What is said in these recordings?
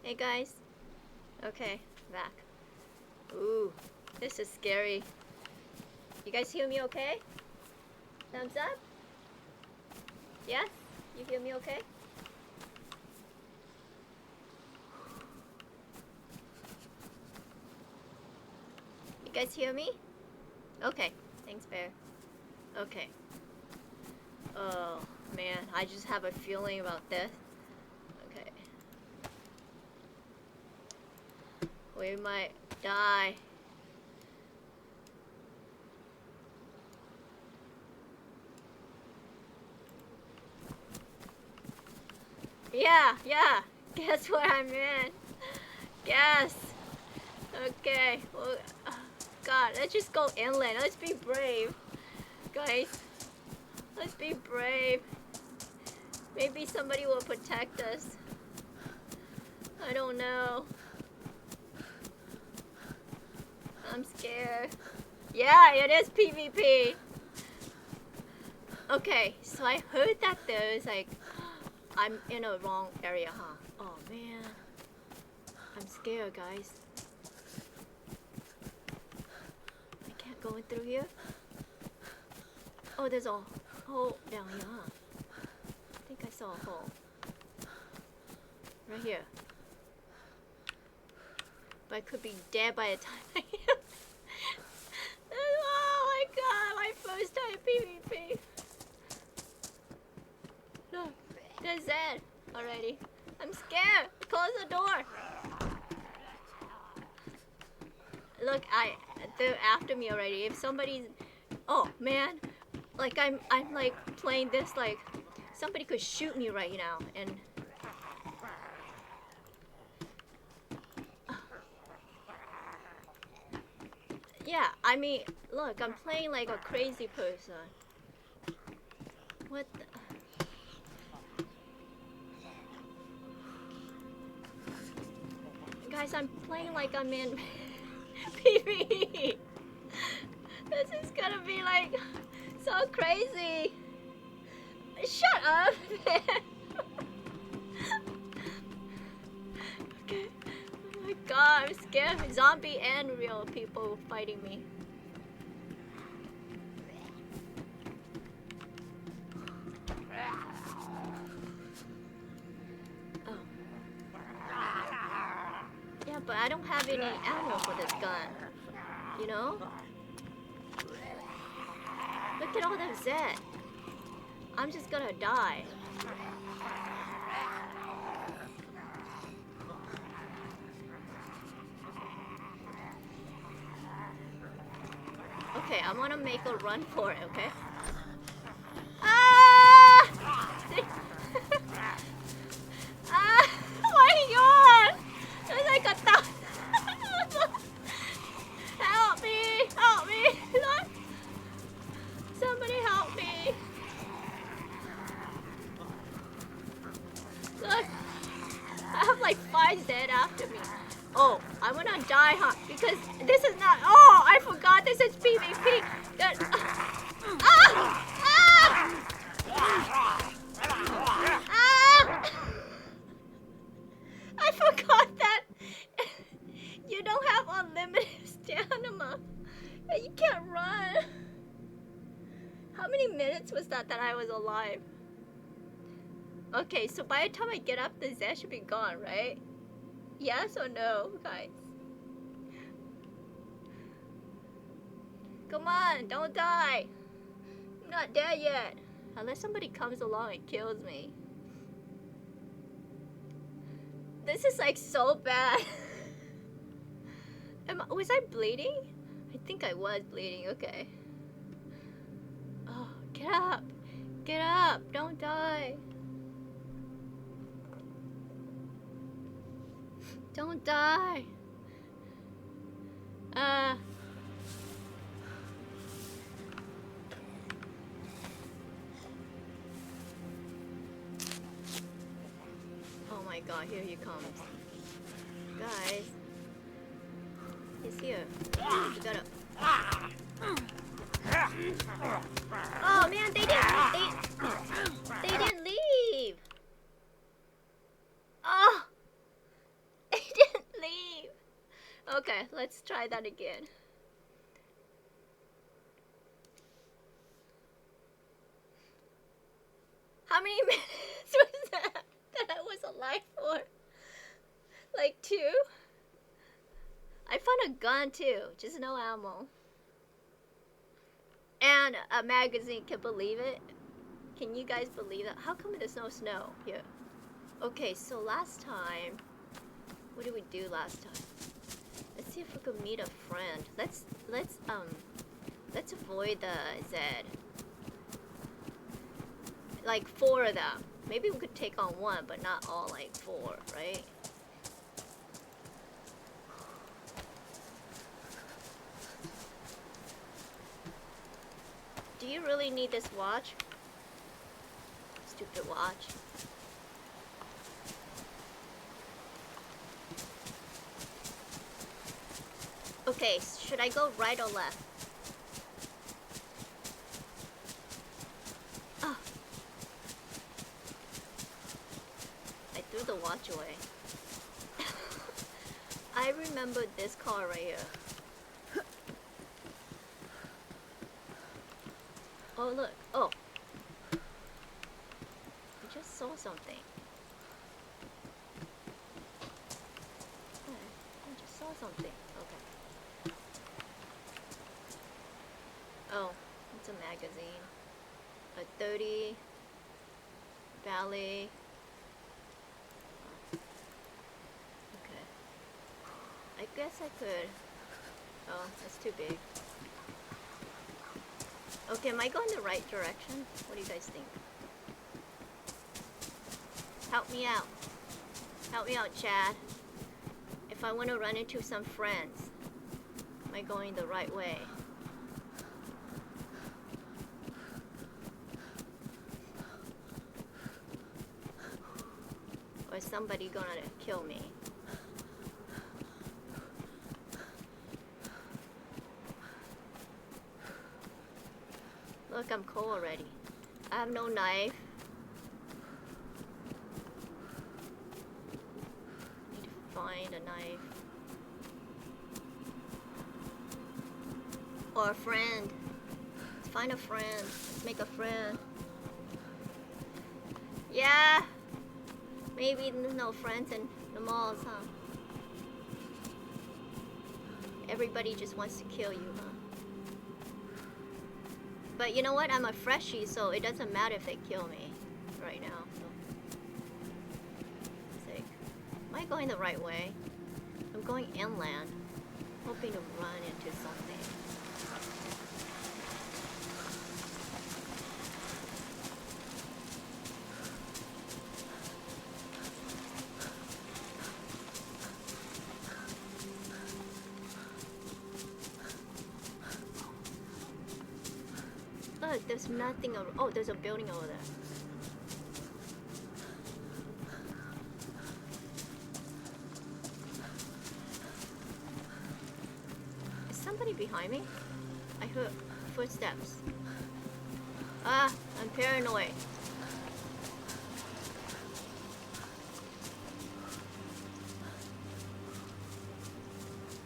Hey guys. Okay, back. Ooh, this is scary. You guys hear me okay? Thumbs up? Yes? You hear me okay? You guys hear me? Okay, thanks Bear. Okay. Oh man, I just have a feeling about this. Okay. We might die. Yeah. Guess what I'm in? Guess. Okay. Well, God, let's just go inland. Let's be brave. Guys, let's be brave. Maybe somebody will protect us. I don't know. I'm scared. Yeah, it is PvP. Okay, so I heard that there's like, I'm in a wrong area, huh? Oh man. I'm scared, guys. I can't go in through here. Oh, there's a hole down here, huh? I think I saw a hole. Right here. But I could be dead by the time I hit. Oh my god, my first time PvP. Look, there's Zed already. I'm scared. Close the door. Look, they're after me already. If somebody's, oh man, like I'm like playing this like somebody could shoot me right now and. Yeah, I mean, look, I'm playing like a crazy person. What the? Guys, I'm playing like I'm in PvE. This is gonna be like so crazy. Shut up, man. Okay. Oh my god, I'm scared. Zombie and real people fighting me. Oh. Yeah, but I don't have any ammo for this gun. You know? Look at all that Zed. I'm just gonna die. Okay, I'm gonna make a run for it, okay? Ah! Ah! Oh my god! There's like a thousand. Help me! Help me! Look! Somebody help me! Look! I have like 5 dead after me. Oh, I'm gonna die, huh? Because this is not. Oh, I forgot this is PvP. That. I forgot that you don't have unlimited stamina. You can't run. How many minutes was that I was alive? Okay, so by the time I get up, the Zed should be gone, right? Yes or no, guys? Come on, don't die. I'm not dead yet. Unless somebody comes along and kills me. This is like so bad. Was I bleeding? I think I was bleeding, okay. Oh, get up. Get up, don't die. Don't die. Oh my god, here he comes. Guys. He's here. You gotta. Oh man, they didn't leave. Oh. Let's try that again. How many minutes was that I was alive for? Like 2? I found a gun too, just no ammo. And a magazine, can believe it? Can you guys believe that? How come there's no snow here? Okay, so last time, what did we do last time? Let's see if we could meet a friend. Let's avoid the Z. Like 4 of them. Maybe we could take on 1, but not all like 4, right? Do you really need this watch? Stupid watch. Okay, should I go right or left? Oh. I threw the watch away. I remember this car right here. Oh, look. Oh. I just saw something. I just saw something. Okay. Oh, it's a magazine. A 30. Ballet. Okay. I guess I could. Oh, that's too big. Okay, am I going the right direction? What do you guys think? Help me out. Help me out, Chad. If I want to run into some friends, am I going the right way? Or is somebody gonna kill me? Look, I'm cold already. I have no knife. Need to find a knife. Or a friend. Let's find a friend. Let's make a friend. Yeah. Maybe there's no friends in the malls, huh? Everybody just wants to kill you, huh? But you know what? I'm a freshie, so it doesn't matter if they kill me right now. So. Am I going the right way? I'm going inland, hoping to run into something. Look, there's nothing over. Oh, there's a building over there. Is somebody behind me? I heard footsteps. Ah, I'm paranoid.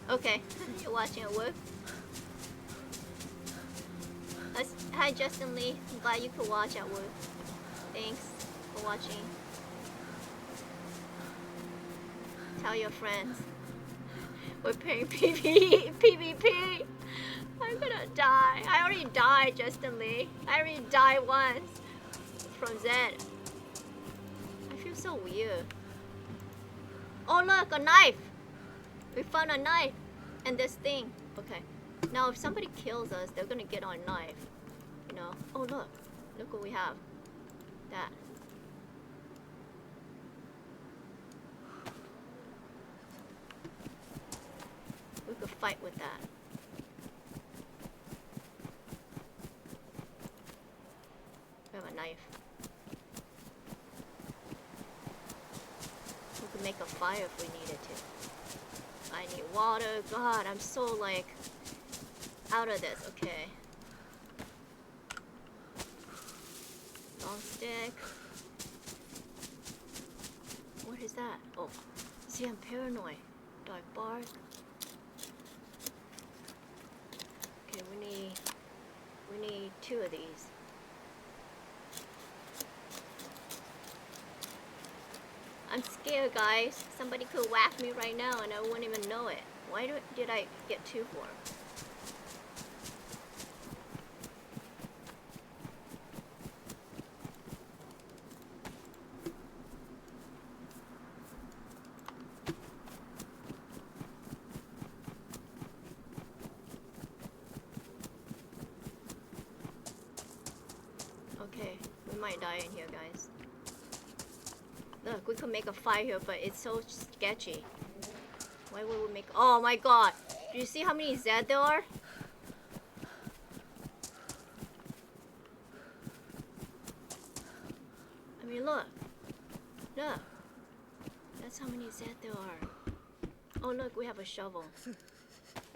Okay, you're watching it work. Hi Justin Lee, I'm glad you could watch at work. Thanks for watching. Tell your friends. We're playing PvP. I'm gonna die. I already died, Justin Lee. I already died once. From Zed. I feel so weird. Oh look, a knife! We found a knife. And this thing. Okay. Now if somebody kills us, they're gonna get our knife. You know? Oh look. Look what we have. That. We could fight with that. We have a knife. We could make a fire if we needed to. I need water. God, I'm so like out of this. Okay. Long stick. What is that? Oh, see, I'm paranoid. Dark bar. here, guys. Somebody could whack me right now and I wouldn't even know it. Why did I get 2 for? Okay, we might die in here, guys. Look, we could make a fire here, but it's so sketchy. Why would we make... Oh my god! Do you see how many Z there are? I mean, look. Look. That's how many Z there are. Oh, look, we have a shovel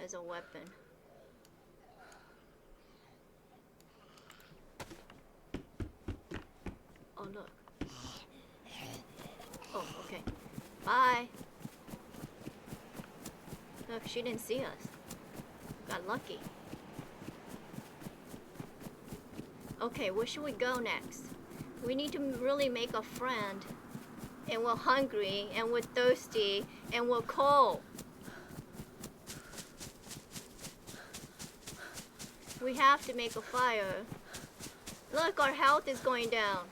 as a weapon. Oh, look. Oh, okay. Bye. Look, she didn't see us. Got lucky. Okay, where should we go next? We need to really make a friend. And we're hungry, and we're thirsty, and we're cold. We have to make a fire. Look, our health is going down.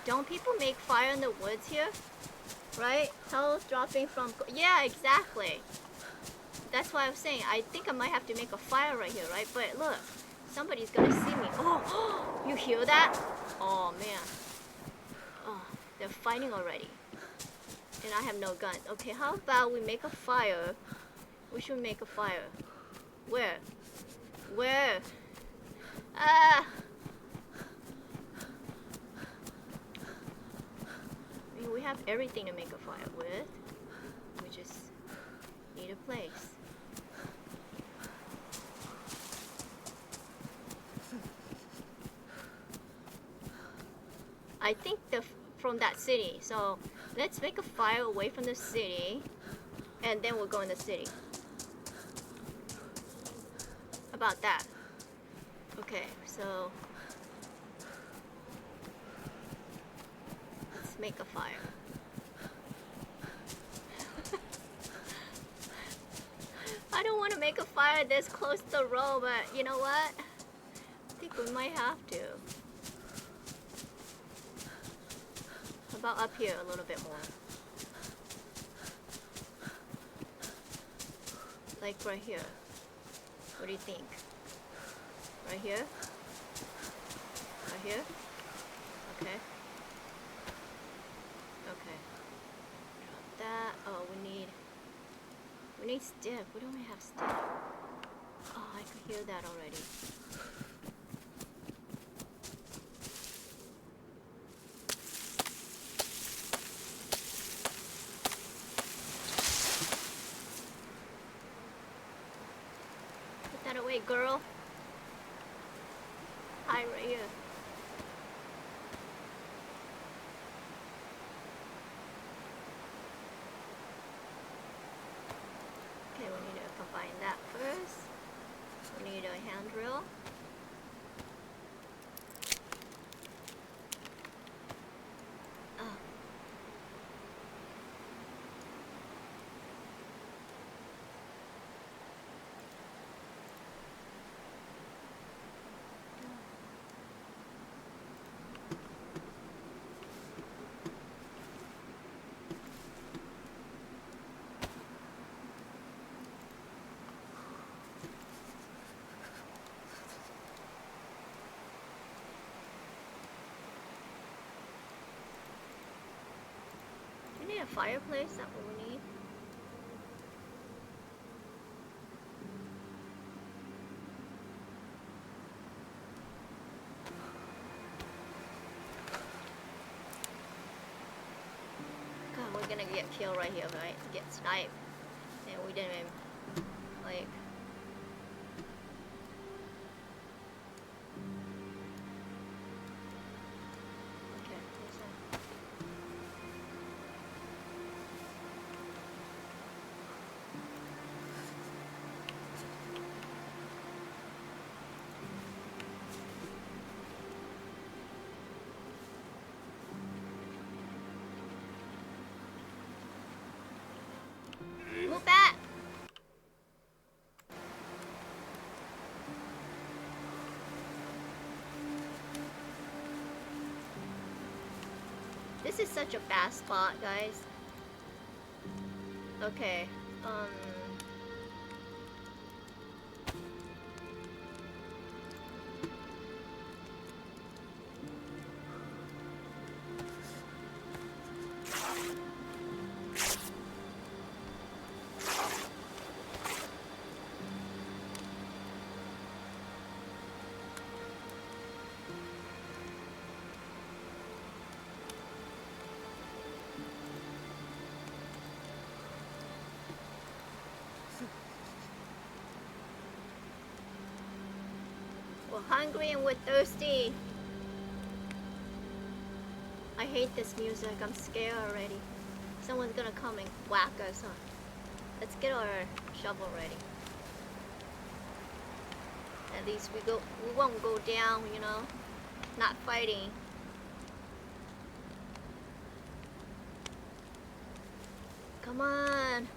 Don't people make fire in the woods here? Right? Health dropping from... Yeah, exactly. That's why I was saying, I think I might have to make a fire right here, right? But look, somebody's gonna see me. Oh, you hear that? Oh, man. Oh, they're fighting already. And I have no guns. Okay, how about we make a fire? We should make a fire. Where? Where? Ah! I mean, we have everything to make a fire with. We just need a place. I think from that city. So let's make a fire away from the city, and then we'll go in the city. About that. Okay, so let's make a fire. I don't want to make a fire this close to the road, but you know what? I think we might have to. About up here a little bit more. Like right here. What do you think? Right here? Right here? Okay. Okay. Drop that. Oh, we need stick. We don't have stick. Oh, I could hear that already. Away, girl. Hi, right here. Okay, we need to combine that first. We need a hand drill. A fireplace, that's what we need. God, we're gonna get killed right here, right? Get sniped. And we didn't even, like... Move back! This is such a bad spot, guys. Okay, we're hungry and we're thirsty. I hate this music. I'm scared already. Someone's gonna come and whack us, huh? Let's get our shovel ready. At least we won't go down, you know, not fighting. Come on.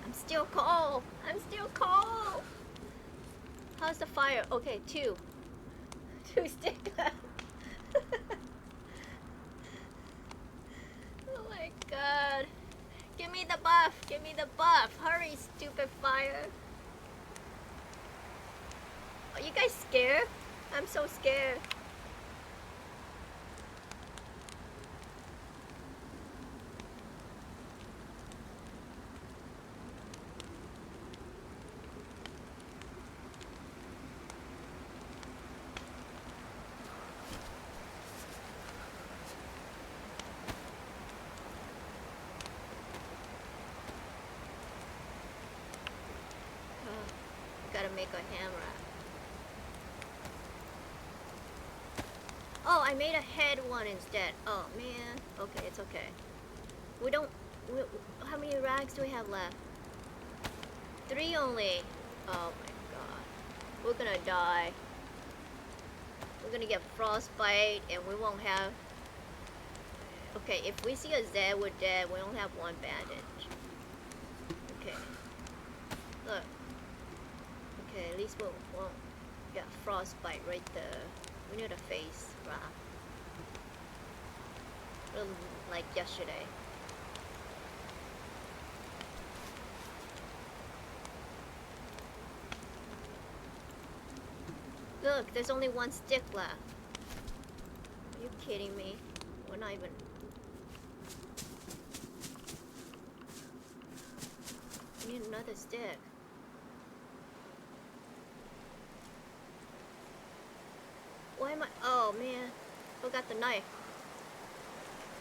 I'm still cold. I'm still cold. How's the fire? Okay, 2 sticks left. Oh my god. Give me the buff. Give me the buff. Hurry, stupid fire. Are you guys scared? I'm so scared. Gotta make a hammer. Oh, I made a head one instead. Oh man. Okay, it's okay. How many rags do we have left? 3 only. Oh my god. We're gonna die. We're gonna get frostbite and we won't have... Okay, if we see a Z, we're dead. We don't have 1 bandage. Okay. Look. Okay, at least we won't get frostbite right there. We need a face wrap. Like yesterday. Look, there's only 1 stick left. Are you kidding me? We're not even... We need another stick. Why am I... Oh, man. Forgot the knife.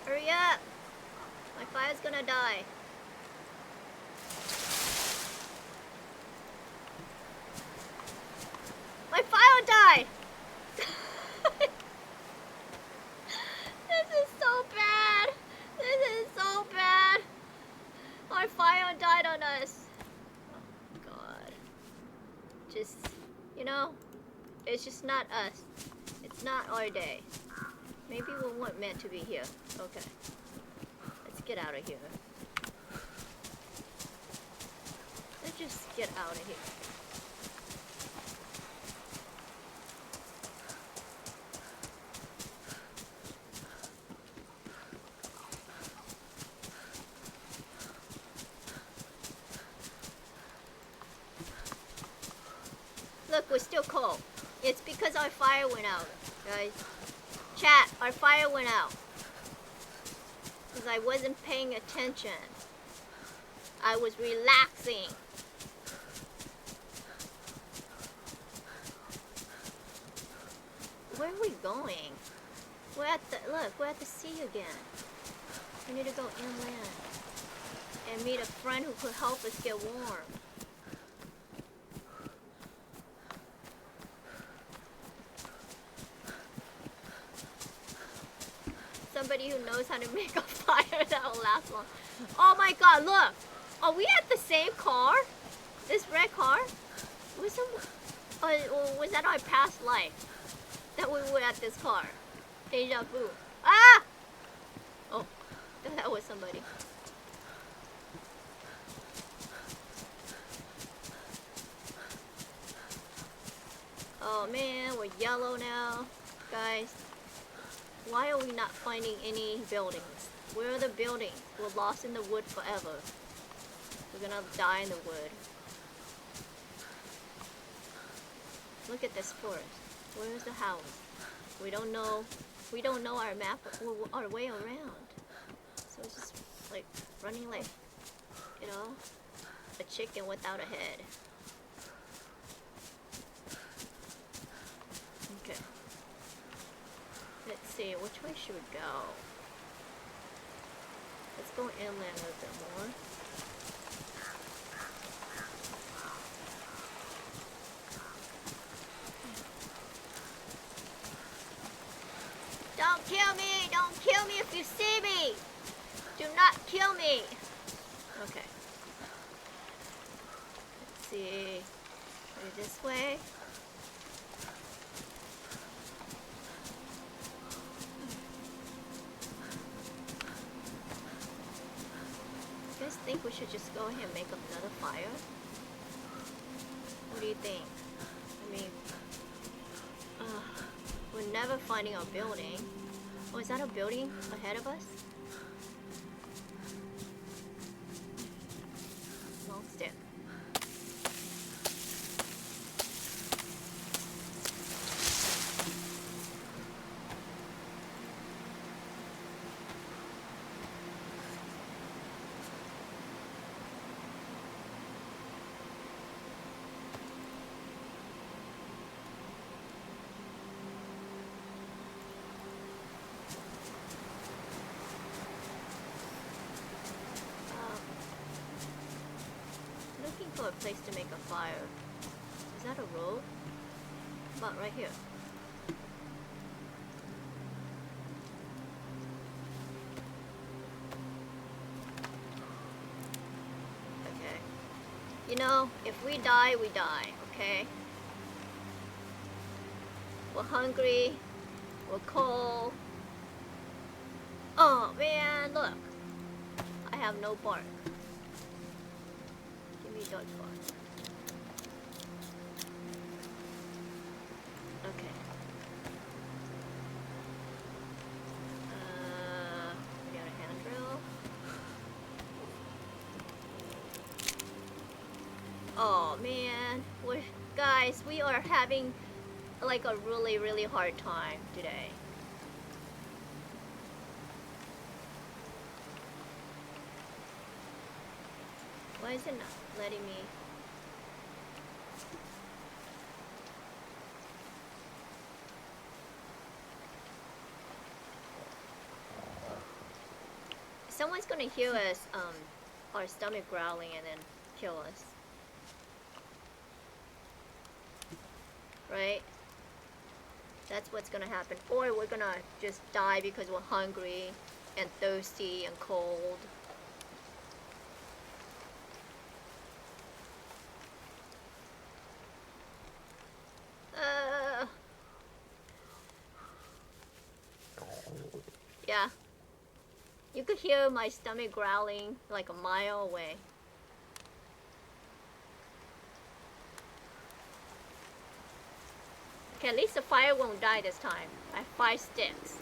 Hurry up! My fire's gonna die. My fire died! This is so bad! This is so bad! Our fire died on us. Oh, God. Just, you know, it's just not us. It's not our day. Maybe we weren't meant to be here. Okay. Let's get out of here. Let's just get out of here. Look, we're still cold. It's because our fire went out, guys. Chat, our fire went out. Because I wasn't paying attention. I was relaxing. Where are we going? We're at the, look, we're at the sea again. We need to go inland. And meet a friend who could help us get warm. Somebody who knows how to make a fire that will last long. Oh my god, look! Are we at the same car? This red car? Was some... or was that our past life? That we were at this car? Deja vu. Ah! Oh, that was somebody. Oh man, we're yellow now. Guys, why are we not finding any buildings? Where are the buildings? We're lost in the wood forever. We're gonna die in the wood. Look at this forest. Where's the house? We don't know. We don't know our map, our way around. So it's just like running like, you know, a chicken without a head. Okay. Let's see, which way should we go? Let's go inland a little bit more. Don't kill me! Don't kill me if you see me! Do not kill me! Okay. Let's see. Maybe this way. You guys think we should just go ahead and make another fire? What do you think? I mean, we're never finding our building. Oh, is that a building ahead of us? Long stick. For a place to make a fire. Is that a road? About right here. Okay. You know, if we die, we die, okay? We're hungry. We're cold. Oh man, look. I have no bark. Dog bark. Okay. We got a handrail. Oh man, guys, we are having like a really hard time today. Why is it not letting me? Someone's gonna hear us, our stomach growling and then kill us. Right? That's what's gonna happen. Or we're gonna just die because we're hungry and thirsty and cold. Yeah. You could hear my stomach growling like a mile away. Okay, at least the fire won't die this time. I have 5 sticks.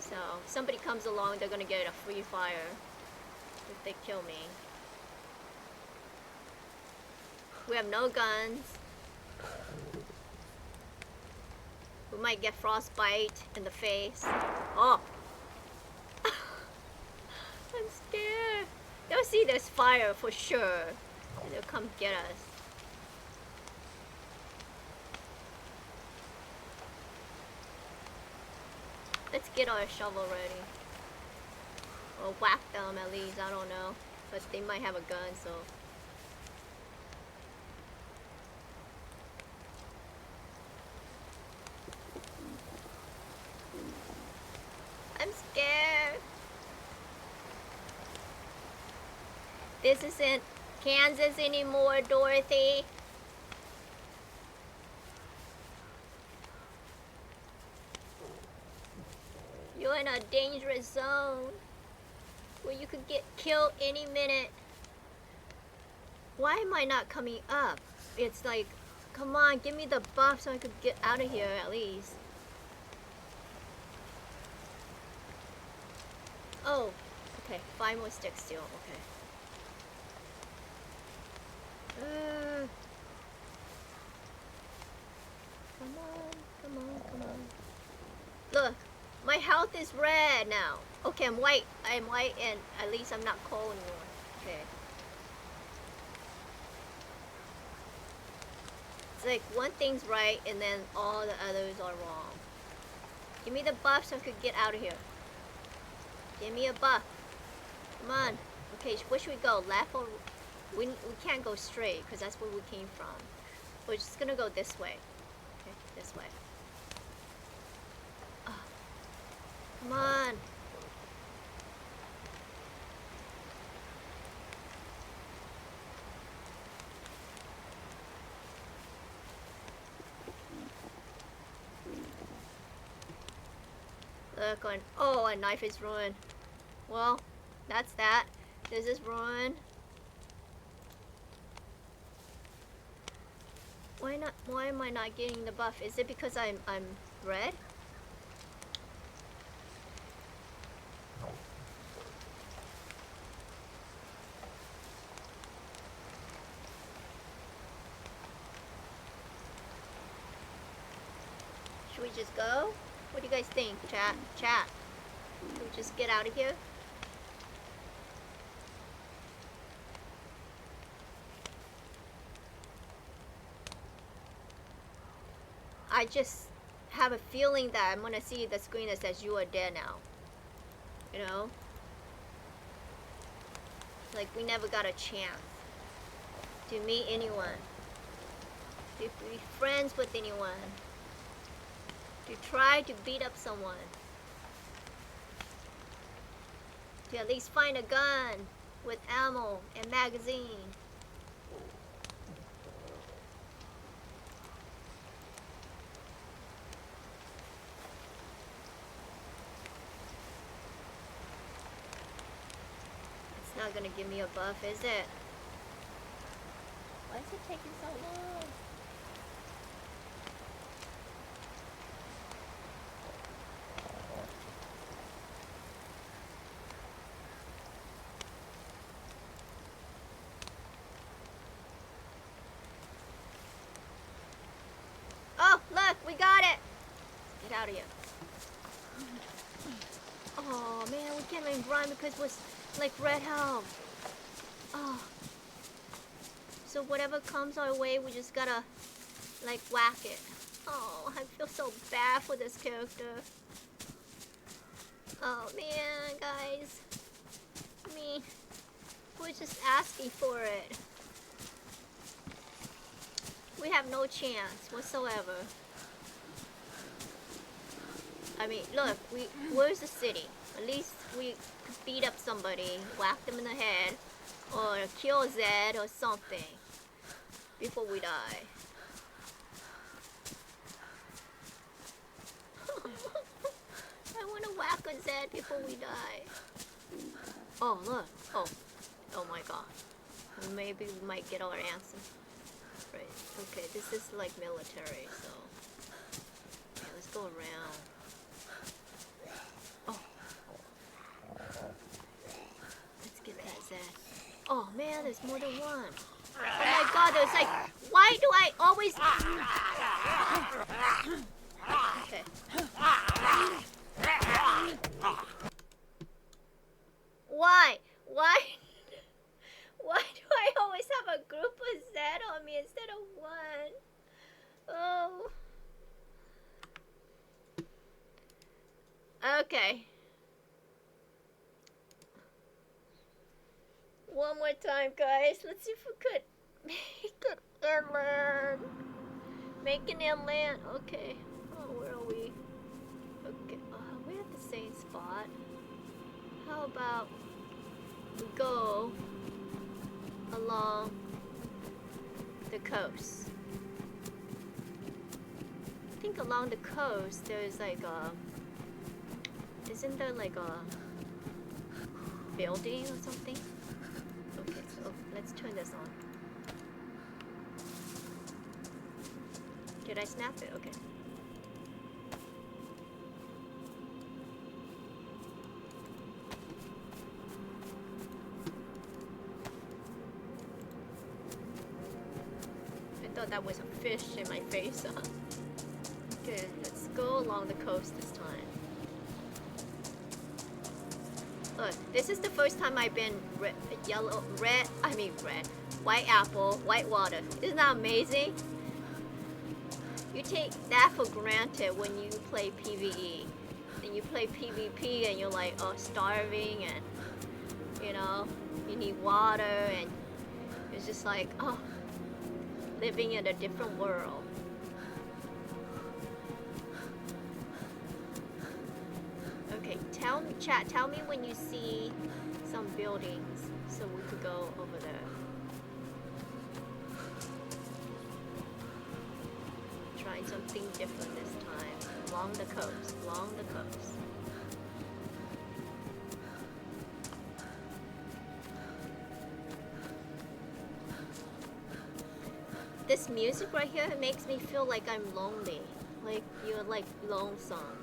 So, if somebody comes along, they're gonna get a free fire if they kill me. We have no guns. We might get frostbite in the face. Oh! I'm scared. They'll see there's fire for sure. They'll come get us. Let's get our shovel ready. Or whack them at least, I don't know. But they might have a gun, so. I'm scared. This isn't Kansas anymore, Dorothy. You're in a dangerous zone where you could get killed any minute. Why am I not coming up? It's like, come on, give me the buff so I could get out of here at least. Oh, okay, 5 more sticks still, okay. Come on, come on, come on. Look, my health is red now. Okay, I'm white. I'm white and at least I'm not cold anymore. Okay. It's like one thing's right and then all the others are wrong. Give me the buff so I could get out of here. Give me a buff. Come on. Okay, where should we go? Left or... We can't go straight because that's where we came from. We're just gonna go this way. Okay, this way. Oh. Come on. Look on. Oh, a knife is ruined. Well, that's that. This is ruined. Why not? Why am I not getting the buff? Is it because I'm red? Should we just go? What do you guys think? Chat. Should we just get out of here? I just have a feeling that I'm gonna see the screen that says you are dead now. You know? Like we never got a chance to meet anyone, to be friends with anyone, to try to beat up someone, to at least find a gun with ammo and magazine. It's not gonna give me a buff, is it? Why is it taking so long? Oh, look, we got it! Let's get out of here. Oh man, we can't even run because we're like red health. Oh. So whatever comes our way, we just gotta like whack it. Oh, I feel so bad for this character. Oh man, guys. I mean, we're just asking for it. We have no chance whatsoever. I mean, look, where's the city? At least we could beat up somebody, whack them in the head, or kill Zed or something before we die. I want to whack a Zed before we die. Oh, look. Oh my god. Maybe we might get our answer. Right. Okay, this is like military, so... Okay, let's go around. Oh. Let's get that Zed. Oh man, there's more than one. Oh my god, there's like... Why do I always... Okay. Why? Why do I always have a group of Zed on me instead of one? Oh. Okay. One more time, guys. Let's see if we could make it inland. Make it inland. Okay. Oh, where are we? Okay. We're at the same spot. How about we go along along the coast. I think along the coast there's like a... Isn't there like a building or something? Okay, so let's turn this on. Did I snap it? Okay. I thought that was a fish in my face. Okay, let's go along the coast this time. Look, this is the first time I've been red, white apple, white water. Isn't that amazing? You take that for granted when you play PvE. And you play PvP and you're like, oh, starving and, you know, you need water and it's just like, oh, living in a different world. Okay, chat, tell me when you see some buildings so we could go over there. Trying something different this time. Along the coast, along the coast. This music right here, it makes me feel like I'm lonely. Like you're like lonesome.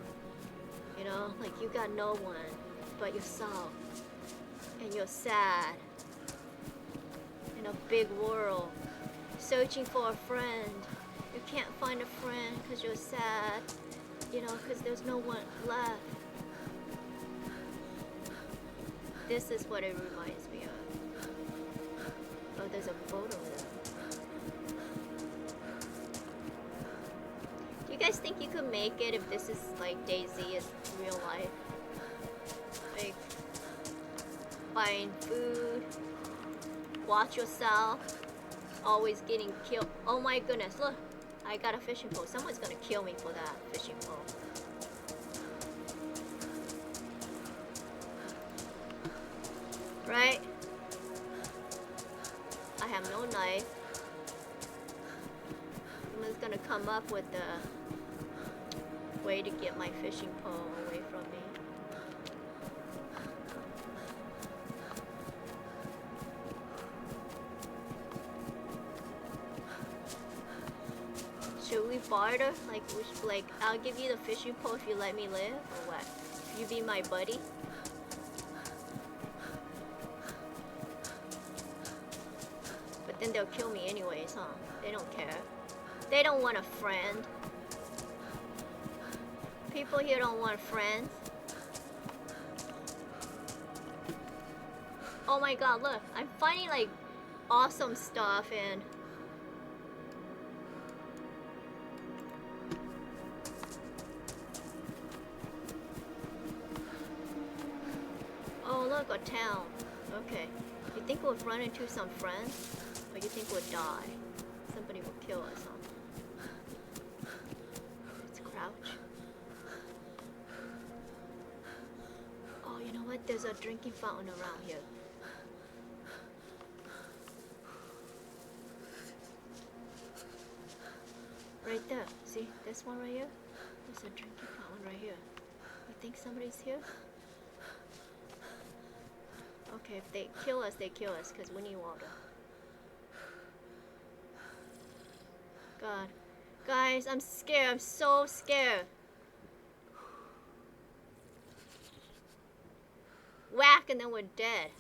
You know, like you got no one but yourself. And you're sad. In a big world. Searching for a friend. You can't find a friend because you're sad. You know, because there's no one left. This is what it reminds me of. Oh, there's a boat over there. Do you guys think you could make it if this is like DayZ is real life? Like, buying food, watch yourself, always getting killed. Oh my goodness, look, I got a fishing pole. Someone's gonna kill me for that fishing pole. Right? I have no knife. Someone's gonna come up with a way to get my fishing pole away from me. Should we barter? Like, I'll give you the fishing pole if you let me live, or what? If you be my buddy? But then they'll kill me anyways, huh? They don't care. They don't want a friend. People here don't want friends. Oh my god, look. I'm finding like awesome stuff and... Oh look, a town. Okay. You think we'll run into some friends? Or you think we'll die? Somebody will kill us, huh? Let's crouch. Oh, you know what? There's a drinking fountain around here. Right there. See? This one right here? There's a drinking fountain right here. You think somebody's here? Okay, if they kill us, because we need water. God. Guys, I'm scared. I'm so scared. Whack, and then we're dead.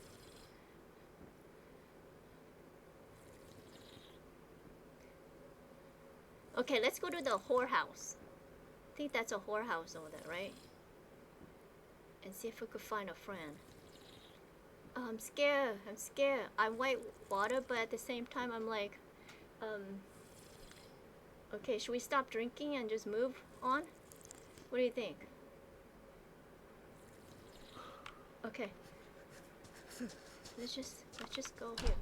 Okay, let's go to the whorehouse. I think that's a whorehouse over there, right? And see if we could find a friend. Oh, I'm scared. I'm scared. I white water, but at the same time, I'm like, okay, should we stop drinking and just move on? What do you think? Okay. Let's just go here.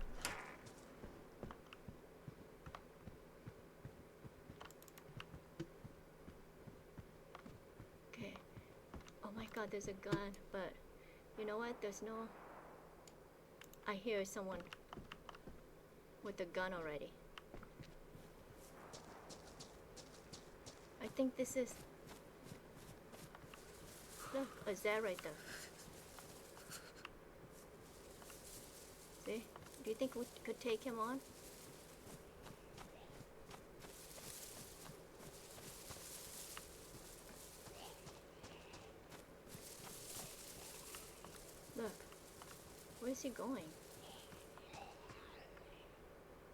Okay. Oh my god, there's a gun, but you know what? There's no... I hear someone. with the gun already. I think this is... Look, is that right there? See? Do you think we could take him on? Look, where's he going?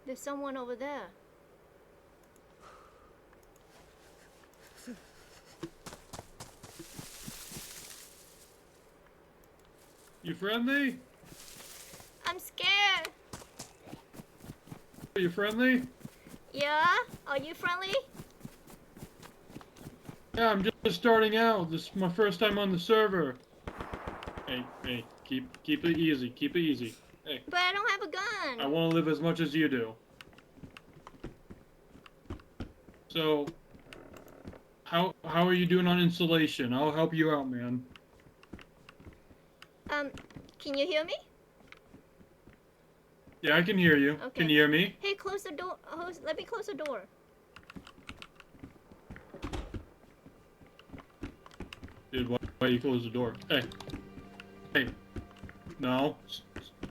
There's someone over there. You friendly? I'm scared. Are you friendly? Yeah? Are you friendly? Yeah, I'm just starting out. This is my first time on the server. Hey, keep it easy. Keep it easy. Hey. But I don't have a gun. I want to live as much as you do. So, how are you doing on installation? I'll help you out, man. Can you hear me? Yeah, I can hear you. Okay. Can you hear me? Hey, close the door. Oh, let me close the door. Dude, why you close the door? Hey. No.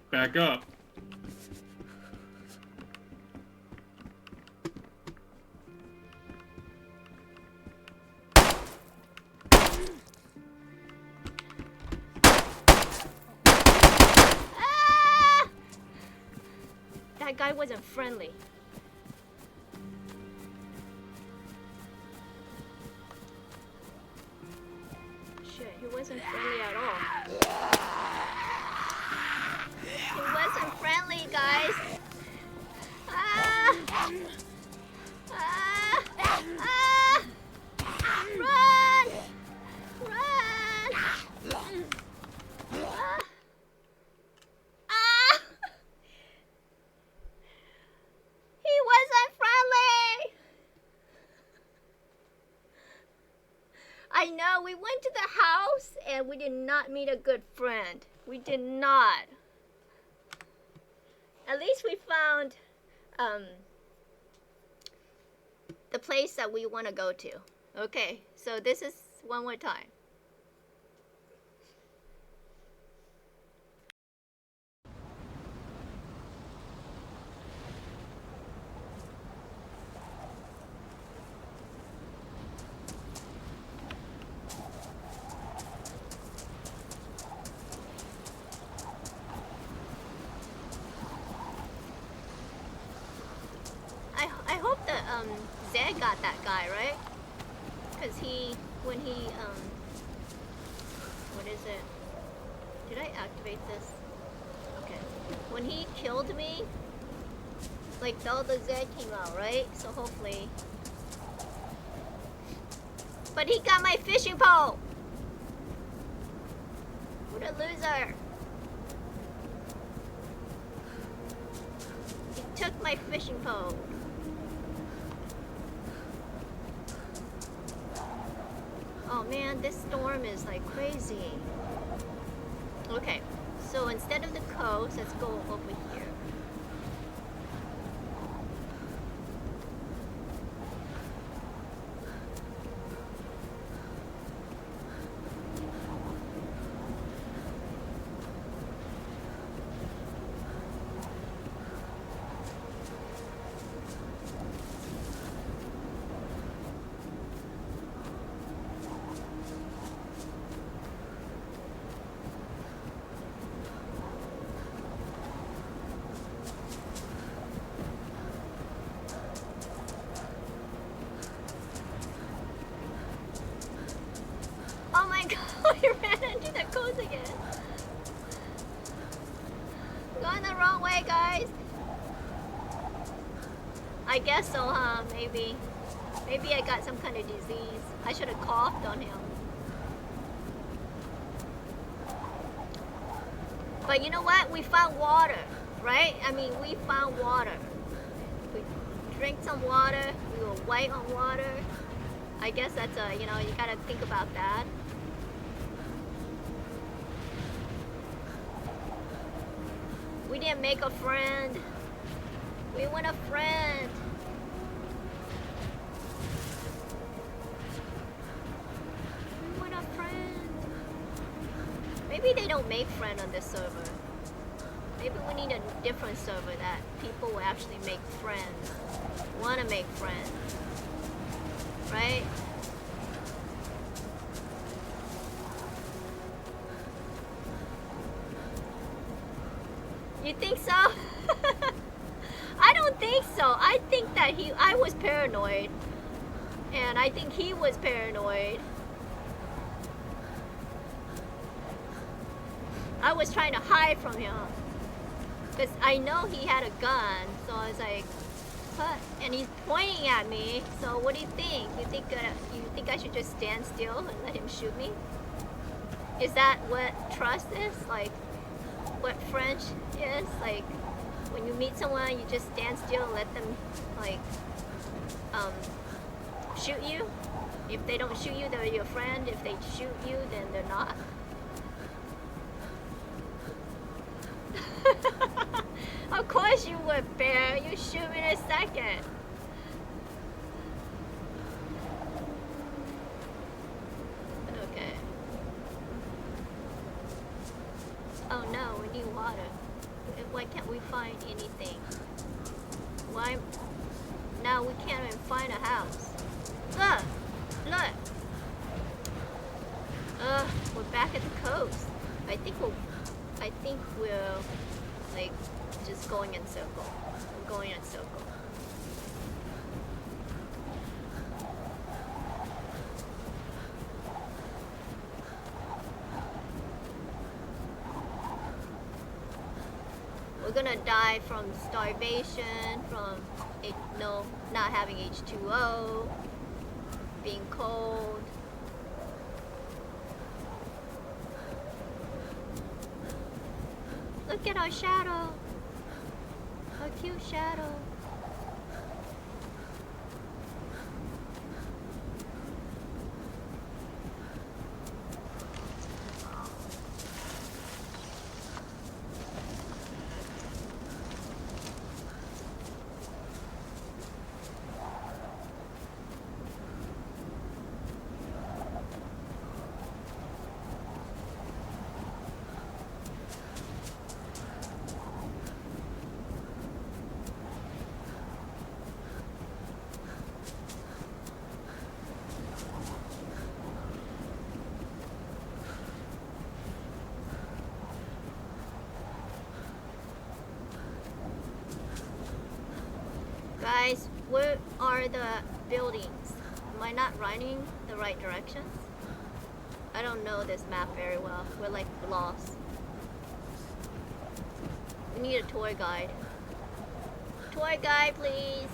Back up. Ah! That guy wasn't friendly. Shit, he wasn't friendly at all. He wasn't friendly, guys. Ah! Ah! Ah! Run! Run! Ah! Ah! He wasn't friendly! I know, we went to the house and we did not meet a good friend. We did not. At least we found the place that we want to go to. Okay, so this is one more time. I hope that Zed got that guy, right? Because when he what is it? Did I activate this? Okay. When he killed me, like all the Zed came out, right? So hopefully. But he got my fishing pole! What a loser! He took my fishing pole. Oh man, this storm is like crazy. Okay, so instead of the coast, let's go over here. Oh my god, I ran into the coast again. Going the wrong way, guys. I guess so, huh? Maybe I got some kind of disease. I should have coughed on him. But you know what? We found water, right? I mean, we found water. We drank some water. We were white on water. I guess that's a, you know, you gotta think about that. We didn't make a friend. We want a friend. We want a friend. Maybe they don't make friends on this server. Maybe we need a different server that people will actually make friends. Want to make friends. Right? You think so? I don't think so. I think that I was paranoid. And I think he was paranoid. I was trying to hide from him. Because I know he had a gun. So I was like, what? And he's pointing at me. So what do you think? You think I should just stand still and let him shoot me? Is that what trust is? Like, what French is? Like, when you meet someone, you just stand still and let them, like, shoot you? If they don't shoot you, they're your friend. If they shoot you, then they're not. Of course you would, Bear. You shoot me in a second. Okay. Oh no, we need water. Why can't we find anything? Why? Now we can't even find a house. Look! Look! We're back at the coast. I think we're like just going in circle. We're going in circle. We're gonna die from starvation, from not having H2O, being cold. Look at our shadow. Our cute shadow. Guys, where are the buildings? Am I not running the right directions? I don't know this map very well. We're like lost. We need a tour guide. Tour guide, please.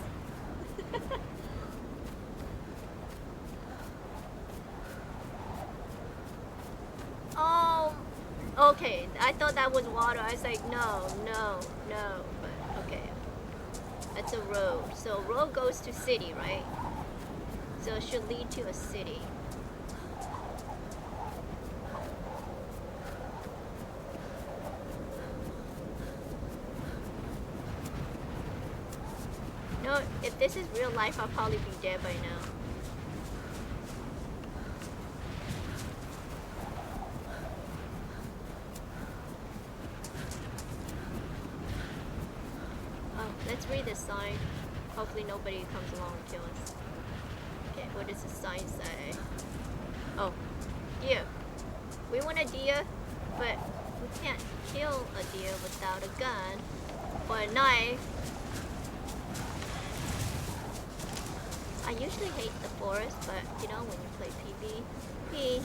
Oh, okay. I thought that was water. I was like, no. But okay. That's a road. So road goes to city, right? So it should lead to a city. No, if this is real life, I'll probably be dead by now. Let's read the sign. Hopefully nobody comes along and kill us. Okay, what does the sign say? Oh, deer. We want a deer, but we can't kill a deer without a gun or a knife. I usually hate the forest, but you know, when you play PvP,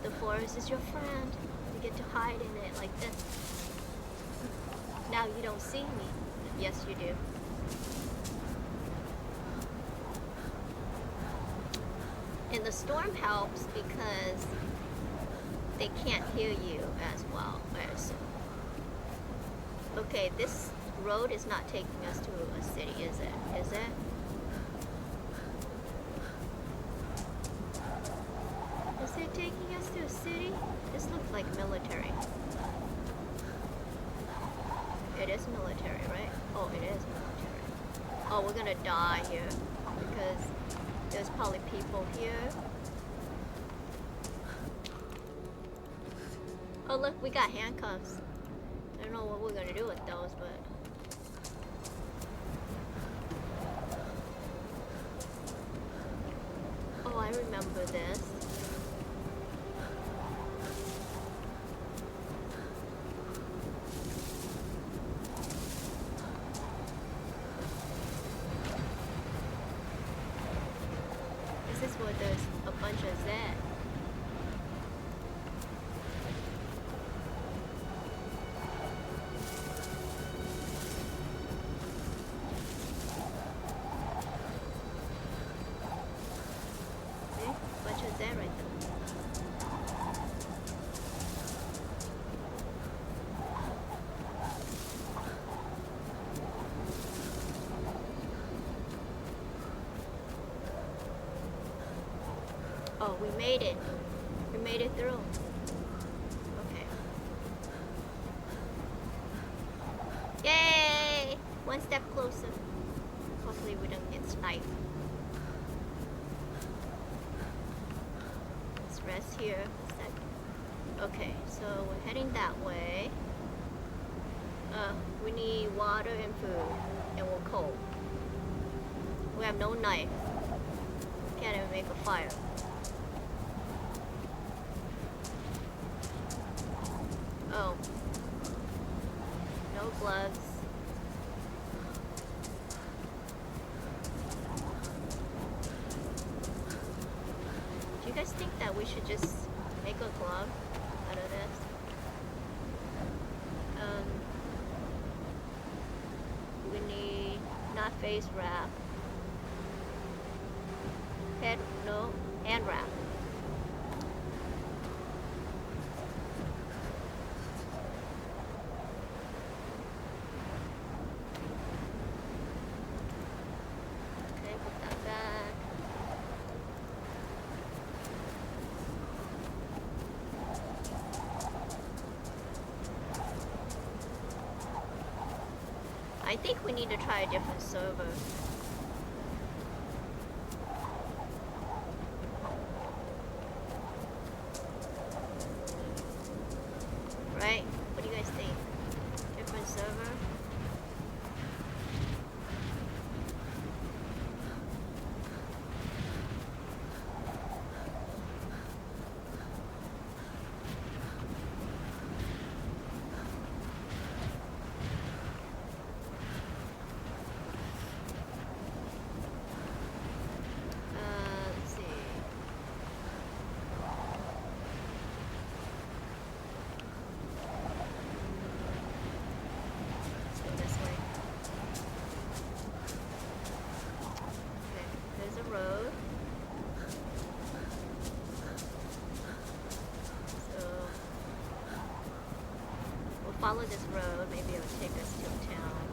the forest is your friend. You get to hide in it like this. Now you don't see me. Yes, you do. And the storm helps because they can't hear you as well. Okay, this road is not taking us to a city, is it? Is it? Is it taking us to a city? This looks like military. It is military, right? Oh, it is military. Oh, we're gonna die here because there's probably people here. Oh look, we got handcuffs. I don't know what we're gonna do with those, but... Oh, I remember this. This is where there's a bunch of Z. Oh, we made it. We made it through. Okay. Yay! One step closer. Hopefully we don't get sniped. Let's rest here a second. Okay, so we're heading that way. We need water and food, and we're cold. We have no knife. Can't even make a fire. Oh. No gloves. Do you guys think that we should just make a glove out of this? We need not face wrap. Hand wrap. Okay, put that back. I think we need to try a different server. Right? What do you guys think? Different server? Let's see. Let's go this way. Okay, there's a road. So we'll follow this road. Maybe it'll take us to a town.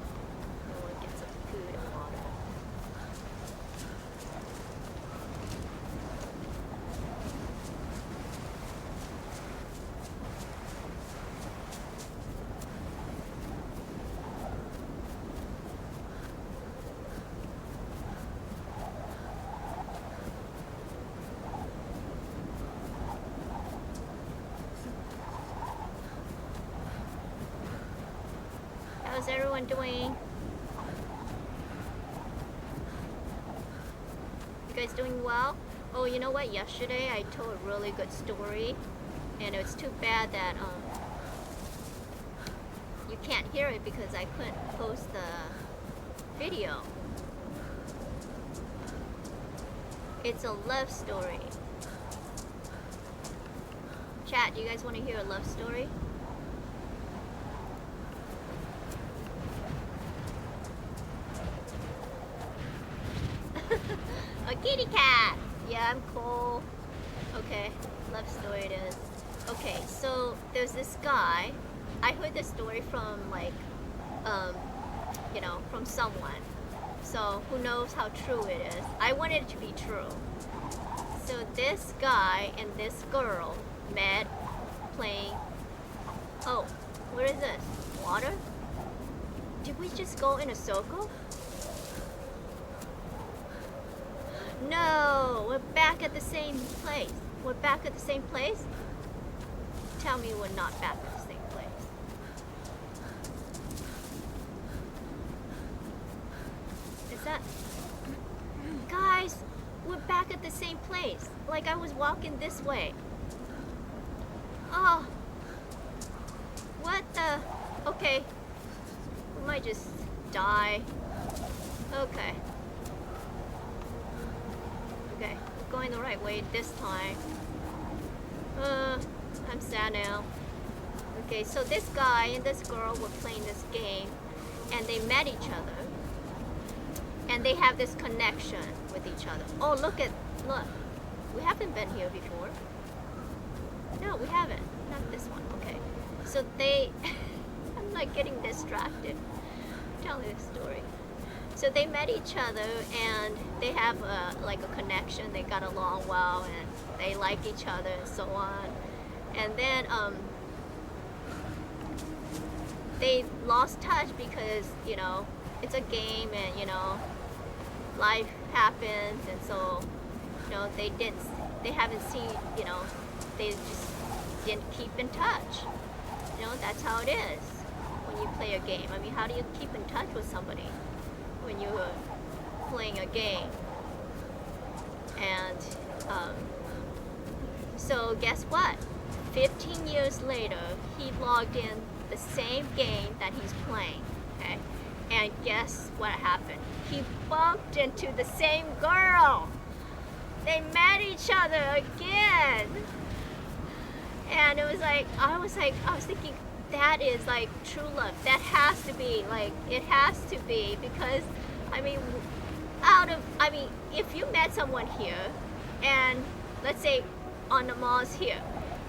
And we'll get some food and water. How's everyone doing? You guys doing well? Oh, you know what? Yesterday I told a really good story, and it's too bad that you can't hear it because I couldn't post the video. It's a love story. Chat, do you guys want to hear a love story? A kitty cat! Yeah, I'm cool. Okay, love story it is. Okay, so there's this guy. I heard this story from you know, from someone. So who knows how true it is. I want it to be true. So this guy and this girl met playing... Oh, what is this? Water? Did we just go in a circle? No, we're back at the same place. We're back at the same place? Tell me we're not back at the same place. Is that... Guys, we're back at the same place. Like I was walking this way. Oh. What the... Okay. We might just die. Okay. Okay, we're going the right way this time. I'm sad now. Okay, so this guy and this girl were playing this game and they met each other. And they have this connection with each other. Oh, look. We haven't been here before. No, we haven't. Not this one, okay. So they, I'm like getting distracted telling this story. So they met each other and they have like a connection. They got along well and they like each other and so on. And then they lost touch because, you know, it's a game and, you know, life happens and so, you know, they haven't seen, you know, they just didn't keep in touch. You know, that's how it is when you play a game. I mean, how do you keep in touch with somebody when you're playing a game? And so guess what? 15 years later, he logged in the same game that he's playing, okay? And guess what happened? He bumped into the same girl. They met each other again. And it was like, I was thinking, that is like true love. That has to be, like, it has to be, because, I mean, if you met someone here, and let's say on the malls here,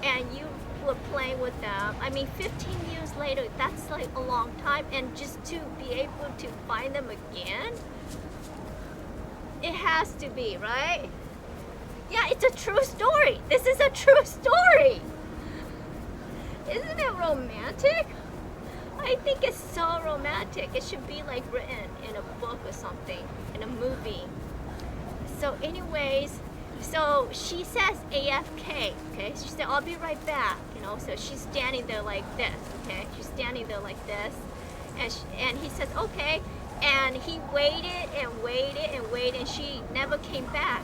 and you were playing with them, I mean, 15 years later, that's like a long time, and just to be able to find them again, it has to be, right? Yeah, it's a true story. This is a true story. Isn't it romantic? I think it's so romantic. It should be like written in a book or something, in a movie. So anyways, so she says AFK, okay? She said, I'll be right back, you know? So she's standing there like this, okay? She's standing there like this. And he says, okay. And he waited and waited and waited, and she never came back.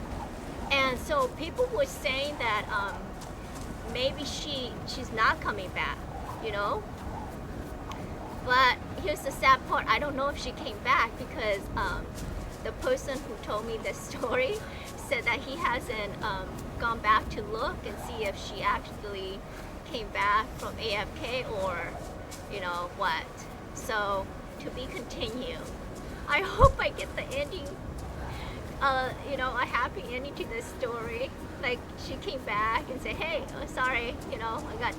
And so people were saying that maybe she's not coming back, you know? But here's the sad part. I don't know if she came back because the person who told me this story said that he hasn't gone back to look and see if she actually came back from AFK or, you know, what. So, to be continued. I hope I get the ending, you know, a happy ending to this story. Like, she came back and said, hey, oh, sorry, you know, I got,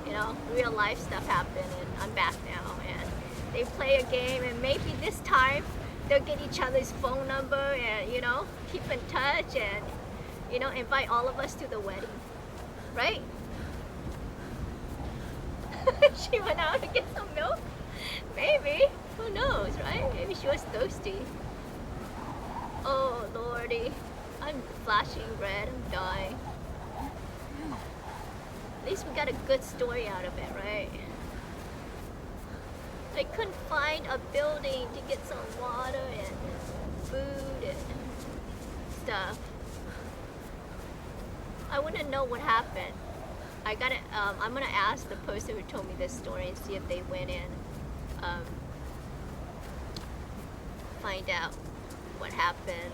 you know, real life stuff happened and I'm back now. And they play a game and maybe this time they'll get each other's phone number and, you know, keep in touch and, you know, invite all of us to the wedding, right? She went out to get some milk? Maybe. Who knows, right? Maybe she was thirsty. Oh, Lordy. I'm flashing red. I'm dying. At least we got a good story out of it, right? I couldn't find a building to get some water and food and stuff. I want to know what happened. I gotta, I'm gonna ask the person who told me this story and see if they went in, find out what happened.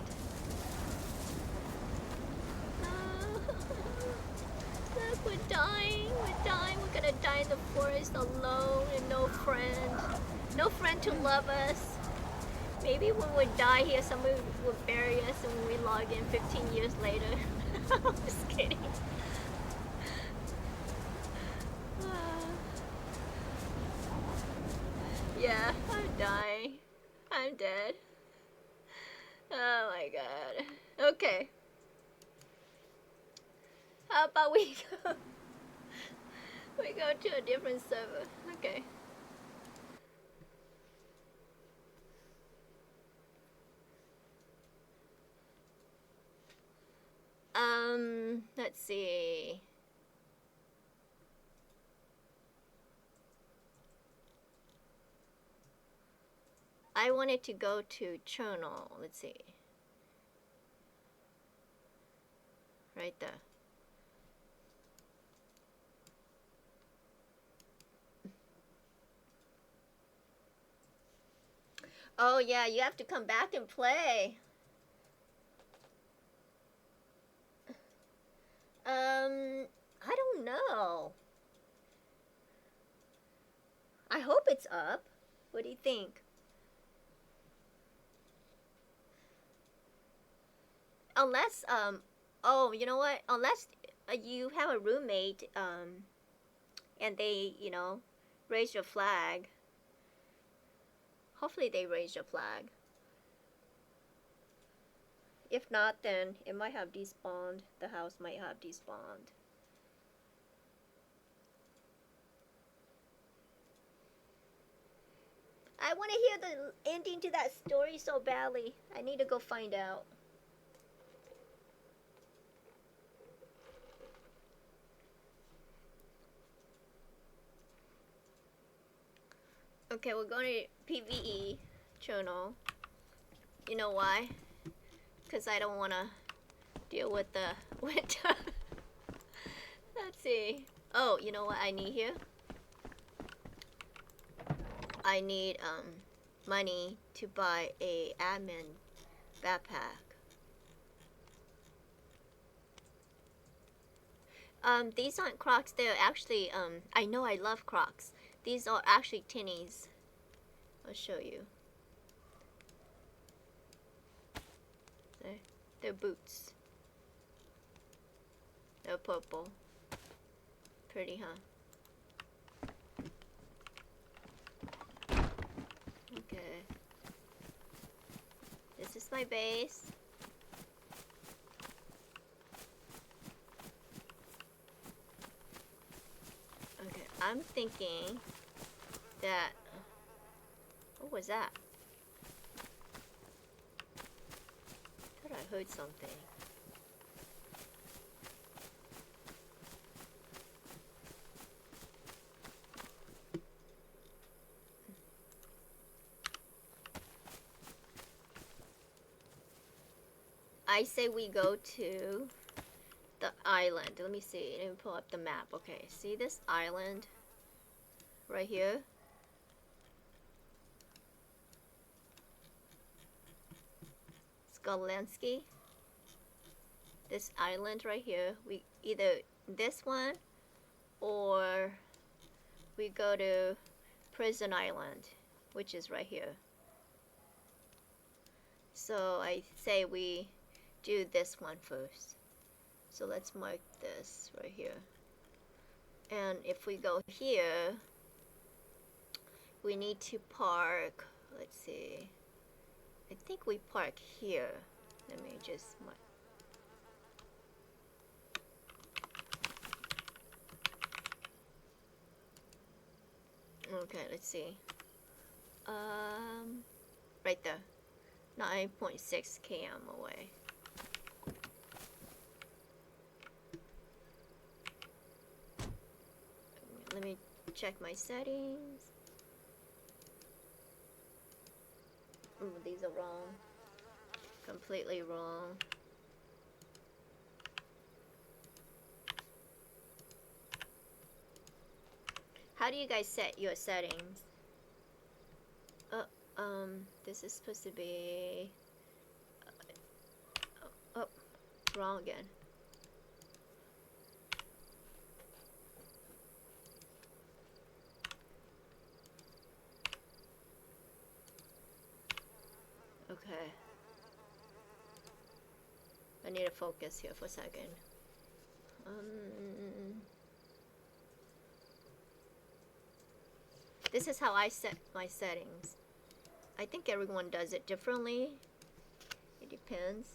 Look, we're dying, we're gonna die in the forest alone and no friend to love us. Maybe when we die here, someone will bury us and when we log in 15 years later. I'm just kidding. Yeah, I'm dying. I'm dead. Oh my god. Okay. How about we go to a different server? Okay. Let's see. I wanted to go to journal. Let's see. Right there. Oh yeah, you have to come back and play. I don't know. I hope it's up. What do you think? Unless, oh, you know what? Unless you have a roommate, and they, raise your flag. Hopefully they raise your flag. If not, then it might have despawned. The house might have despawned. I want to hear the ending to that story so badly. I need to go find out. Okay, we're going to PvE journal. You know why? Because I don't want to deal with the winter. Let's see. Oh, you know what I need here? I need money to buy a admin backpack. These aren't Crocs. They're actually I know I love Crocs. These are actually tinnies. I'll show you. They're boots. They're purple. Pretty, huh? Okay. This is my base. Okay, I'm thinking that... What was that? I thought I heard something. I say we go to the island. Let me see. Let me pull up the map. Okay, see this island right here? Skolensky. This island right here. We either this one or we go to Prison Island, which is right here. So I say we do this one first. So let's mark this right here. And if we go here, we need to park, let's see. I think we park here. Let me just mark. Okay, let's see. Right there. 9.6 km away. Let me check my settings. Ooh, these are wrong. Completely wrong. How do you guys set your settings? This is supposed to be... oh, wrong again. Okay. I need to focus here for a second. This is how I set my settings. I think everyone does it differently. It depends.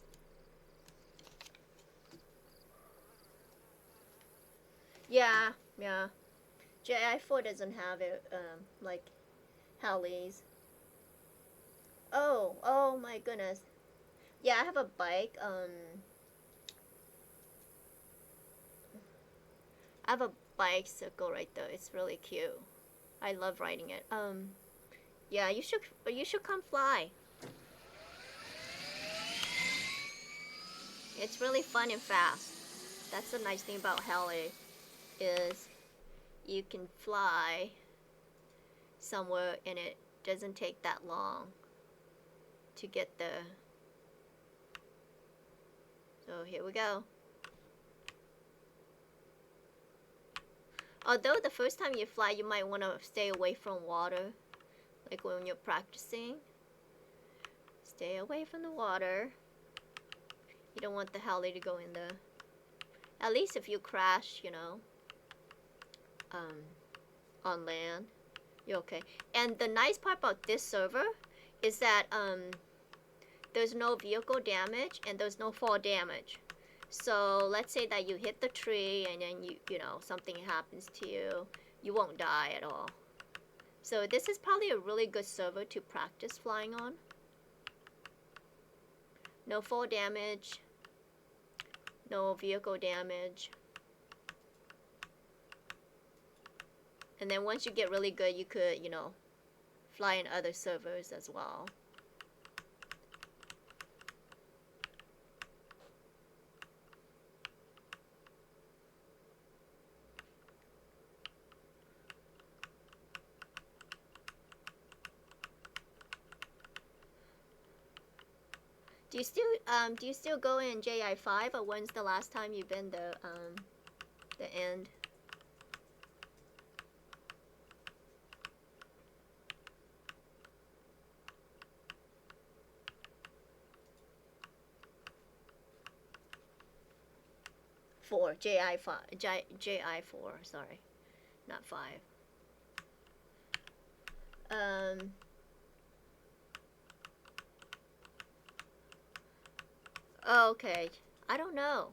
Yeah. JI4 doesn't have it, like Hallie's. Oh my goodness. Yeah, I have a bike. I have a bicycle right there. It's really cute. I love riding it. Yeah, you should come fly. It's really fun and fast. That's the nice thing about heli, is you can fly somewhere and it doesn't take that long to get there. So here we go. Although the first time you fly, you might want to stay away from water, like when you're practicing. Stay away from the water. You don't want the heli to go in there. At least if you crash, you know, on land, you're okay. And the nice part about this server is that there's no vehicle damage and there's no fall damage. So let's say that you hit the tree and then you know, something happens to you, you won't die at all. So this is probably a really good server to practice flying on. No fall damage, no vehicle damage. And then once you get really good, you could, you know, fly in other servers as well. Do you still go in JI5, or when's the last time you've been the end? Four, JI4, sorry, not 5. Oh, okay. I don't know.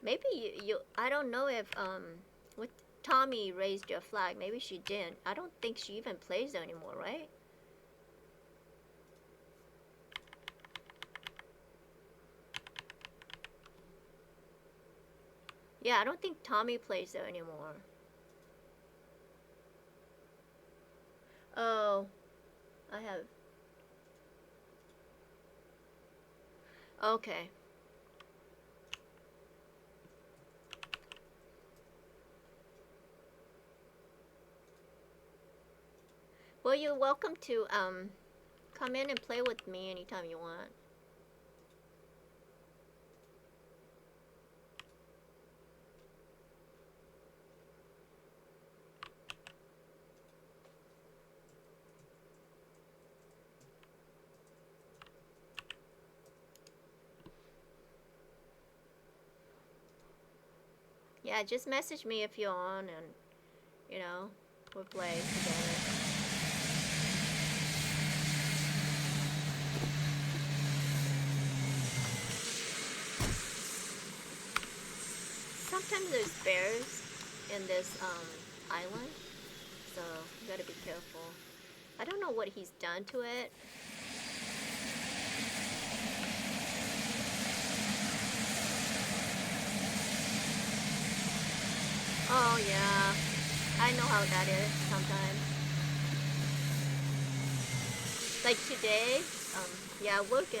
Maybe you I don't know if with Tommy raised your flag. Maybe she didn't. I don't think she even plays there anymore, right? Yeah, I don't think Tommy plays there anymore. Oh, I have. Okay. Well, you're welcome to come in and play with me anytime you want. Yeah, just message me if you're on, and you know, we'll play together. Sometimes there's bears in this island, so you gotta be careful. I don't know what he's done to it. Oh yeah, I know how that is sometimes. Like today, yeah, working.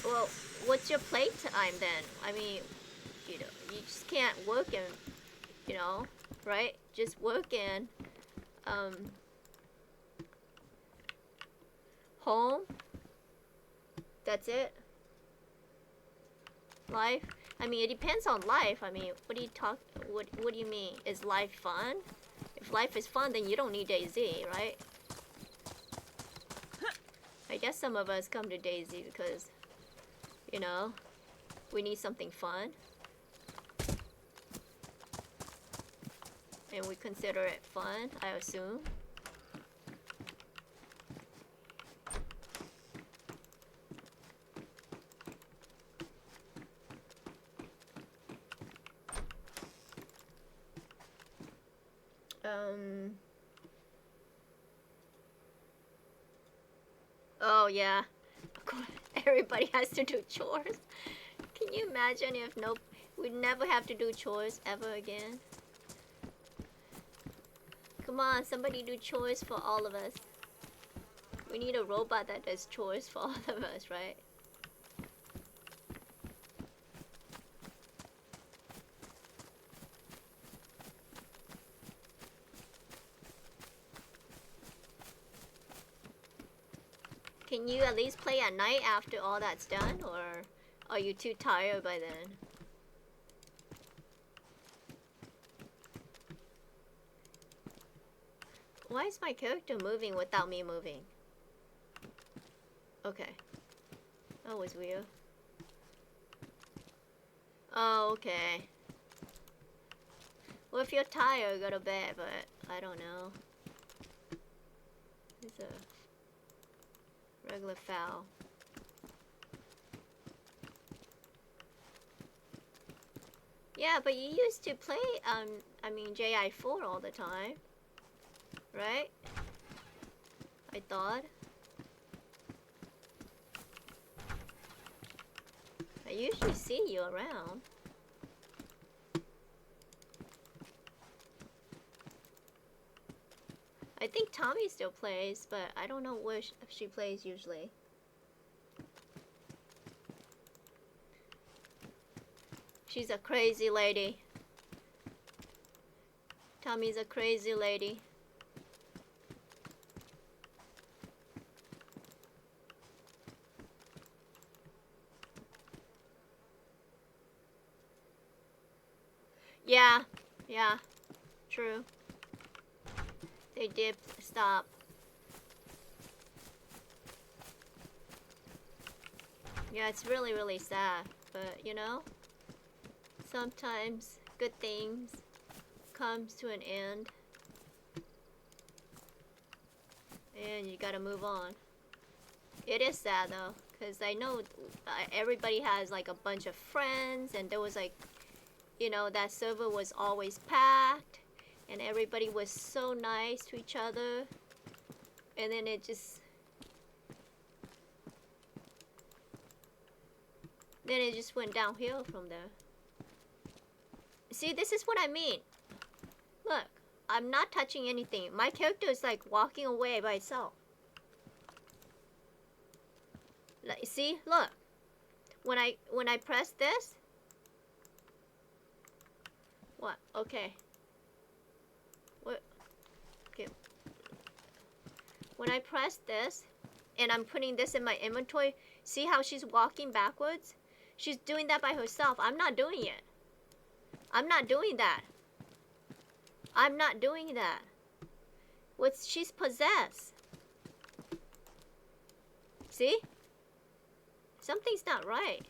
Well, what's your playtime then? I mean, you know, you just can't work and, you know, right? Just work and, home. That's it. Life. I mean, it depends on life. I mean, what do you mean? Is life fun? If life is fun, then you don't need DayZ, right? I guess some of us come to DayZ because, you know, we need something fun. And we consider it fun, I assume. Oh yeah, of course, everybody has to do chores. Can you imagine if We never have to do chores ever again. Come on, somebody do chores for all of us. We need a robot that does chores for all of us, right? Can you at least play at night after all that's done, or are you too tired by then? Why is my character moving without me moving? Okay. That was weird. Oh, okay. Well, if you're tired, go to bed, but I don't know. It's a regular foul. Yeah, but you used to play, I mean, JI4 all the time. Right? I thought. I usually see you around. I think Tommy still plays, but I don't know where she plays usually. She's a crazy lady. Tommy's a crazy lady. Yeah, yeah, true. They did stop. Yeah, it's really, really sad. But, you know, sometimes good things comes to an end. And you gotta move on. It is sad though, because I know everybody has like a bunch of friends, and there was like, you know, that server was always packed, and everybody was so nice to each other, and then it just went downhill from there. See, this is what I mean. Look, I'm not touching anything. My character is like walking away by itself. Like, see, look. When I press this. What? Okay. What? Okay. When I press this, and I'm putting this in my inventory, see how she's walking backwards? She's doing that by herself. I'm not doing it. I'm not doing that. I'm not doing that. She's possessed. See? Something's not right.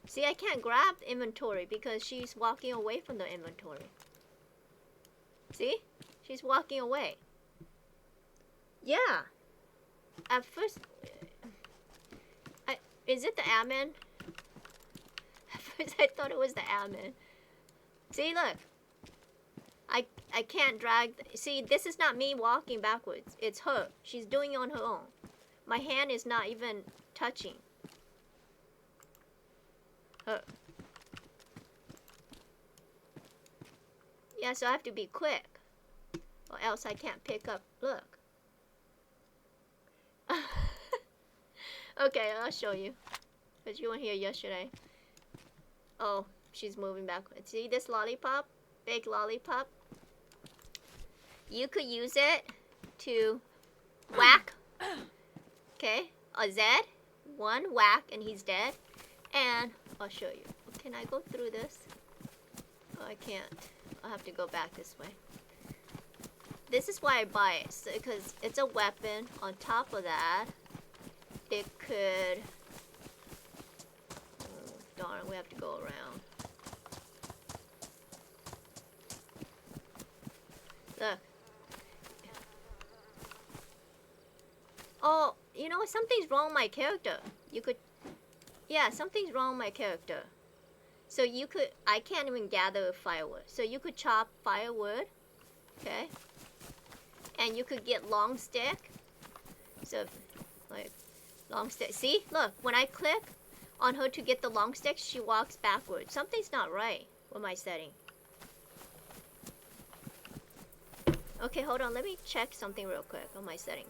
See, I can't grab inventory because she's walking away from the inventory. See? She's walking away. Yeah. At first... is it the admin? At first I thought it was the admin. See, look. I can't drag... See, this is not me walking backwards. It's her. She's doing it on her own. My hand is not even touching her. Yeah, so I have to be quick. Or else I can't pick up. Look. Okay, I'll show you. Because you weren't here yesterday. Oh, she's moving backwards. See this lollipop? Big lollipop? You could use it to whack. Okay, a Z. One whack and he's dead. And I'll show you. Can I go through this? Oh, I can't. I'll have to go back this way. This is why I buy it. Because it's a weapon. On top of that, it could... Oh, darn, we have to go around. Look. Oh, you know, something's wrong with my character. You could... Yeah, something's wrong with my character. So you could... I can't even gather firewood. So you could chop firewood. Okay? And you could get long stick. So, like, long stick. See? Look, when I click on her to get the long stick, she walks backwards. Something's not right with my setting. Okay, hold on. Let me check something real quick on my settings.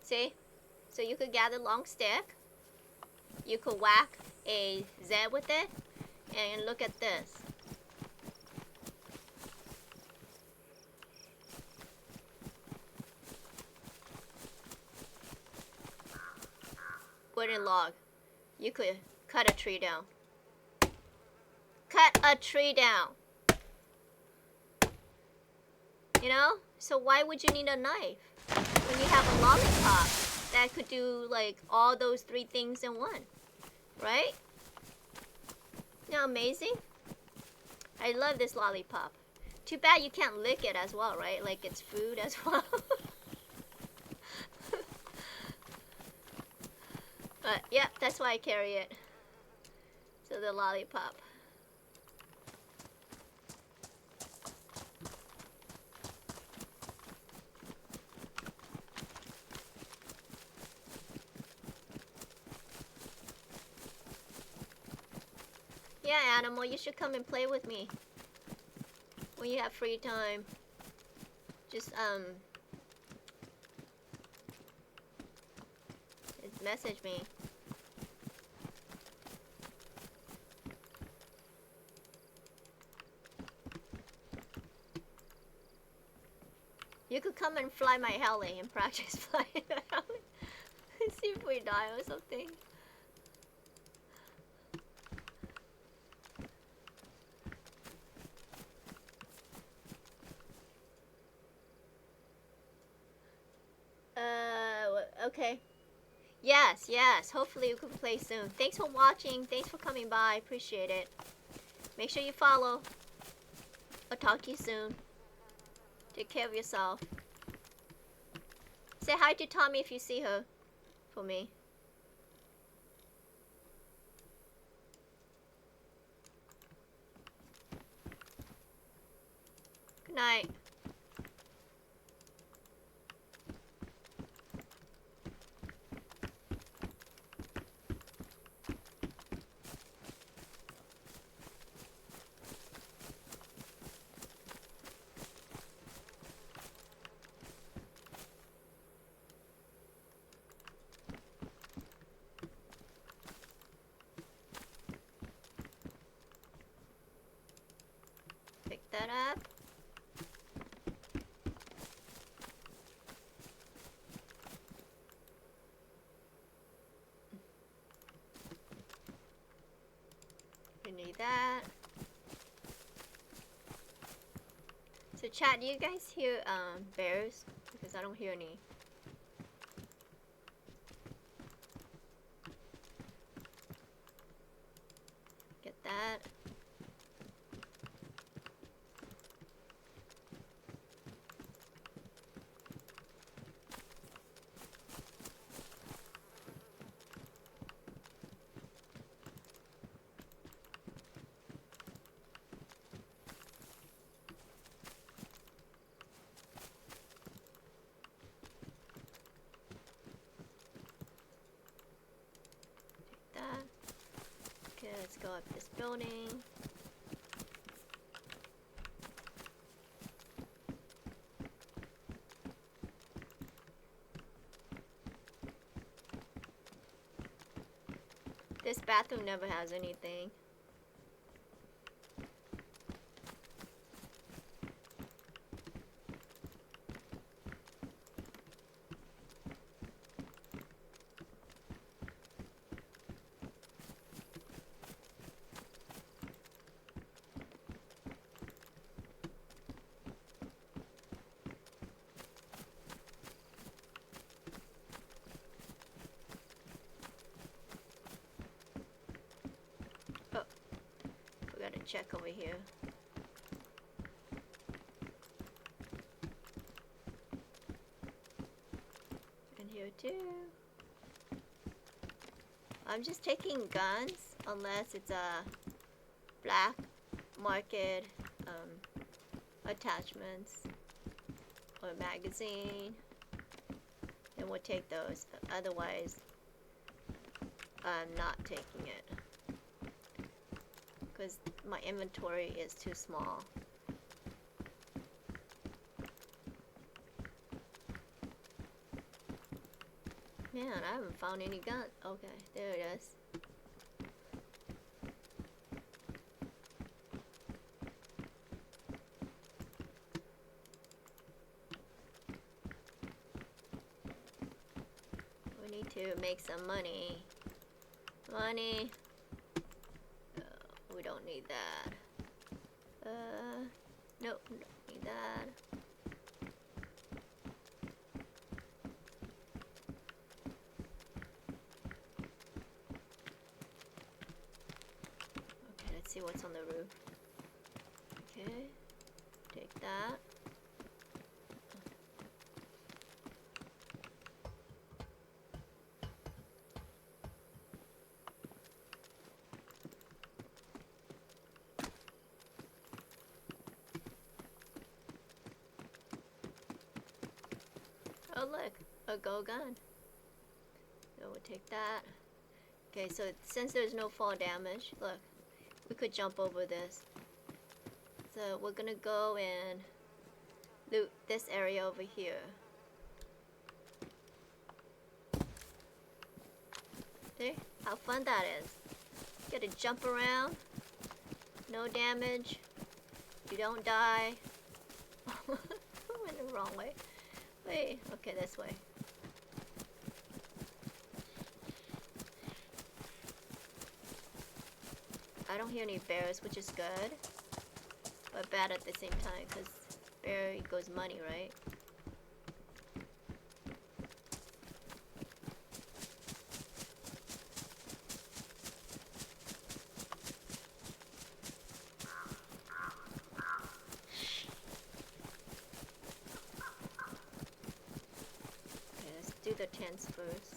See? So you could gather long stick. You could whack a Z with it. And look at this. Wooden log. You could cut a tree down. Cut a tree down. You know? So why would you need a knife when you have a lollipop that could do like all those 3 things in one? Right? Isn't that amazing? I love this lollipop. Too bad you can't lick it as well, right? Like it's food as well. But yeah, that's why I carry it. So the lollipop. Yeah, Animal, you should come and play with me when you have free time. Just message me. You could come and fly my heli and practice flying the heli. See if we die or something. Okay. Yes, yes. Hopefully we can play soon. Thanks for watching. Thanks for coming by. Appreciate it. Make sure you follow. I'll talk to you soon. Take care of yourself. Say hi to Tommy if you see her. For me. Good night. Pick that up. We need that. So chat, do you guys hear bears? Because I don't hear any. Get that. That. Okay, let's go up this building. This bathroom never has anything. check over here. And here too. I'm just taking guns unless it's a black market attachments or magazine. Then we'll take those. Otherwise, I'm not taking it because my inventory is too small. Man, I haven't found any gun. Okay, there it is. We need to make some money. Money. We don't need that. Nope, we don't need that. Okay, let's see what's on the roof. Okay, take that. Oh look, a gold gun. So we'll take that. Okay, so since there's no fall damage, look, we could jump over this. So we're gonna go and loot this area over here. See how fun that is? You gotta jump around, no damage, you don't die. I went the wrong way. Wait, okay, this way. I don't hear any bears, which is good, but bad at the same time, because bear equals money, right? Do the tents first.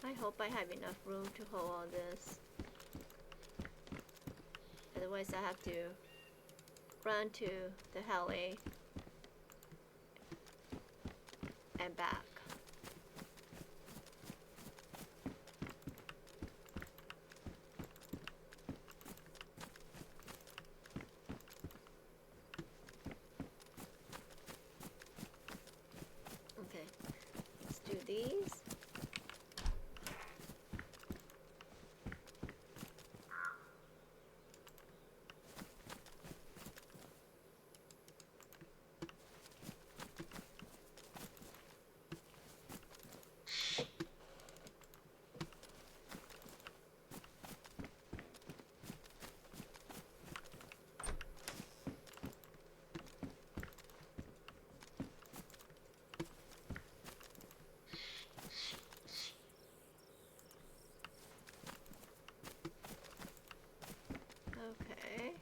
I hope I have enough room to hold all this. Otherwise I have to run to the heli and back. Okay, let's do these. Okay.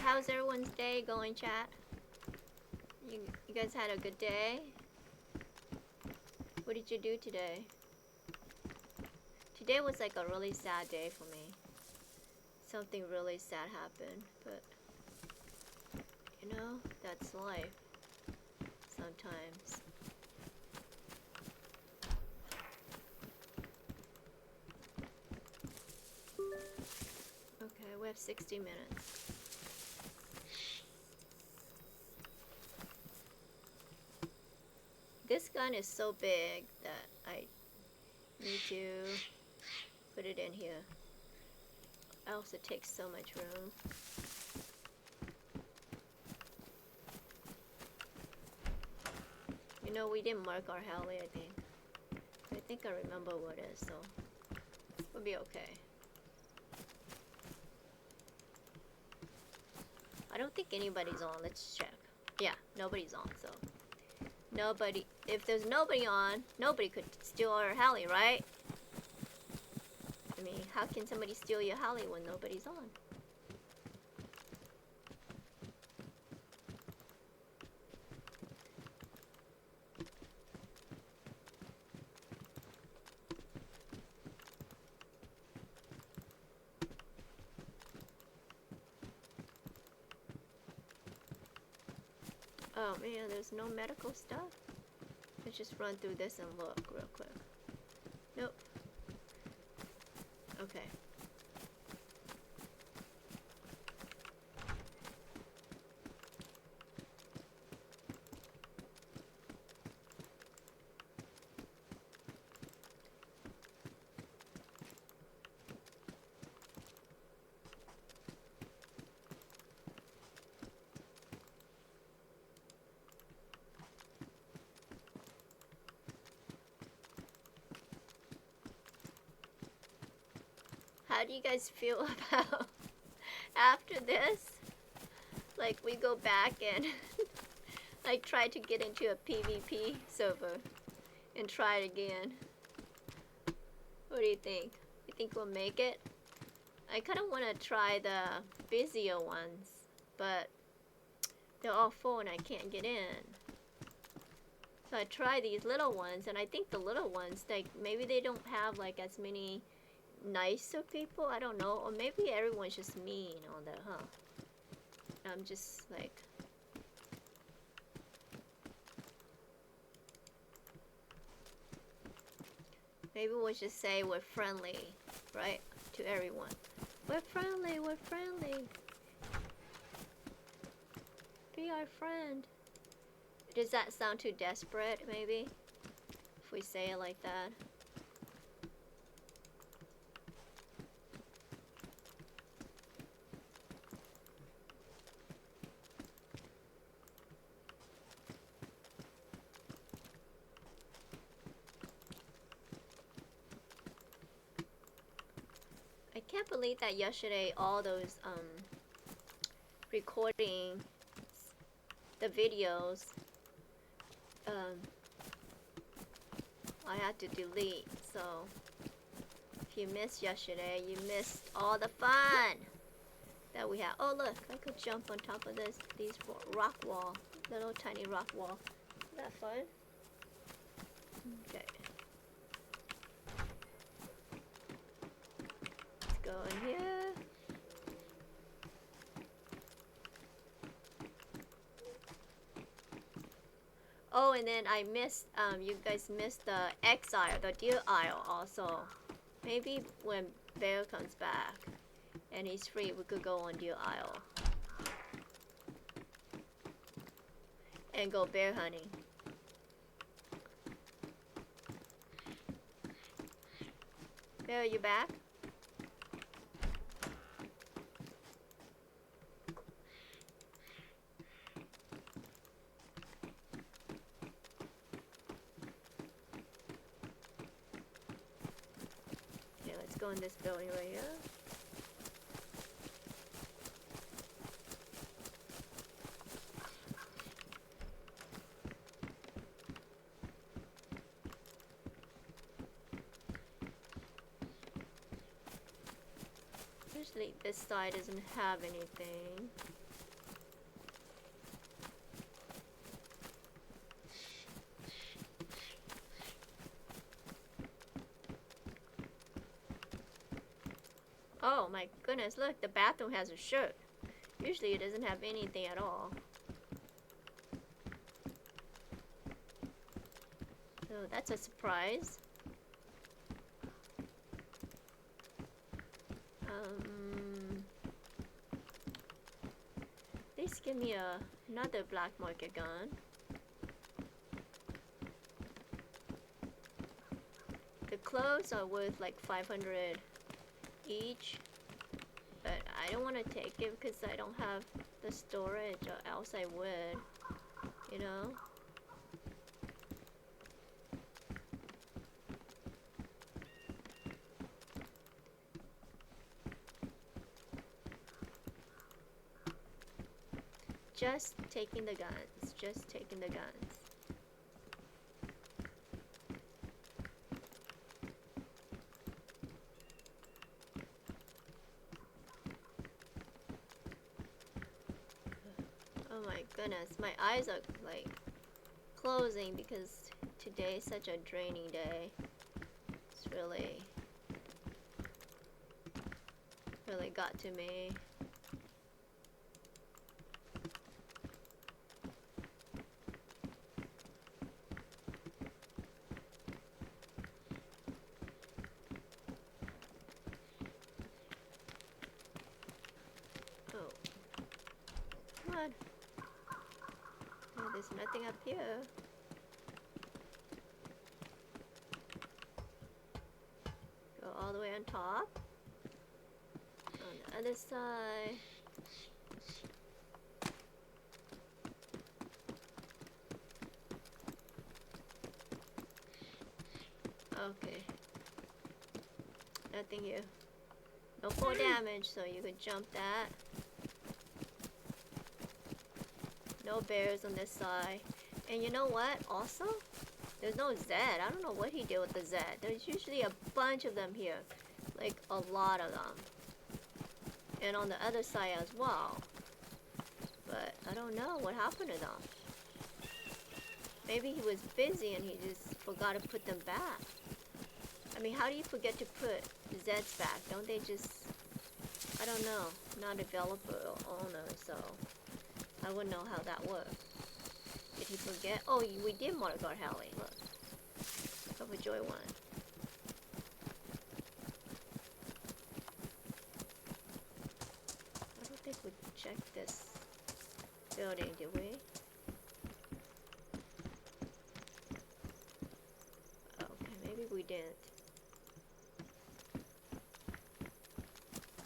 How's everyone's day going, chat? You guys had a good day? What did you do today? Today was like a really sad day for me. Something really sad happened, but you know, that's life sometimes. Okay, we have 60 minutes. This gun is so big that I need to put it in here. Else it takes so much room. You know, we didn't mark our heli, I think. I think I remember what it is, so we'll be okay. I don't think anybody's on. Let's check. Yeah, nobody's on, so. Nobody. If there's nobody on, nobody could steal our heli, right? I mean, how can somebody steal your heli when nobody's on? Oh man, there's no medical stuff? Let's just run through this and look real quick. Nope. Okay. How do you guys feel about after this? Like we go back and like try to get into a PvP server and try it again. What do you think? You think we'll make it? I kind of want to try the busier ones, but they're all full and I can't get in. So I try these little ones, and I think the little ones, like maybe they don't have like as many nicer people, I don't know, or maybe everyone's just mean on that, huh? I'm just like, maybe we'll just say we're friendly, right, to everyone. We're friendly, we're friendly. Be our friend. Does that sound too desperate, maybe, if we say it like that? I can't believe that yesterday all those recording the videos I had to delete. So if you missed yesterday, you missed all the fun that we had. Oh look, I could jump on top of these rock wall, little tiny rock wall. Isn't that fun? Okay. Go in here. Oh, and then I missed, you guys missed the exile, the deer isle also. Maybe when Bear comes back and he's free, we could go on deer isle. And go bear hunting. Bear, are you back? Go in this building right here. Usually this side doesn't have anything. Oh my goodness, look, the bathroom has a shirt. Usually it doesn't have anything at all. So that's a surprise. Please give me another black market gun. The clothes are worth like 500 each, but I don't want to take it because I don't have the storage, or else I would, you know. just taking the guns. Just taking the guns. Oh my goodness, my eyes are like closing because today is such a draining day. It's really got to me. Oh. Come on. Oh, there's nothing up here. Go all the way on top. On the other side. Okay. Nothing here. No fall damage, so you could jump that. No bears on this side. And you know what? Also, there's no Z. I don't know what he did with the Z. There's usually a bunch of them here. Like, a lot of them. And on the other side as well. But I don't know what happened to them. Maybe he was busy and he just forgot to put them back. I mean, how do you forget to put Zs back? Don't they just... I don't know. I'm not a developer or owner, so... I wouldn't know how that worked. Did he forget? Oh, we did motor guard Hallie. Look. Overjoy one. I don't think we checked this building, did we? Okay, maybe we didn't.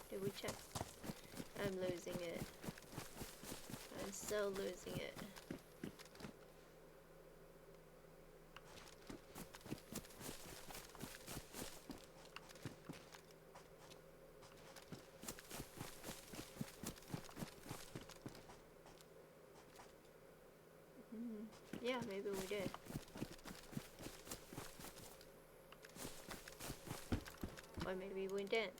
Did we check? I'm losing it. I'm so losing it. Yeah, maybe we did. Or maybe we didn't.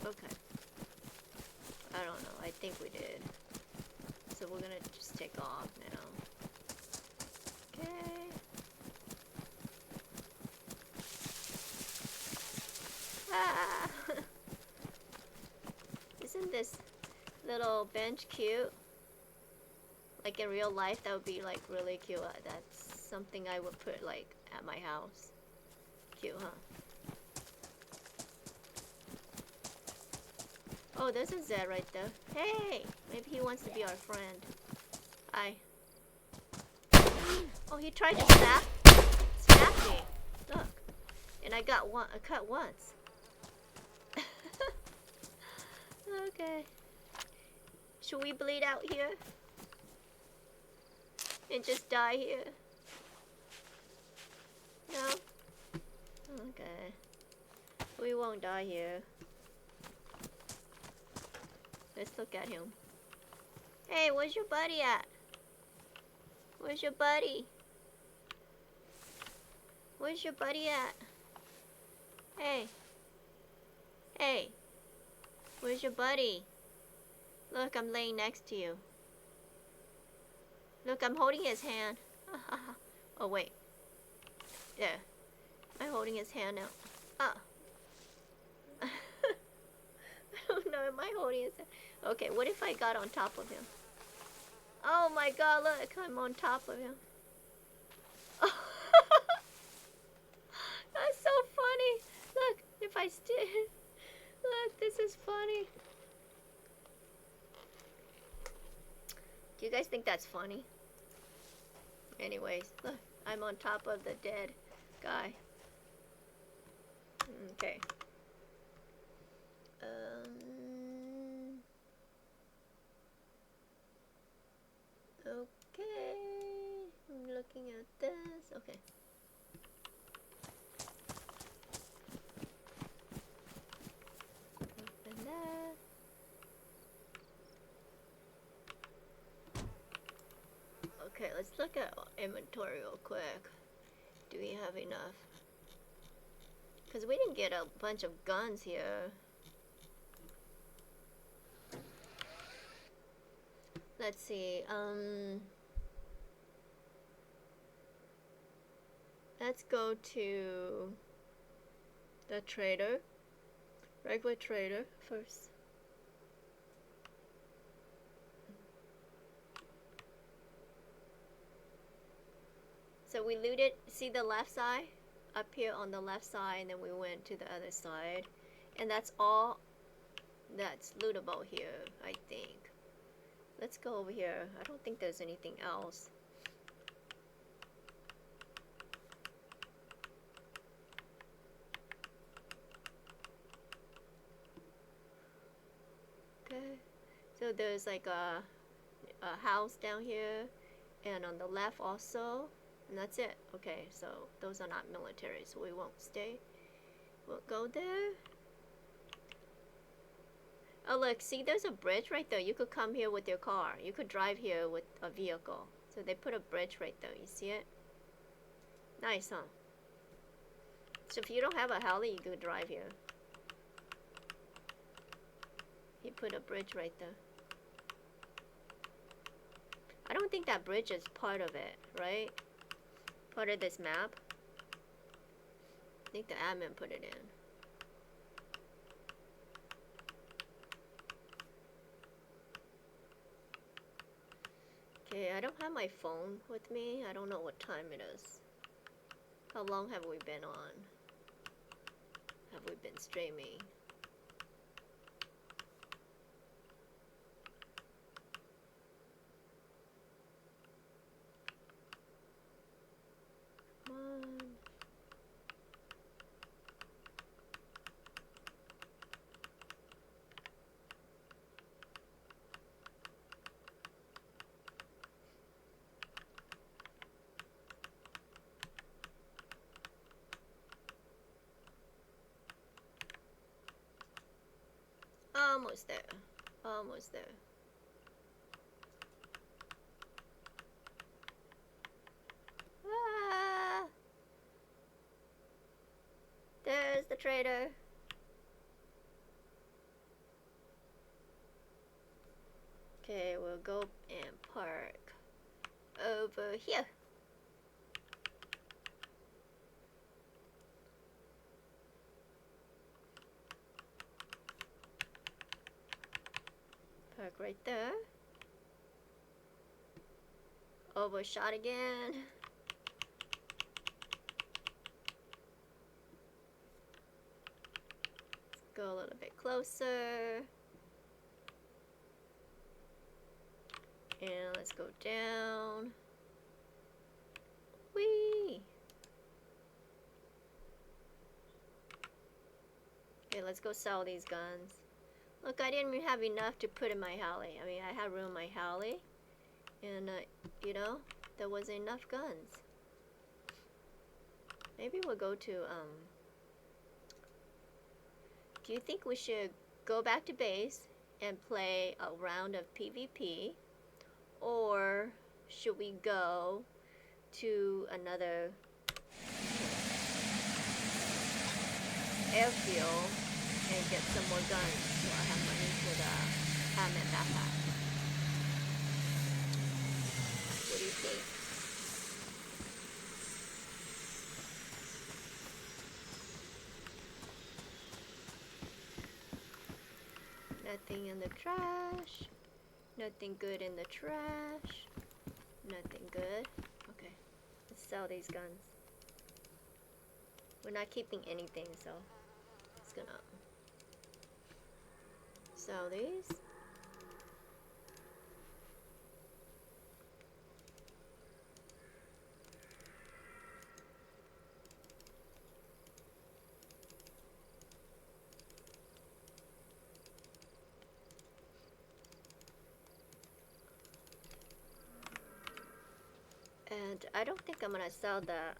Okay. I don't know. I think we did. So we're gonna just take off now. Okay. Ah! Isn't this little bench cute? Like in real life, that would be like really cute. That's something I would put like at my house. Cute, huh? Oh, there's a Z right there. Hey! Maybe he wants to be our friend. Hi. Oh, he tried to snap me. Look. And I got one. I cut once. Okay. Should we bleed out here? And just die here? No? Okay. We won't die here. Let's look at him. Hey, where's your buddy at? Where's your buddy? Where's your buddy at? Hey. Hey. Where's your buddy? Look, I'm laying next to you. Look, I'm holding his hand. Oh, wait. There. I'm holding his hand now. Ah. I don't know, am I holding his hand? Okay, what if I got on top of him? Oh my god, look, I'm on top of him. Oh. That's so funny. Look, if I still... Look, this is funny. Do you guys think that's funny? Anyways, look, I'm on top of the dead guy. Okay. Okay. Okay. Open that. Okay, let's look at inventory real quick. Do we have enough? Because we didn't get a bunch of guns here. Let's see, let's go to the trader. Regular trader first. So we looted, see the left side? Up here on the left side, and then we went to the other side. And that's all that's lootable here, I think. Let's go over here. I don't think there's anything else. Okay. So there's like a house down here, and on the left also. And that's it. Okay, so those are not military, so we won't stay. We'll go there. Oh look, see there's a bridge right there. You could come here with your car. You could drive here with a vehicle. So they put a bridge right there. You see it? Nice, huh? So if you don't have a heli, you could drive here. He put a bridge right there. I don't think that bridge is part of it, right? Part of this map. I think the admin put it in. Okay, I don't have my phone with me. I don't know what time it is. How long have we been on? Have we been streaming? Come on. Almost there. Almost there. Ah! There's the trader. Okay, we'll go and park over here. Park right there. Overshot again. Let's go a little bit closer. And let's go down. Whee! Okay, let's go sell these guns. Look, I didn't even have enough to put in my heli. I mean, I had room in my heli. And, you know, there wasn't enough guns. Maybe we'll go to, do you think we should go back to base and play a round of PvP? Or should we go to another airfield and get some more guns so I have money for the admin backpack? What do you think? Nothing in the trash. Nothing good in the trash. Nothing good. Okay, let's sell these guns. We're not keeping anything, so it's gonna sell these. And And I don't think I'm gonna sell the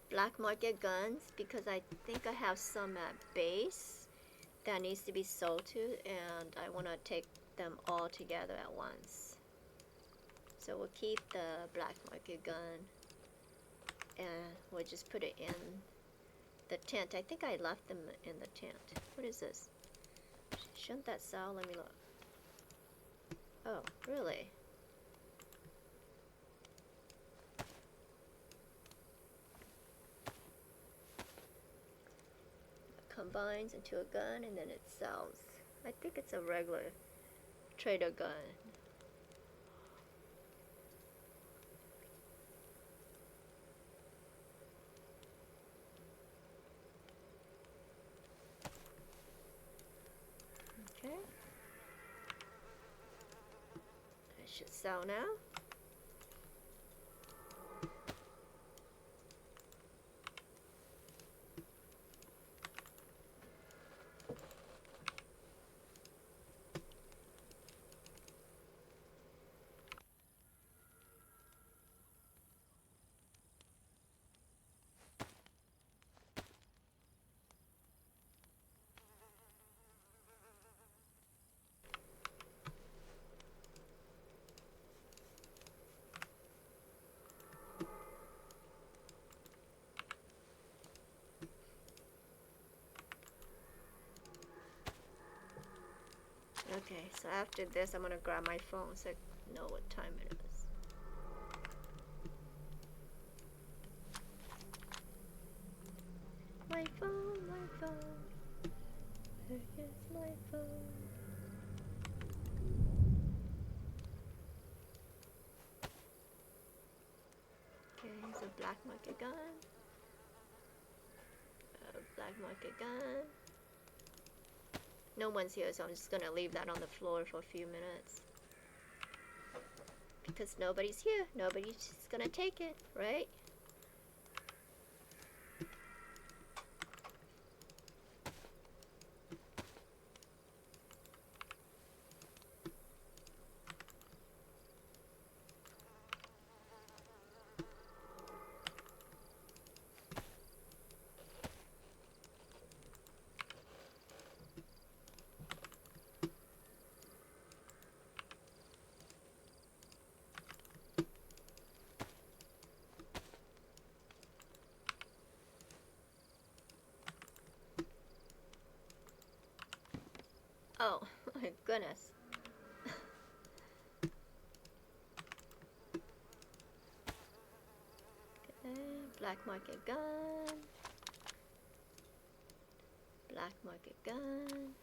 black market guns because I think I have some at base that needs to be sold to, and I want to take them all together at once. So we'll keep the black market gun and we'll just put it in the tent. I think I left them in the tent. What is this? Shouldn't that sell? Let me look. Oh, really? It combines into a gun and then it sells. I think it's a regular trader gun. Okay. It should sell now. Okay, so after this, I'm gonna grab my phone so I know what time it is. My phone, my phone. Where is my phone? Okay, here's a black market gun. A black market gun. No one's here, so I'm just gonna leave that on the floor for a few minutes. Because nobody's here. Nobody's just gonna take it, right? Oh, my goodness. Okay, black market gun. Black market gun.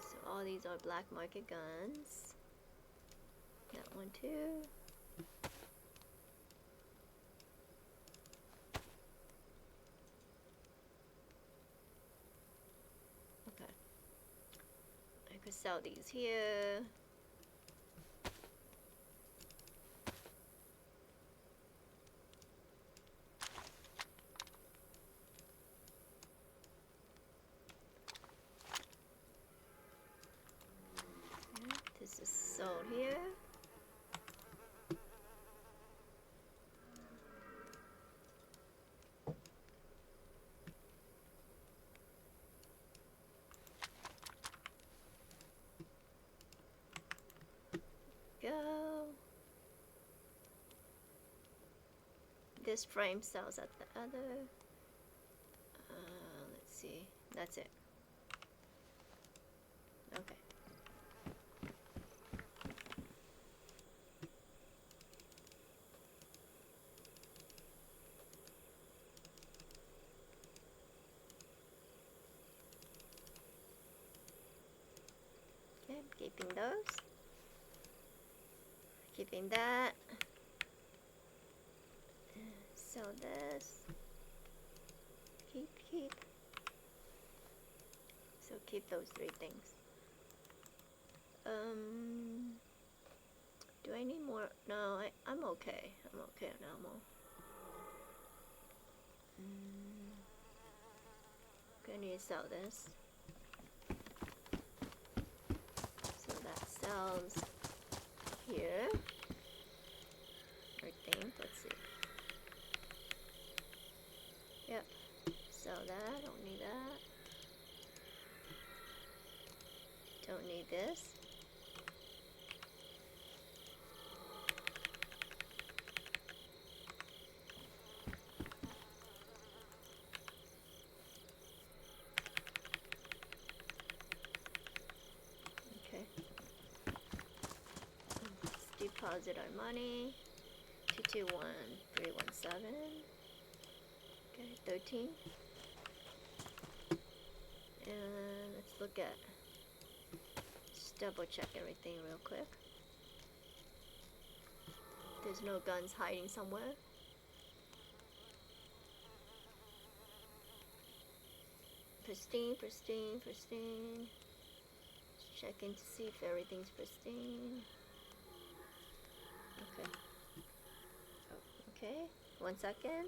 So all these are black market guns. That one too. Okay. I could sell these here. This is sold here. Go. This frame sells at the other. Let's see. That's it. Okay. Okay, keeping those. Keeping that. Sell this. Keep. So keep those three things. Do I need more? No, I'm okay. I'm okay on ammo. Gonna need to sell this. cells here. I think. Let's see. Yep. Sell that. Don't need that. Don't need this. Okay. Let's deposit our money. 221317. Okay, 13. And let's look at, just double check everything real quick. There's no guns hiding somewhere. Pristine, pristine, pristine. Just checking to see if everything's pristine. Okay. Oh, okay, 1 second.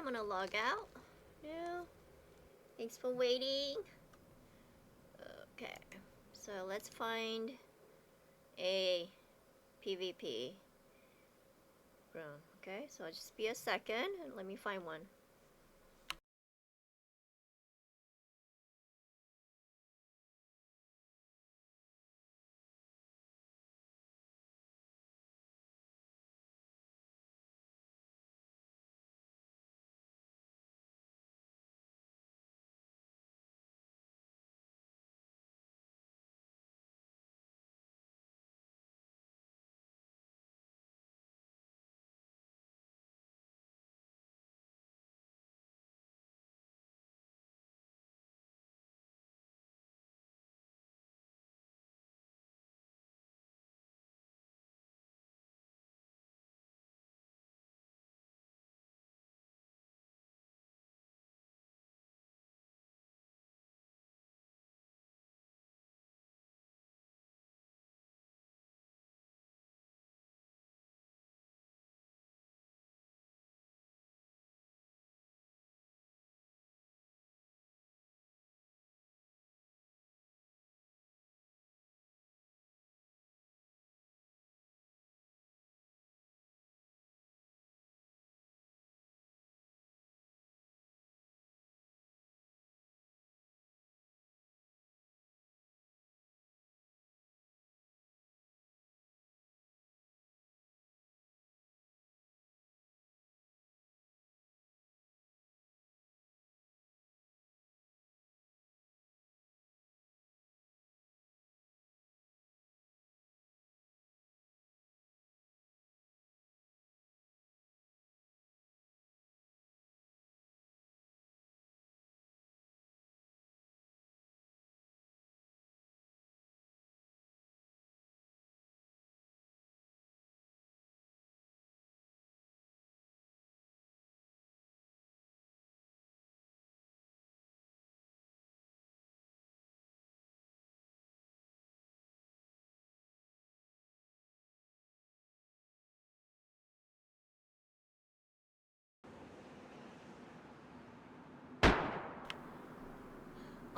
gonna log out. Yeah. Thanks for waiting. Okay. So let's find a PvP room. Okay, so just be a second and let me find one.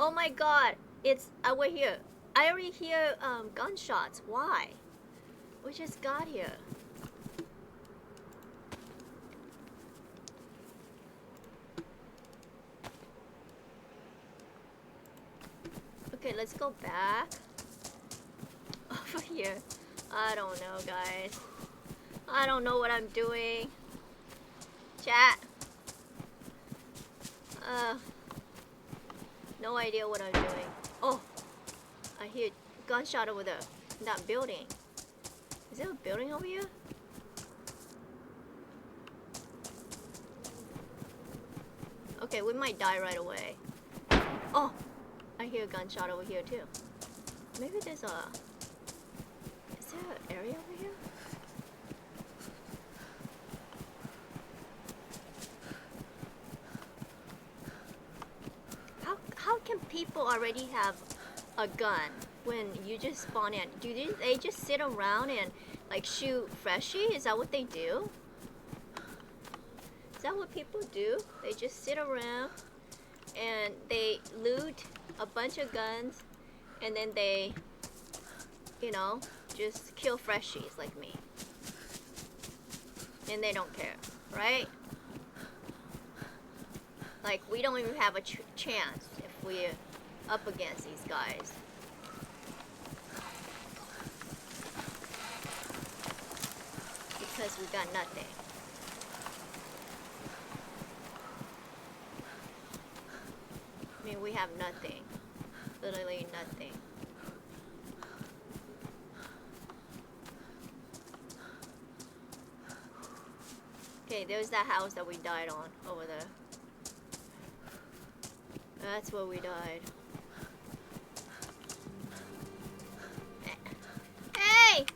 Oh my god, it's over here. I already hear gunshots. Why? We just got here. Okay, let's go back. Over here. I don't know, guys. I don't know what I'm doing. Chat. No idea what I'm doing. Oh, I hear gunshot over there. In that building. Is there a building over here? Okay, we might die right away. Oh, I hear a gunshot over here too. Maybe there's a... Is there an area over here? How can people already have a gun when you just spawn in? Do they just sit around and like shoot freshie? Is that what they do? Is that what people do? They just sit around and they loot a bunch of guns and then they, you know, just kill freshies like me. And they don't care, right? Like, we don't even have a chance if we're up against these guys. Because we got nothing. I mean, we have nothing. Literally nothing. Okay, there's that house that we died on over there. That's where we died. Hey!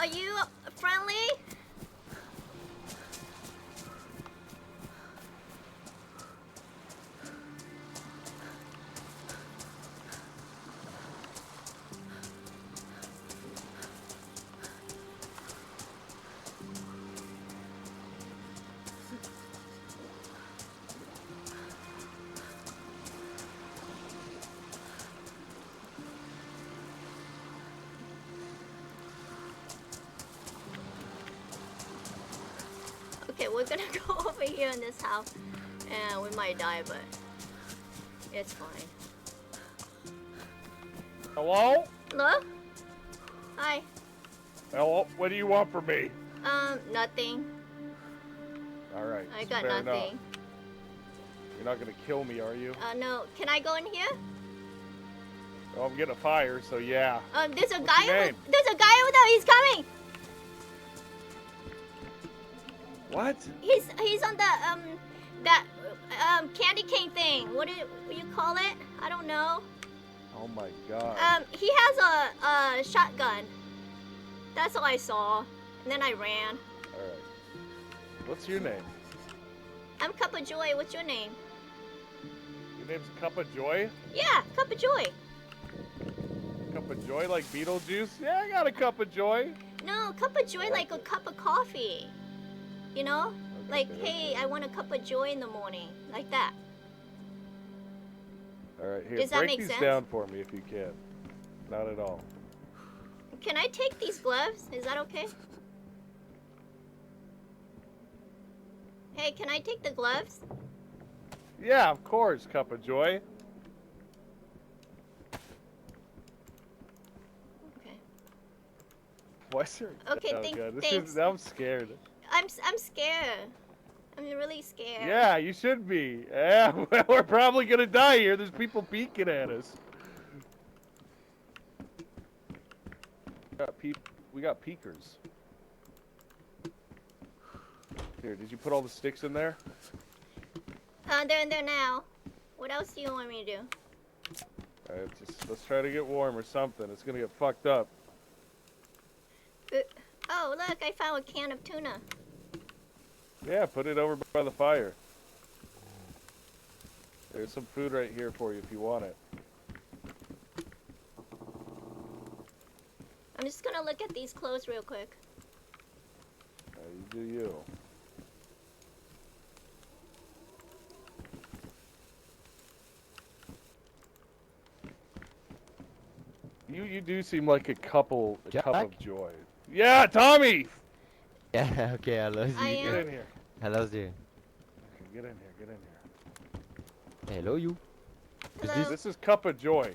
Are you friendly? we're gonna go over here in this house, and we might die, but it's fine. Hello? Hello? Hi. Hello? What do you want from me? Nothing. All right. I got fair nothing. enough. You're not gonna kill me, are you? No. Can I go in here? Well, I'm getting a fire, so yeah. There's a What's guy. your name? There's a guy over there. He's coming. What? He's on the that candy cane thing. What do you call it? I don't know. Oh my god. He has a shotgun. That's all I saw. And then I ran. All right. What's your name? I'm Kuppa Joy. What's your name? Your name's Kuppa Joy? Yeah, Kuppa Joy. Cup of joy like Beetlejuice? Yeah, I got a cup of joy. No, Kuppa Joy like a cup of coffee. You know? Okay, Like, okay. hey, I want a cup of joy in the morning. Like that. All right, here, Does that break make these sense? down for me if you can. Not at all. Can I take these gloves? Is that okay? Hey, can I take the gloves? Yeah, of course, cup of joy. Okay. Why, sir? Okay, oh, thanks. God. Thanks. Now I'm scared. I'm scared. I'm really scared. Yeah, you should be. Yeah, we're probably gonna die here. There's people peeking at us. We got peekers. Here, did you put all the sticks in there? They're in there now. What else do you want me to do? Alright, let's try to get warm or something. It's gonna get fucked up. Oh, look, I found a can of tuna. Yeah, put it over by the fire. There's some food right here for you if you want it. I'm just gonna look at these clothes real quick. You do you. You do seem like a cup of joy. Yeah, Tommy! Yeah, okay, I love I you. Get in here. I love you. Okay, get in here, get in here. Hello, you. Hello. This is Cup of Joy.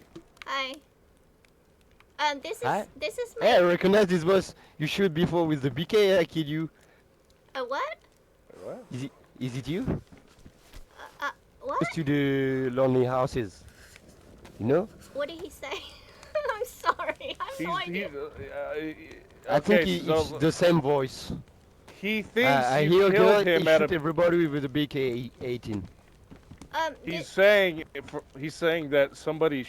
Hi. This is Hi. this is Hey, I my recognize this boss. You shoot before with the BK. I killed you. what? What? Is it you? What? Goes to the lonely houses. You know? What did he say? I'm sorry. I have no idea. I think okay, it's the same voice. he thinks I you hear killed he him at shoot a... everybody with the BK-18. He's saying that somebody,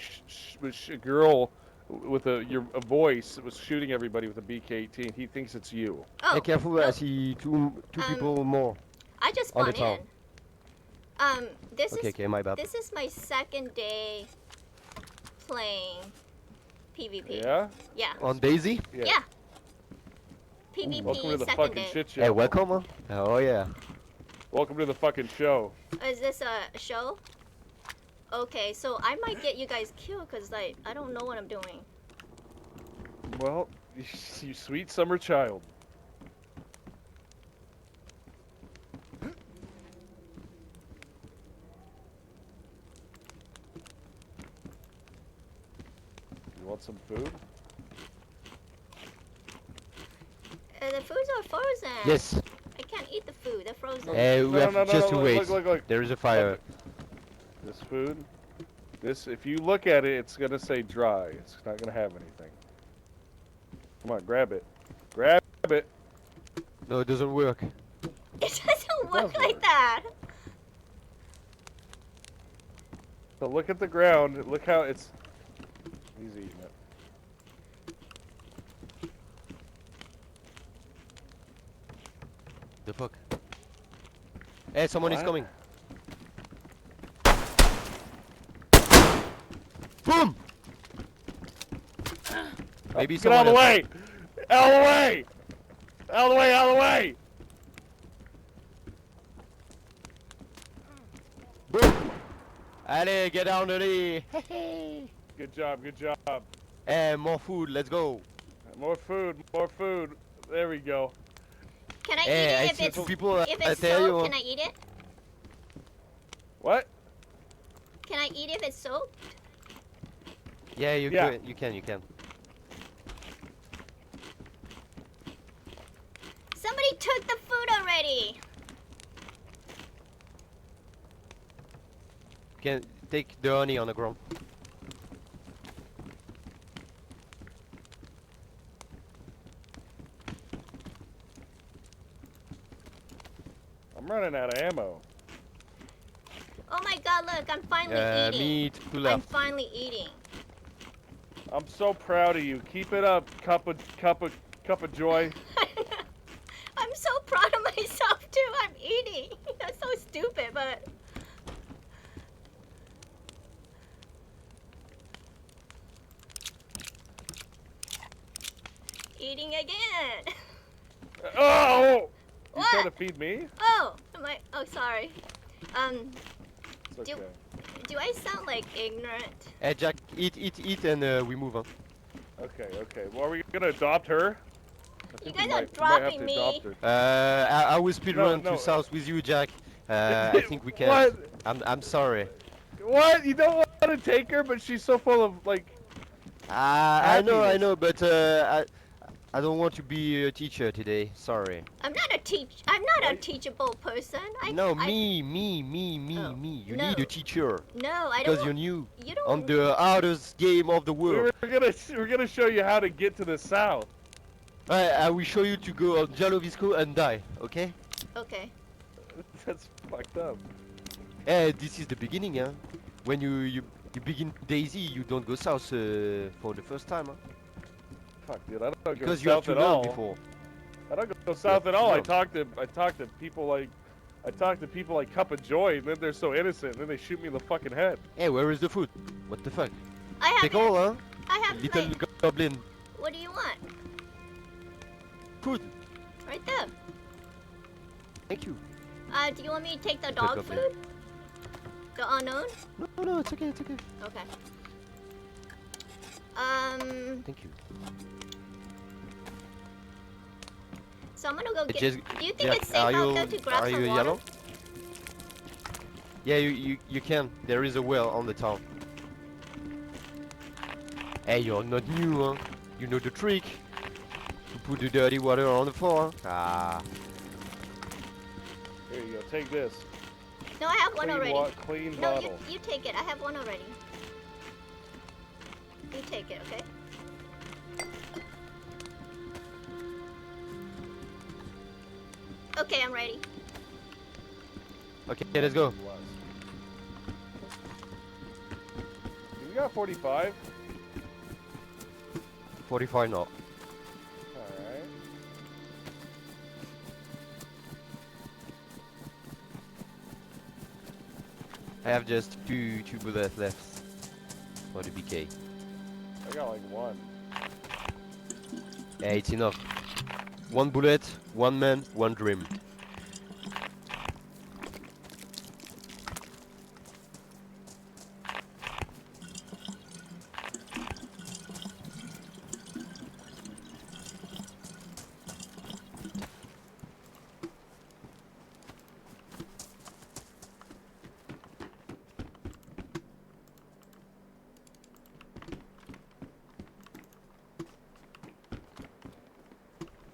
a girl with a voice was shooting everybody with a BK-18. He thinks it's you. Oh, Hey, careful! no, I see two people more. I just on the spawned in. This Okay, my bad. This is my second day playing PvP. Yeah? Yeah. On Daisy? Yeah. PvP Welcome to the second fucking day. shit show. Hey, welcome. Huh? Oh yeah. Welcome to the fucking show. Is this a show? Okay, so I might get you guys killed because I don't know what I'm doing. Well, you sweet summer child. You want some food? The foods are frozen. Yes. I can't eat the food. They're frozen. Hey, we have just to wait. Look. There is a fire. This food, if you look at it, it's gonna say dry. It's not gonna have anything. Come on, grab it. Grab it. No, it doesn't work. It doesn't work does like work. that. So look at the ground. Look how it's... He's eating it. The fuck? Hey, someone is What? coming. Boom! Maybe Get out of the someone way! Out of the way! Out of the way! Out of the way! Boom! Allez, get down to the... Good job, good job. Hey, more food, let's go. More food, more food. There we go. Can I Hey, eat I it if see it's two people. if I it's tell you. soaked? Can I eat it? What? Can I eat if it's soaked? Yeah, you Yeah. can. You can. You can. Somebody took the food already. You can take the honey on the ground. I'm running out of ammo. Oh my god, look, I'm finally eating. Me too I'm left. finally eating. I'm so proud of you. Keep it up, cup of joy. I'm so proud of myself too. I'm eating. That's so stupid, but eating again. Oh! You What? trying to feed me? Oh, am I? Oh, sorry. It's okay. Do I sound like ignorant? Hey, Jack, eat, and we move on. Okay. Well, are we gonna adopt her? I You think we guys are might have dropping to me. adopt her. I will speedrun No. to south with you, Jack. I think we can. What? I'm sorry. What? You don't want to take her, but she's so full of like. I Happiness. know, but I don't want to be a teacher today. Sorry. I'm not a Right? teachable person. Me. Oh, You no. need a teacher No, I don't. because you're new You don't. on the hardest game of the world. We're gonna show you how to get to the south. I will show you to go on Jalovisco and die. Okay? Okay. That's fucked up. This is the beginning, huh? When you begin DayZ, you don't go south for the first time, huh? Fuck, dude, I don't go Because you have south to at learn all. before. I don't go south Yeah, at all. I no. talk to people like. I talk to people like Cup of Joy, and then they're so innocent, and then they shoot me in the fucking head. Hey, where is the food? What the fuck? I have. Take all, huh? I have. Little Like, goblin. what do you want? Food. Right there. Thank you. Do you want me to take the Little dog goblin. food? The unknown? No, it's okay, it's okay. Okay. Thank you. So I'm gonna go get. Just, Do you think Jack, it's safe out there to grab are some you water? yellow? Yeah, you can. There is a well on the town. Hey, you're not new, huh? You know the trick. To put the dirty water on the floor. Ah. Here you go. Take this. No, I have one already. Clean No, bottle. you take it. I have one already. You take it, okay? Okay, I'm ready. Okay, let's go. We got 45. 45 now. All right. I have just two bullets left for the BK. I got like one. Yeah, it's enough. One bullet, one man, one dream.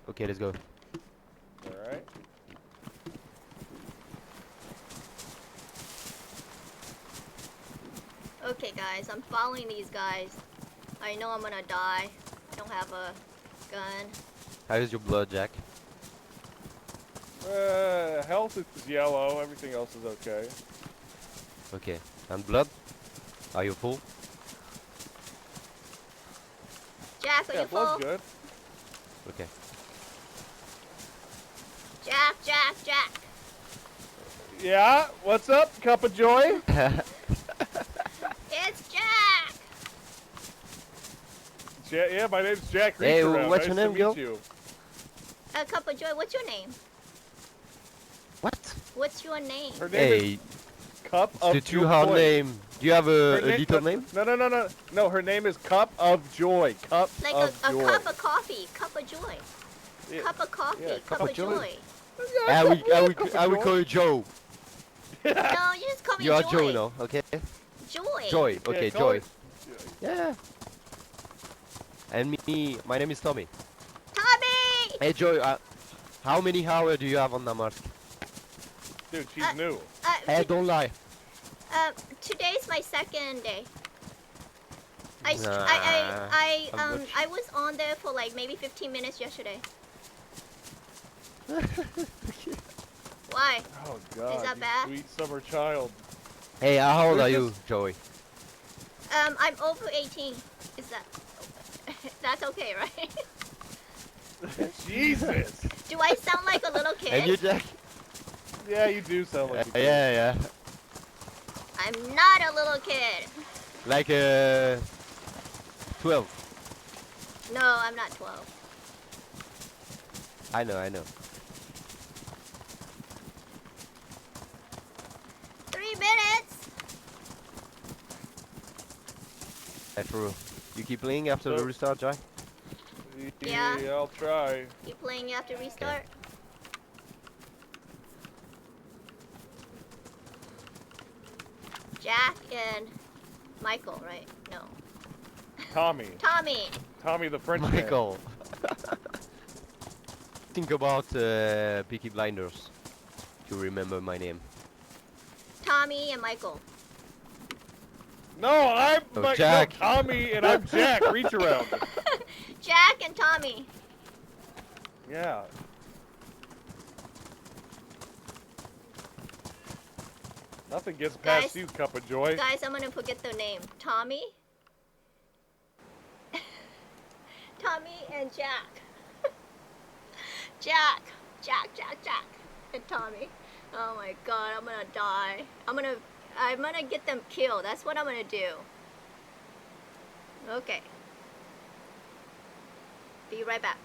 Okay, let's go. All right. Okay, guys, I'm following these guys. I know I'm gonna die. I don't have a gun. How is your blood, Jack? Health is yellow. Everything else is okay. Okay. And blood? Are you full? Jack, are Yeah, you full? blood's good. Okay. Jack, Jack, Jack. Yeah. What's up, Cup of Joy? It's Jack. Yeah, my name's Jack. Hey, Reacher. what's Nice your name, to girl? meet you. Cup of Joy, what's your name? What? What's your name? Her name is Hey, Cup it's of the Joy. too hard name. Do you have Her a little name? No, her name is Cup of Joy. Cup Like of a Joy. cup of coffee, cup of joy. Yeah. Cup of coffee, Yeah, cup of joy. I will call you Joe. No, you just call me You are Joy. Joe now, okay? Joy. Joy, Yeah, okay, call Joy. it- Yeah. And my name is Tommy. Tommy! Hey Joy, how many hours do you have on that mask? Dude, she's new. Hey, don't lie. Today's my second day. Nah, I'm not I was on there for like maybe 15 minutes yesterday. Why? Oh God, that you bad? sweet summer child. Hey, how old We're are you, just- Joey? I'm over 18. Is that? That's okay, right? Jesus. Do I sound like a little And you, kid? Jack? Yeah, you do sound like a kid. Yeah. I'm not a little kid. Like 12. No, I'm not 12. I know. 3 minutes. That's true. You keep playing after the So- restart, Jack? Yeah. I'll try. You playing you have to restart? Jack and Michael, right? No. Tommy. Tommy. Tommy the French man. Michael. Think about Peaky Blinders to remember my name. Tommy and Michael. No, I'm Oh, no, Jack. Tommy and I'm Jack. Reach around. Jack and Tommy. Yeah. Nothing gets past Guys. you, Cup of Joy. Guys, I'm gonna forget their name. Tommy. Tommy and Jack. Jack. And Tommy. Oh my god, I'm gonna die. I'm gonna get them killed. That's what I'm gonna do. Okay. Be right back.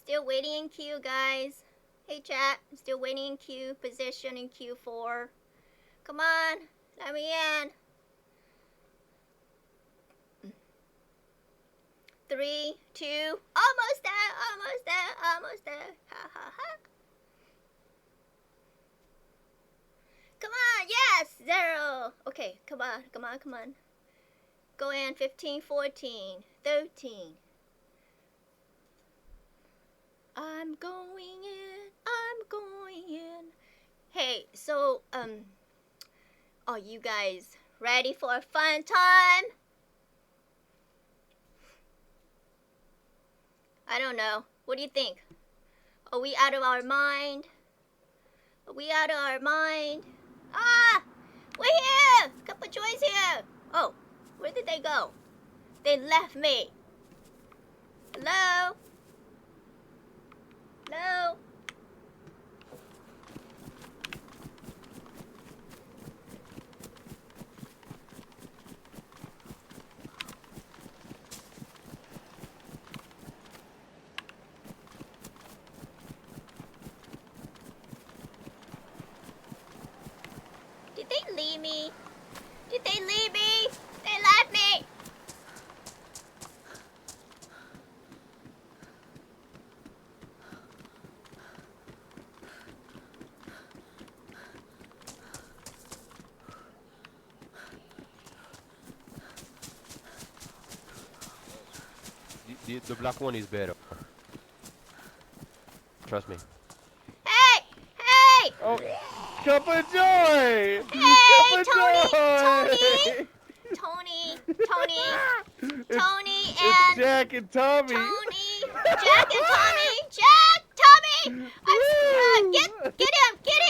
Still waiting in queue, guys. Hey, chat. Still waiting in queue. Position in Q4. Come on. Let me in. 3, 2. Almost there. Almost there. Almost there. Ha ha ha. Come on. Yes. 0. Okay. Come on. Come on. Come on. Go in. 15, 14, 13. I'm going in. I'm going in. Hey, so, are you guys ready for a fun time? I don't know. What do you think? Are we out of our mind? Are we out of our mind? Ah! We're here! Couple Joys here! Oh, where did they go? They left me. Hello? Hello? Did they leave me? Did they leave me? They left me! The black one is better. Trust me. Hey! Hey! Oh, Kuppa Joy! Hey, Kuppa Tony! Joy! Tony! Tony It's and... Jack and Tommy. Tony! Jack and Tommy! Jack! Tommy! Get him! Get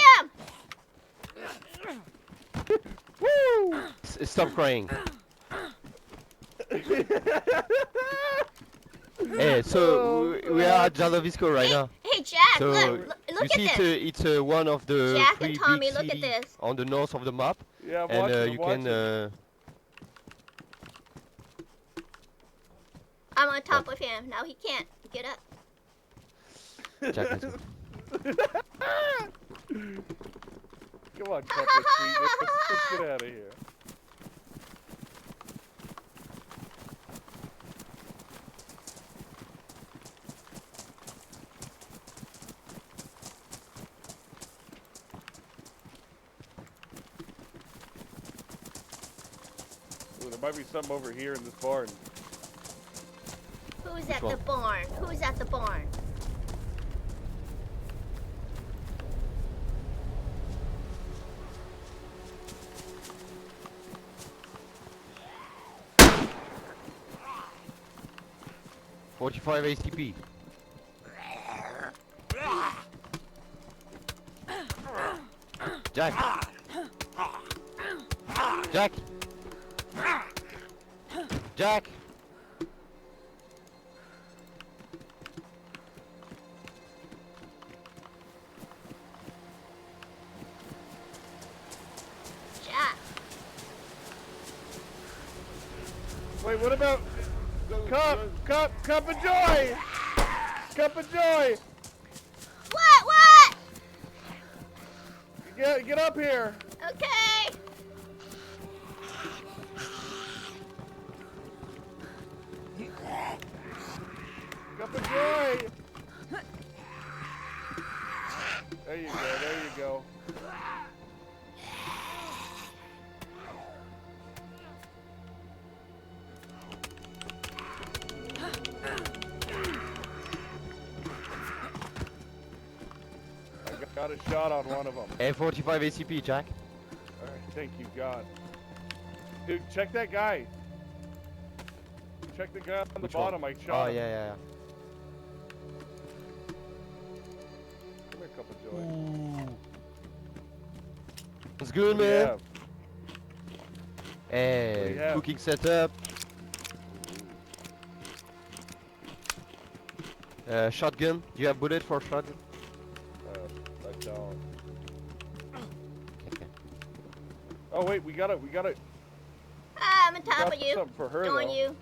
him! Woo! Stop crying. Hey, so we are at Jalovisco right now. Hey, Jack! So look you at see, this! it's one of the Jack three and Tommy, big look at cities this. on the north of the map, Yeah, I'm and watching, you can. I'm on top of him. Now he can't get up. Jack, let's go. Come on, Kuppa, sweetness. Let's get out of here. Ooh, there might be something over here in this barn. Who's at one? the barn? Who's at the barn? $45 ACP. Jack. Jack. Jack. Jack. Wait, what about Kuppa Joy? Kuppa Joy! What? Get up here! Okay. Kuppa Joy! There you go, there you go. I got a shot on one of them. And 45 ACP, Jack. Alright, thank you, God. Dude, check that guy. Check the guy on the Which bottom. one? I shot Oh, him. yeah. Come here, Kuppa Joy. It's good, What do you man. have? Hey, have? cooking setup. Shotgun. Do you have bullet for shotgun? I don't. Okay. Oh wait, we gotta I'm on top got of you. something for her On though. you.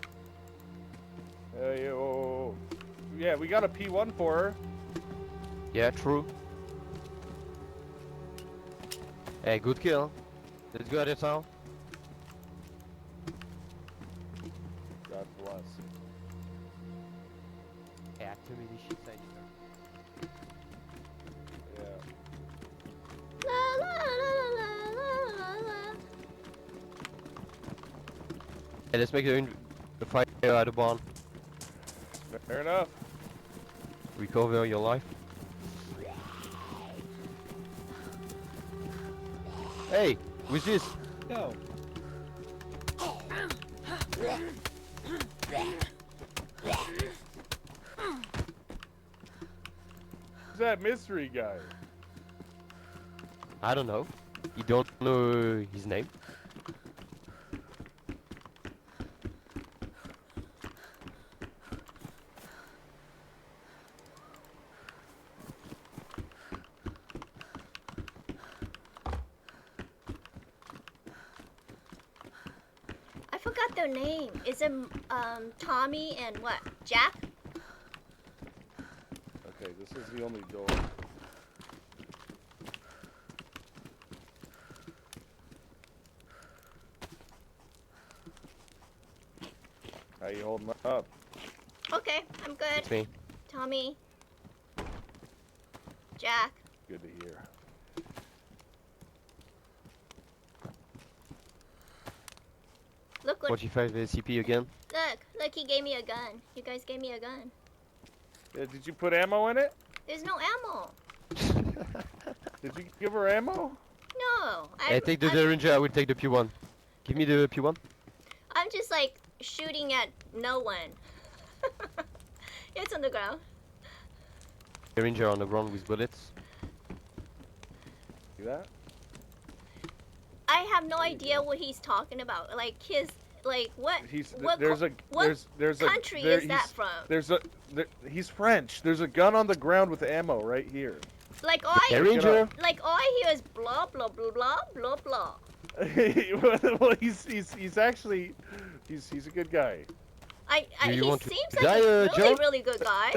Hey, oh. Yeah, we got a P1 for her. Yeah, true. Hey, good kill. Let's go at it now. God bless. Yeah, too many shits I need. Yeah. La, la, la, la, la, la. Hey, let's make the fire at the barn. Fair enough. Recover your life. Hey, who's this? No. Who's that mystery guy? I don't know. You don't know his name? I forgot their name. Is it Tommy and what? Jack? Okay, this is the only door. How you holding up? Okay, I'm good. It's me. Tommy. Jack. Good to hear. Look what. 45 CP again. Look, he gave me a gun. You guys gave me a gun. Yeah, did you put ammo in it? There's no ammo. Did you give her ammo? No. Hey, take the Derringer, I will take the P1. Give me the P1. I'm just like shooting at no one. It's on the ground. Derringer on the ground with bullets. See that? I have no There you idea go. what he's talking about. Like his, like what? He's what there's co- a what there's a country there, is that he's- from? He's French. There's a gun on the ground with ammo right here. Like all I, Derringer? like all I hear is blah blah blah blah blah blah. Well, he's actually he's a good guy. Do you He want to seems die, like a really Joe? really good guy,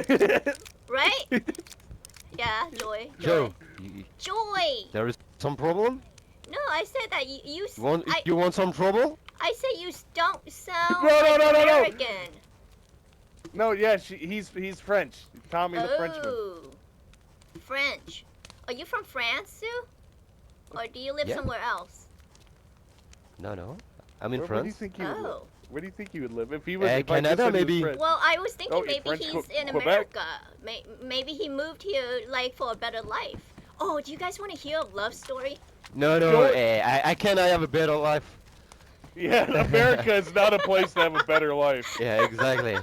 right? Yeah, Joy. Joe, Joy. there is some problem? No, I said that You want some trouble? I said you don't sound No, no, like no, no, no. American. No, yeah, he's French. Tommy the Frenchman. Oh, French. Are you from France, Sue? Or do you live Yeah. somewhere else? No. I'm in Where do you France. think he would live? Oh. Where do you think he would live if he was? Canada, if I just said he was maybe. French? Well, I was thinking Oh, maybe French he's in Quebec? America. Maybe he moved here like for a better life. Oh, do you guys want to hear a love story? No, Joe- I cannot have a better life. Yeah, America is not a place to have a better life. Yeah, exactly.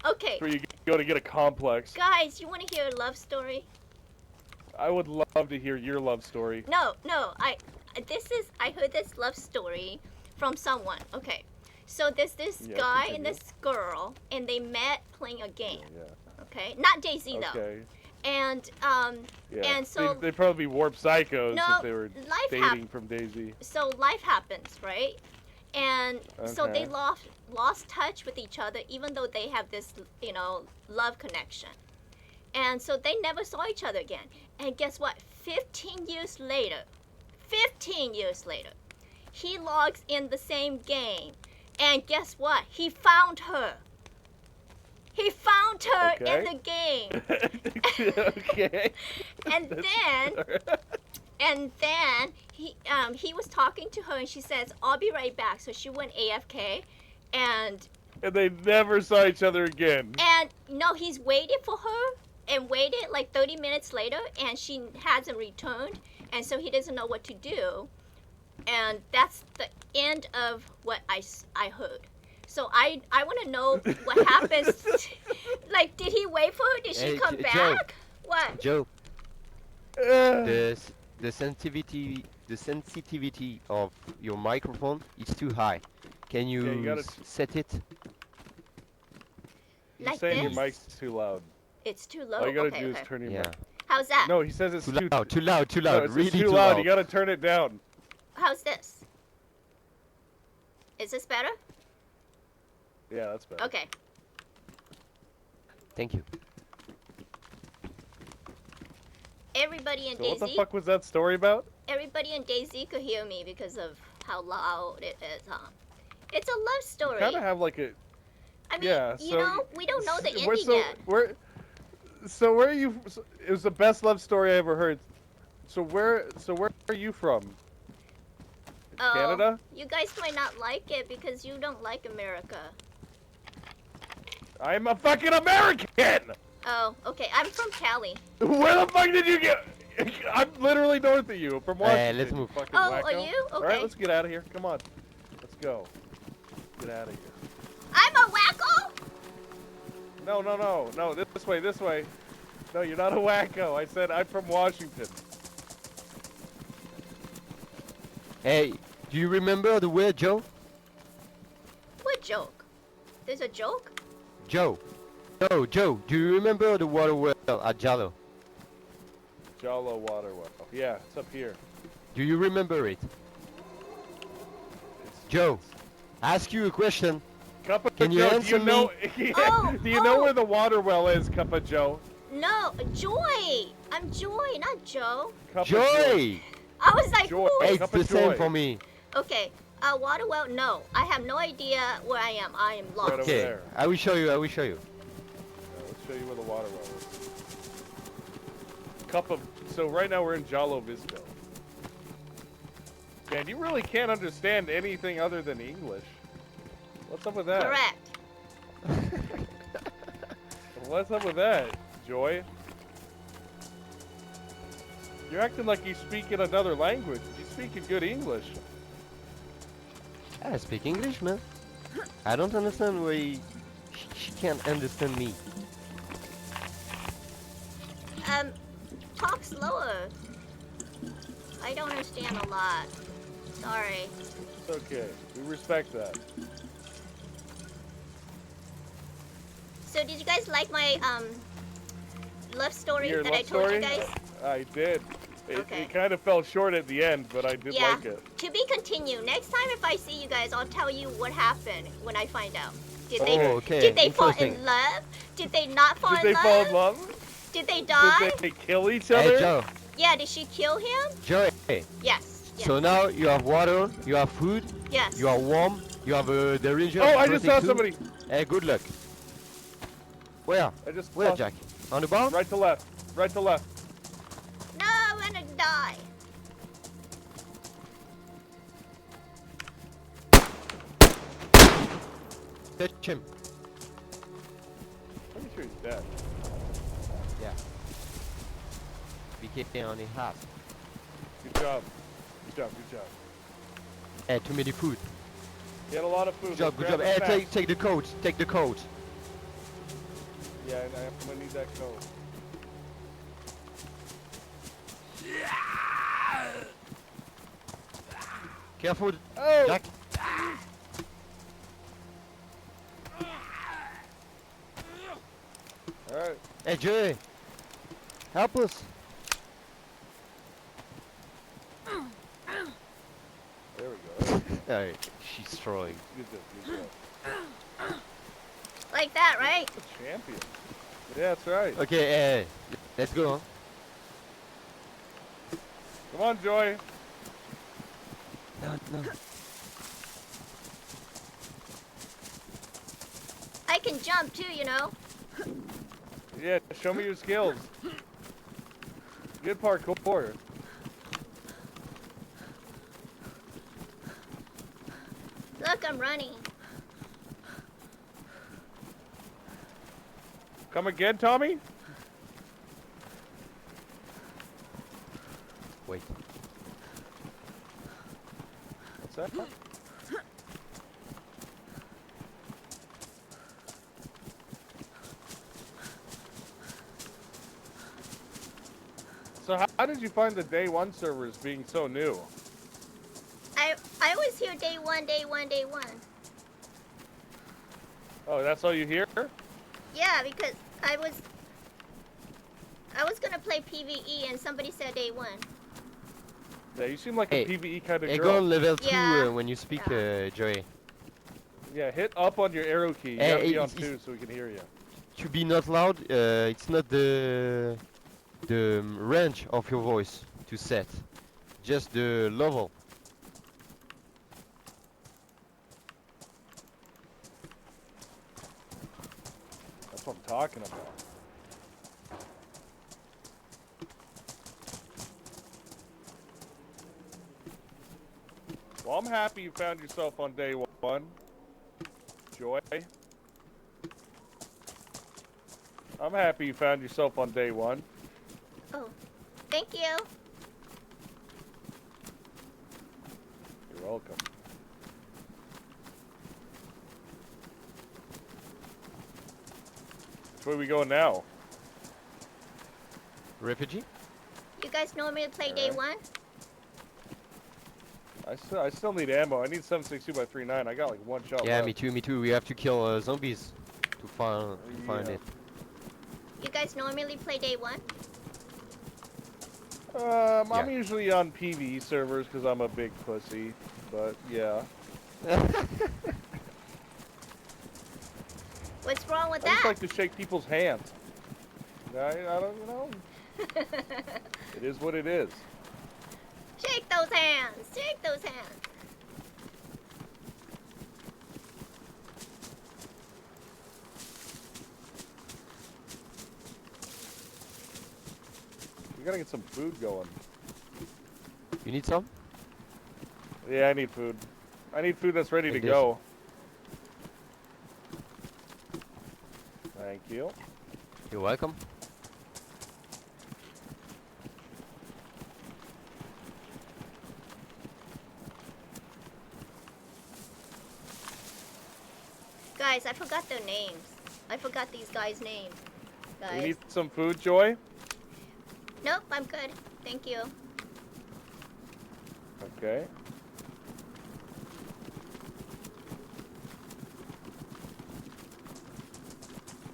Okay, Where you go to get a complex. guys, you want to hear a love story? I would love to hear your love story. No, I heard this love story from someone. Okay, so there's this Yeah, guy continue. and this girl, and they met playing a game. Yeah. Okay, not dayz though. Okay. And Yeah. And so- they'd probably be warped psychos No, if they were life dating from Daisy. so life happens, right? And so they Okay. lost touch with each other, even though they have this, love connection. And so they never saw each other again. And guess what? 15 years later, he logs in the same game. And guess what? He found her. He found her in Okay. the game. Okay. And then he was talking to her, and she says, "I'll be right back." So she went AFK, and And they never saw each other again. no, he's waited for her and waited like 30 minutes later, and she hasn't returned, and so he doesn't know what to do, and that's the end of what I heard. So I want to know what happens. Like, did he wait for her? Did she Hey, come Joe. back? What? Joe, Uh, the sensitivity of your microphone is too high. Can you, Yeah, you gotta set it? he's Like saying this? your mic's too loud. It's too low. All you gotta okay, do okay. is turn your Yeah. mic. How's that? No, he says it's Too too loud, too loud, too No, loud. it's Really too loud. You gotta turn it down. How's this? Is this better? Yeah, that's better. Okay. Thank you. Everybody in So what the DayZ, fuck was that story about? everybody in DayZ could hear me because of how loud it is. It's a love story. Kind of have like a I mean, yeah. you So know, we don't know the we're ending so yet. where are you? It was the best love story I ever heard. So where are you from? Oh, Canada? you guys might not like it because you don't like America. I'm a fucking American. Oh, okay. I'm from Cali. Where the fuck did you get? I'm literally north of you, from Washington. let's move. You fucking Oh, wacko. are you? All right, Okay. let's get out of here. Come on, let's go. Get out of here. I'm a wacko? No. This way, this way. No, you're not a wacko. I said I'm from Washington. Hey, do you remember the word Joe? What joke? There's a joke? Joe. Oh, Joe, do you remember the water well at Jallo? Jalo water well. Yeah, it's up here. Do you remember it? Joe, ask you a question. Kuppa Can you Joe, do answer you know? Oh, do you know oh. where the water well is, Kuppa Joe? No, Joy. I'm Joy, not Joe. Kuppa Joy! I was like, Joy. who Hey, is... it's Cup of the same joy. for me. Okay, water well, no. I have no idea where I am. I am lost. Right over Okay, there. I will show you. Let's show you where the water well is. Kuppa. So right now we're in Jalovizville. Man, you really can't understand anything other than English. What's up with that? Correct. What's up with that, Joy? You're acting like you speak in another language. You speak in good English. I speak English, man. I don't understand why she can't understand me. Talk slower. I don't understand a lot. Sorry. It's okay. We respect that. So did you guys like my love story Your that love I told story? you guys? I did. Okay. It kind of fell short at the end, but I did Yeah. like it. To be continued. Next time if I see you guys, I'll tell you what happened when I find out. Did they okay. did they fall Interesting. in love? Did they not fall Did in they love? fall in love? Did they die? Did they kill each Hey, other? Joe. Yeah, did she kill him? Joe. Yes. Yes. So now you have water, you have food, yes. you are warm, you have the ranger. Oh, I just saw somebody. Hey, good luck. Where? I just Where, saw- Jack? On the bar? Right to left. Right to left. No, I'm gonna die. Touch him. Pretty sure he's dead. Yeah. BK on the half. Good job. Good job. Good job. Hey, too many food. He had a lot of food. Good job, good Grab job. the Hey, snacks. take the coat. Take the coat. Yeah, I'm gonna need that coat. Careful, Oh! Jack. Alright. Hey, Joey. Help us. There we go. Hey, she's throwing. Good job. Good job. Like that, right? Champion. Yeah, that's right. Okay, hey, let's go. Come on, Joy. No. I can jump too, you know. Yeah, show me your skills. Good parkour. Look, I'm running. Come again, Tommy? Wait. What's that? So how did you find the day one servers being so new? I was here day one. Oh, that's all you hear? Yeah, because I was gonna play PvE and somebody said day one. Yeah, you seem like Hey, a PvE kind of Hey, girl. go on level 2 Yeah. when you speak, Yeah. Joey. Yeah, hit up on your arrow key. You Hey, gotta be on it's- 2 so we can hear you. to be not loud, it's not the range of your voice to set, just the level. That's what I'm talking about. Well, I'm happy you found yourself on day one, Joy. I'm happy you found yourself on day one. Oh, thank you. You're welcome. Which way we going now? Refugee? You guys normally play Alright. day one? I still need ammo. I need 7.62x39. I got like one shot Yeah, left. me too, me too. We have to kill zombies to find Yeah. it. You guys normally play day one? I'm usually on PvE servers because I'm a big pussy. But yeah. What's wrong with I just that? like to shake people's hands. I don't, you know. It is what it is. Shake those hands! Shake those hands! We gotta get some food going. You need some? Yeah, I need food. I need food that's ready to Take this. go. Thank you. You're welcome. Guys, I forgot their names. I forgot these guys' names. We Guys. need some food, Joy? Nope, I'm good. Thank you. Okay.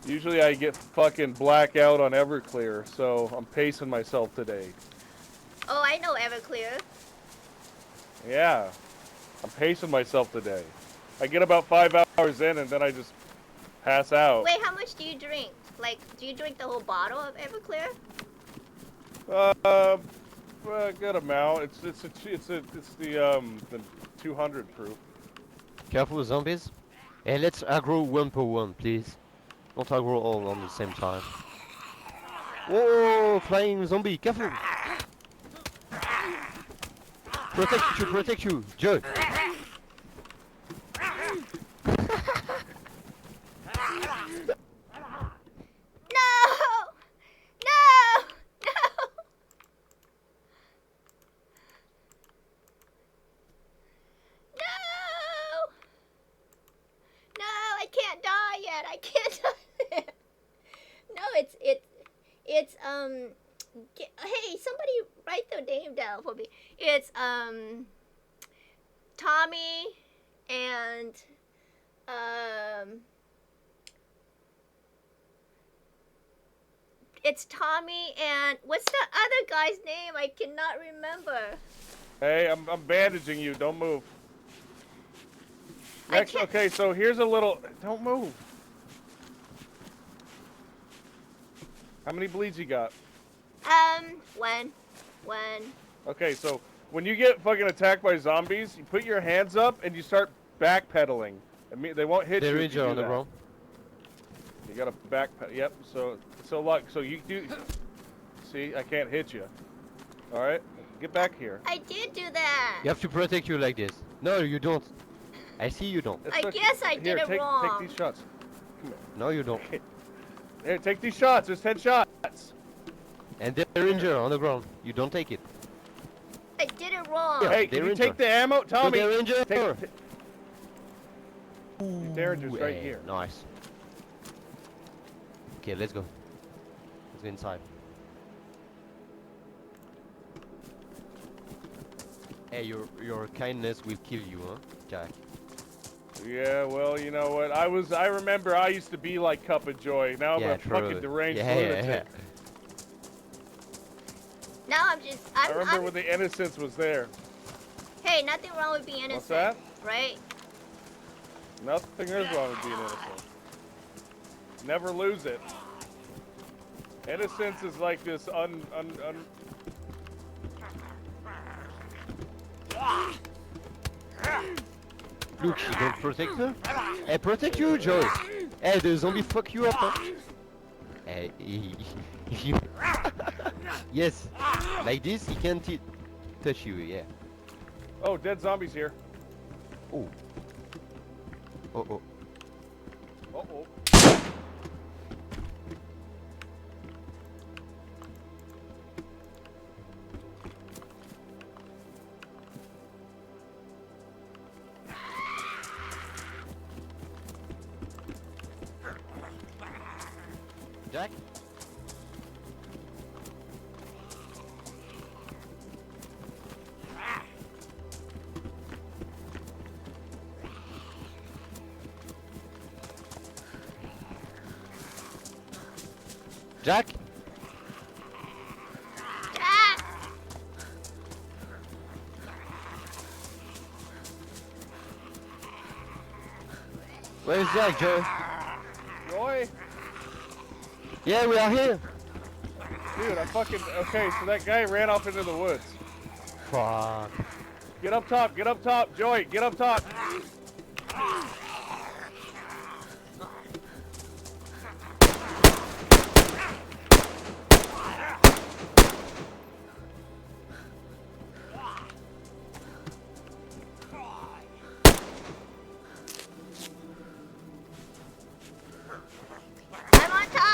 Usually I get fucking blackout on Everclear, so I'm pacing myself today. Oh, I know Everclear. Yeah. I'm pacing myself today. I get about 5 hours in and then I just pass out. Wait, how much do you drink? Like, do you drink the whole bottle of Everclear? A good amount. It's the 200 proof. Careful, zombies. Hey, let's aggro one per one, please. Don't aggro all on the same time. Whoa, flying zombie, careful! Protect you, Joe! No! No! No! No! No, I can't die yet. I can't die yet. No, hey, somebody write their name down for me. It's, Tommy and, it's Tommy and, what's the other guy's name? I cannot remember. Hey, I'm bandaging you. Don't move. I Next, can't- okay, so here's a little... Don't move. How many bleeds you got? When? Okay, so when you get fucking attacked by zombies, you put your hands up and you start backpedaling. I mean, they won't hit They're you if you injured do on the that. ground. You gotta backpedal. Yep. So you do. See, I can't hit you. All right, get back here. I did do that. You have to protect you like this. No, you don't. I see you don't. It's I okay. guess I did Here, it take wrong. these shots. No, you don't. Here, take these shots. There's 10 shots. And they're injured on the ground. You don't take it. I did it wrong. Yeah. Hey, they're can you injured. take the ammo, Tommy? They're injured. Derringer's right Hey, here. Nice. Okay, let's go. Let's go inside. Hey, your kindness will kill you, huh, Jack? Yeah, well, you know what? I remember I used to be like Kuppa Joy. Now I'm Yeah, a fucking true. deranged Yeah. lunatic. Now I remember when the innocence was there. Hey, nothing wrong with being innocent. What's that? Right? Nothing is wrong with being innocent. Never lose it. Innocence is like this Look, she don't protect her. Hey, protect you, Joy. Hey, the zombie fuck you up. Huh? Hey, if you... yes, like this, he can't touch you, yeah. Oh, dead zombies here. Oh. Oh, oh. Uh-oh. Jack? Jack? Jack! Where's Jack, Joy? Joy? Yeah, we are here. Dude, I fucking... Okay, so that guy ran off into the woods. Fuck. Get up top, Joy, get up top.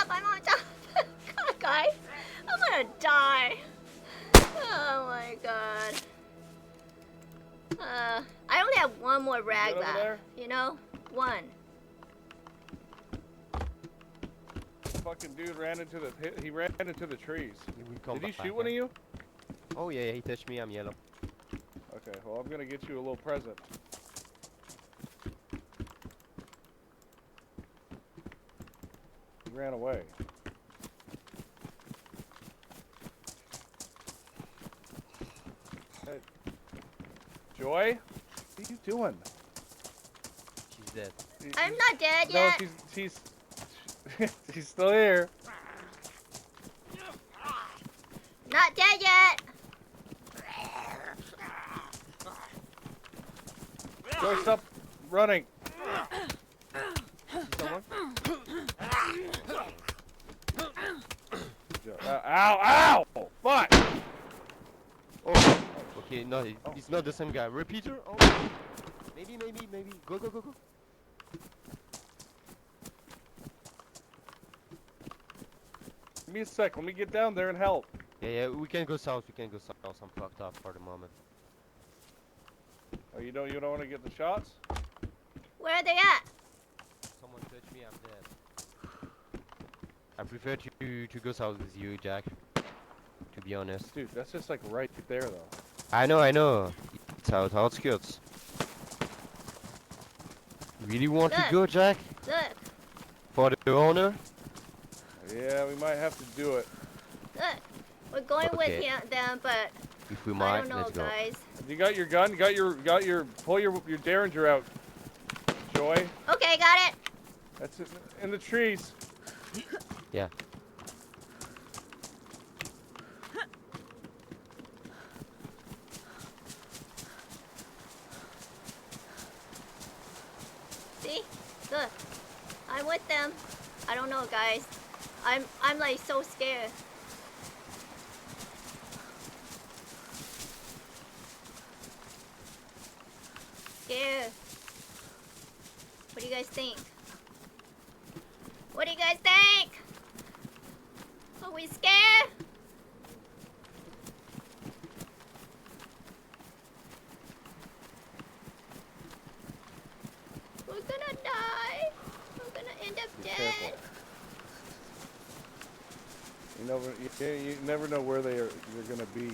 I'm on top. God, guys, I'm gonna die. Oh my god. I only have one more rag Get over left. there? You know? One. Fucking dude ran into the pit. He ran into the trees. We come Did he back, shoot one of you? Oh yeah, he touched me, I'm yellow. Okay, well I'm gonna get you a little present. He ran away. Hey. Joy? What are you doing? She's dead. I'm not dead No, yet. she's she's still here. Not dead yet. Joy, stop running. Someone? Ow! Ow! Fuck! Oh, okay, no, it's not the same guy. Repeater? Oh, maybe. Go. Give me a sec. Let me get down there and help. Yeah, we can go south. I'm fucked up for the moment. Oh, you don't want to get the shots? Where are they at? Someone touch me, I'm dead. I prefer to go south with you, Jack. To be honest. Dude, that's just like right there though. I know. It's outskirts. Really want to Look. go, Jack? Look, For the owner? Yeah, we might have to do it. look. We're going Okay. with them, but If we I might, don't know, let's go. guys. You got your gun? Pull your derringer out. Joy. Okay, got it. That's it. In the trees. Yeah. See? Look. I'm with them. I don't know, guys. I'm like so scared. Scared. What do you guys think? What do you guys think? Are we scared? We're gonna die. We're gonna end up Be dead. careful. You never know where they're gonna be.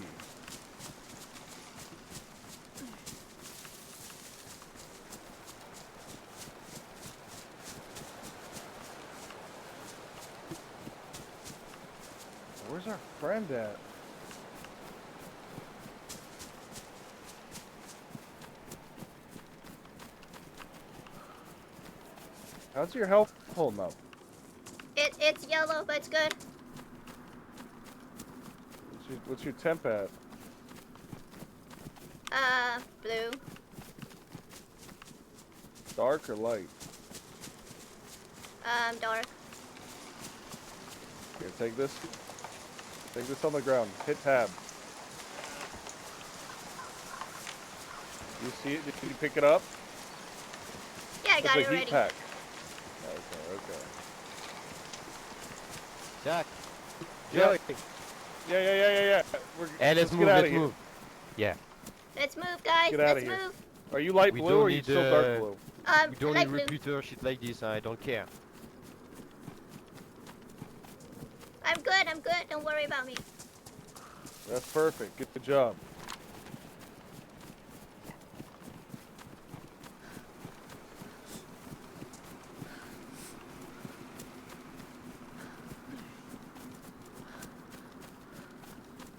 Where's our friend at? How's your health holding up? It's yellow, but it's good. What's your temp at? Blue. Dark or light? Dark. Here, take this. Take this on the ground. Hit tab. You see it? Did you pick it up? Yeah, I got It's it a heat already. pack. Okay. Jack. Yeah. Joey. Yeah. Hey, let's move. get outta Let's here. move. Yeah. Let's move, guys. Get outta Let's here. move. Are you light We blue don't or are you need, still dark blue? We don't light need blue. repeater shit like this. I don't care. I'm good. Don't worry about me. That's perfect. Good job.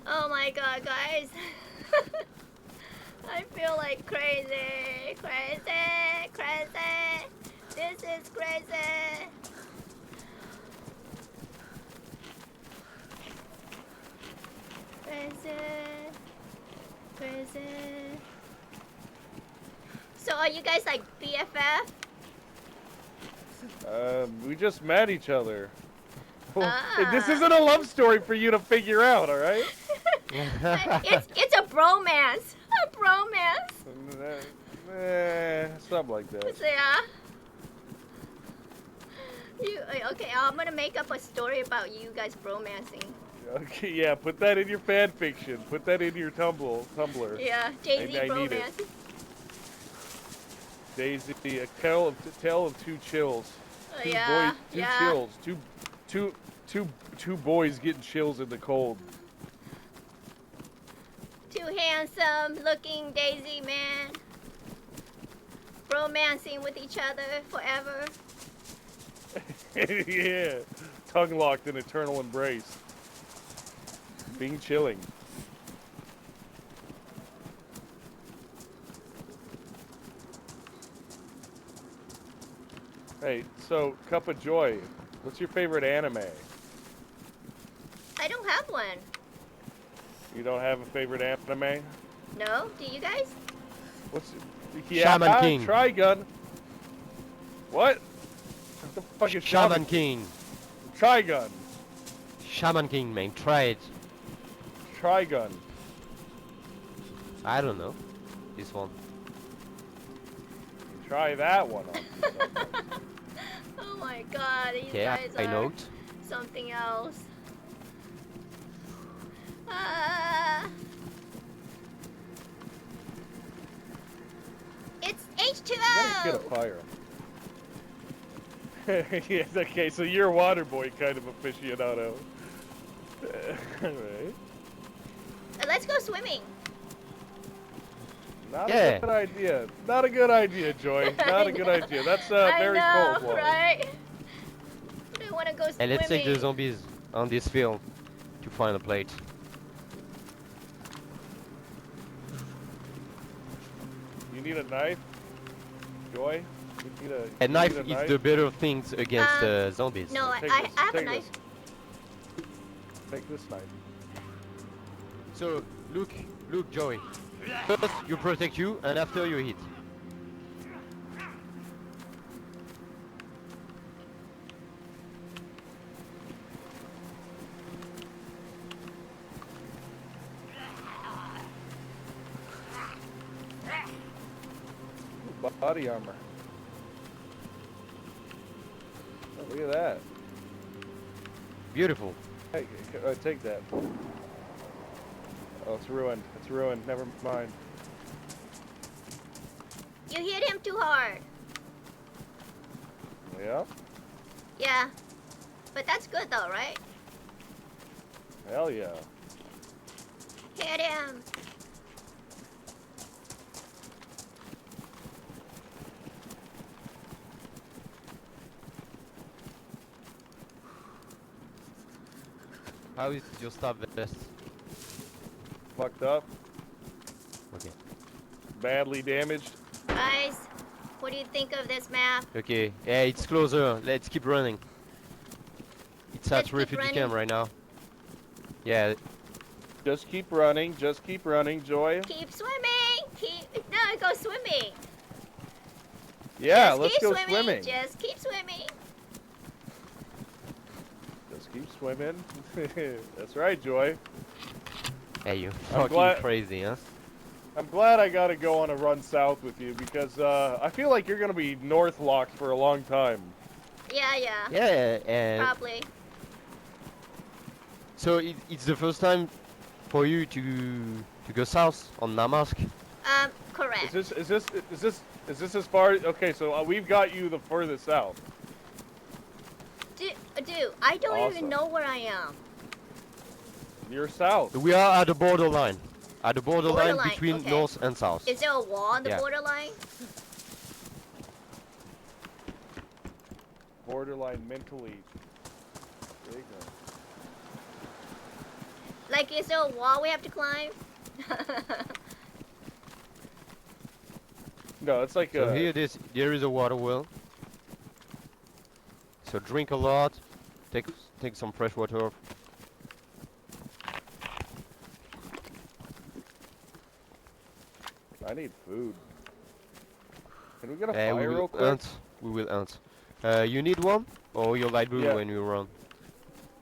Oh my god, guys. I feel like crazy. This is crazy. Crazy. So are you guys like BFF? We just met each other. Ah. This isn't a love story for you to figure out, all right? It's a bromance. A bromance. Something like that. So, yeah. Okay, I'm gonna make up a story about you guys bromancing. Okay, yeah, put that in your fan fiction. Put that in your Tumblr. Yeah, dayz I need it. bromance. Daisy, a tale of two chills. Two Yeah, boys, two yeah. chills. Two boys getting chills in the cold. Two handsome looking Daisy men romancing with each other forever. Yeah, tongue locked in eternal embrace. Being chilling. Hey, so Cup of Joy, what's your favorite anime? I don't have one. You don't have a favorite anime? No? Do you guys? What's Shaman King. Trigun. What? What the fuck is Shaman King. Trigun. Shaman King, man. Try it. Trigun. I don't know. This one. Try that one on. Oh my god, these Okay, guys I are know. something else. It's You gotta get a H2O! fire. Yes, okay, so you're a water boy kind of aficionado. Alright. Let's go swimming. Not Yeah. a good idea. Not a good idea, Joy. Not a good idea. That's very I know, cold water. right? I want to go swimming. And let's take the zombies on this field to find a plate. You need a knife, Joy. You need A you knife need a is the better things against zombies. No, Take I this, have a take knife. this. Take this knife. So, look, Joey. First, you protect you, and after you hit. Body armor. Oh, look at that. Beautiful. Hey, take that. Oh, it's ruined. It's ruined. Never mind. You hit him too hard. Yeah? Yeah. But that's good though, right? Hell yeah. Hit him. How is your stab vest? Fucked up. Okay. Badly damaged. Guys, what do you think of this map? Okay. Yeah, it's closer. Let's keep running. at keep refugee running. camp right now. Yeah, Just keep running, Joy. Keep swimming. No, go swimming. Yeah, Just let's keep go swimming. swimming. Just keep swimming. Just keep swimming. That's right, Joy. hey, you I'm fucking glad- crazy, huh? I'm glad I gotta go on a run south with you because I feel like you're gonna be north locked for a long time. Yeah. Yeah, and Probably. so it's the first time for you to go south on Namask. Correct. Is this as far? Okay, so we've got you the furthest south. Dude, I don't Awesome. even know where I am. You're south. We are at the borderline. At the borderline Borderline, between okay. north and south. Is there a wall on the Yeah. borderline? Borderline mentally. Ignorant. Like, is there a wall we have to climb? No, it's like So a. here there is a water well. So drink a lot, take some fresh water. I need food. Can we get a We fire real will quick? hunt. We will hunt. You need one or your light blue Yeah. when you run.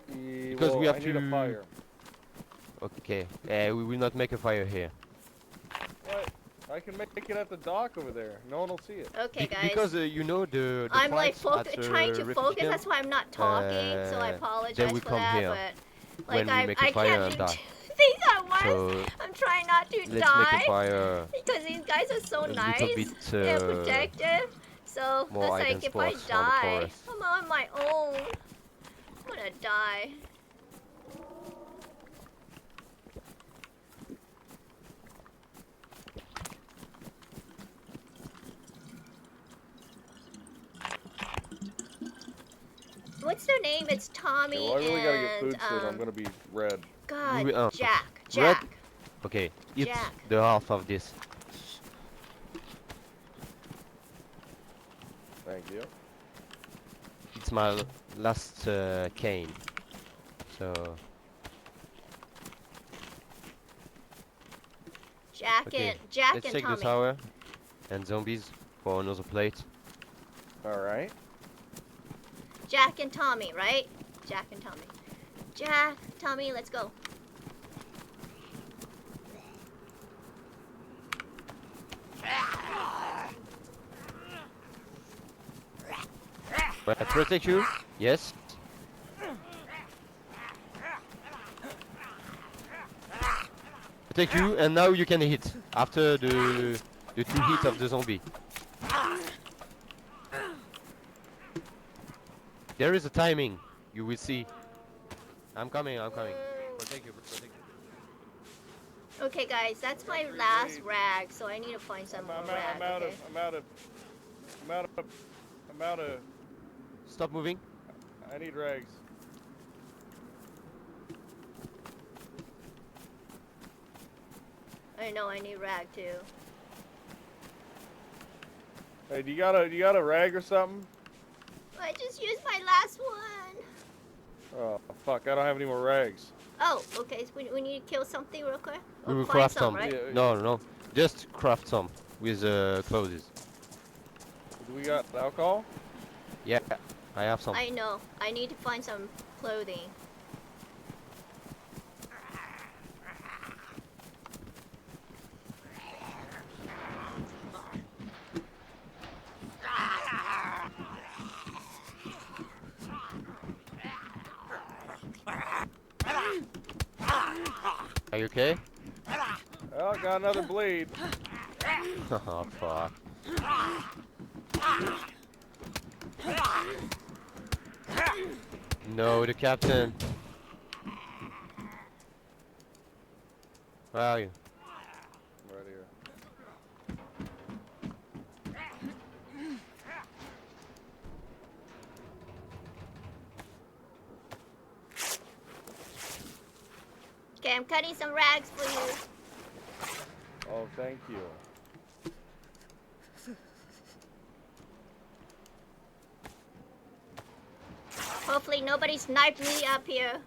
Because we have I need a to- fire. Okay. We will not make a fire here. What? I can make it at the dock over there. No one will see it. Okay, guys. Because you know the I'm like flights at, trying to refugee focus. camp, That's why I'm not talking. So I they apologize will for come that. here But when like we make a I fire can't and do die. two things at once. So I'm trying not to let's make die a fire because these guys are so a nice little bit and protective. So more it's hidden like if I spots on the die, forest. I'm on my own. I'm gonna die. What's their name? It's Tommy Okay, well, I really gotta get and food soon. I'm gonna be red. God, We will- Jack. Red? Jack. Okay, eat Jack. the half of this. Thank you. It's my last cane. So Jack okay, and Jack let's and take the Tommy. tower and zombies for another plate. All right. Jack and Tommy, right? Jack and Tommy. Jack, Tommy, let's go. I protect you? Yes. Protect you, and now you can hit after the 2 hits of the zombie. There is a timing. You will see. I'm coming. Protect you. Okay, guys, that's my last rag, so I need to find some more rag. Okay? I'm out of. Stop moving. I need rags. I know I need rag too. Hey, do you got a rag or something? I just used my last one. Oh fuck! I don't have any more rags. Oh, okay. So we need to kill something real quick. We Or will find craft some, some. right? Yeah. No. Just craft some with clothes. Do we got alcohol? Yeah, I have some. I know. I need to find some clothing. Are you okay? Oh, got another bleed. Oh fuck. No, the captain. Where are you? Right here. Okay, I'm cutting some rags for you. Oh, thank you. Hopefully Hopefully nobody sniped me up here.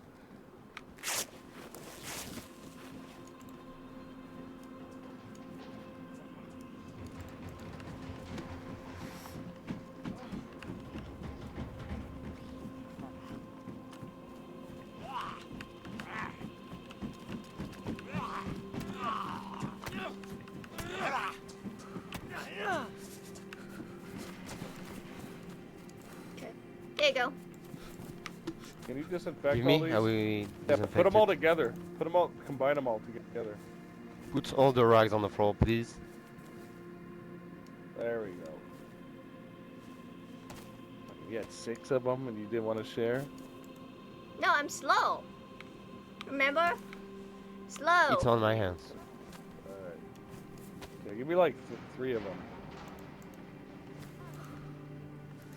There you go. Can you disinfect You all mean? these? Are we Yeah, put them all disinfected? together. Put them all, combine them all together. Put all the rags on the floor, please. There we go. You had 6 of them and you didn't want to share? No, I'm slow. Remember? Slow. It's on my hands. Alright. Yeah, give me like 3 of them.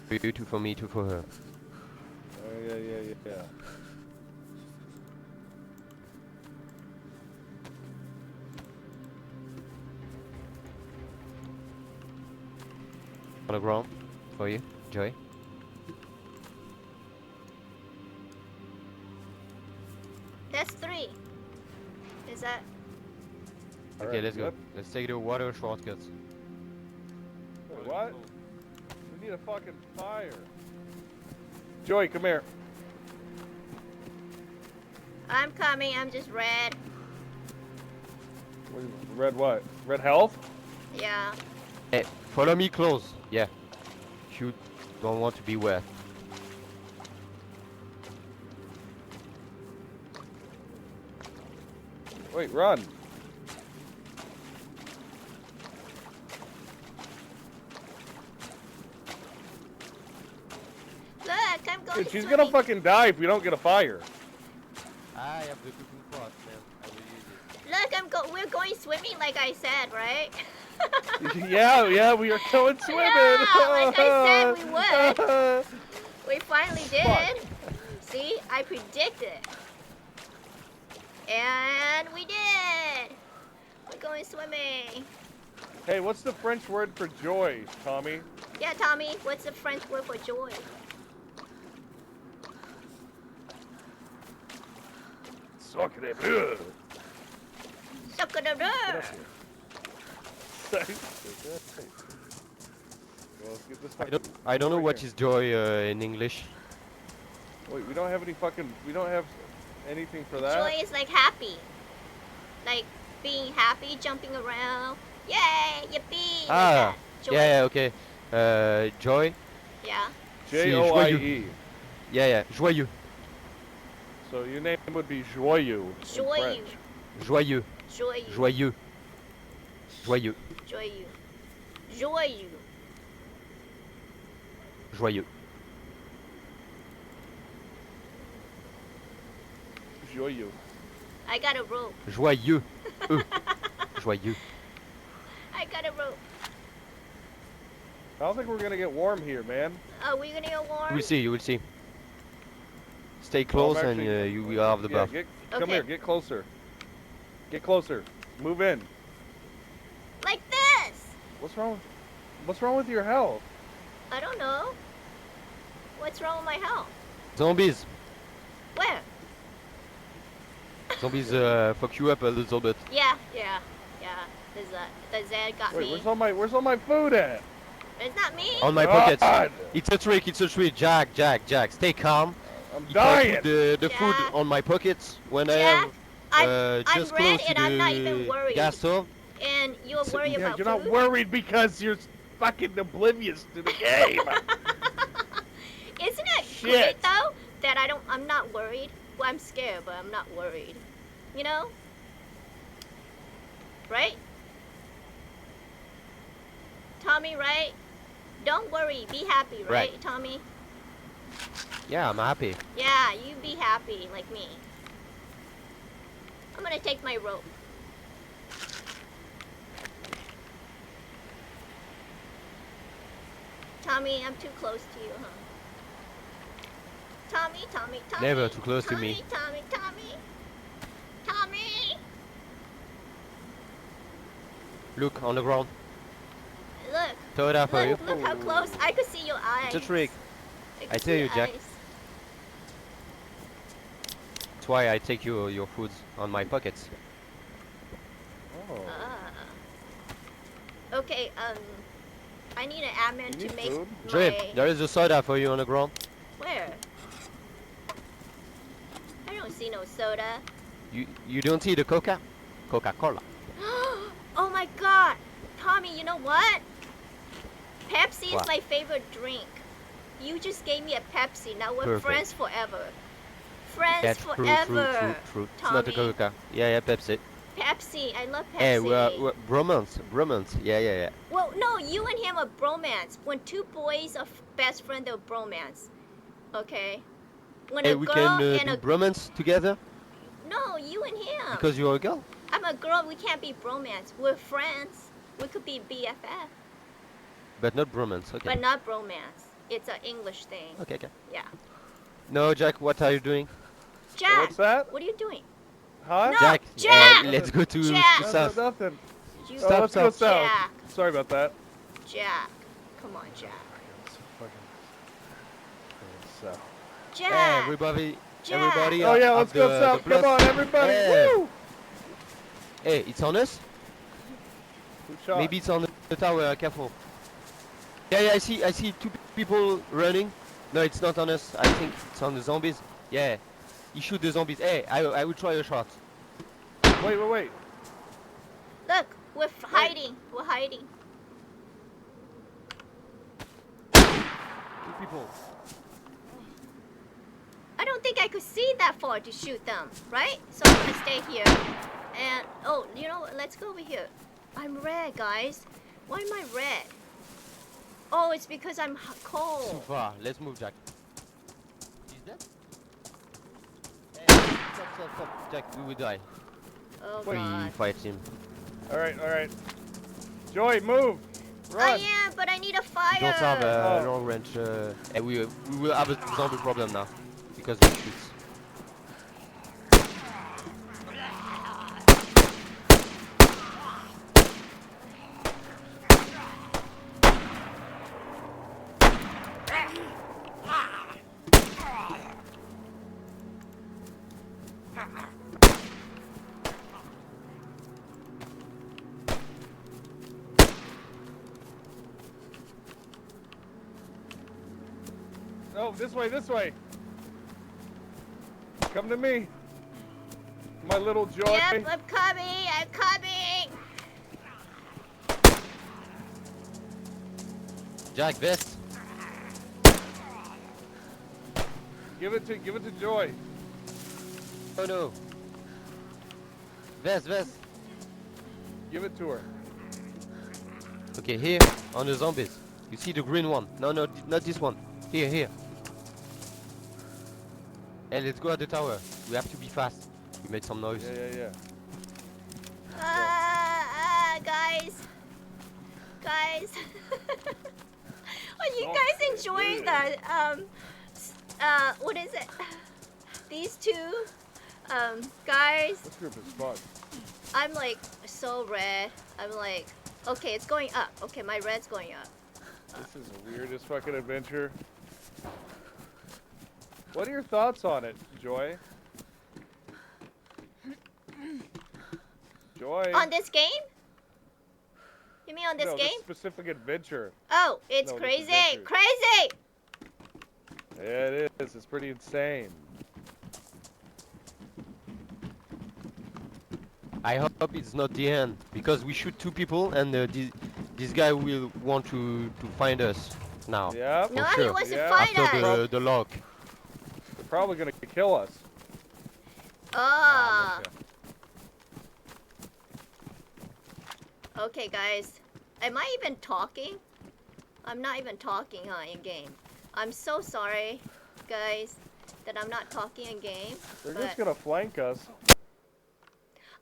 For you, 2 for me, 2 for her. Yeah. On the ground. For you, Joy. That's 3. Is that? Okay, Alright, let's go. yep. Let's take the water shortcuts. Wait, what? We need a fucking fire. Joey, come here. I'm coming. I'm just red. Red what? Red health? Yeah. Hey, follow me close. Yeah. You don't want to be wet. Wait, run. Look, I'm going Dude, she's swimming. gonna fucking die if we don't get a fire. I have the cooking pot, man. I will use it. Look, we're going swimming like I said, right? yeah, we are going swimming. Yeah, like I said we would. We finally did. Fuck. See, I predicted. And we did. We're going swimming. Hey, what's the French word for joy, Tommy? Yeah, Tommy, what's the French word for joy? Sacre bleu. Sucker the Get up dirt. here. Well, let's get this fucking I don't know over what here. is joy in English. Wait, we don't have any fucking. We don't have anything for that. Joy is like happy. Like being happy, jumping around. Yay, yippee. Ah, like that. Joy. yeah, okay. Joy. Yeah. Joye. Yeah, joyeux. So your name would be Joyeux in Joyeux. French. Joyeux. Joyeux. Joyeux. Joyeux. Joyeux. Joyeux. Joyeux. Joyeux. I got a rope. Joyeux. Joyeux. I got a rope. I don't think we're gonna get warm here, man. Are we gonna get warm? You will see, you will see. Stay close and actually- you will have the buff. Come Okay. here, get closer. Get closer. Move in. Like this. What's wrong with your health? I don't know. What's wrong with my health? Zombies. Where? Zombies fuck you up a little bit. Yeah. The Z got Wait, me. where's all my food at? It's not me. On my God! pockets. It's a trick, Jack. Stay calm. I'm If I dying. put the food Jack. on my pockets when I Jack, am I'm just red close to and I'm not even the worried. gas stove. And you're So- worried Yeah, about you're not food? worried because you're fucking oblivious to the game. Isn't it Shit. great though that I'm not worried? Well, I'm scared, but I'm not worried. You know? Right? Tommy, right? Don't worry, be happy, right, Right. Tommy? Yeah, I'm happy. Yeah, you be happy like me. I'm gonna take my rope. Tommy, I'm too close to you, huh? Tommy. Never too close to me. Tommy. Look on the ground. Look. Throw it out for you. Look how close. I could see your eyes. It's a trick. could I see tell you, your Jack. eyes. That's why I take your foods on my pockets. Oh. Okay, I need an admin You to need make food? Joy, my... there is a soda for you on the ground. Where? I don't see no soda. You don't see the Coca-Cola. Oh my god! Tommy, you know what? Pepsi is What? my favorite drink. You just gave me a Pepsi. Now we're Perfect. friends forever. Friends Yeah, forever. true. It's Tommy. not a Coca. Yeah, Pepsi. Pepsi. I love Pepsi. Hey, we're bromance. Yeah. Well, no, you and him are bromance. When two boys are best friends, they're bromance. Okay? When Hey, a we girl can and do a... bromance together No, you and him. because you're a girl. I'm a girl. We can't be bromance. We're friends. We could be BFF. But not bromance, okay. But not bromance. It's an English thing. Okay. Yeah. No, Jack, what are you doing? Jack, What's that? what are you doing? Huh? No, Jack, Jack! let's go to Jack! south. Nothing. You Oh, let's go south. Jack. Sorry about that. Jack. Come on, Jack. So. Jack. Hey, everybody. Jack. Everybody. Oh yeah, up let's go the south. bluff. Come on, everybody. Hey. Woo! Hey, it's on us? Who shot? Maybe it's on the tower, careful. Yeah, I see two people running. No, it's not on us. I think it's on the zombies. Yeah, you shoot the zombies. Hey, I will try a shot. Wait. Look, we're hiding. We're hiding. Two people. I don't think I could see that far to shoot them, right? So I'm gonna stay here. And, oh, you know what? Let's go over here. I'm red, guys. Why am I red? Oh, it's because I'm Too cold. far. Let's move, Jack. Is that? Hey, stop. Jack, we will die. Oh, Wait. We God. fight him. All right. Joy, move. I Run. am, but I need a fire. We don't have a Oh. long range. And we will have a zombie problem now because we shoot. No, this way. Come to me. My little Joy. Yep, I'm coming. Jack, vest. Give it to Joy. Oh no. Vest. Give it to her. Okay, here on the zombies. You see the green one? No, not this one. Here. Hey, let's go at the tower. We have to be fast. We make some noise. Yeah. Guys. Are you Oh, guys enjoying yeah. that? What is it? These two, guys. This group is fun. I'm like so red. I'm like, okay, it's going up. Okay, my red's going up. This is the weirdest fucking adventure. What are your thoughts on it, Joy? Joy. On this game? You mean on this no, game? This specific adventure. Oh, it's No, this crazy, adventure. crazy. Yeah, it is. It's pretty insane. I hope it's not the end because we shoot two people and this guy will want to find us now. Yeah. No, sure. he wants to Yeah. find After us. the lock. They're probably gonna kill us. Ah. Okay. Okay, guys. Am I even talking? I'm not even talking, huh, in game. I'm so sorry, guys, that I'm not talking in game. They're but... just gonna flank us.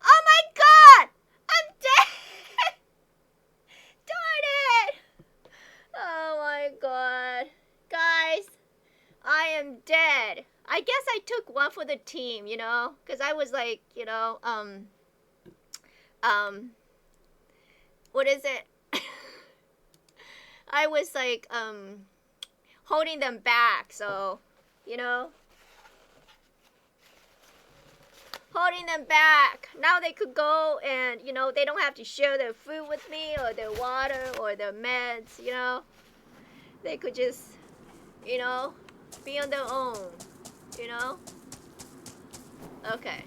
Oh my god! I'm dead! Darn it! Oh my god. Guys, I am dead. I guess I took one for the team, you know? Because I was like, you know, what is it? I was like, holding them back, so, you know. holding them back. Now they could go and, you know, they don't have to share their food with me or their water or their meds, you know. They could just, you know, be on their own, you know. Okay.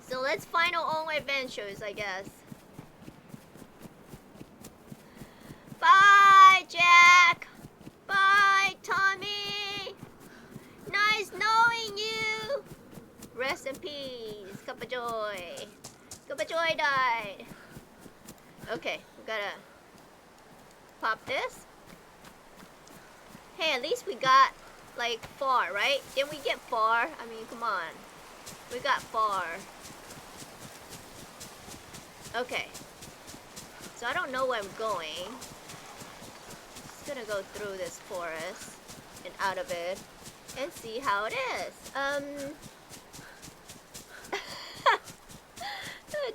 So let's find our own adventures, I guess. Bye, Jack. Bye, Tommy. Nice knowing you. Rest in peace, Kuppa Joy. Kuppa Joy died. Okay, we gotta pop this. Hey, at least we got, like, far, right? Didn't we get far? I mean, come on. We got far. Okay. So I don't know where I'm going. Just gonna go through this forest and out of it and see how it is.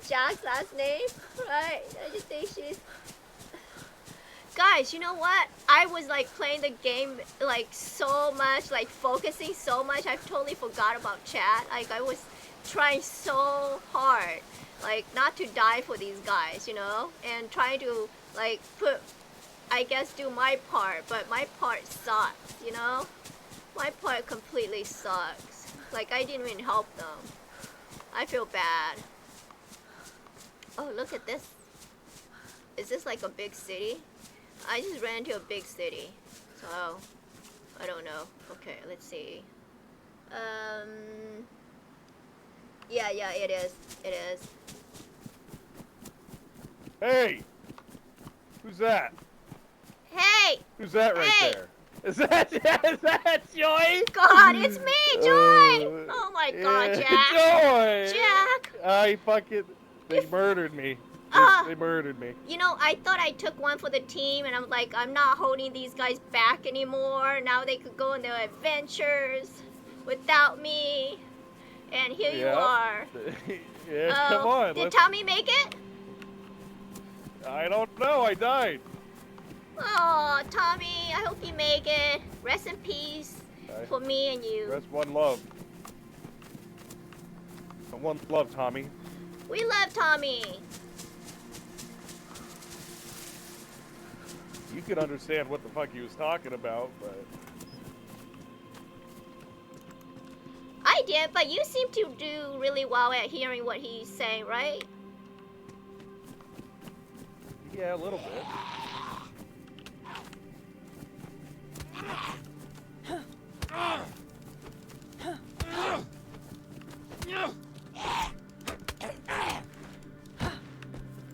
Jack's last name, right? I just think she's... Guys, you know what? I was like playing the game like so much, like focusing so much, I totally forgot about chat. Like I was trying so hard, like not to die for these guys, you know, and trying to like put, I guess, do my part, but my part sucks, you know? My part completely sucks. Like I didn't even help them. I feel bad. Oh, look at this. Is this like a big city? I just ran to a big city, so I don't know. Okay, let's see. Yeah, it is. It is. Hey! Who's that? Hey! Who's that right Hey! there? Is that Joy? God, it's me, Joy! Oh my God, Jack! Joy! Jack! I fucking... They murdered me. They murdered me. You know, I thought I took one for the team, and I'm like, I'm not holding these guys back anymore. Now they could go on their adventures without me. And here you are. Yeah, come on. Did Tommy make it? I don't know. I died. Oh, Tommy, I hope you make it. Rest in peace for me and you. Rest one love. One love, Tommy. We love Tommy. You could understand what the fuck he was talking about, but... I did, but you seem to do really well at hearing what he's saying, right? Yeah, a little bit.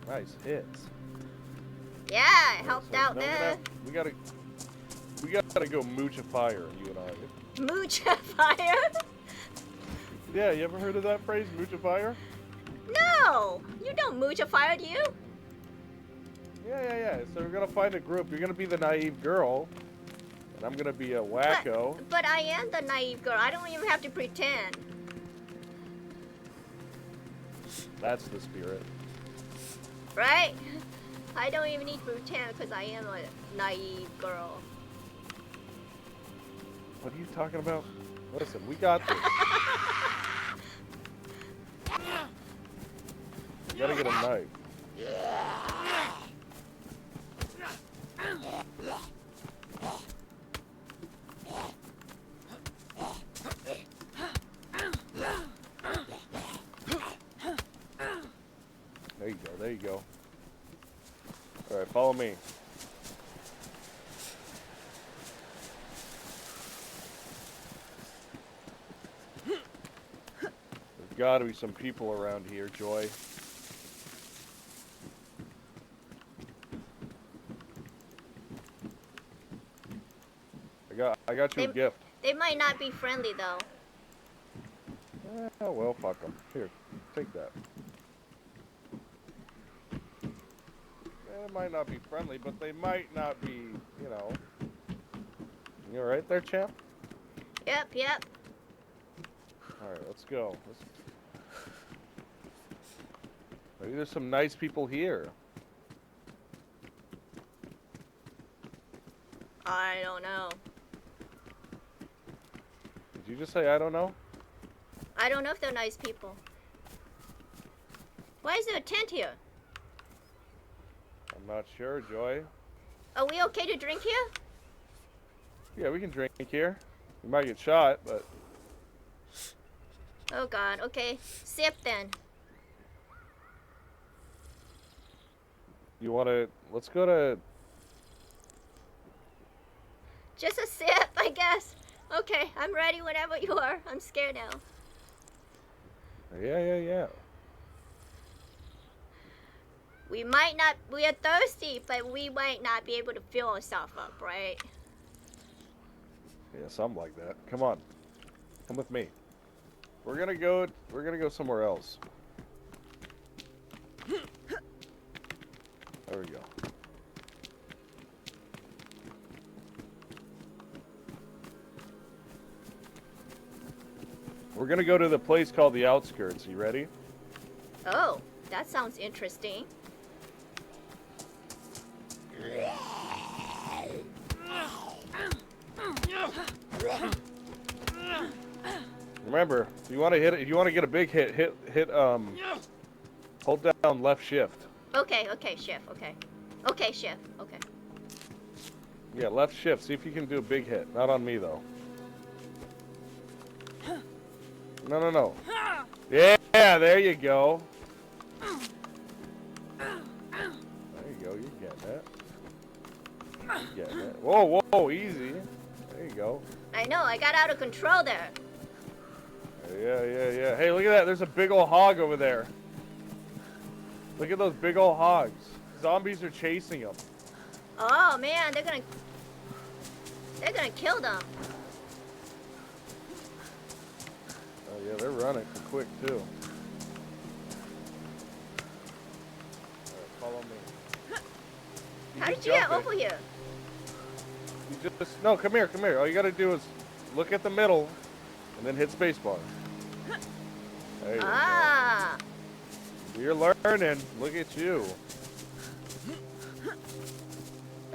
Nice hits. Yeah, it helped out No, there. we gotta go mooch a fire, you and I. Mooch a fire? Yeah, you ever heard of that phrase, mooch a fire? No! You don't mooch a fire, do you? Yeah. So we're gonna find a group. You're gonna be the naive girl, and I'm gonna be a wacko. But I am the naive girl. I don't even have to pretend. That's the spirit. Right? I don't even need to pretend because I am a naive girl. What are you talking about? Listen, we got this. You gotta get a knife. There you go. Alright, follow me. There's gotta be some people around here, Joy. I got you a gift. They might not be friendly though. Oh well, fuck them. Here, take that. They might not be friendly, but they might not be, you know. You alright there, champ? Yep. Alright, let's go. Maybe there's some nice people here. I don't know. Did you just say I don't know? I don't know if they're nice people. Why is there a tent here? I'm not sure, Joy. Are we okay to drink here? Yeah, we can drink here. We might get shot, but... Oh god, okay. Sip then. You want to... Let's go to... Just a sip, I guess. Okay, I'm ready whenever you are. I'm scared now. Yeah. We are thirsty, but we might not be able to fill ourselves up, right? Yeah, something like that. Come on. Come with me. We're gonna go somewhere else. There we go. We're gonna go to the place called the Outskirts. You ready? Oh, that sounds interesting. Remember, if you want to get a big hit, hold down left shift. Okay, shift, okay. Okay, shift, okay. Yeah, left shift. See if you can do a big hit. Not on me though. No. Yeah, there you go. There you go. You're getting it. You're getting it. Whoa, easy. There you go. I know, I got out of control there. Yeah. Hey, look at that. There's a big old hog over there. Look at those big old hogs. Zombies are chasing them. Oh man, they're gonna kill them. Oh yeah, they're running quick too. Alright, follow me. How did just you get jump over it. here? No, come here. All you gotta do is look at the middle and then hit spacebar. There you Ah. go. You're learning. Look at you.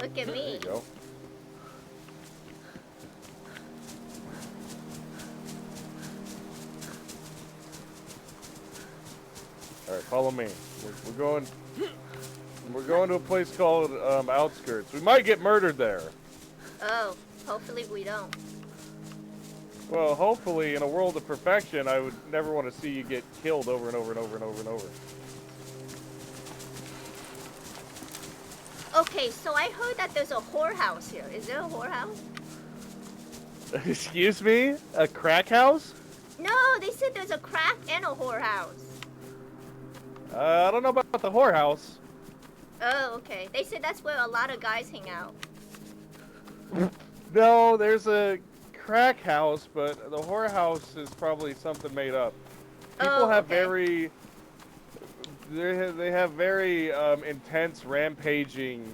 Look at There me. you go. All right, follow me. We're going to a place called Outskirts. We might get murdered there. Oh, hopefully we don't. Well, hopefully, in a world of perfection, I would never want to see you get killed over and over. Okay, so I heard that there's a whorehouse here. Is there a whorehouse? Excuse me? A crack house? No, they said there's a crack and a whorehouse. I don't know about the whorehouse. Oh, okay. They said that's where a lot of guys hang out. No, there's a crack house, but the whorehouse is probably something made up. People have okay. they have very intense rampaging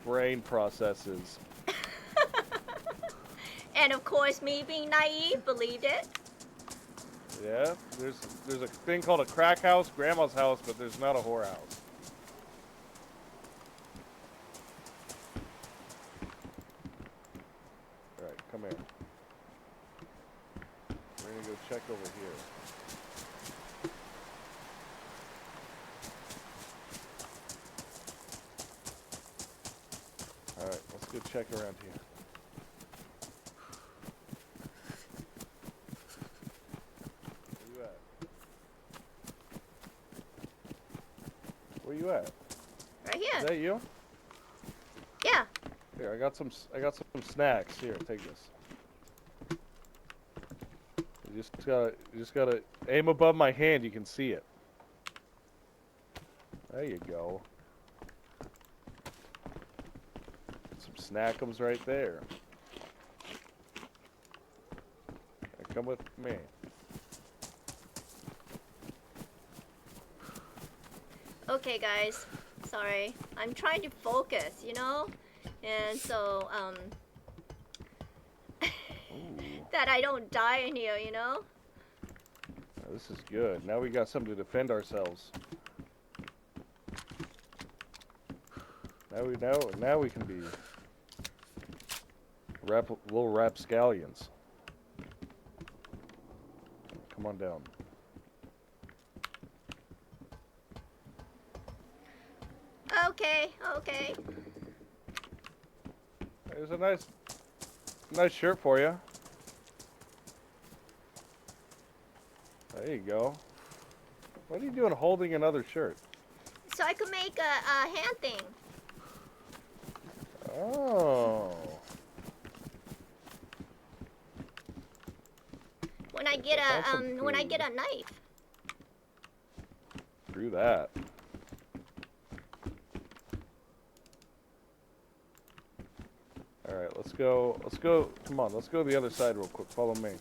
brain processes. And of course, me being naive, believed it. Yeah, there's a thing called a crack house, grandma's house, but there's not a whorehouse. All right, come here. We're gonna go check over here. All right, let's go check around here. Where you at? Right here. Is that you? Yeah. Here, I got some snacks. Here, take this. You just gotta aim above my hand. You can see it. There you go. Some snackums right there. Now come with me. Okay, guys. Sorry. I'm trying to focus, you know? And so, that I don't die in here, you know? Now, this is good. Now we got something to defend ourselves. Now we can be little rapscallions. Come on down. Okay, okay. There's a nice shirt for you. There you go. What are you doing holding another shirt? So I could make a hand thing. Oh. When I get Found some when I food. get a knife. Screw that. All right, let's go. Let's go. Come on, let's go to the other side real quick. Follow me.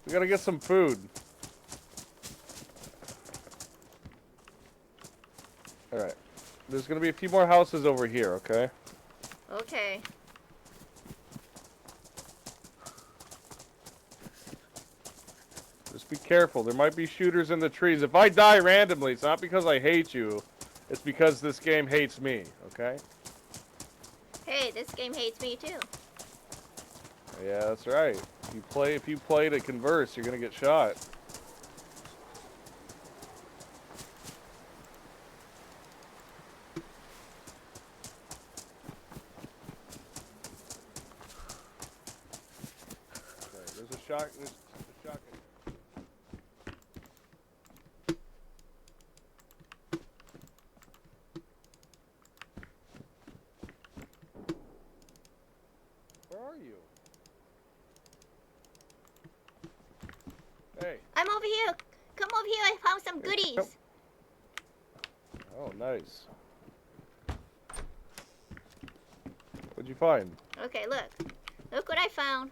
We gotta get some food. All right. There's gonna be a few more houses over here. Okay. Okay. Just be careful. There might be shooters in the trees. If I die randomly, it's not because I hate you. It's because this game hates me. Okay. Hey, this game hates me too. Yeah, that's right. If you play to converse, you're gonna get shot. Okay, there's a shotgun. Where are you? Hey. I'm over here. Come over here. I found some goodies. Oh, nice. What'd you find? Okay, look. Look what I found.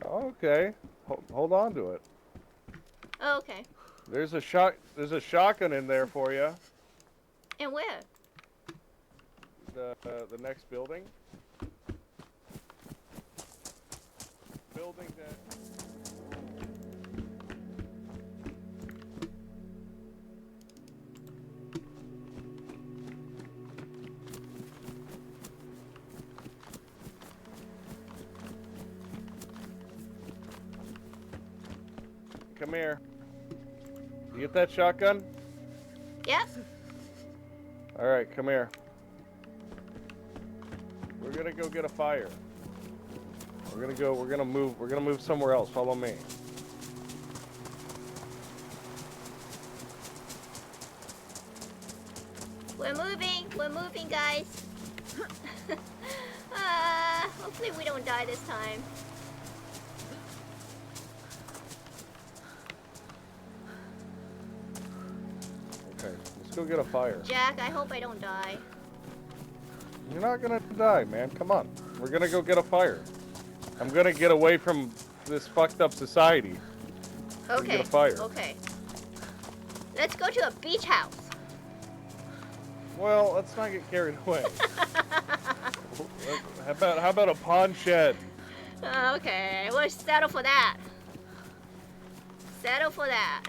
Oh, okay. Hold on to it. Oh, okay. There's a shotgun in there for you. And where? The next building. Building that. Come here. You get that shotgun? Yep. All right, come here. We're gonna go get a fire. We're gonna move somewhere else. Follow me. We're moving, guys. Hopefully we don't die this time. Okay, let's go get a fire. Jack, I hope I don't die. You're not gonna die, man. Come on. We're gonna go get a fire. I'm gonna get away from this fucked up society. Okay. Get a fire. Okay. Let's go to a beach house. Well, let's not get carried away. How about a pawn shed? Okay, we'll settle for that. Settle for that.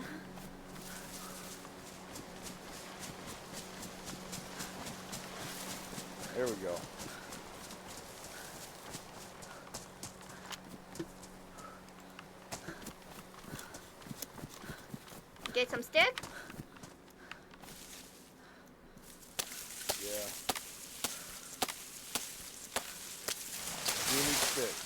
There we go. Get some stick. Yeah. You need sticks.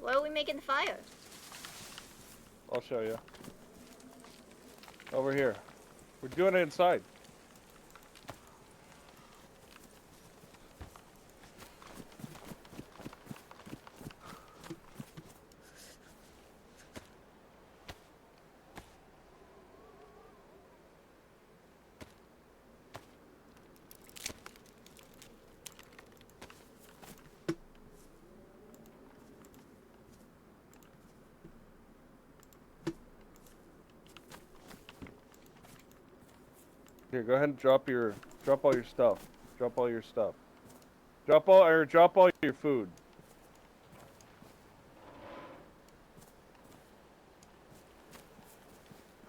Where are we making the fire? I'll show you. Over here. We're doing it inside. Here, go ahead and drop all your stuff. Drop all your stuff. Drop all your food.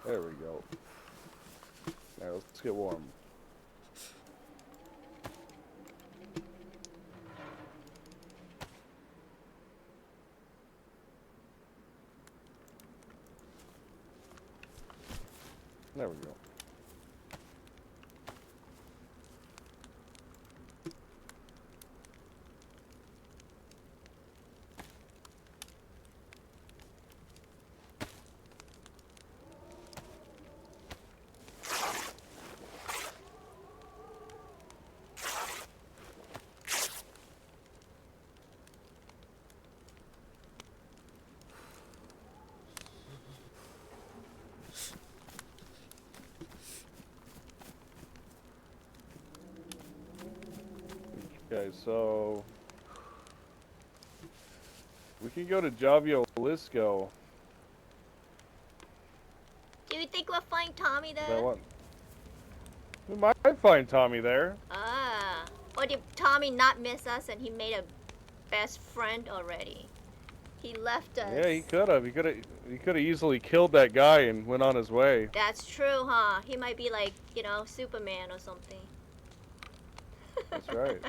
There we go. Alright, let's get warm. There we go. Okay, so we can go to Lisco. Do you think we'll find Tommy That there? one. We might find Tommy there. Ah. Or did Tommy not miss us and he made a best friend already? He left us. Yeah, he could have. He could have easily killed that guy and went on his way. That's true, huh? He might be like, you know, Superman or something. That's right.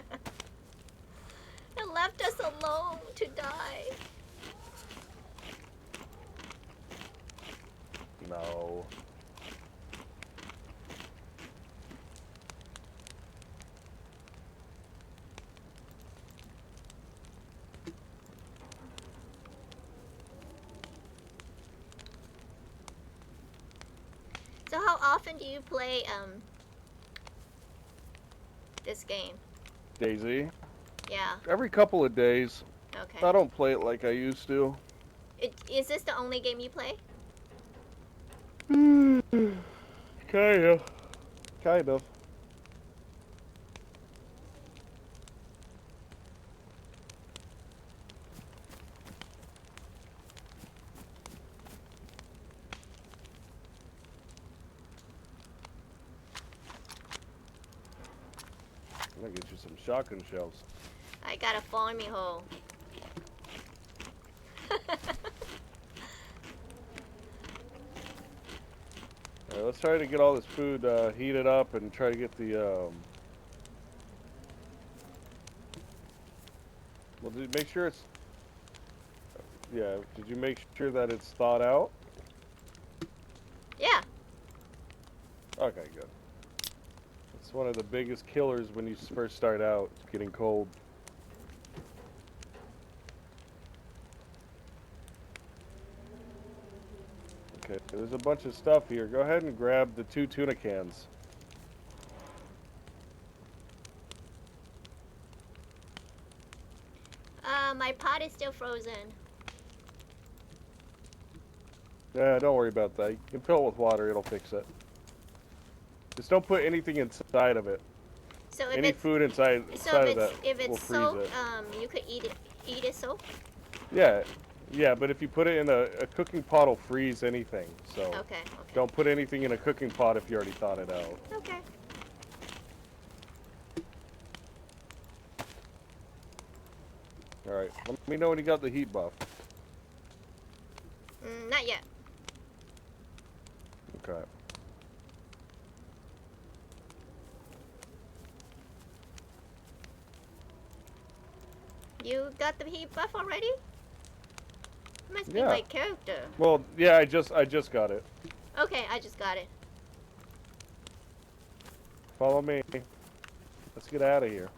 And left us alone to die. No. So how often do you play this game? DayZ. Yeah. Every couple of days. Okay. I don't play it like I used to. Is this the only game you play? Kind of. Kind of. I'm gonna get you some shotgun shells. I got a farming hole. Alright, let's try to get all this food heated up and try to get the well, did you make sure it's yeah, did you make sure that it's thawed out? Yeah. Okay, good. It's one of the biggest killers when you first start out, getting cold. Okay, there's a bunch of stuff here. Go ahead and grab the 2 tuna cans. My pot is still frozen. Yeah, don't worry about that. You can fill it with water, it'll fix it. Just don't put anything inside of it. So if Any it's food inside of that if will it's freeze soaked, it. you could eat it soaked. Yeah, yeah, but if you put it in a cooking pot, will freeze anything. So Okay. Okay. don't put anything in a cooking pot if you already thawed it out. Okay. All right, let me know when you got the heat buff. Not yet. Okay. You got the heat buff already? Must be Yeah. my character. Well, yeah, I just got it. Okay, I just got it. Follow me. Let's get out of here.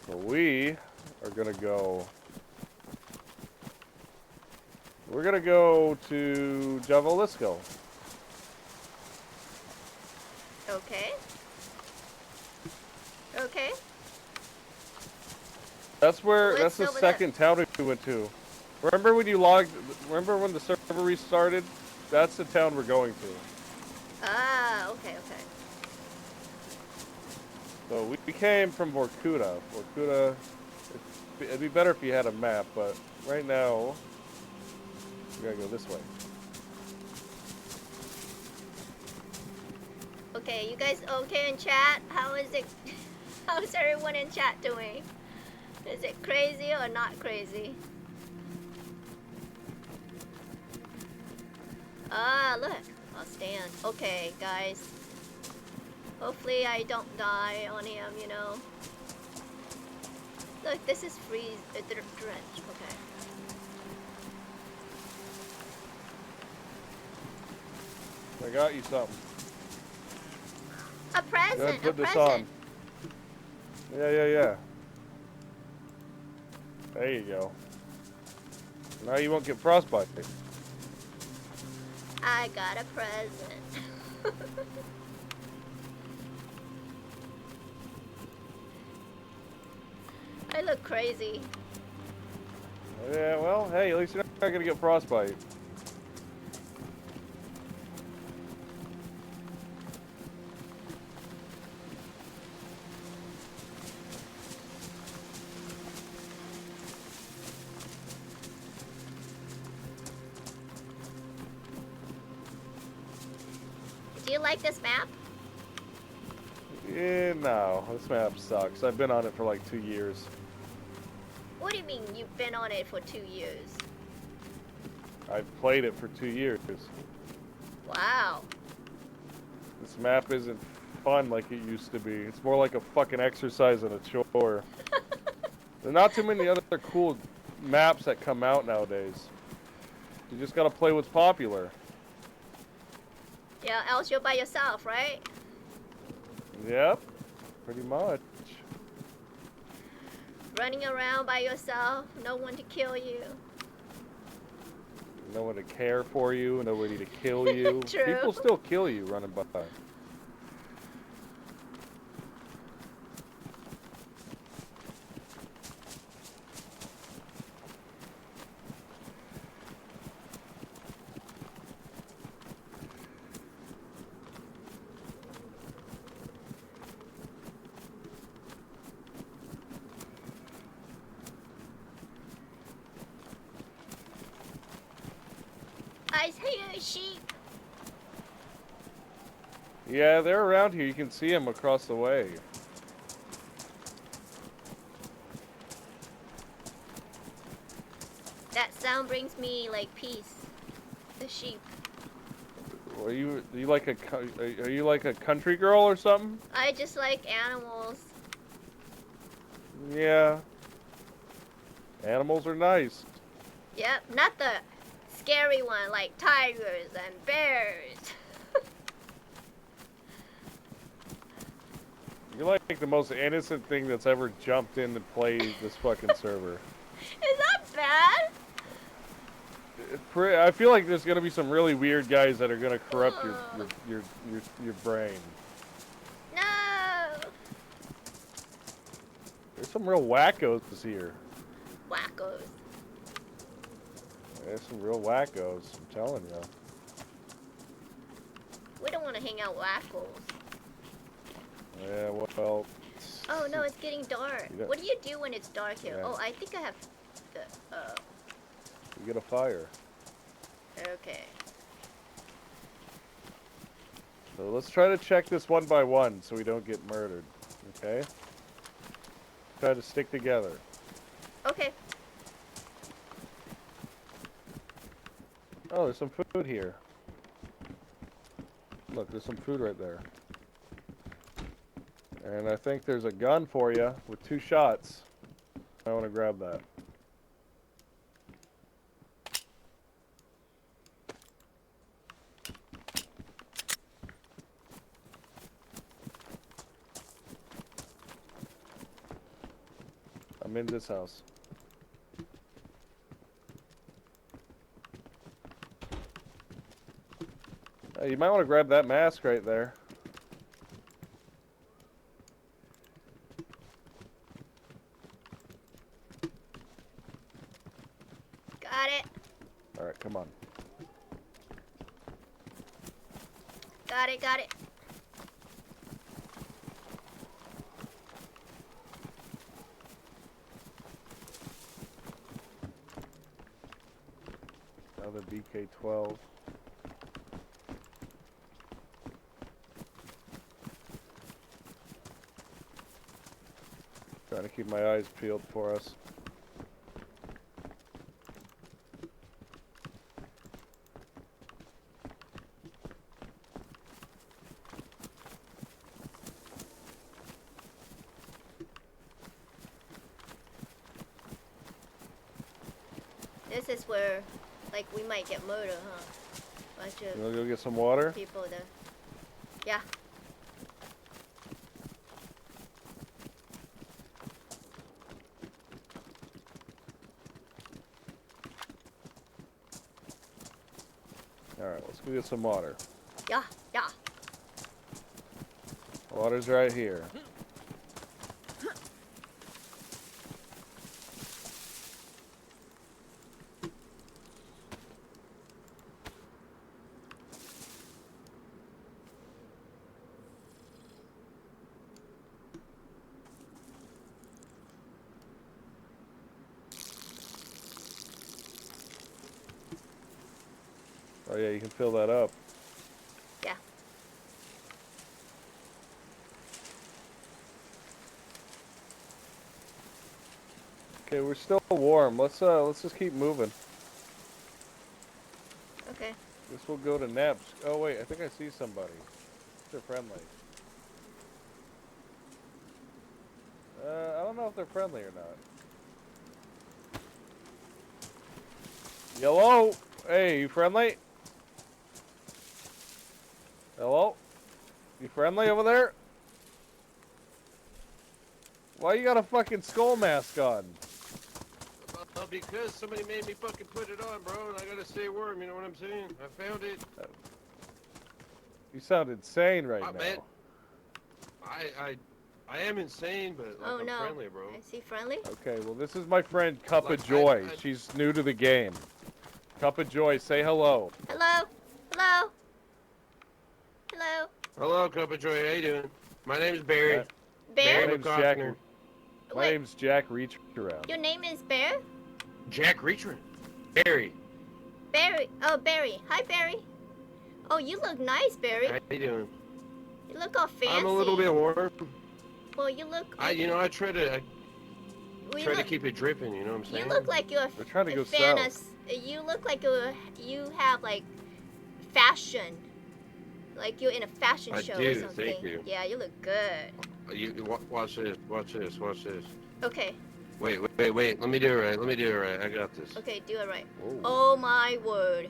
So we are gonna go. We're gonna go to Lisco. Okay. Okay. That's where. What's That's the over second town we went to. Remember when you logged? Remember when the server restarted? That's the town we're going to. Ah, okay, okay. So we came from Vorkuta. Vorkuta. It'd be better if you had a map, but right now we gotta go this way. Okay, you guys okay in chat? How is it? How's everyone in chat doing? Is it crazy or not crazy? Ah, look. I'll stand. Okay, guys. Hopefully I don't die on him, you know. Look, this is freeze, drench. Okay. I got you something. A Go present. ahead, put A this present. on. Yeah. There you go. Now you won't get frostbite. I got a present. I look crazy. Yeah, well, hey, at least you're not gonna get frostbite. Do you like this map? Yeah, no, this map sucks. I've been on it for like 2 years. What do you mean you've been on it for 2 years? I've played it for 2 years. Wow. This map isn't fun like it used to be. It's more like a fucking exercise and a chore. There are not too many other cool maps that come out nowadays. You just gotta play what's popular. Yeah, else you're by yourself, right? Yep, pretty much. Running around by yourself, no one to kill you. No one to care for you, nobody to kill you. True. People still kill you running by. I hear sheep. Yeah, they're around here. You can see them across the way. That sound brings me like peace. The sheep. Are you like are you like a country girl or something? I just like animals. Yeah. Animals are nice. Yep, not the scary one like tigers and bears. You're like the most innocent thing that's ever jumped in to play this fucking server. Is that bad? I feel like there's gonna be some really weird guys that are gonna corrupt your brain. No. There's some real wackos here. Wackos. There's some real wackos. I'm telling you. We don't want to hang out with wackos. Yeah, well. Oh no, it's getting dark. Yeah. What do you do when it's dark here? Yeah. Oh, I think I have the. You get a fire. Okay. So let's try to check this one by one so we don't get murdered. Okay? Try to stick together. Okay. Oh, there's some food here. Look, there's some food right there. And I think there's a gun for you with 2 shots. I want to grab that. I'm in this house. You might want to grab that mask right there. Got it. Alright, come on. Got it. Got it. Another BK-12. Trying to keep my eyes peeled for us. This is where, like, we might get murdered, huh? Bunch You of wanna go get some water? people there. Yeah. Alright, let's go get some water. Yeah. Yeah. Water's right here. Oh yeah, you can fill that up. Yeah. Okay, we're still warm. Let's just keep moving. Okay. Guess we'll go to Naps. Oh wait, I think I see somebody. They're friendly. I don't know if they're friendly or not. Hello? Hey, you friendly? Hello? You friendly over there? Why you got a fucking skull mask on? Because somebody made me fucking put it on, bro, and I gotta stay warm, you know what I'm saying? I found it. You sound insane right now. Man, I am insane, but like, Oh I'm no. friendly, bro. Is he friendly? Okay, well this is my friend Kuppa Like, Joy. I- She's new to the game. Kuppa Joy, say hello. Hello? Hello? Hello? Hello, Kuppa Joy, how you doing? My name's Barry. Bear? My name's Jack. McCockner. My Wait, name's Jack Reach Around. your name is Bear? Jack Reacher. Barry. Barry. Oh, Barry. Hi, Barry. Oh, you look nice, Barry. How you doing? You look all fancy. I'm a little bit warm. Well, you look. I try to well, you try to look, keep it dripping, you know what I'm saying? You look like you're We're trying to go a fan south. of. You look like you have like fashion. Like you're in a fashion I show do, or something. thank you. Yeah, you look good. Watch this, watch this, watch this. Okay. Wait, let me do it right, I got this. Okay, do it right. Whoa. Oh my word.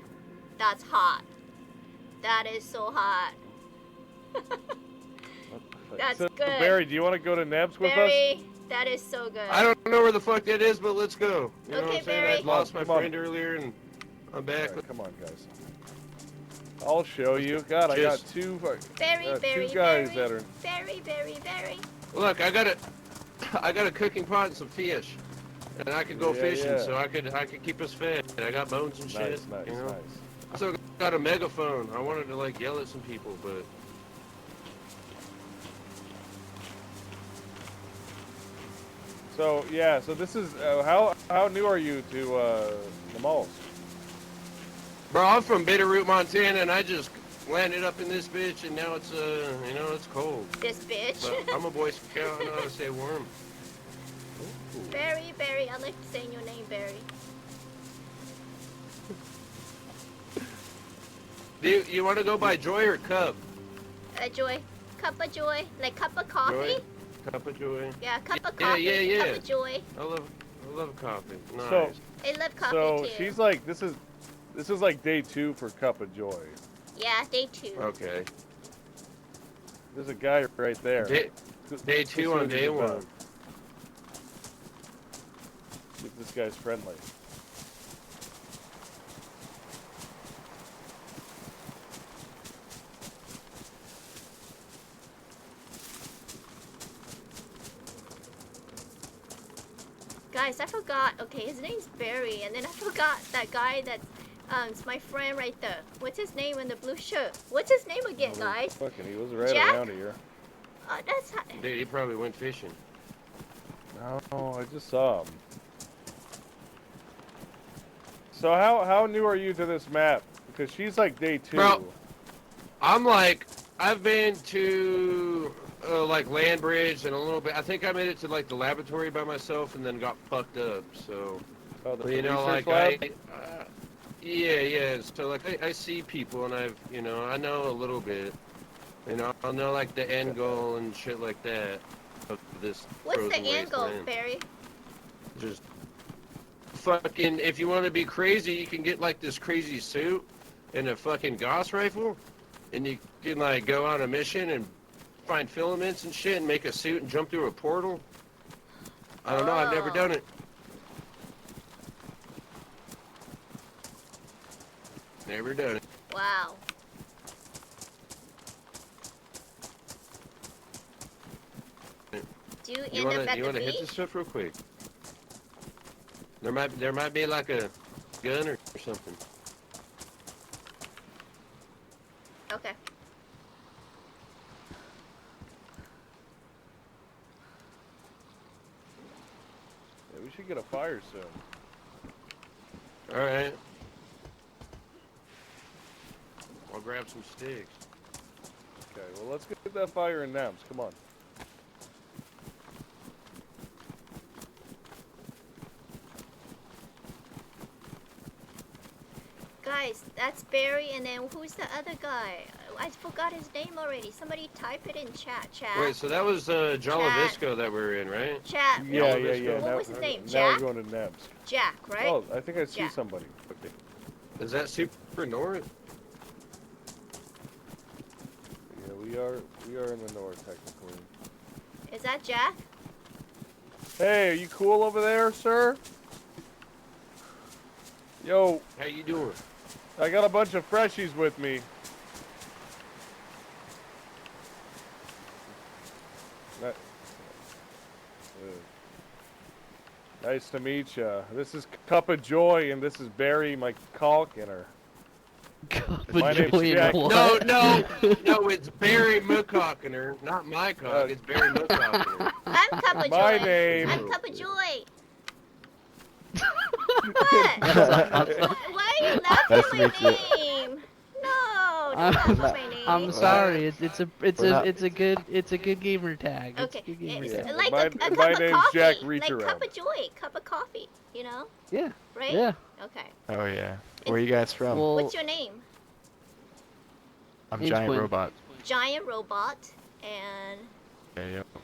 That's hot. That is so hot. That's So, good. Barry, do you want to go to Naps with us? Barry, that is so good. I don't know where the fuck that is, but let's go. You know Okay, what I'm saying? Barry. I lost my Come on. friend earlier, and I'm back. Alright, come on, guys. I'll show you. God, I got Cheers. two Very, very, two guys very, that are. very, very, very. Look, I got a cooking pot and some fish, and I could go Yeah, fishing, yeah. so I could keep us fed. I got bones and shit. Nice, nice, you know? nice. I also got a megaphone. I wanted to like yell at some people, but So yeah, so this is how new are you to the malls? bro, I'm from Bitterroot, Montana, and I just landed up in this bitch, and now it's it's cold. This bitch. But I'm a Boy Scout. I know how to stay warm. Barry, Barry. I like saying your name, Barry. Do you want to go by Joy or Cub? Joy. Cup of joy. Like cup of coffee? Joy? Cup of Joy. Yeah, cup of Yeah, coffee. yeah, yeah. Cup of joy. I love coffee. Nice. So I love coffee so too. she's like this is like day 2 for Cup of Joy. Yeah, day 2. Okay. There's a guy right there. Day 2 on day 1. See if this guy's friendly. Guys, I forgot. Okay, his name's Barry, and then I forgot that guy that it's my friend right there. What's his name in the blue shirt? What's his name again, Oh, guys? Fucking, he was right Jack? around here. That's Dude, he probably went fishing. No, I just saw him. So how new are you to this map? Because she's like day 2. Bro. I've been to like Landbridge and a little bit. I think I made it to like the laboratory by myself and then got fucked up. So, Oh, you know, research like lab? yeah. So like I see people and I know a little bit. You know, I'll know like the end goal and shit like that of this. What's the frozen end goal, wasteland. Barry? Just fucking, if you want to be crazy, you can get like this crazy suit and a fucking Gauss rifle, and you can like go on a mission and find filaments and shit and make a suit and jump through a portal. I don't know, I've never done it. Never done it. Wow. Do you end up at You the wanna hit beach? this stuff real quick? There might be like a gun or something. Okay. Yeah, we should get a fire soon. All right. I'll grab some sticks. Okay, well let's get that fire in Nems. Come on. Guys, that's Barry, and then who's the other guy? I forgot his name already. Somebody type it in chat. Wait, so that was Jalavisco that we were in, right? Chat. Yeah, What- yeah. What Now, was his name? now Jack? we're going to Nems. Jack, right? Oh, I think I see Jack. somebody. Okay. Is that super north? Yeah, we are in the north technically. Is that Jack? Hey, are you cool over there, sir? Yo, How you doing? I got a bunch of freshies with me. Nice to meet ya. This is Kuppa Joy, and this is Barry, my Calkiner. My name's Jack. No, it's Barry McCockiner, not my cock. It's Barry McCockiner. I'm Kuppa Joy. My name. I'm Kuppa Joy. What? Why are you laughing Nice at to my meet you. name? No, don't laugh at my name. I'm sorry. It's a good gamer tag. Okay, It's a good gamer it's tag. like My- a cup my of name's coffee. Jack Like Reach-Around. Kuppa Joy, cup of coffee. You know, Yeah. right? Yeah. Okay. Oh yeah. Where you guys from? Well, What's your name? I'm name's Giant Quinn. Robot. Giant Robot and Yeah, yeah. We're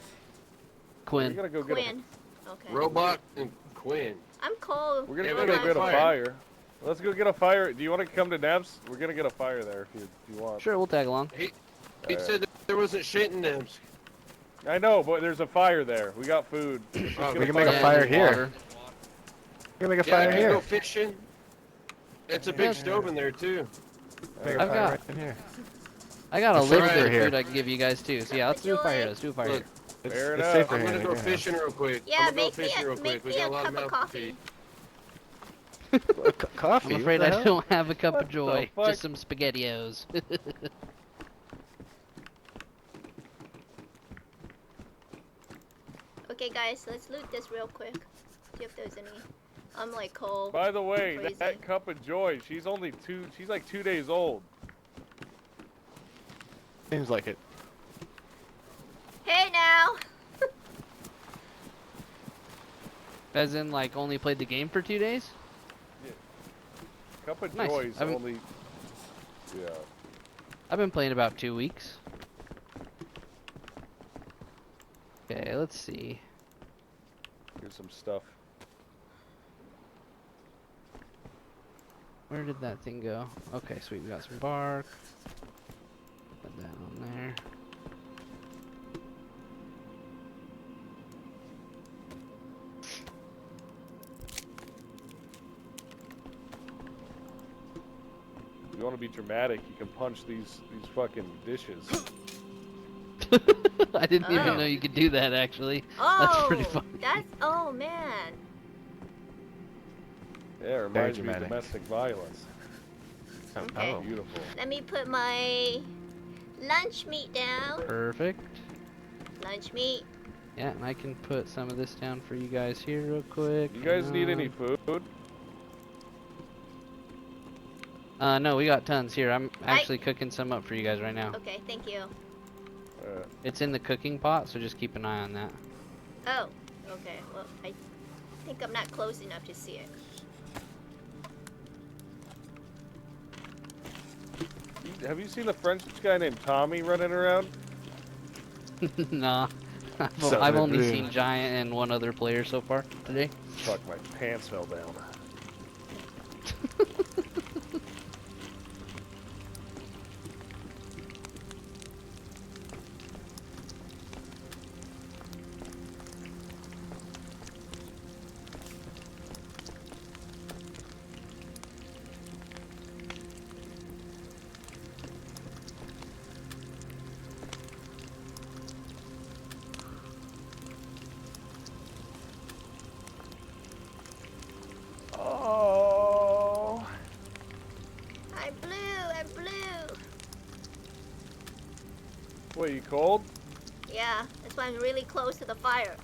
Quinn. gonna go get a, Quinn. Okay. Robot and Quinn. I'm Cole. we're gonna Yeah, go we get got a fire. fire. Let's go get a fire. Do you want to come to Nebs? We're gonna get a fire there if you want. Sure, we'll tag along. He Alright. said that there wasn't shit in them. I know, but there's a fire there. We got food. Oh, Let's we get can make a Yeah, fire there's here. water. We're gonna make a Yeah, fire can you here. go fishing? It's a big stove in there too. Make a I've fire got- right in here. I got a It's little safer bit of here. food I can give you guys too. So yeah, let's do a fire here. Let's do a fire Look, here. It's, Fair it's enough. safer I'm here. gonna go yeah. fishing real quick. Yeah, I'm gonna go make me fishing real quick. make We me got a a lot of cup of mouth to coffee. feed. Coffee. I'm what afraid the I hell? don't have a cup What of the joy. fuck? Just some SpaghettiOs. Okay, guys, let's loot this real quick. See if there's any. I'm like Cole. By the way, Crazy. that cup of joy, she's like 2 days old. Seems like it. Hey now. As in, like, only played the game for 2 days? Cup of Nice. joy's I haven't- only. Yeah. I've been playing about 2 weeks. Okay, let's see. Here's some stuff. Where did that thing go? Okay, sweet. We got some bark. Put that on there. If you want to be dramatic, you can punch these fucking dishes. I didn't Oh. even know you could do that, actually. Oh, pretty funny. That's oh man. Yeah, it reminds me of dramatic. domestic violence. Okay. Oh. Beautiful. Let me put my lunch meat down. Perfect. Lunch meat. Yeah, and I can put some of this down for you guys here real quick. You guys need any food? No, we got tons here. I'm actually cooking some up for you guys right now. Okay, thank you. It's in the cooking pot, so just keep an eye on that. Oh, okay. Well, I think I'm not close enough to see it. Have you seen a French guy named Tommy running around? Nah. So I've the only dream. seen Giant and one other player so far today. Fuck, my pants fell down. Oh. I blew. What, you cold? Yeah, that's why I'm really close to the fire.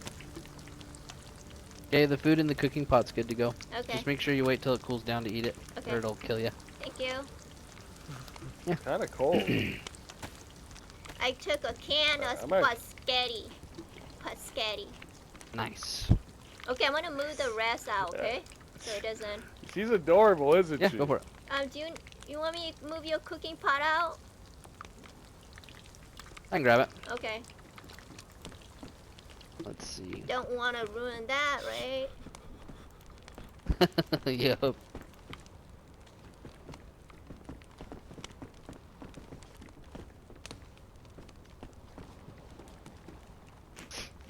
Okay, the food in the cooking pot's good to go. Okay. Just make sure you wait till it cools down to eat it, Okay. or it'll kill you. Thank you. Kind of cold. I took a can of I'm at- pasquetti. Nice. Okay, I'm gonna move the rest out, okay? So it doesn't. She's adorable, isn't Yeah, she? go for it. Do you want me to move your cooking pot out? I can grab it. Okay. Let's see. Don't want to ruin that, right? Yup.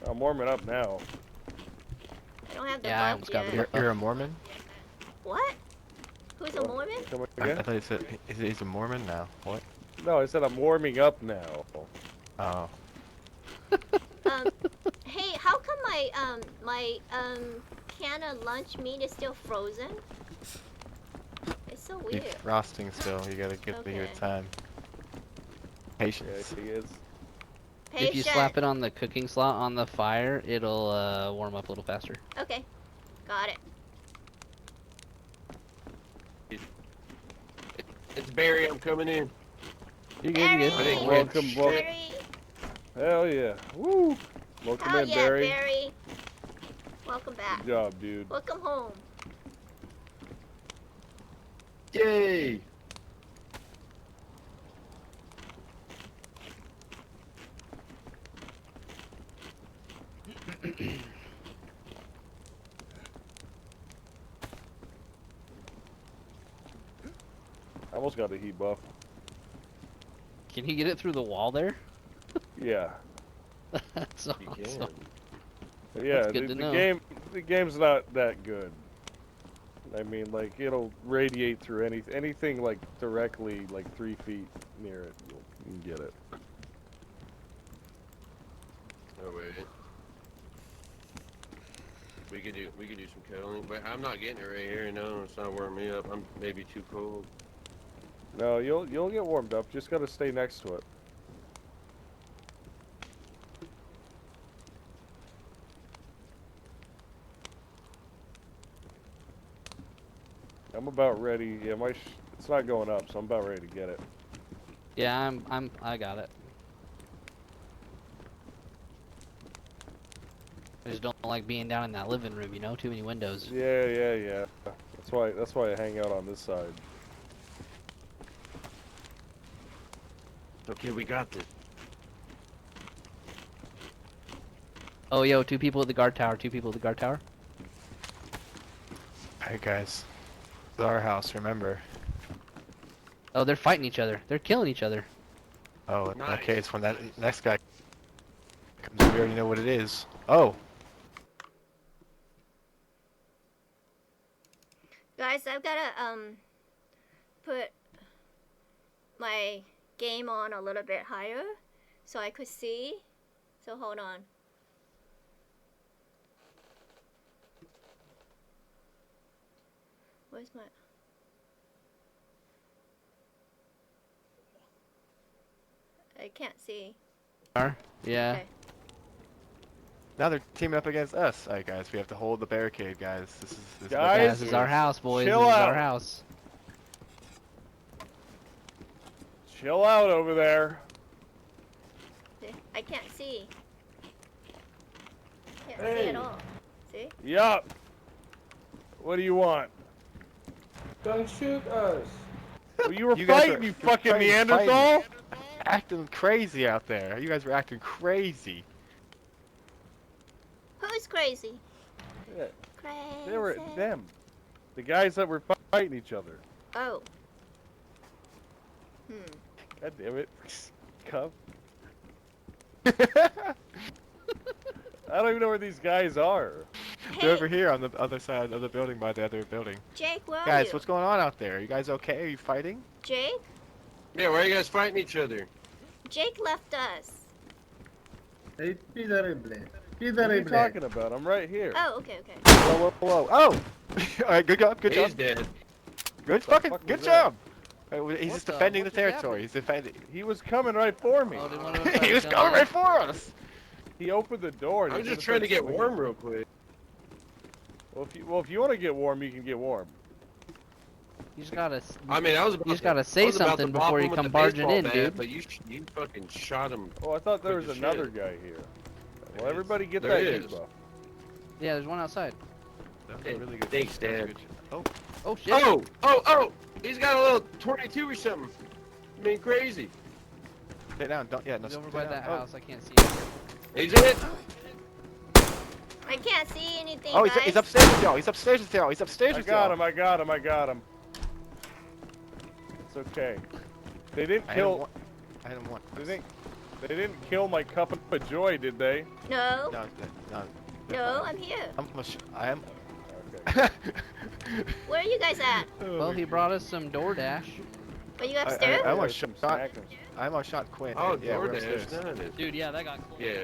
I'm warming up now. I don't have the Yeah, I budget almost got yet. the You're a Mormon? What? Who's a Mormon? Come I again? thought you said he's a Mormon now. What? No, I said I'm warming up now. Oh. Hey, how come my can of lunch meat is still frozen? It's so You're weird. frosting still. You gotta give it your Okay. time. Yeah, Patience. she is. If you slap it on the cooking slot on the fire, it'll warm up a little faster. Okay, got it. It's Barry. I'm coming in. You're good, you're Barry! good. Welcome, Barry! Hell yeah. Woo! Welcome Hell in, yeah, Barry. Barry! Welcome back. Good job, dude. Welcome home. Yay! I almost got a heat buff. Can you get it through the wall there? Yeah. That's You awesome. can. Yeah, That's good to know. the game's not that good. I mean, like, it'll radiate through anything like directly like 3 feet near it. You can get it. Oh wait. We could do some cuddling, but I'm not getting it right here. No, it's not warming me up. I'm maybe too cold. No, you'll get warmed up. Just gotta stay next to it. I'm about ready. Yeah, it's not going up, so I'm about ready to get it. Yeah, I got it. I just don't like being down in that living room, you know, too many windows. Yeah. That's why I hang out on this side. Okay, we got this. Oh, yo, 2 people at the guard tower, 2 people at the guard tower. Hey guys. It's our house, remember. Oh, they're fighting each other. They're killing each other. Oh, in Nice. that case, when that next guy comes, we already know what it is. Oh! Guys, I've gotta put my game on a little bit higher so I could see. So hold on. Where's my... I can't see. Yeah. Okay. Now they're teaming up against us. Alright guys, we have to hold the barricade, guys. This is Guys, Yeah, this is our house, boys. chill This is out. our house. Chill out over there. I can't see. Can't see Hey. at all. See? Yup. What do you want? Don't shoot us. Well, you were You guys fighting, are- you you're fucking fighting. Neanderthal. acting crazy out there. You guys were acting crazy. Who's crazy? Yeah, Crazy. they were them. The guys that were fighting each other. Oh. God damn it. Come. I don't even know where these guys are. They're Hey, over here on the other side of the building by the other building. Jake, where are Guys, you? what's going on out there? Are you guys okay? Are you fighting? Jake? Yeah, why are you guys fighting each other? Jake left us. Hey, terrible. What are you talking about? I'm right here. Oh, okay, okay. Whoa, whoa, whoa. Oh! Alright, good job, good He's job. dead. Good the fucking, fuck good was that? job! He's just defending the territory. He's defending. He was coming right for me. Oh, did one of us He was jump coming in? right for us! He opened the door. And I'm he just didn't trying to start get swinging. warm real quick. Well, if you want to get warm, you can get warm. You just gotta. I mean, I was about You just to- gotta I say was about to something bop before him you with come the barging baseball in, bat, dude. But you fucking shot him. Oh, I thought there Quick was as another shit. guy here. Well, everybody get There that is. heat buff. Yeah, there's one outside. That was Hey, a really good thanks, that was Dad. good. Oh, Oh shit. Oh! He's got a little 22 or something. I mean, crazy. stay down. Don't, yeah, no, He's over stay by down. that Oh. house. I can't see him. He's in it. I can't see anything, Oh, guys. he's upstairs with y'all. He's upstairs with y'all. He's upstairs I with got y'all. him. I got him. I got him. It's okay. They didn't kill. I hit him once. They didn't kill my cup of joy, did they? No, No, no. no, I'm here. I am. Okay. Where are you guys at? Well, he brought us some DoorDash. Are you upstairs? I almost There's some shot. snacking. I almost shot Quinn. Oh, yeah, we're DoorDash. upstairs. Nice. Dude, yeah, that got cool. Yeah.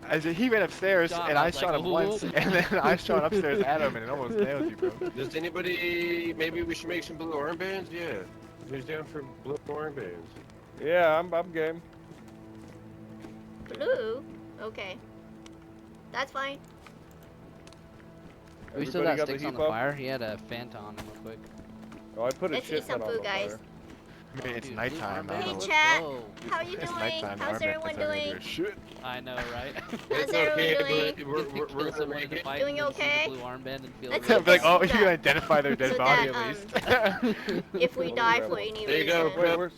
As he ran upstairs, Shot, and I I was shot like, him "Ooh." once, and then I shot upstairs at him, and it almost nailed you, bro. Does anybody? Maybe we should make some blue armbands. Yeah. Who's down for blue armbands? Yeah, I'm game. Blue? Okay. That's fine. We still Everybody got the sticks on heat the buff? fire. He had a Fanta on him real quick. Oh, I put a Let's eat shit some ton on food, the guys. fire. I mean, it's Dude, nighttime. blue I Hey, don't know. armbands, chat. let's go. How you It's doing? nighttime. How's Armbands everyone aren't gonna doing? do shit. I know, right? How's It's everyone okay. doing? We're Kill gonna someone make in a it. fight Doing and then see okay? the blue armband and feel Let's really Be like, oh, Let's you do can that. identify their dead So body that, at least. If we die for any There you reason, go. Wait, where's?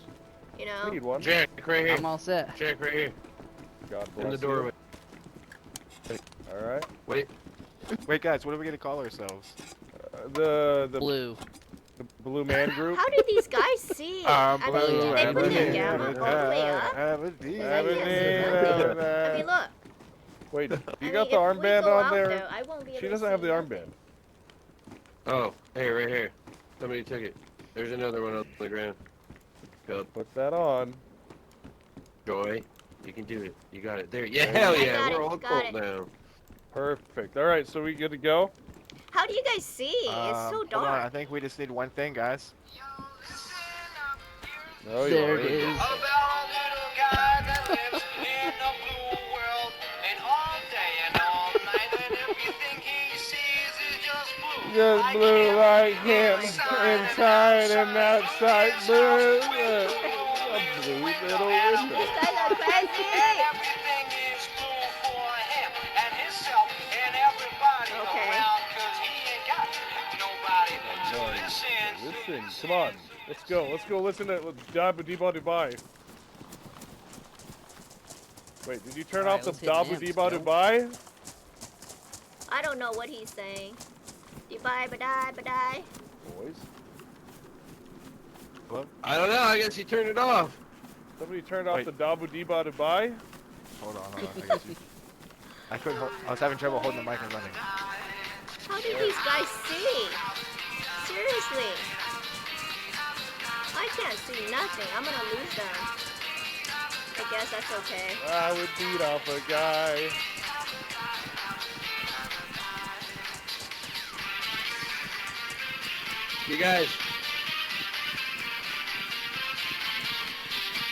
you I know. need one. Jack right here. I'm all set. Jack right here. God bless In the you. doorway. All right. Wait. Wait, guys, what are we gonna call ourselves? The Blue. Blue Man Group. How did these guys see? I mean, did they put their gamma all the way up? I mean, look. Wait, you I got mean, the if we armband go on out there? I won't be able She to doesn't have see the nothing. armband. Oh, hey, right here. Somebody took it. There's another one on the ground. Go, Put that on. Joy. You can do it. You got it. There. Yeah, There hell you go. yeah. I got We're it, all got cold it. now. Perfect. All right, so we good to go? How do you guys see? It's so Hold on, I dark. think we just need one thing, guys. Oh, you There are. it is. About a little guy that lives in a blue world, and all day and all night, and everything he sees is just blue. Just blue like him, inside and outside blue. A blue little window. These guys are crazy. Everything is blue for him and himself and everybody Okay. around, 'cause he ain't got nobody to listen. Listen, come on. Let's go. Let's go listen to Dabu Diba Dubai. Wait, did you turn All off right, the let's hit Dabu Nance, Diba yo. Dubai? I don't know what he's saying. Dubai, badai, badai. Boys. I don't know. I guess he turned it off. Somebody turned off Wait. the Dabu Diba Dubai? Hold on, I got you. I couldn't hold, I was having trouble holding the mic and running. How did these guys see? Seriously. I can't see nothing. I'm gonna lose them. I guess that's okay. I would beat off a guy. You guys.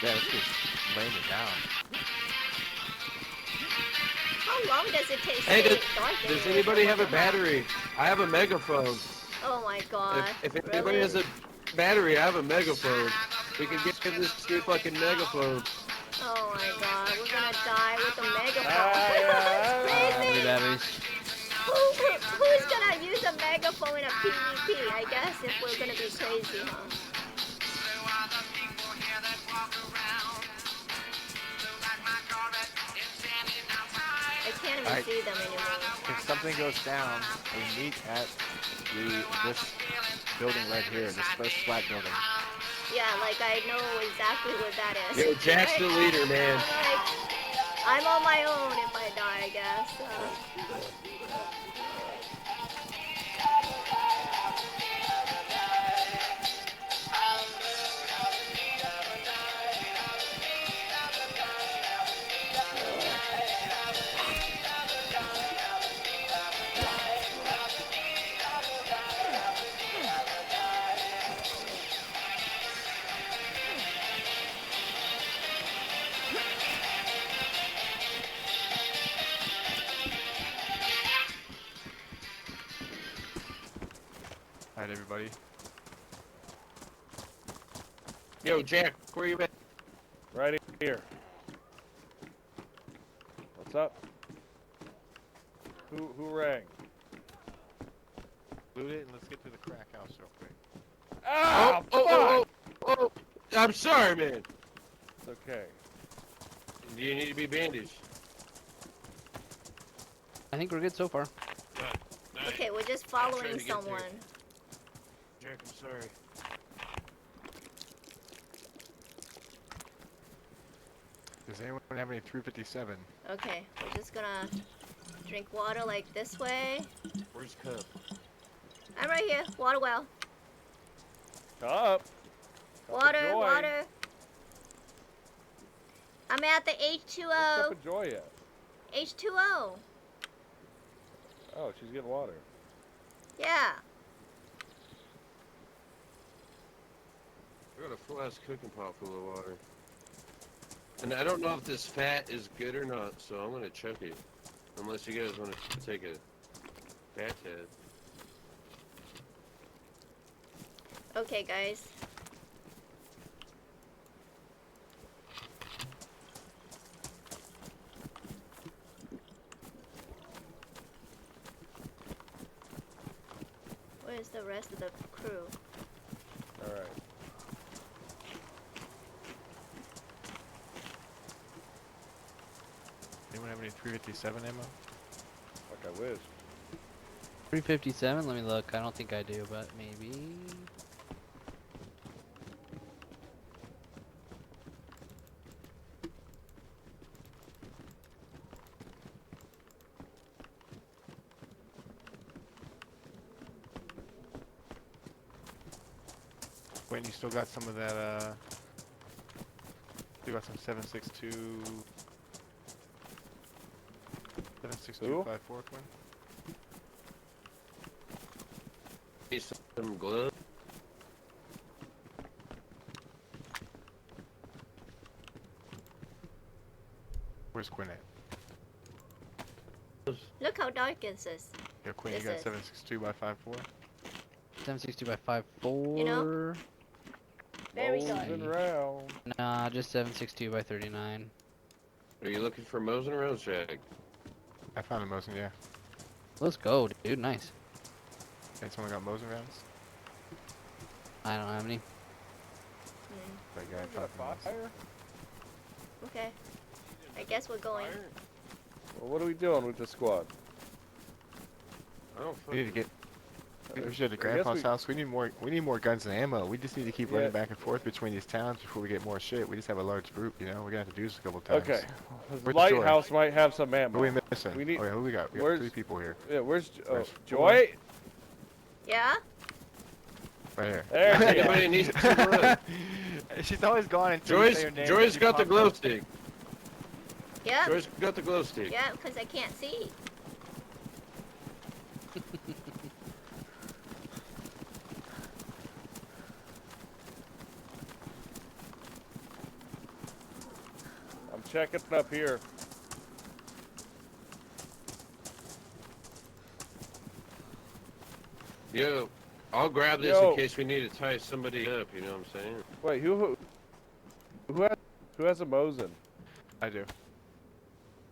Yeah, let's just laying it down. How long does it take to Hey, get dark Does anyway? anybody have a battery? I have a megaphone. Oh my god. If anybody really? has a battery, I have a megaphone. We can get this new fucking megaphone. Oh my god, we're gonna die with a megaphone. Ah, That's Three crazy. batteries. Who's gonna use a megaphone in a PvP? I guess if we're gonna be crazy, huh? I can't even Alright. see them anymore. If something goes down, we meet at this building right here, this first flat building. Yeah, like I know exactly what that is. Yo, Jack's the leader, man. I'm on my own if I die, I guess. Alright, everybody. Yo, Jack, where you at? Right here. What's up? Who rang? Loot it and let's get to the crack house real quick. Ah, Oh, I'm sorry, man. It's okay. Do you need to be bandaged? I think we're good so far. Okay, we're just trying following to get there. someone. Jack, I'm sorry. Does anyone have any 357? Okay, we're just gonna drink water like this way. Where's Cup? I'm right here. Water well. Cup. Water, Joy. water. I'm at the Where's H2O. Cup of Joy at? H2O. Oh, she's getting water. Yeah. I got a full ass cooking pot full of water. And I don't know if this fat is good or not, so I'm gonna chuck it. Unless you guys want to take a fat head. Okay, guys. Where's the rest of the crew? Alright. Anyone have any 357 ammo? Like I wish. 357. Let me look. I don't think I do, but maybe. Wait, you still got some of that, you got some 762... 76254, Quinn? Need some gloves. Where's Quinn at? Look how dark is this. Yeah, Quinn, This you got is- 762 by 54? 762 by 54. You know? Very dark. Moving around. Nah, just 762 by 39. Are you looking for Mosin or Rose Jack? I found a Mosin, yeah. Let's go, dude. Nice. Hey, someone got Mosin rounds? I don't have any. That guy Got found a some Mosin. fire? Okay. I guess we're going. Well, what are we doing with the squad? I don't We need to get... We should at I guess Grandpa's house. We need more guns and ammo. We just need to keep Yeah. running back and forth between these towns before we get more shit. We just have a large group, you know? We're gonna have to do this a couple times. Okay. The Where's lighthouse might have some Who ammo. are we missing? We need- Oh yeah, who we got? We got where's- 3 people here. Yeah, where's Where's- Joy? Yeah? Right here. There she Anybody is. needs some gloves? She's always gone until you say her name. Joy's She got the pops glow up. stick. Yep. Joy's got the glow stick. Yeah, because I can't see. I'm checking up here. Yo, I'll grab this Yo. in case we need to tie somebody up, you know what I'm saying? Wait, who has a Mosin? I do.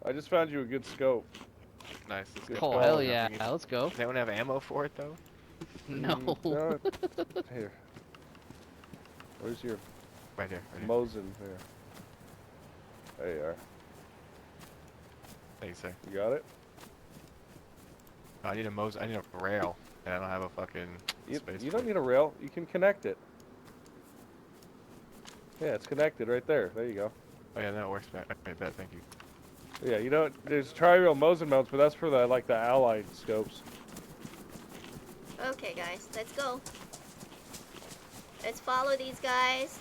I just found you a good scope. Nice. Let's get Oh, going. hell We yeah. need- Let's go. Does anyone have ammo for it though? No. No. Here. Where's your Right here. Right here. Mosin? Here. There you are. Thanks, sir. You got it? I need a Mosin. I need a rail. And I don't have a fucking space. You don't need a rail. You can connect it. Yeah, it's connected right there. There you go. Oh yeah, that works. Okay, bet. Thank you. Yeah, you don't. There's tri-rail Mosin mounts, but that's for the the allied scopes. Okay, guys, let's go. Let's follow these guys.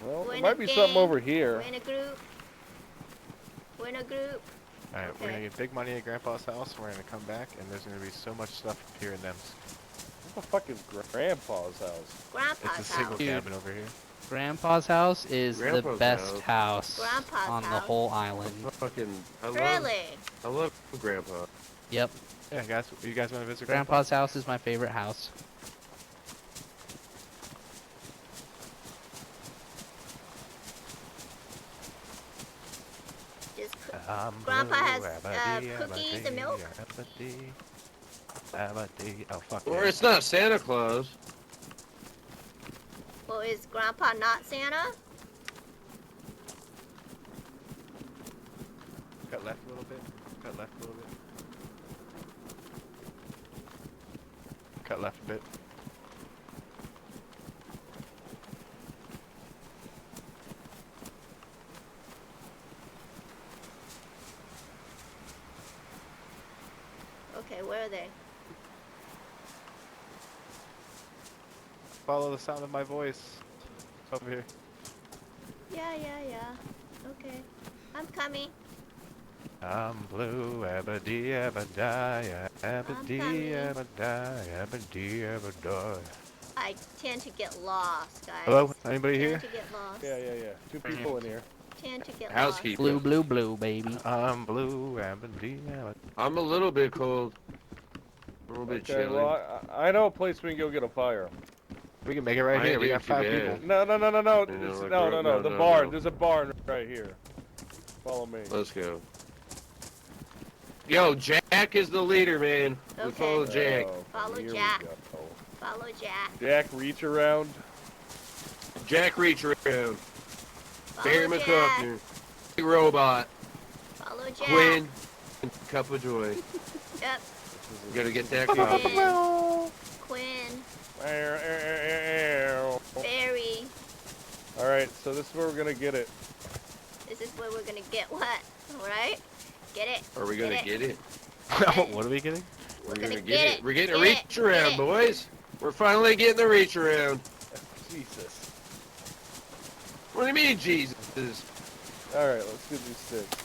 Well, We're there in might a be something gang. over here. We're in a group. We're in a group. Alright, we're gonna Okay. get big money at Grandpa's house. We're gonna come back, and there's gonna be so much stuff here in them. What the fuck is Grandpa's house? It's a Grandpa's single house. cabin over here. Grandpa's house is the Grandpa's best house Grandpa's on the house. whole island. Really? I love Grandpa. Yep. Yeah, guys, you guys want to visit Grandpa's house is my favorite house. Just Grandpa has blue, cookies and milk? Oh fuck. Or yeah. it's not Santa Claus. Well, is Grandpa not Santa? Cut left a little bit. Cut left a little bit. Cut left a bit. Okay, where are they? Follow the sound of my voice. Over here. Yeah. Okay. I'm coming. I'm blue, abba-dee, abba-die, abba-dee, coming. abba-die, abba-dee, abba-die. I tend to get lost, guys. Hello? Anybody here? Tend to get lost. Yeah. Two people in here. Tend to get Housekeeper. Blue, blue, blue, baby. I'm blue, abba-dee, abba-die. I'm a little bit cold. A little bit Okay, chilly. well, I know a place we can go get a fire. We can make it right I here. ain't We doing got too 5 bad. people. No. You know, It's- like, no. The no, barn. no. There's a barn right here. Follow me. Let's go. Yo, Jack is the leader, man. We Okay. follow Jack. Oh, Follow here we Jack. go. Follow Jack. Jack, reach around. Jack reach around. Barry Follow Jack. McCuffner. Big Robot. Follow Jack. Quinn. And Cup of Joy. Yep. We gotta get that coffee. Quinn. All Barry. right, so this is where we're gonna get it. This is where we're gonna get what? Alright? Get it. Are we gonna get it? What are we getting? We're gonna gonna get it. We're getting a Get it. reach Get around, it. boys. We're finally getting the reach around. Jesus. What do you mean, Jesus? All right, let's get these sticks.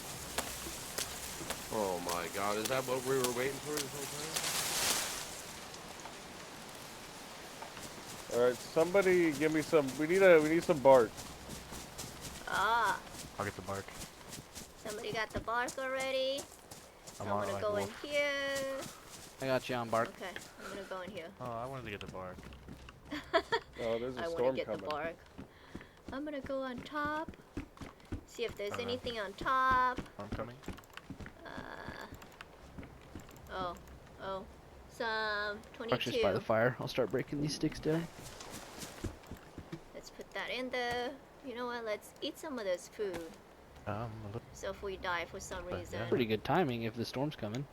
Oh my God, is that what we were waiting for this whole time? All right, somebody give me some. We need some bark. Ah. I'll get the bark. Somebody got the bark already. So I'm I'm on gonna like go in wolf. here. I got you on bark. Okay, I'm gonna go in here. Oh, I wanted to get the bark. Oh, there's a I wanna storm get coming. the bark. I'm gonna go on top. See if there's Uh-huh. anything on top. I'm coming. Oh. Some Bark's just by 22. the fire. I'll start breaking these sticks down. Let's put that in there. You know what? Let's eat some of this food. A little So if we die for some reason, yeah. Pretty good timing if the storm's coming.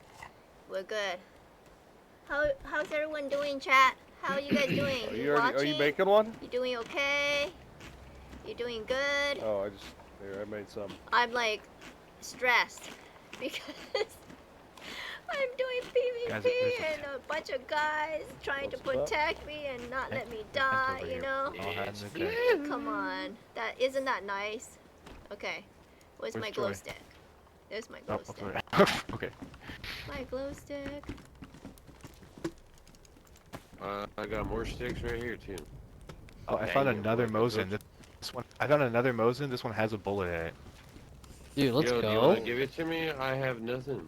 we're good. How's everyone doing, chat? How are you guys doing? Are You you already, watching? are you making one? You doing okay? You doing good? Oh, I made some. I'm like stressed because I'm doing Guys, PvP there's and a bunch of guys trying to What's up? protect me and not let me Tent die, over you here. know? All hands in Yeah. deck. Come on. Isn't that nice? Okay. Where's Where's my glow Joy? stick? There's my Oh, glow stick. okay. Okay. My glow stick. I got more sticks right here too. Oh, I found another Mosin. This one. I found another Mosin. This one has a bullet in it. Dude, let's Yo, do you go. wanna give it to me? I have nothing.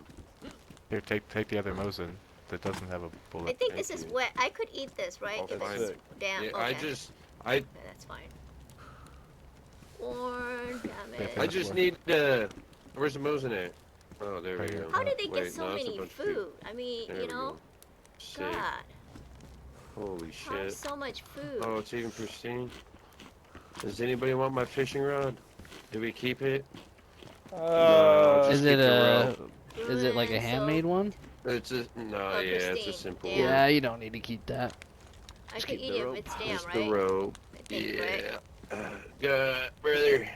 Here, take the other Mosin that doesn't have a bullet. I think Thank this is you. wet. I could eat this, right? Oh, if that's it's sick. damn. Yeah, Okay. I That's fine. Corn, damn Yeah, it. I just need where's the Mosin at? Oh, there we Right here. go. How did they get Wait, so no, it's a many bunch of food? I mean, There you we know, go. Sick. God, Holy how shit. so much food? Oh, it's even pristine. Does anybody want my fishing rod? Do we keep it? Uh, just Is it keep the a rope. Is it like a Ruined, handmade one? It's a no, Oh, yeah, it's a pristine. simple Yeah. one. Yeah, you don't need to keep that. I Just could keep eat the it rope. if it's damn, Just right? the rope. I think, right? Yeah. God, brother.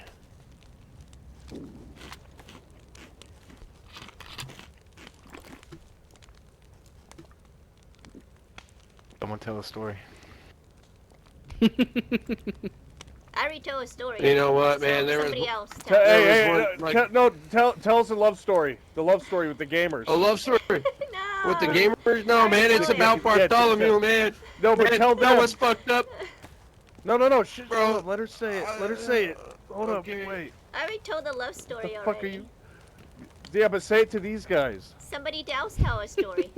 Someone tell a story. I already told a story. You know what, So man? There was somebody else Hey, tell it. There was hey, one, like- no, tell us a love story. The love story with the gamers. a love story No. with the gamers. No, man, it's tell it. about Bartholomew, man. No, but Man, tell you know them. what's fucked up, No, bro? hold on, let her say it. Let her say it. Hold Okay. up, wait. I already told the love What story the already. fuck are you? Yeah, but say it to these guys. Somebody else tell a story.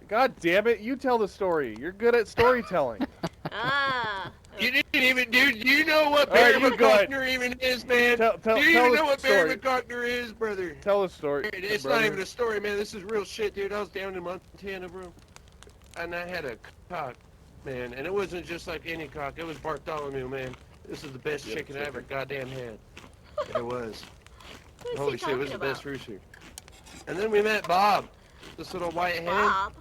God damn it, you tell the story. You're good at storytelling. Ah. You didn't even, dude. Do you know what All right, Barry you go ahead. McCockner even is, man? Tell Do you even us know what the Barry story. McCockner is, brother? Tell a story. It's brother. not even a story, man. This is real shit, dude. I was down in Montana, bro, and I had a cock, man, and it wasn't just like any cock. It was Bartholomew, man. This is the best Yeah, chicken I chicken. ever goddamn had. It was. Who is Holy he shit, it was talking the best about? rooster. And then we met Bob, this little white hen. Bob.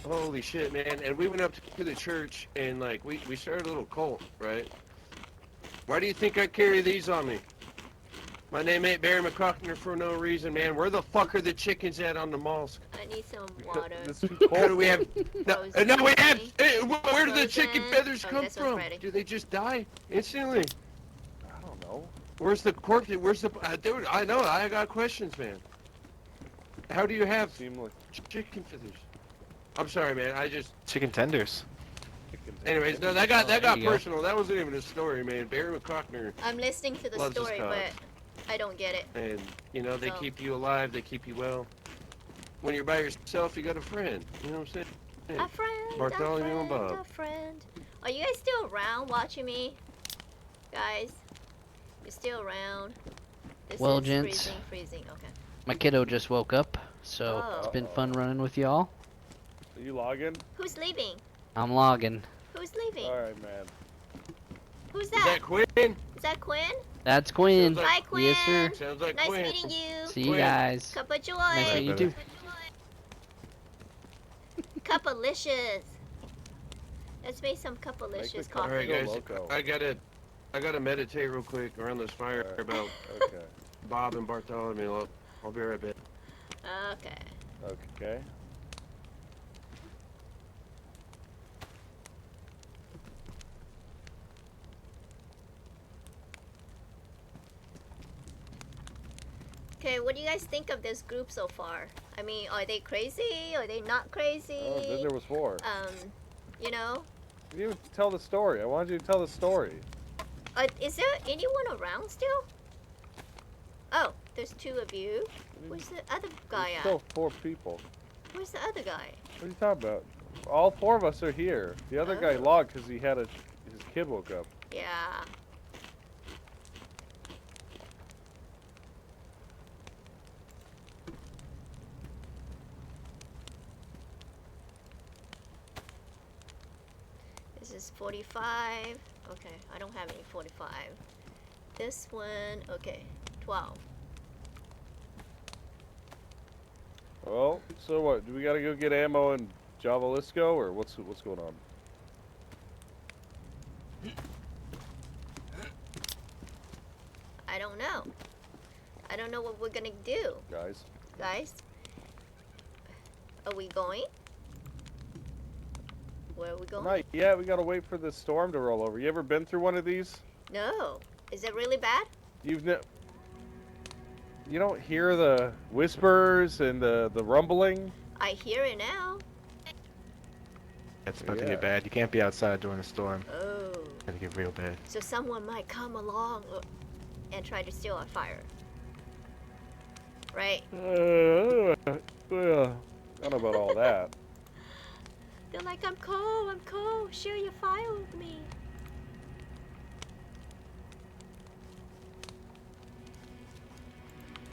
Holy shit, man. And we went up to the church and like we started a little cult, right? Why do you think I carry these on me? My name ain't Barry McCockner for no reason, man. Where the fuck are the chickens at on the mosque? I need some water. This is How do we have Frozen, no we have maybe? where do the chicken Frozen. feathers Oh, come this one's from? ready. Do they just die instantly? I don't know. Where's the corpse? Where's the dude, I know, I got questions, man. How do you have Seem like chicken feathers? I'm sorry, man. I just Chicken tenders. chicken. anyways, no, that got there you go. personal. That wasn't even a story, man. Barry McCockner. I'm listening to the Loves his story, cock. but I don't get it. And, you know, they Oh. keep you alive, they keep you well. When you're by yourself, you got a friend. You know what I'm saying? Yeah. A friend, Bartholomew and Bob. a friend. Are you guys still around watching me? Guys? You're still around? This Well, is gents. freezing. Okay. My kiddo just woke up, so Oh. it's been fun running with y'all. Are you logging? Who's leaving? I'm logging. Who's leaving? All right, man. Who's Is that? that Quinn? Is that Quinn? That's Quinn. Sounds like- Hi, Quinn. Yes, sir. Sounds like Nice Quinn. meeting you. See you Quinn. guys. Cup of joy. Nice meeting you too. Cup-alicious. Let's make some cup-alicious Make the cup- All right, coffee. guys. Loco. I gotta meditate real quick around this fire All right. about Okay. Bob and Bartholomew. I'll be right back. Okay. Okay. Okay, what do you guys think of this group so far? I mean, are they crazy? Are they not crazy? Oh, then there was 4. You know? You didn't even tell the story. I wanted you to tell the story. Is there anyone around still? Oh, there's 2 of you. Where's the other guy There's at? still 4 people. Where's the other guy? What are you talking about? All 4 of us are here. The other guy Oh. logged because he had his kid woke up. Yeah. This is 45. Okay, I don't have any 45. This one, okay, 12. Well, so what? Do we gotta go get ammo in Javalisco, or what's going on? I don't know. I don't know what we're gonna do, Guys. guys. Are we going? Where are we going? Not yet. We gotta wait for the storm to roll over. You ever been through one of these? No. Is it really bad? You don't hear the whispers and the rumbling? I hear it now. It's about to Yeah. get bad. You can't be outside during a storm. Oh. It's gonna get real bad. So someone might come along and try to steal our fire. Right? Well, I don't know about all that. They're like, I'm cold. Share your fire with me.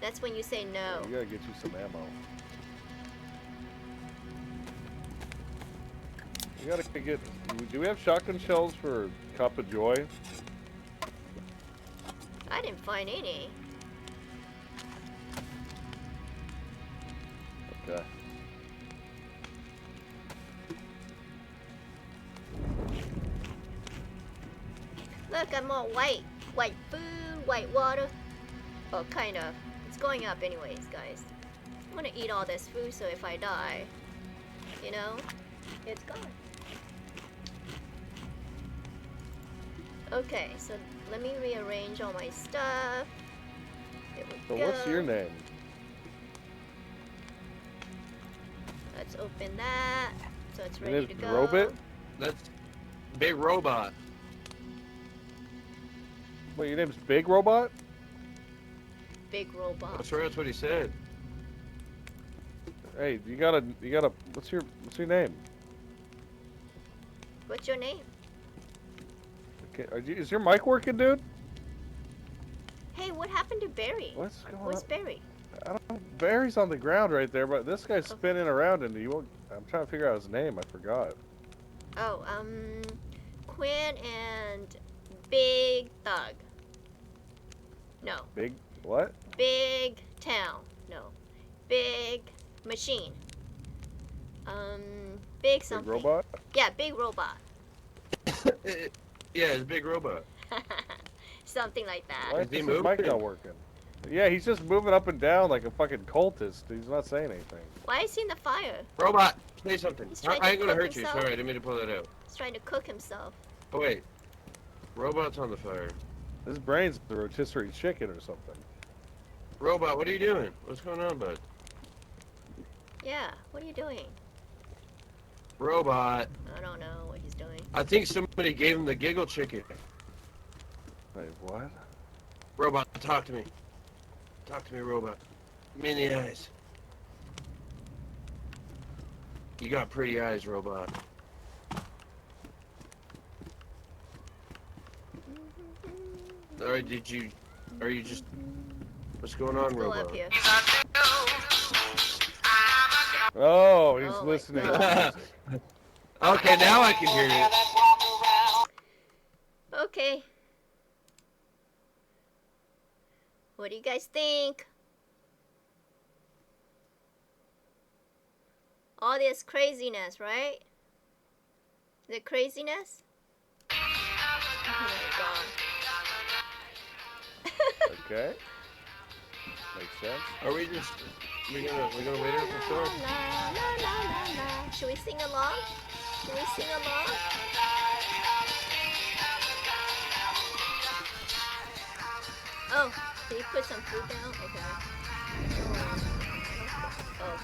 That's when you say no. We gotta get you some ammo. We gotta get. Do we have shotgun shells for Cup of Joy? I didn't find any. Okay. Look, I'm all white. White food, white water. Well, kind of. It's going up anyways, guys. I'm gonna eat all this food so if I die, you know, it's gone. Okay, so let me rearrange all my stuff. There we So go. what's your name? Let's open that. So it's Your ready to name's go. Robot? That's Big Robot. Wait, your name's Big Robot? Big robot. That's right. That's what he said. Hey, you gotta. What's your name? What's your name? Okay, is your mic working, dude? Hey, what happened to Barry? What's going Where's on? Barry? I don't know. Barry's on the ground right there, but this guy's spinning around and you won't. I'm trying to figure out his name. I forgot. Oh, Quinn and Big Thug. No. Big what? Big Town. No. Big Machine. Big something. Big Robot? Yeah, Big Robot. Yeah, it's a Big Robot. Something like that. Why Is is he his moving? mic not working? Yeah, he's just moving up and down like a fucking cultist. He's not saying anything. Why is he in the fire? Robot, say something. He's I trying to ain't gonna cook hurt you. himself. Sorry, I didn't mean to pull that out. He's trying to cook himself. Oh wait, Robot's on the fire. His brain's a rotisserie chicken or something. Robot, what are you doing? What's going on, bud? Yeah, what are you doing? Robot, I don't know what he's doing. I think somebody gave him the giggle chicken. Wait, what? Robot, talk to me. Talk to me, Robot. Look me in the eyes. You got pretty eyes, Robot. Alright, are you just, what's going on, Let's go Robot? up here. Oh, he's Oh my listening. God. Okay, now I can hear you. Okay. What do you guys think? All this craziness, right? The craziness? Oh my God. Okay. Makes sense. Are we just, we're gonna wait out the La, store? la, la, la, la. Should we sing along? Should we sing along? Oh, did you put some food down? Okay. Oh.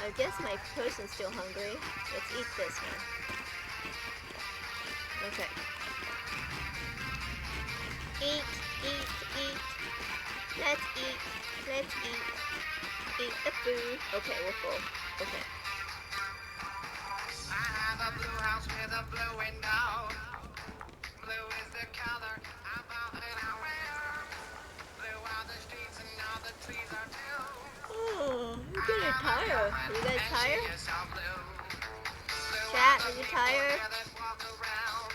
I guess my person's still hungry. Let's eat this one. Okay. Eat, eat, eat. Let's eat. Let's eat. Eat the food. Okay, we're full. Okay. I have a blue house with a blue window. Blue is the color I thought that I wear. Blue are the streets and all the trees are blue. Oh, I'm getting tired. Are you guys tired? She is so blue. Blue Chat, are are the you people tired? that walk around.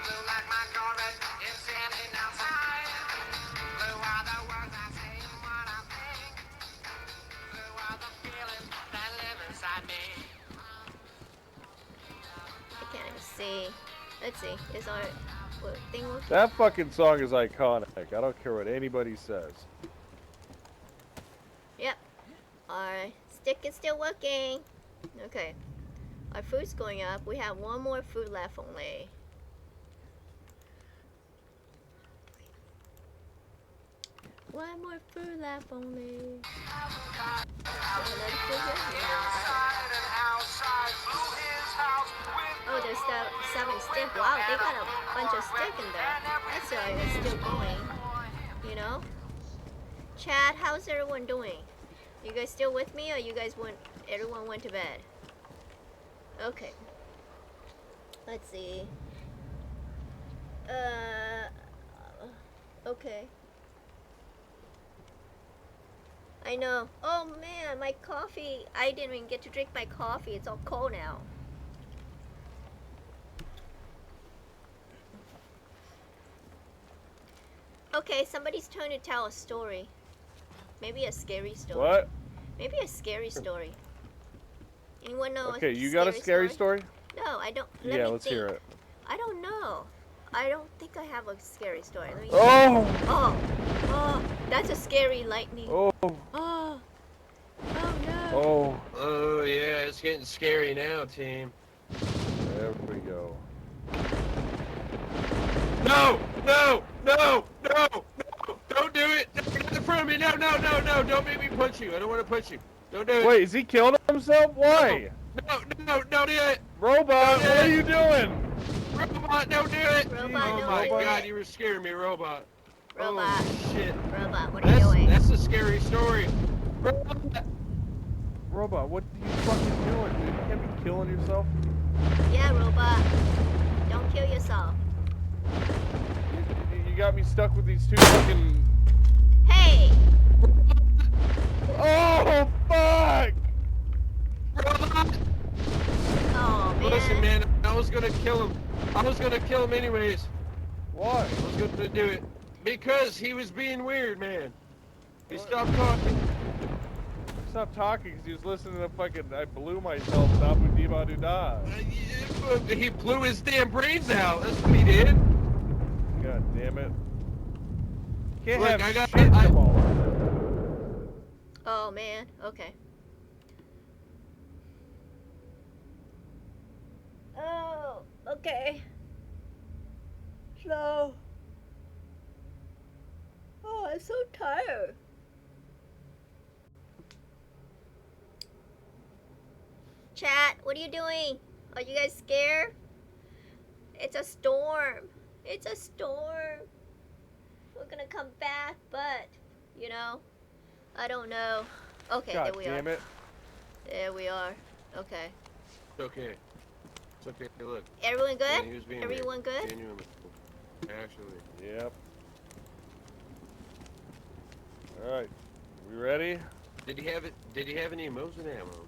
Blue like my Corvette, it's standing outside. Blue are the words I say and what I think. Blue are the feelings that live inside me. I can't even see. Let's see. Is our thing working? That fucking song is iconic. I don't care what anybody says. Yep. Our stick is still working. Okay. Our food's going up. We have one more food left only. One more food left only. Another food left? Oh, there's 7 stick. Wow, they got a bunch of stick in there. That's why it's still going. You know? Chad, how's everyone doing? You guys still with me, or you guys everyone went to bed? Okay. Let's see. Okay. I know. Oh man, my coffee. I didn't even get to drink my coffee. It's all cold now. Okay, somebody's turn to tell a story. Maybe a scary story. What? Maybe a scary story. Anyone know? Okay, you got a scary story? No, I don't. Yeah, let's hear it. I don't know. I don't think I have a scary story. Let me Oh! Oh, that's a scary lightning. Oh! Oh no. Oh! Oh yeah, it's getting scary now, team. There we go. No! No! No! No! No! Don't do it! Don't get in front of me! No! No! No! No! Don't make me punch you! I don't want to punch you! Don't do it! Wait, is he killing himself? Why? No! No! Don't do it! Robot, what are you doing? Robot! Don't do it! Robot, Oh don't my do God! it. You were scaring me, Robot. Robot. Oh shit! Robot, what are you doing? That's a scary story. Robot. Robot, what are you fucking doing, dude? You can't be killing yourself. Yeah, Robot. Don't kill yourself. You got me stuck with these two fucking... Hey! Oh, fuck! Robot. Oh, man. Listen, man. I was gonna kill him. I was gonna kill him anyways. Why? I was gonna do it because he was being weird, man. He stopped talking. Stop talking because he was listening to fucking I blew myself, stop with Dee-Ba-Doo-Da. He blew his damn brains out. That's what he did. God damn it. Can't Look, have I got- shit I- tomorrow. Oh, man. Okay. Oh, okay. So... Oh, I'm so tired. Chat, what are you doing? Are you guys scared? It's a storm. It's a storm. We're gonna come back, but, you know, I don't know. Okay, God there we damn are. it. There we are. Okay. It's okay. It's okay. Look. Everyone Man, good? he was being Everyone weird. good? Genuinely. Actually. Yep. Alright. We ready? Did he have it? Did he have any Mosin ammo?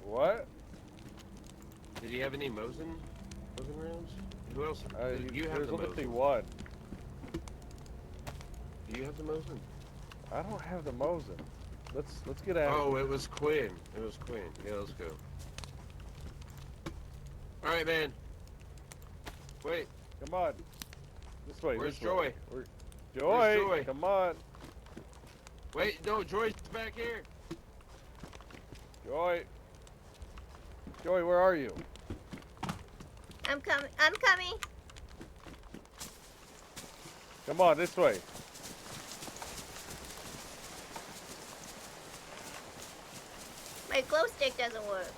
What? Did he have any Mosin rounds? Who else? You have there's the only Mosin. one. Do you have the Mosin? I don't have the Mosin. Let's get out. Oh, it was Quinn. It was Quinn. Yeah, let's go. All right, man. Wait. Come on. This way. Where's this Joy? way. Joy. Where's Joy? Come on. Wait. No, Joy's back here. Joy. Joy, where are you? I'm coming. I'm coming. Come on, this way. My glow stick doesn't work.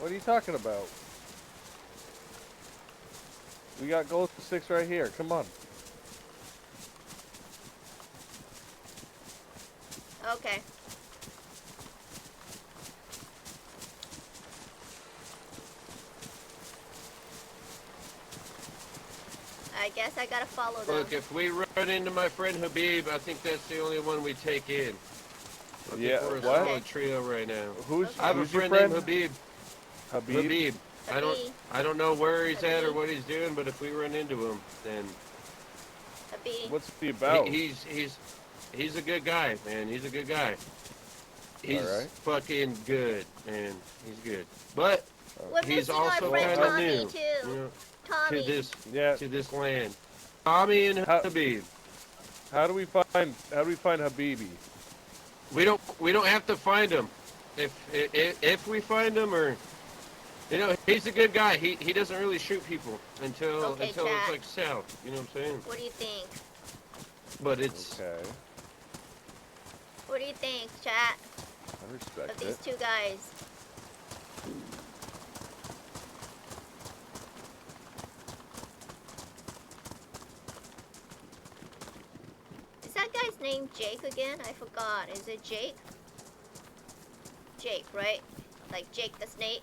What are you talking about? We got glow sticks right here. Come on. Okay. I guess I gotta follow them. Look, if we run into my friend Habib, I think that's the only one we take in. I think Yeah, we're a what? solid trio right now. Who's, Okay. I have a who's your friend friend? named Habib. Habib? Habib. I don't know where he's at or Habib. what he's doing, but if we run into him, then A bee. What's he about? he's a good guy, man. He's a good guy. He's Alright. fucking good, man. He's good. But We're he's missing our also friend kind of Tommy new, too. you know, Tommy. Yeah. to this land. Tommy and Habib. How do we find Habibi? We don't have to find him. If we find him, or you know, he's a good guy. He doesn't really shoot people until Okay, it's Chad. like south. You know what I'm saying? What do you think? But it's Okay. What do you think, chat, I respect of these it. two guys? Is that guy's name Jake again? I forgot. Is it Jake? Jake, right? Like Jake the Snake?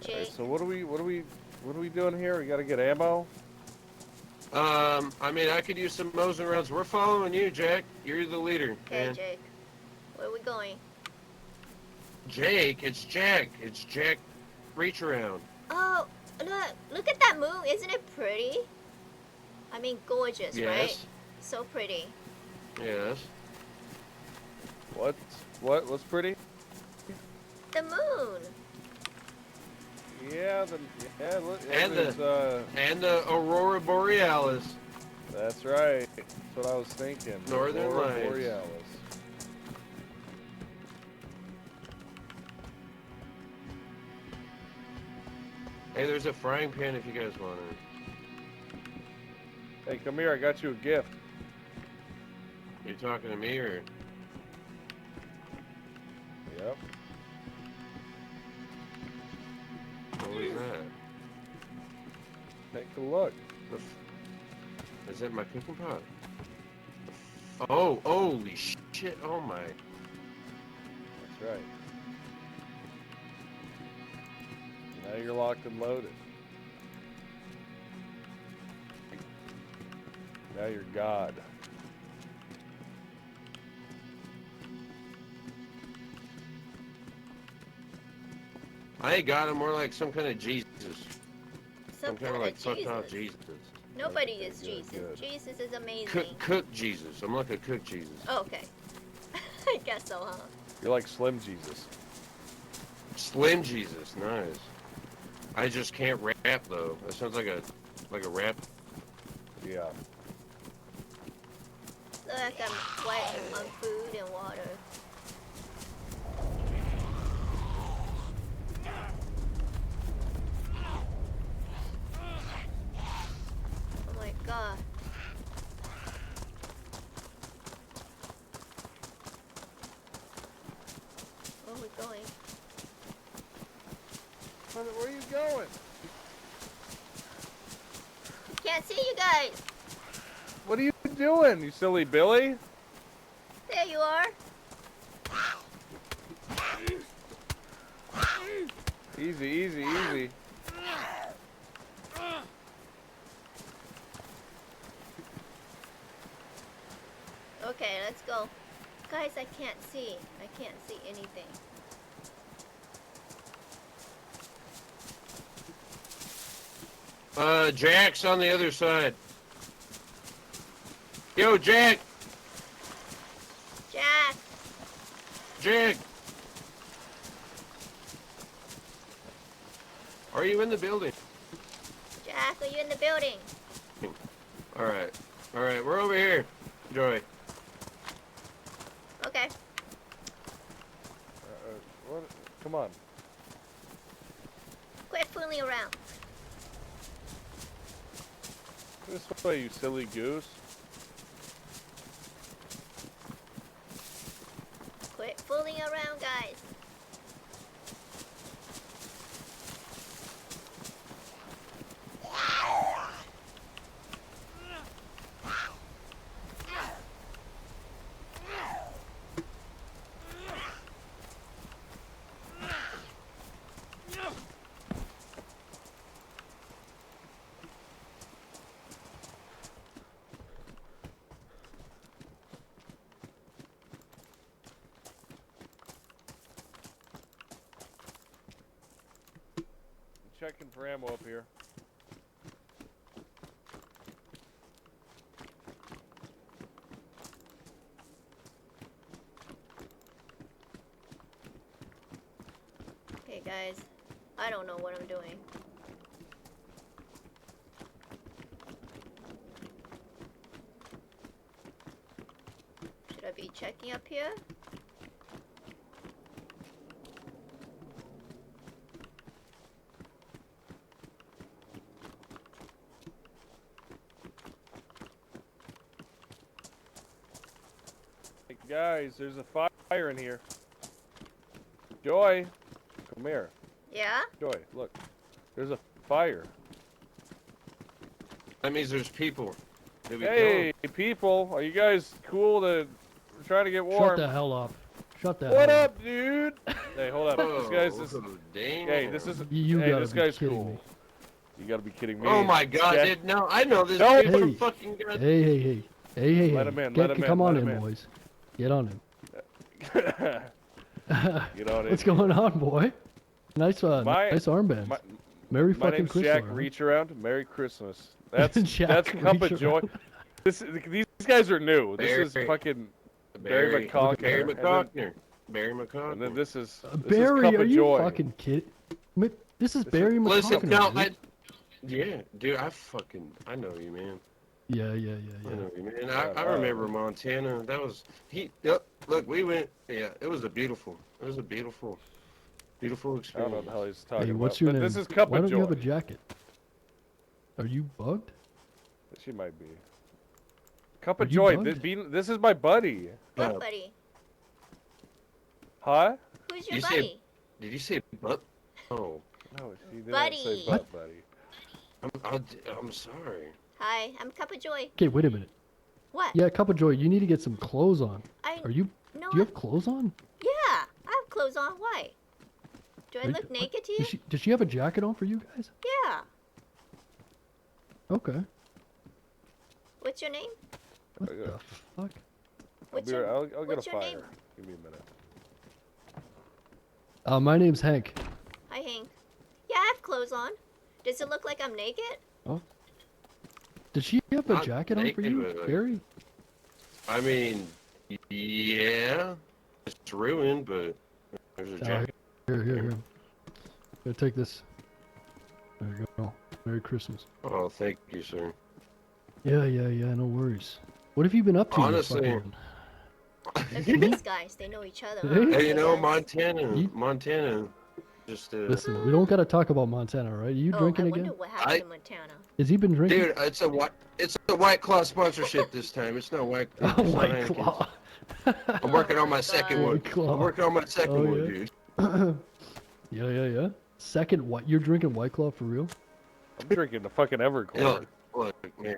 Okay, Jake. so what are we doing here? We gotta get ammo? I mean, I could use some Mosin rounds. We're following you, Jack. You're the leader, Okay, man. Jake. Where are we going? Jake, it's Jack. It's Jack. Reach around. Oh, look at that moon. Isn't it pretty? I mean, gorgeous, right? Yes. So pretty. Yes. What's pretty? The moon. Yeah, look, And there's, And the Aurora Borealis. that's right. That's what I was thinking. Northern Aurora Lights. Borealis. Hey, there's a frying pan if you guys want it. Hey, come here. I got you a gift. You talking to me or? Yep. What was that? Take a look. Is that my cooking pot? Oh, holy shit! Oh my! That's right. Now you're locked and loaded. Now you're God. I ain't got him more like some kind of Jesus. Some kind of like fucked out Jesus. Nobody Okay, is good, Jesus. good. Jesus is amazing. Cook Jesus. I'm like a cook Jesus. Oh, okay. I guess so, huh? You're like Slim Jesus. Slim Jesus, nice. I just can't rap though. That sounds like a rap. Yeah. So like I'm wet on food and water. Oh my god. Where are we going? Where are you going? Can't see you guys. What are you doing, you silly Billy? There you are. Easy, easy, easy. Okay, let's go. Guys, I can't see. I can't see anything. Jack's on the other side. Yo, Jack! Jack! Jack! Are you in the building? Jack, are you in the building? Alright. Alright, we're over here. Joy. Okay. What? Come on. Quit fooling around. This way, you silly goose. Quit fooling around, guys. Checking for ammo up here. Okay, guys. I don't know what I'm doing. Should I be checking up here? Hey guys, there's a fire in here. Joy, come here. Yeah? Joy, look. There's a fire. That means there's people. Did we Hey, people, are you guys cool to we're trying to get warm? Shut the hell up. Shut the What hell up, dude? Hey, hold up. kill 'em? This guy's this. Oh, damn. Hey, this is. You hey, gotta this be guy's kidding cool. me. You gotta be kidding me. Oh my god, Jack- dude, no, I know this No. dude from Hey. fucking god. Hey, hey, hey. Hey, hey, Let hey. him in, Get, let him in, come let on him in, in. boys. Get on him. Get on What's it. going on, boy? Nice, My- nice armband. Merry My fucking name's Christmas. Jack Reach Around. Merry Christmas. That's Jack that's Kuppa Reach Joy. Around. These guys are new. This is Barry- fucking Barry Barry McCockner. Barry and then- McCockner. Barry McCockner. And then this is Barry, Kuppa are you Joy. fucking kidding? This is This Barry is- Listen, McCockner. no, dude. yeah, dude, I know you, man. Yeah. I know you, man. Yeah, I remember Montana. That was Yep. Look, we went. Yeah, it was a beautiful beautiful I don't know experience. what the hell he's talking Hey, what's about. your But name? this is Kuppa Why don't Joy. you have a jacket? Are you bugged? She might be. Are Kuppa you Joy. bugged? This is my buddy. What buddy? Huh? Who's your You say- buddy? Did you say butt? Oh, No, she didn't Buddy. say What? buddy. I'm sorry. Hi, I'm Cup of Joy. Okay, wait a minute. What? Yeah, Cup of Joy, you need to get some clothes on. I Are you? no. Do you have clothes on? Yeah, I have clothes on. Why? Do I Are you- look naked to you? Does she have a jacket on for you guys? Yeah. Okay. What's your name? What Okay. the fuck? What's I'll your get what's a your fire. name? Give me a minute. My name's Hank. Hi, Hank. Yeah, I have clothes on. Does it look like I'm naked? Did she have a Not jacket on for naked, you, but, like- Barry? I mean, yeah, it's ruined, but there's a jacket. Here. Here, take this. There you go. Merry Christmas. Oh, thank you, sir. Yeah, no worries. What have you been up to? you Honestly- fucking- Look at these guys. They know each other. Hey. huh? Hey, you know, You- Montana, just Listen, we don't gotta talk about Montana, right? Are you Oh, drinking I again? wonder what happened in Montana. Has he been drinking? dude, it's a White Claw sponsorship this time. It's not White. Oh it's not my Heineken. claw. I'm working on my Oh, second God. one. White Claw. I'm working on my second Oh, one, yeah. dude. Yeah. Second, what? You're drinking White Claw for real? I'm drinking the fucking Everclear. Look, man.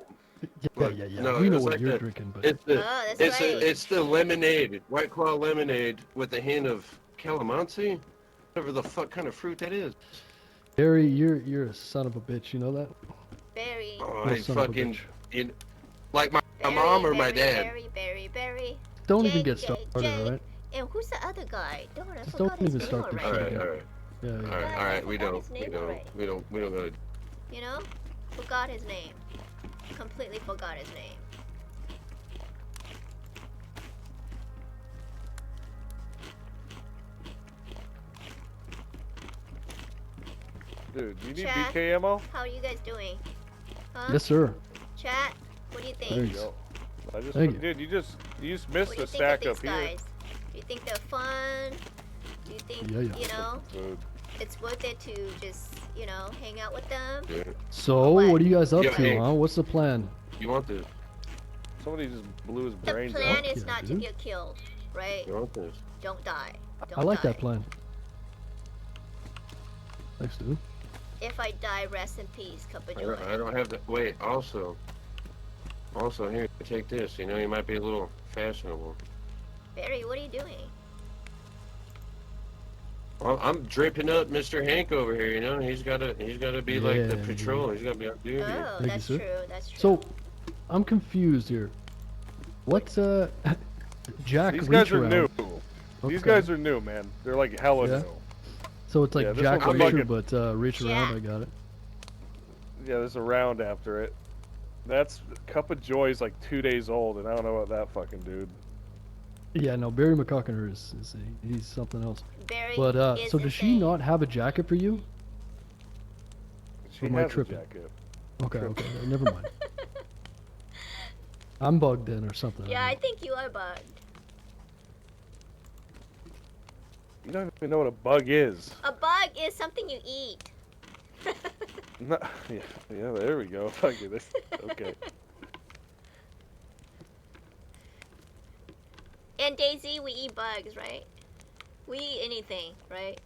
Yeah. Look, no, we know it's what like you're that. drinking, but It's the Oh, that's right. it's the lemonade, White Claw lemonade with a hint of calamansi, whatever the fuck kind of fruit that is. Barry, you're a son of a bitch. You know that? Barry. Oh, No I son of a fucking, bitch. like my Barry, mom or my Barry, dad. Barry. Don't even Jake, get Jake, started, Jake. alright? And who's the other guy? Darn, I Just forgot don't his even name start this All already. shit. right, all right, Yeah. all right. We forgot don't, his name we already. don't go. You know? Forgot his name. Completely forgot his name. Dude, you need Chad? BK ammo? How are you guys doing? Huh? Yes, sir. Chat? What do you think? There you Thanks. go. I just, Thank you. dude, you just What missed do you a think stack of up these here. guys? Do you think they're fun? Do you think, Yeah. you know, Dude, it's worth it to just, you know, hang out with them? Dude, So, What? what are you guys up Yeah, to, hey. huh? What's the plan? you want this? somebody just blew his The brains plan out. is Yeah, not to dude. get killed, right? You want this? Don't die. Don't I like die. that plan. Thanks, dude. If I die, rest in peace, Cup of Joy. I don't have to wait. Also, here, take this. You know, you might be a little fashionable. Barry, what are you doing? Well, I'm dripping up Mr. Hank over here. You know, he's gotta be like the Yeah, patrol. He's gotta be on duty. Oh, you, that's sir. true. That's true. So, I'm confused here. What's Jack These reach guys are around? new. These Okay. guys are new, man. They're like hella Yeah. new. So it's like Yeah, this Jack one's Reacher, fucking- but reach around. Jack. I got it. Yeah, there's a round after it. That's Cup of Joy is like 2 days old, and I don't know about that fucking dude. Yeah, no, Barry McCockner he's something else. Barry But is so does she insane. not have a jacket for you? She am I has a tripping? jacket. Okay, never mind. I'm bugged then or something. Yeah, I don't think you are bugged. You don't even know what a bug is. A bug is something you eat. No, yeah, there we go. Fuck it. Okay. In DayZ, we eat bugs, right? We eat anything, right?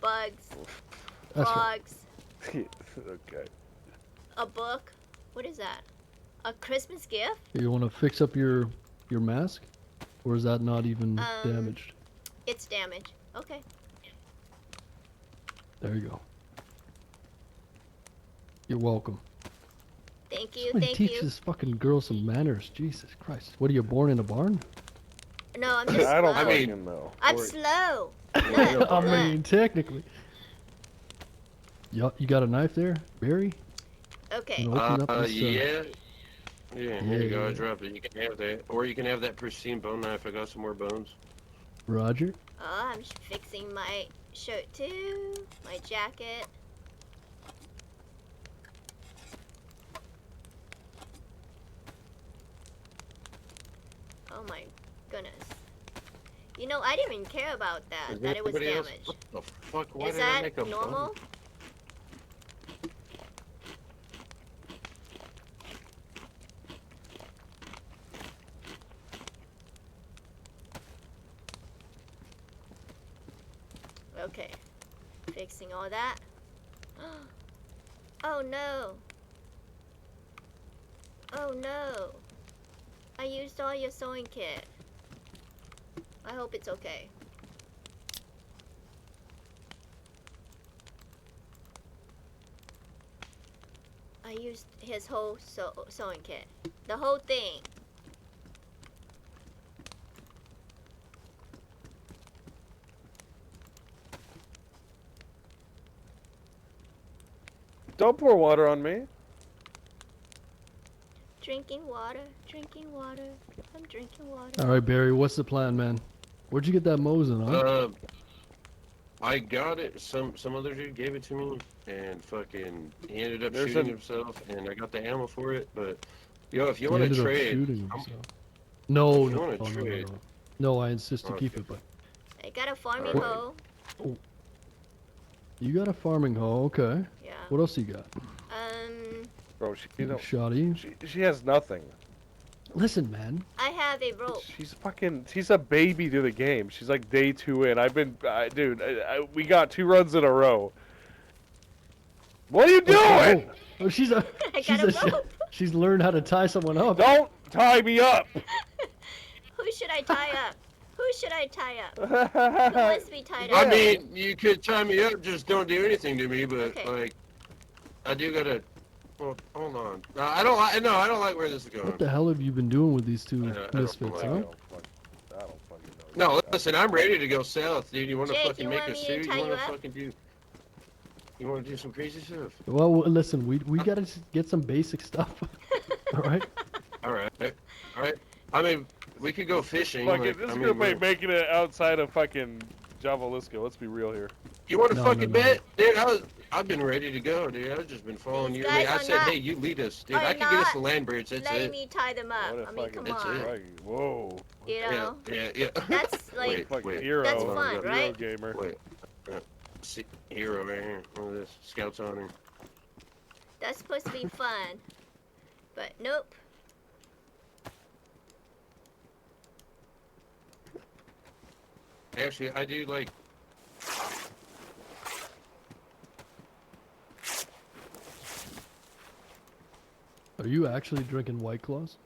Bugs, know. That's right. frogs, Okay. a book. What is that? A Christmas gift? You want to fix up your mask, or is that not even damaged? It's damaged. Okay. There you go. You're welcome. Thank you. Somebody Thank teach you. this fucking girl some manners. Jesus Christ. What are you born in a barn? No, I'm just I don't slow. fucking know. I'm Or- slow. I mean, technically. You got a knife there, Barry? Okay. You know, open up this, Yeah. Yeah, here you go. I yeah. dropped it. You can have that. Or you can have that pristine bone knife. I got some more bones. Roger. Oh, I'm fixing my shirt too. My jacket. Oh my goodness. You know, I didn't even care about that. Is That it was anybody else? damaged. What the fuck? Why Is did I that make a normal? bone? Okay. Fixing all that. Oh no. Oh no. I used all your sewing kit. I hope it's okay. I used his whole sewing kit. The whole thing. Don't pour water on me. Drinking water, drinking water. I'm drinking water. All right, Barry. What's the plan, man? Where'd you get that Mosin, huh? I got it. Some other dude gave it to me, and fucking he ended up There's shooting a- himself, and I got the ammo for it. But yo, if you He want to ended up trade, shooting I'm- himself. No, If you no, wanna no, no, no, trade- no. No, I insist to keep Okay. it, but I got a farming Alright. hoe. you got a farming hoe, okay. Yeah. What else you got? Bro, she You don't. shoddy. She has nothing. Listen, man. I have a rope. She's a baby to the game. She's like day 2 in. Dude, we got 2 runs in a row. What are you doing? Oh, she's a. I she's got a rope. She's learned how to tie someone up. Don't tie me up. Who should I tie up? Who should I tie up? Who wants to be tied I up? mean, you could tie me up, just don't do anything to me. But Okay. like, I do gotta. Well, hold on. I don't like. No, I don't like where this is going. What the hell have you been doing with these two I don't misfits, like huh? it. I don't fucking know. No, listen, I'm ready to go south, dude. You want to Jake, fucking you make want a me to suit? You tie want you to up? fucking do? You want to do some crazy stuff? Well, listen, we gotta just get some basic stuff. All right. All right, all right. I mean, we could go fishing. Fuck like, it, this I is mean, gonna be we're- making it outside of fucking Javalisco. Let's be real here. You want to No, fucking no, no. bet, dude? I've been ready to go, dude. I've just been following These your lead. guys I are said, not- hey, you lead us, dude. are I can get us not the land bridge. That's Letting it. me tie them up. What a I mean, fucking come That's on. it. fucking- Whoa. You know? Yeah. That's like, Wait. Fucking hero. That's Hold on, fun, hero right? gamer. Wait. See, hero right here. Look at this. Scouts on him. that's supposed to be fun. But nope. Actually, I do like. Are you actually drinking White Claws?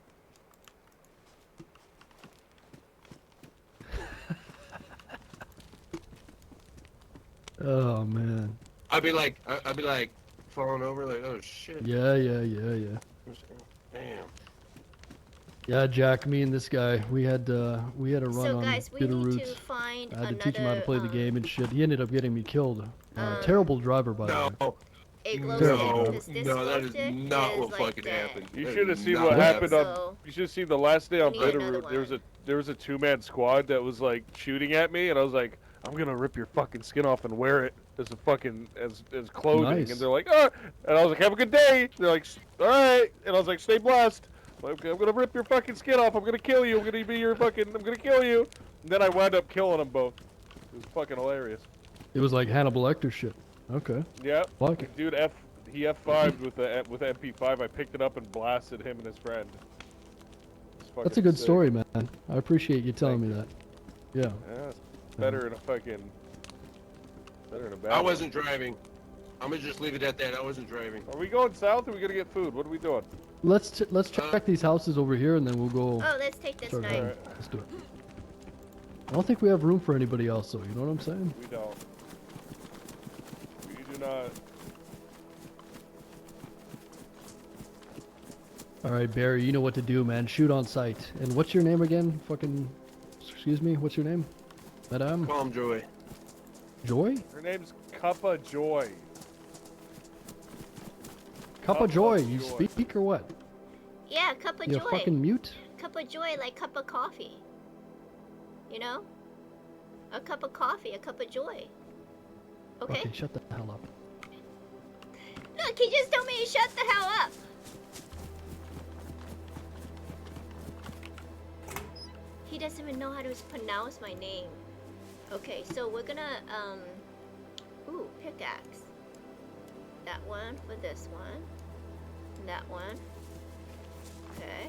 Oh man. I'd be like falling over, like, oh shit. Yeah. Damn. Yeah, Jack. Me and this guy, we had a run So on guys, we bitter need roots. to find I had another. to teach him how to play the game and shit. He ended up getting me killed. Terrible driver, by the way. No, A glow Terrible. stick, 'cause this no, glow that is stick not is what like fucking dead. happened. You That should have is seen not what happened on. So, You should have seen the last day on we need another Bitterroot. one. There was a 2-man squad that was like shooting at me, and I was like, I'm gonna rip your fucking skin off and wear it as a fucking as clothing. Nice. And they're like, oh, and I was like, have a good day. They're like, all right, and I was like, stay blessed. Like, I'm gonna rip your fucking skin off. I'm gonna kill you. I'm gonna be your fucking. I'm gonna kill you. And then I wound up killing them both. It was fucking hilarious. It was like Hannibal Lecter shit. Okay. Yep. Like it. Dude, he F5'd with MP5. I picked it up and blasted him and his friend. It's That's a fucking good sick. story, man. I appreciate you telling me that. Yeah. Yeah, it's better in a fucking. Better in a bad. I one. wasn't driving. I'm gonna just leave it at that. I wasn't driving. Are we going south or are we gonna get food? What are we doing? Let's check these houses over here and then we'll go. oh, let's take this start knife. heading. Let's do it. I don't think we have room for anybody else, though. You know what I'm saying? We don't. We do not. All right, Barry. You know what to do, man. Shoot on sight. And what's your name again? Fucking. Excuse me. What's your name? Madame Calm Joy. Joy? Her name's Kuppa Joy. Cup of joy. You speak or what? Yeah, cup of You joy. fucking mute? Cup of joy, like cup of coffee. You know? A cup of coffee, a cup of joy. Okay? Okay, shut the hell up. Look, he just told me to shut the hell up. He doesn't even know how to pronounce my name. Okay, so we're gonna, ooh, pickaxe. That one for this one. And that one. Okay.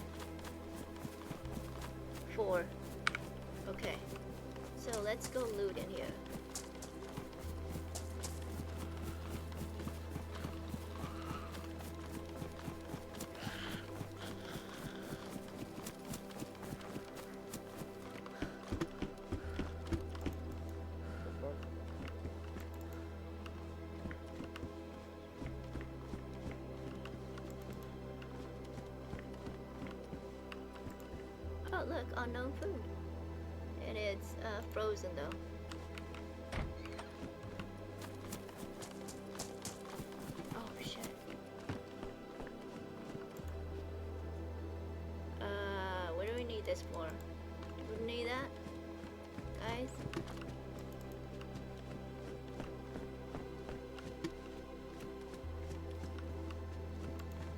4. Okay. So let's go loot in here. Oh look, unknown food. And it's frozen though. Oh shit. What do we need this for? Do we need that? Guys?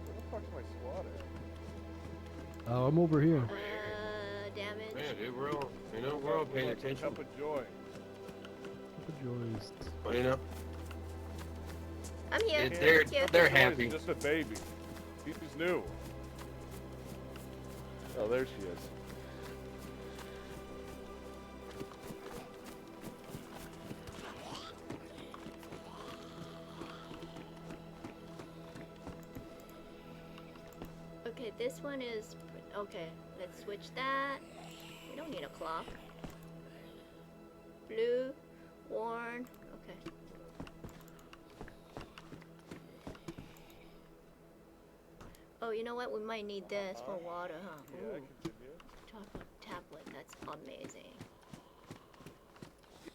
Where the fuck's my squad at? Oh, I'm over here. Damage. Man, dude, we're all, you know, we're all paying attention. Cup of joy. Cup of joys. Well, you know, I'm here. they're Here. they're Joy happy. is just a baby. She's new. Oh, there she is. Okay, this one is okay. Let's switch that. We don't need a clock. Blue, worn. Okay. Oh, you know what? We might need this for water, huh? Yeah, Ooh, continue. chocolate tablet. That's amazing.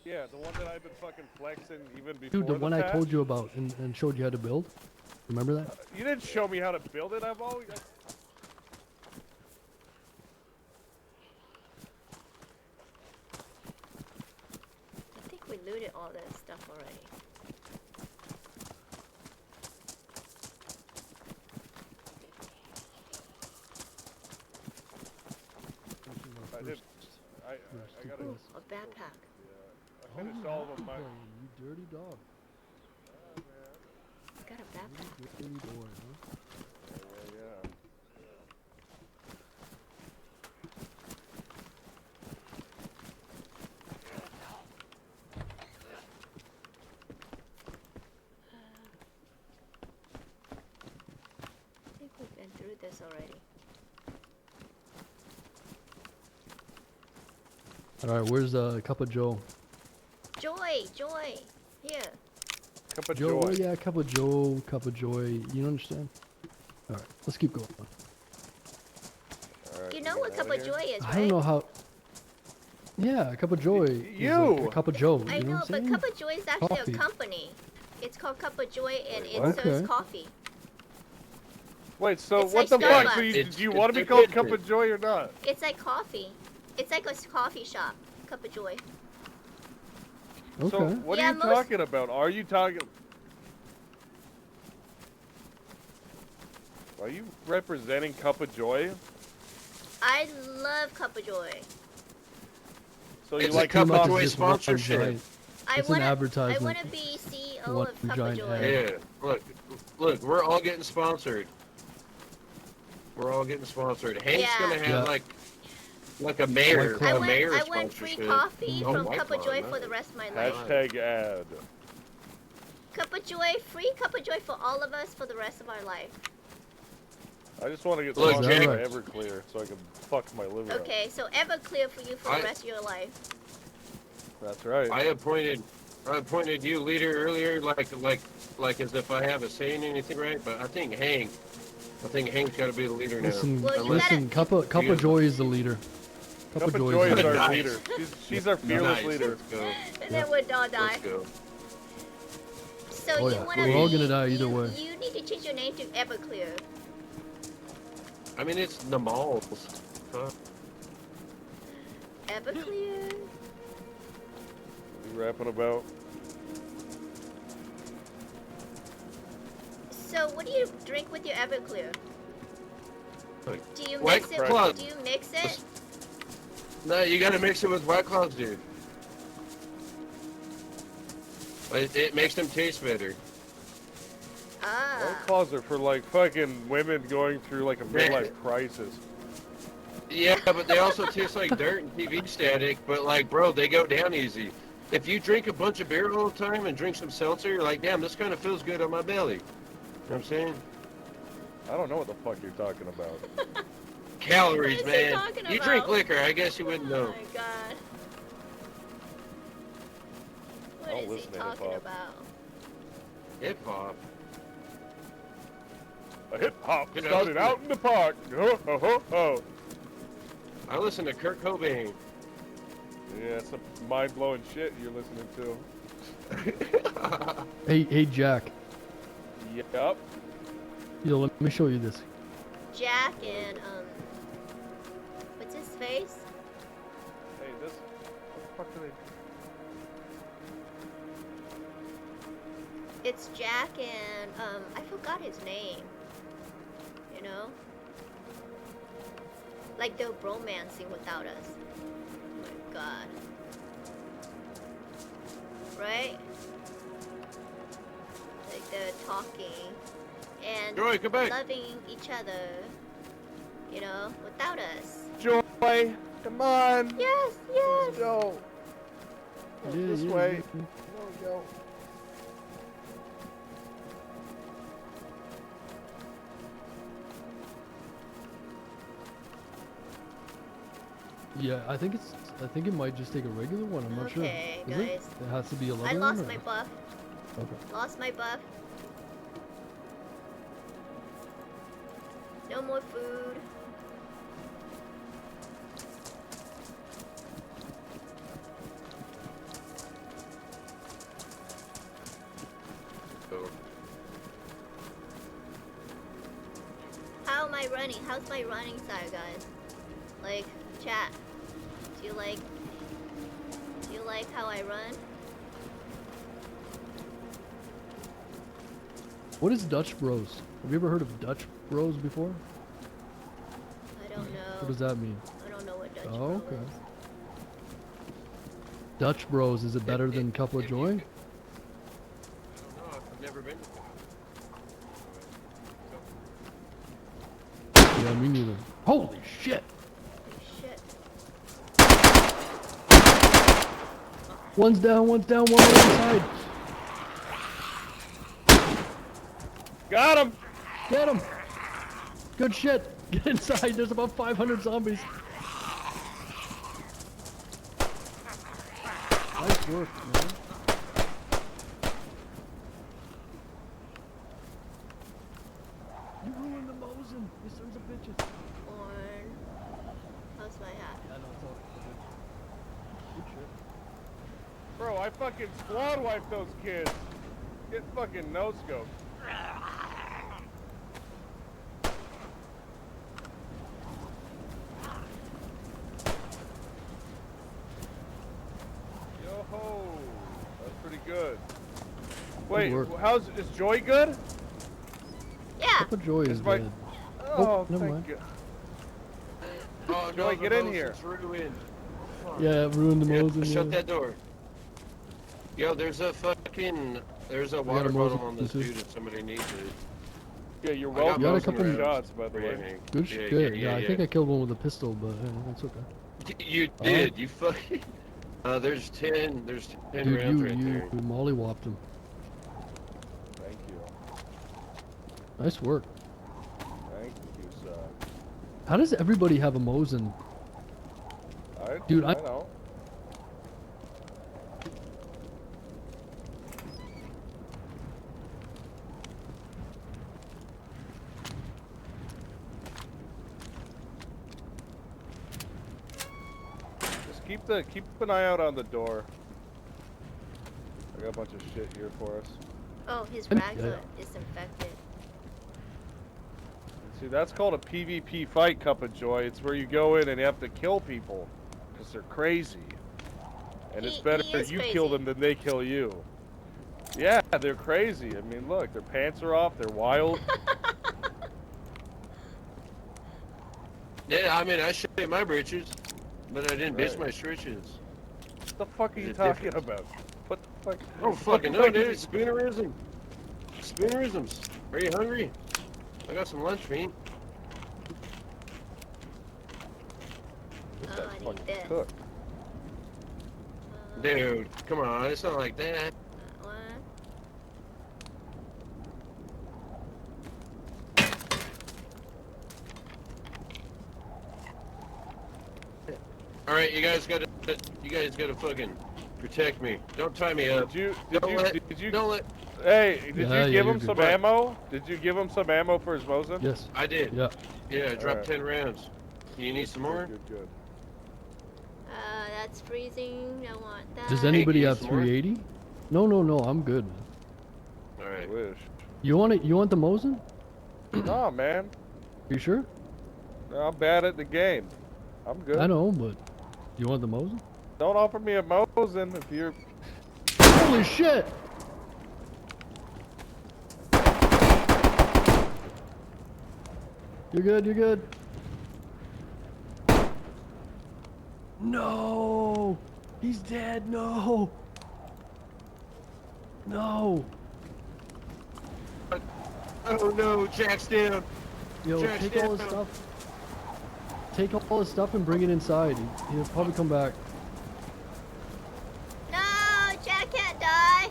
Yeah, the one that I've been fucking flexing even before Dude, the one I patch. told you about and showed you how to build. Remember that? You didn't show me how to build it. I've always. I think we looted all that stuff already. I did. I got Ooh, it. a backpack. I finished all of them. Oh, you dirty dog. Got a backpack. You dirty boy, huh? Yeah. I think we've been through this already. Alright, where's Cup of Joe? Joy, joy. Here. Cup of Joe, joy. yeah, Cup of Joe, Cup of Joy. You understand? Alright, let's keep going. Alright, You we know got what out cup of of here. joy is, I right? don't know how. Yeah, a Cup of Joy. is like You! a Cup of Joe. I you know know, what I'm but saying? Cup of Joy is actually Coffee. a company. It's called Cup of Joy, and Wait, it what? serves Okay. coffee. Wait, so It's what like the fuck? Starbucks. So you, It's- do you it's want to be a called good Cup drink. of Joy or not? It's like coffee. It's like a coffee shop. Cup of Joy. Okay. So what Yeah, are you most- talking about? Are you talking? Are you representing Cup of Joy? I love Cup of Joy. So you It's a like Cup of Pretty much Joy just one sponsorship. giant- I It's an wanna, I advertisement. wanna be CEO One of Cup of giant Joy. ad. Yeah, look, we're all getting sponsored. We're all getting sponsored. Hank's Yeah. gonna have Yeah. like a mayor, White I a Claw. mayor want free sponsorship. coffee Oh, from White Cup of Claw, Joy nice. for the rest of my life. Hashtag ad. Cup of Joy, free Cup of Joy for all of us for the rest of our life. I just want to get Look, sponsored by Jack. Everclear so I can fuck my liver up. Okay, so Everclear for you for I- the rest of your life. That's right. I appointed you leader earlier, like as if I have a say in anything, right? But I think Hank's got to be the leader now. Listen, Well, you listen. gotta- Cup of Joy is the leader. Cup of Joy Joy is is the our leader. Nice. leader. She's our fearless Nice, leader. Let's go. And then we'll all die. Let's go. So Oh, you yeah. wanna We're all be- gonna die either you, way. You need to change your name to Everclear? I mean, it's the malls. Everclear? You rapping about? So, what do you drink with your Everclear? Do you White mix it? Claw. Do you mix it? No, you gotta mix it with White Claws, dude. It makes them taste better. Ah. White Claws are for like fucking women going through like a midlife crisis. Yeah, but they also taste like dirt and TV static, but like, bro, they go down easy. If you drink a bunch of beer all the time and drink some seltzer, you're like, damn, this kind of feels good on my belly. You know what I'm saying? I don't know what the fuck you're talking about. Calories, What is he man. talking You drink about? liquor, I guess you wouldn't Oh know. my god. What Don't is he listen to talking hip-hop. about? Hip hop. A hip hop Good started idea. out in the park. Ho ho ho ho. I listen to Kurt Cobain. Yeah, some mind blowing shit you're listening to. Hey, Jack. Yup. Yo, let me show you this. Jack and what's his face? Hey, this. What the fuck do they? It's Jack and I forgot his name. You know? Like they're romancing without us. Oh my god. Right? Like they're talking and Joy, come back. loving each other. You know, without us. Joy, come on. Yes, yes. Let's go. Yeah, This yeah, way. yeah. There we go. Yeah, I think it might just take a regular one. I'm not sure. Okay, Is guys. it? It has to be a leather I one, lost or- my buff. Okay. Lost my buff. No more food. How am I running? How's my running style, guys? Like, chat. Do you like how I run? What is Dutch Bros? Have you ever heard of Dutch Bros before? I don't know. What does that mean? I don't know what Dutch Oh, Bro okay. is. Dutch Bros, is it better than Couple of Joy? I don't know, I've never been. Yeah, me neither. Holy shit! Shit. One's down, one on the other side. Got him. Get him! Good shit! Get inside, there's about 500 zombies. Nice work, man. You ruined the Mosin, you sons of bitches. Corn. How's my hat? Yeah, no, it's all good. Good shit. Bro, I fucking squad wiped those kids. Get fucking no scope. Yo ho. That's pretty good. Wait, work. is Joy good? Yeah. Couple of Joy is Is my- dead. Oh, never thank mind. you. Oh, Joy, no, get the in here. motion's ruined. Yeah, ruined the Yeah, Mosin. shut yeah. that door. Yo, there's a water a bottle Mosin on this too. dude if somebody needs it. Yeah, you're I got welcome. You got a Mosin couple- rounds shots, by the for way. you, Hank. Good shit. Good. Yeah, I think I killed one with a pistol, but that's okay. You did. You fucking. There's 10 Dude, rounds right you there. mollywopped him. Thank you. Nice work. Thank you, sir. How does everybody have a Mosin? Dude, I know. Just keep an eye out on the door. I got a bunch of shit here for us. Oh, his I'm rags dead. are disinfected. See, that's called a PvP fight, Cup of Joy. It's where you go in and you have to kill people because they're crazy. And it's better He that is you crazy. kill them than they kill you. Yeah, they're crazy. I mean, look, their pants are off. They're wild. Yeah, I mean, I shaved my britches, but I didn't bitch Right. my stretches. What the fuck are you There's a talking difference. about? What the fuck? Oh, fucking no, dude. Spoonerism. Spoonerisms. Are you hungry? I got some lunch meat. This Oh, guy's I need fucking this. cooked. Dude, come on. It's not like that. What? All right, you guys gotta fucking protect me. Don't tie me up. Did Don't let. you, hey, did Yeah, you yeah, give you're him good. some ammo? Did you give him some ammo for his Mosin? Yes. I did. Yeah. Yeah, I dropped Alright. 10 rounds. You need some more? Good. That's freezing. I want that. Does anybody you have some more? 380? No, I'm good, man. All I right. wish. You want it? You want the Mosin? Nah, man. You sure? No, I'm bad at the game. I'm good. I know, but you want the Mosin? Don't offer me a Mosin if you're... Holy shit! You're good, you're good. No! He's dead, no! No! Oh no, Jack's down. Yo, Jack's take all his down. stuff. Take all his stuff and bring it inside. He'll probably come back. No, Jack can't die.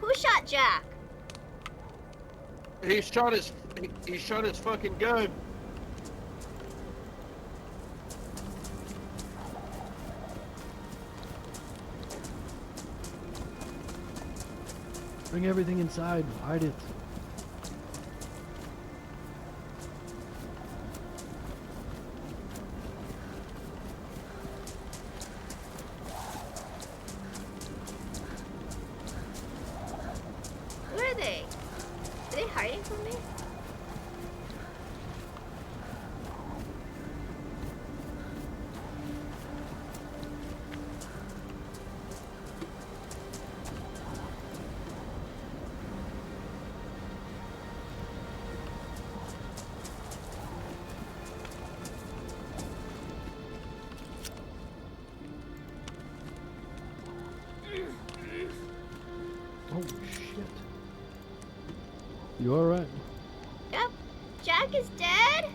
Who shot Jack? He shot his fucking gun. Bring everything inside. Hide it. Where are they? Are they hiding from me? Oh shit. You alright? Yep. Jack is dead?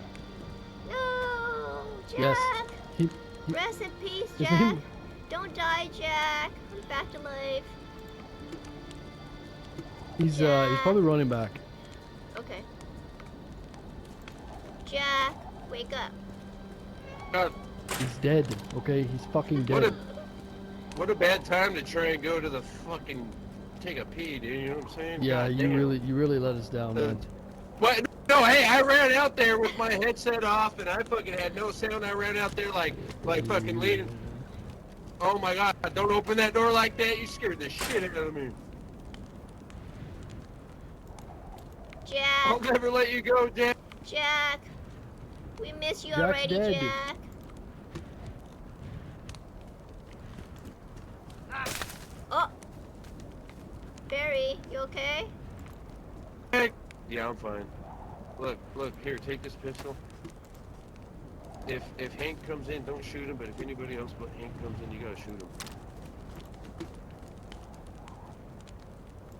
No, Jack. Yes. He, Rest in peace, His Jack. name- Don't die, Jack. Come back to life. he's probably running back. Okay. Jack, wake up. God, He's dead. Okay, he's fucking what dead. what a bad time to try and go to the fucking take a pee, dude. You know what I'm saying? Yeah, God you damn. really let us down, man. What? No, hey, I ran out there with my headset off and I fucking had no sound. I ran out there like fucking leading. Oh my god, don't open that door like that. You scared the shit out of me. I'll Jack, never let you go, Jack. Jack. We miss you Jack's already, dead. Jack. Oh. Barry, you okay? Hey. Yeah, I'm fine. Look, here, take this pistol. If Hank comes in, don't shoot him, but if anybody else but Hank comes in, you gotta shoot him.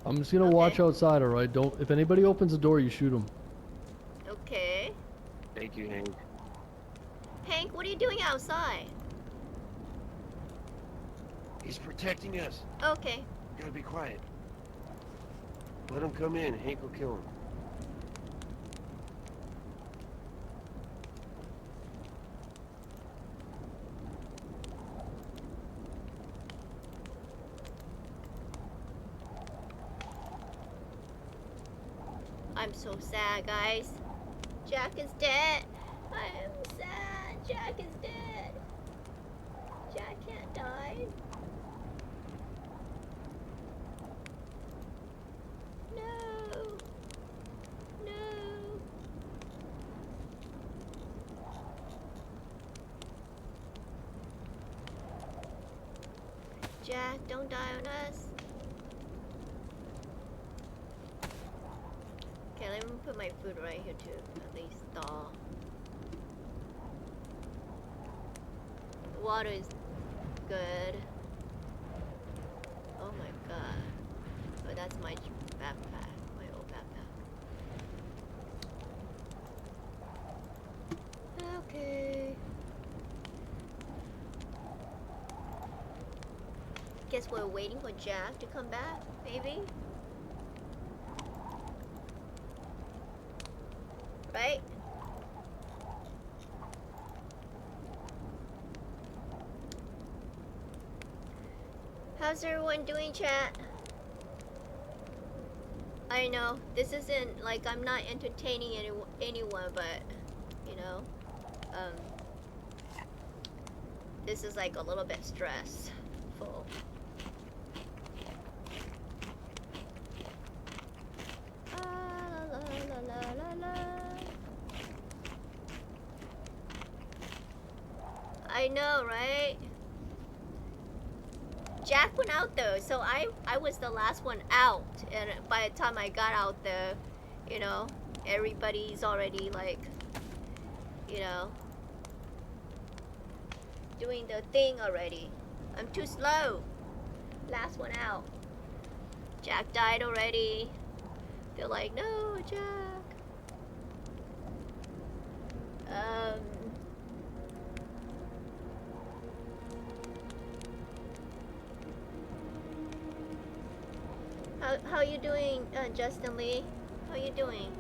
I'm just gonna watch outside, alright? Don't. If anybody opens the door, you shoot him. Okay. Thank you, Hank. Hank, what are you doing outside? He's protecting us. Okay. You gotta be quiet. Let him come in. Hank will kill him. I'm so sad, guys. Jack is dead. I am sad. Jack is dead. Jack can't die. Jack, don't die on us. Okay, let me put my food right here too. At least thaw. The water is good. Oh my god. Oh, that's my backpack. My old backpack. Okay. Guess we're waiting for Jack to come back, maybe? Right? How's everyone doing, chat? I know, this isn't, like, I'm not entertaining anyone, but, you know, this is, like, a little bit stressful. La, la, la, la, la. I know, right? Jack went out though, so I was the last one out, and by the time I got out there, you know, everybody's already like, you know, doing the thing already. I'm too slow. Last one out. Jack died already. They're like, no, Jack. How you doing, Justin Lee? How you doing?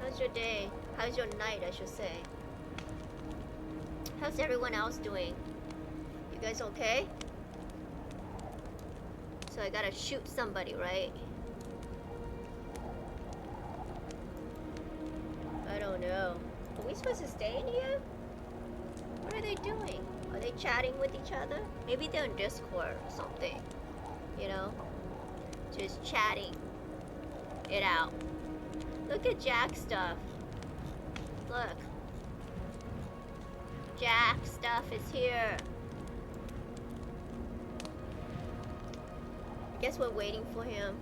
How's your day? How's your night, I should say? How's everyone else doing? You guys okay? So I gotta shoot somebody, right? I don't know. Are we supposed to stay in here? What are they doing? Are they chatting with each other? Maybe they're in Discord or something. You know? Just chatting it out. Look at Jack's stuff. Look. Jack's stuff is here. Guess we're waiting for him.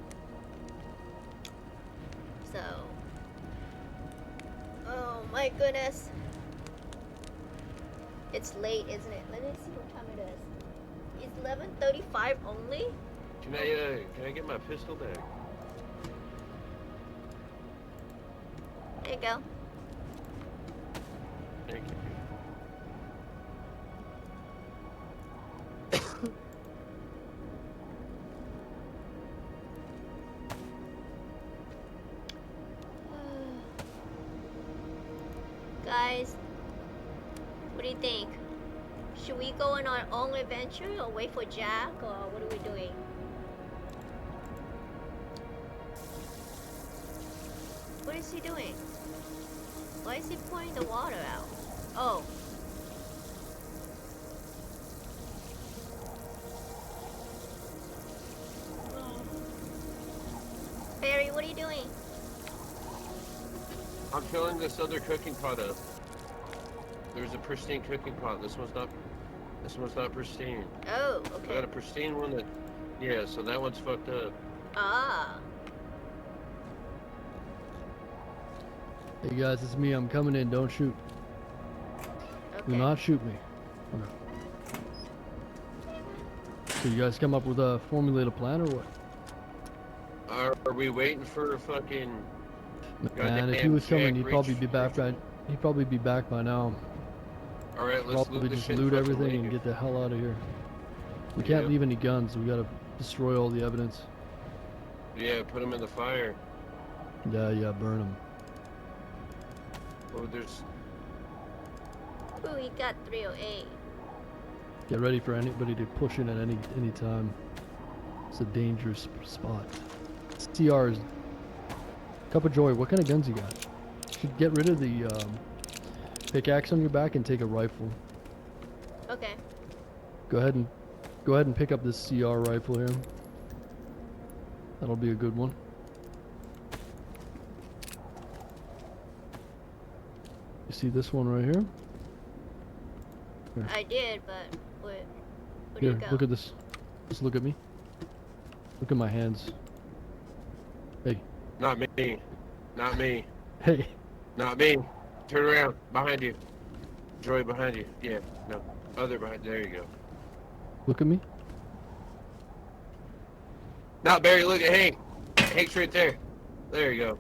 So. Oh my goodness. It's late, isn't it? Let me see what time it is. It's 11:35 only? Can I get my pistol back? There you go. Thank you. Guys, what do you think? Should we go on our own adventure or wait for Jack, or what are we doing? What is he doing? Why is he pouring the water out? Oh. Barry, what are you doing? I'm filling this other cooking pot up. There's a pristine cooking pot. This one's not pristine. Oh, I okay. got a pristine one that, yeah, so that one's fucked up. Ah. Hey guys, it's me. I'm coming in. Don't shoot. Do Okay. not shoot me. Okay. So you guys come up with a formulated plan or what? Are we waiting for a fucking... Man, if he was coming, he'd probably be back by. He'd probably be back by now. All right, let's Probably loot the just shit. loot fucking everything leave. and get the hell out of here. We can't Yeah. leave any guns. We gotta destroy all the evidence. Yeah, put them in the fire. Yeah, burn them. Oh, there's... Ooh, he got 308. Get ready for anybody to push in at any time. It's a dangerous spot. CR is Cup of Joy. What kind of guns you got? You should get rid of the pickaxe on your back and take a rifle. Okay. Go ahead and pick up this CR rifle here. That'll be a good one. You see this one right here? I did, but what? Where do Here, you go? look at this. Just look at me. Look at my hands. Hey, Not me. Not me. hey. Not me. Turn around. Behind you. Joy behind you. Yeah. No. Other behind. There you go. Look at me. Not Barry. Look at Hank. Hank's right there. There you go.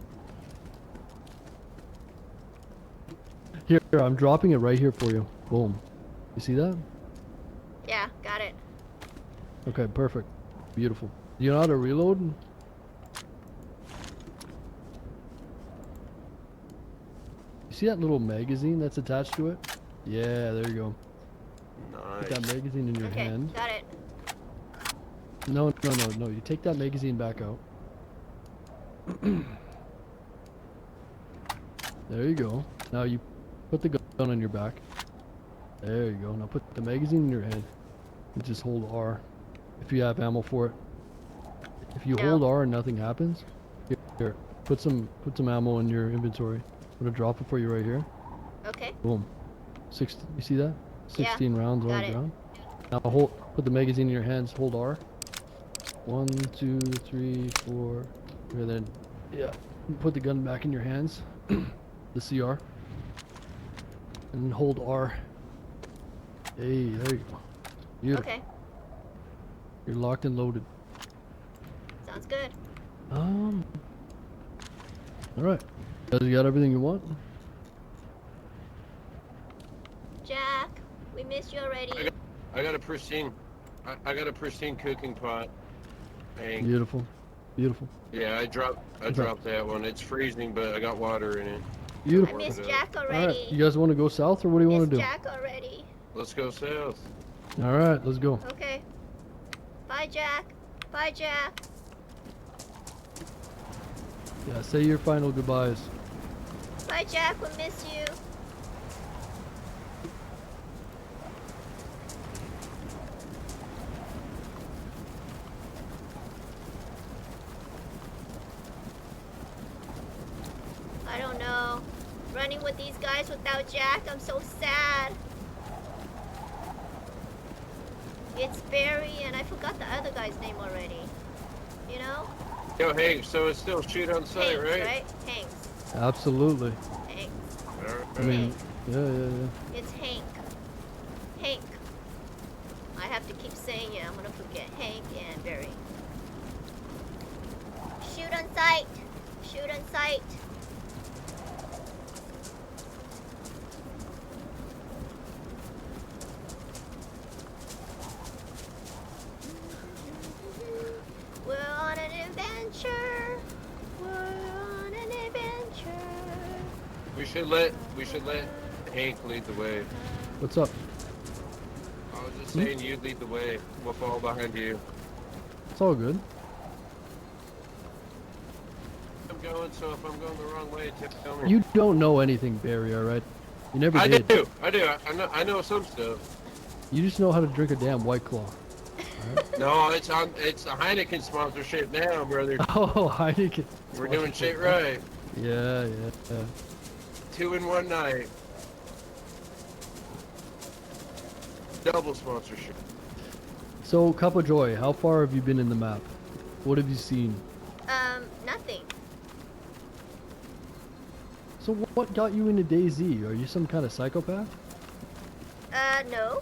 Here, I'm dropping it right here for you. Boom. You see that? Yeah, got it. Okay, perfect. Beautiful. Do you know how to reload? You see that little magazine that's attached to it? Yeah, there you go. Put that Nice. magazine in your Okay, hand. got it. No. You take that magazine back out. There you go. Now you put the gun on your back. There you go. Now put the magazine in your hand. And just hold R if you have ammo for it. If you No. hold R and nothing happens, here, put some ammo in your inventory. I'm gonna drop it for you right here. Okay. Boom. You see that? Yeah, 16 rounds on got the it. ground. Now put the magazine in your hands. Hold R. 1, 2, 3, 4. And then, yeah, put the gun back in your hands. The CR. And hold R. Hey, there you go. Beautiful. Okay. You're locked and loaded. Sounds good. All right. You got everything you want? Jack, we missed you already. I got a pristine. I got a pristine cooking pot. Hank. Beautiful. Beautiful. Yeah, I dropped that one. It's freezing, but I got water in it. I Beautiful. missed it up. Jack All already. right. You guys want to go south or what do you want Missed to do? Jack already. Let's go south. All right, let's go. Okay. Bye, Jack. Bye, Jack. Yeah, say your final goodbyes. Bye, Jack. We'll miss you. I don't know. Running with these guys without Jack, I'm so sad. It's Barry, and I forgot the other guy's name already. You know? Yo, Hank, so it's still shoot on sight, Hanks, right? right? Hanks. Absolutely. Hanks. I mean, yeah. It's Hank. Hank. I have to keep saying it. I'm gonna forget Hank and Barry. Shoot on sight. Shoot on sight. We're on an adventure. We're on an adventure. We should let Hank lead the way. What's up? I was just saying you lead the way. We'll follow behind you. It's all good. I'm going, so if I'm going the wrong way, tell me. You don't know anything, Barry, alright? You never I did. do. I know some stuff. You just know how to drink a damn White Claw. No, it's a Heineken sponsorship now, brother. Oh, Heineken. We're doing shit right. Yeah. 2 in 1 night. Double sponsorship. So, Kuppa Joy, how far have you been in the map? What have you seen? Nothing. So, what got you into DayZ? Are you some kind of psychopath? No.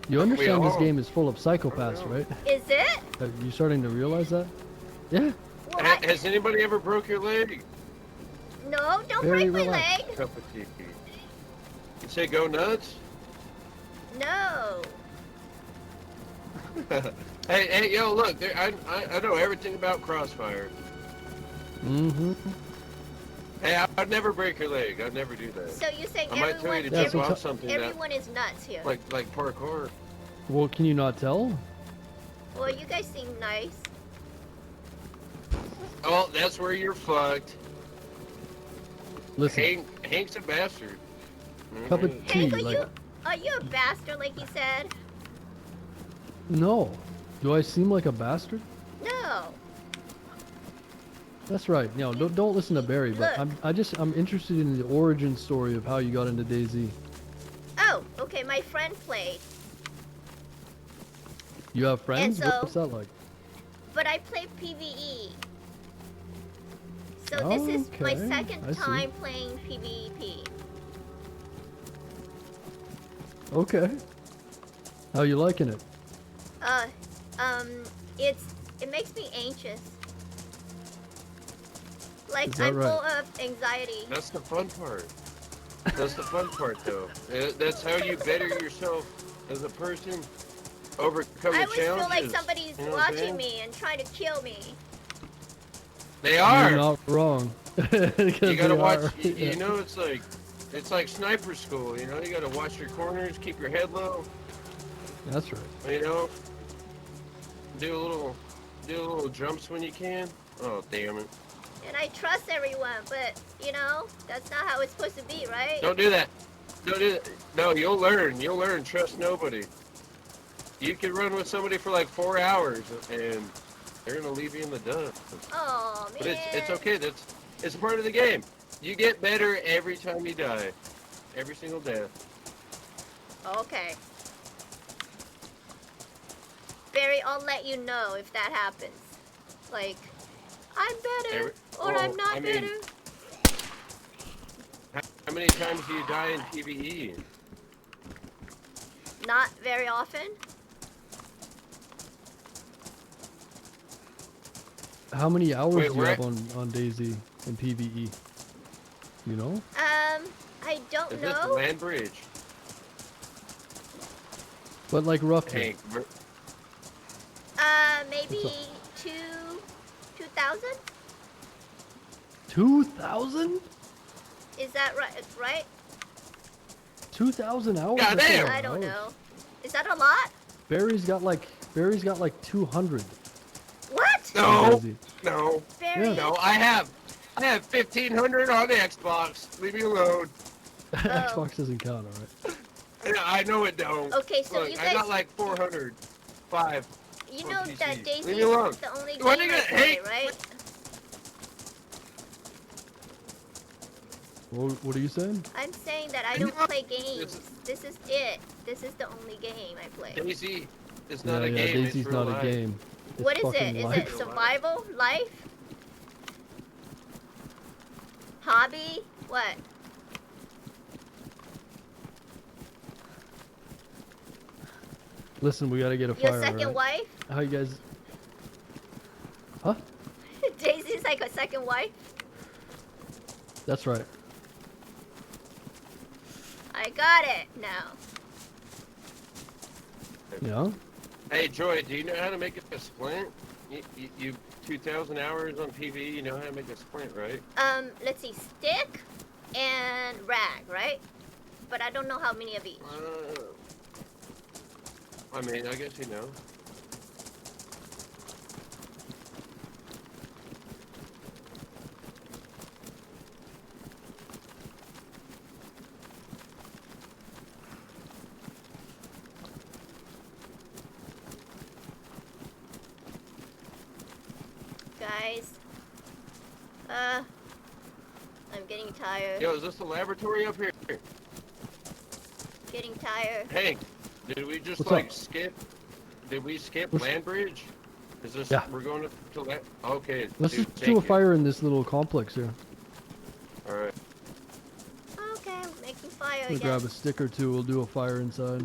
You understand this all- game is full of psychopaths, right? Is it? Are you starting to realize that? Yeah. What? Has anybody ever broke your leg? No, don't Very break my relaxed. leg. Cup of tea. You say go nuts? No. Hey, yo, look, I know everything about Crossfire. Mm-hmm. Hey, I'd never break your leg. I'd never do that. So you saying I might tell you to Yeah, jump so off t- something everyone is nuts here. that, like parkour. Well, can you not tell? Well, you guys seem nice. Oh, that's where you're fucked. Listen, Hank's a bastard. cup of Mhm. tea, Hank, are you a bastard like you said? No. Do I seem like a bastard? No. That's right. No, don't listen to Barry. But Look. I'm interested in the origin story of how you got into DayZ. Oh, okay, my friend played. You have friends? so- What's that like? But I play PvE. So this is my Okay, second I see. time playing PvP. Okay. How you liking it? It makes me anxious. Like Is that I'm right? full of anxiety. That's the fun part. That's the fun part, though. That's how you better yourself as a person. Overcome I the always feel like challenges. somebody's You know what I'm watching saying? me and trying to kill me. They You're are. not wrong. You gotta watch. You Yeah. know, it's like sniper school. You know, you gotta watch your corners, keep your head low. That's right. You know, do a little jumps when you can. Oh, damn it! And I trust everyone, but you know, that's not how it's supposed to be, right? Don't do that. Don't do that. No, you'll learn. You'll learn. Trust nobody. You can run with somebody for like 4 hours, and they're gonna leave you in the dust. Oh man. But it's okay. It's a part of the game. You get better every time you die. Every single death. Okay. Barry, I'll let you know if that happens. Like, I'm better, or I'm not I mean, better. How many times do you die in PvE? Not very often. How many hours Wait, do you where- have on DayZ and PvE? You know? I don't Is this the know. land bridge? But like roughly. Hank, Maybe What's 2,000? 2,000? Is that right? Right? 2,000 hours? God That's a damn. lot of I don't hours. know. Is that a lot? Barry's got like 200. What? No, on DayZ. no, Barry. Yeah. no. I have 1,500 on the Xbox. Leave me alone. Xbox doesn't count, alright? Yeah, I know it don't. Okay, so Look, you I guys, got like 405. you on know PC. that DayZ Leave me alone. is the only What game are I you play, gonna- hey, right? What are you saying? I'm saying that I You don't know, play games. This is it. This is the only game I play. DayZ, it's not yeah, a game. DayZ's It's real not life. a game. It's What is it? fucking Is life. it survival? Life? Hobby? What? Listen, we gotta get a Your fire, second alright? wife? How you guys... Huh? Daisy's like a second wife? That's right. I got it now. You know? Hey, Joy, do you know how to make a splint? You 2,000 hours on PvE, you know how to make a splint, right? Let's see, stick and rag, right? But I don't know how many of each. I mean, I guess you know. Guys, I'm getting tired. Yo, is this the laboratory up here? Getting tired. Hank, did we just What's like up? skip? Did we skip What's- land bridge? Is this Yeah. we're going to land? Okay. Let's dude, just do thank a you. fire in this little complex here. All right. Okay, I'm making fire We'll again. grab a stick or two, we'll do a fire inside.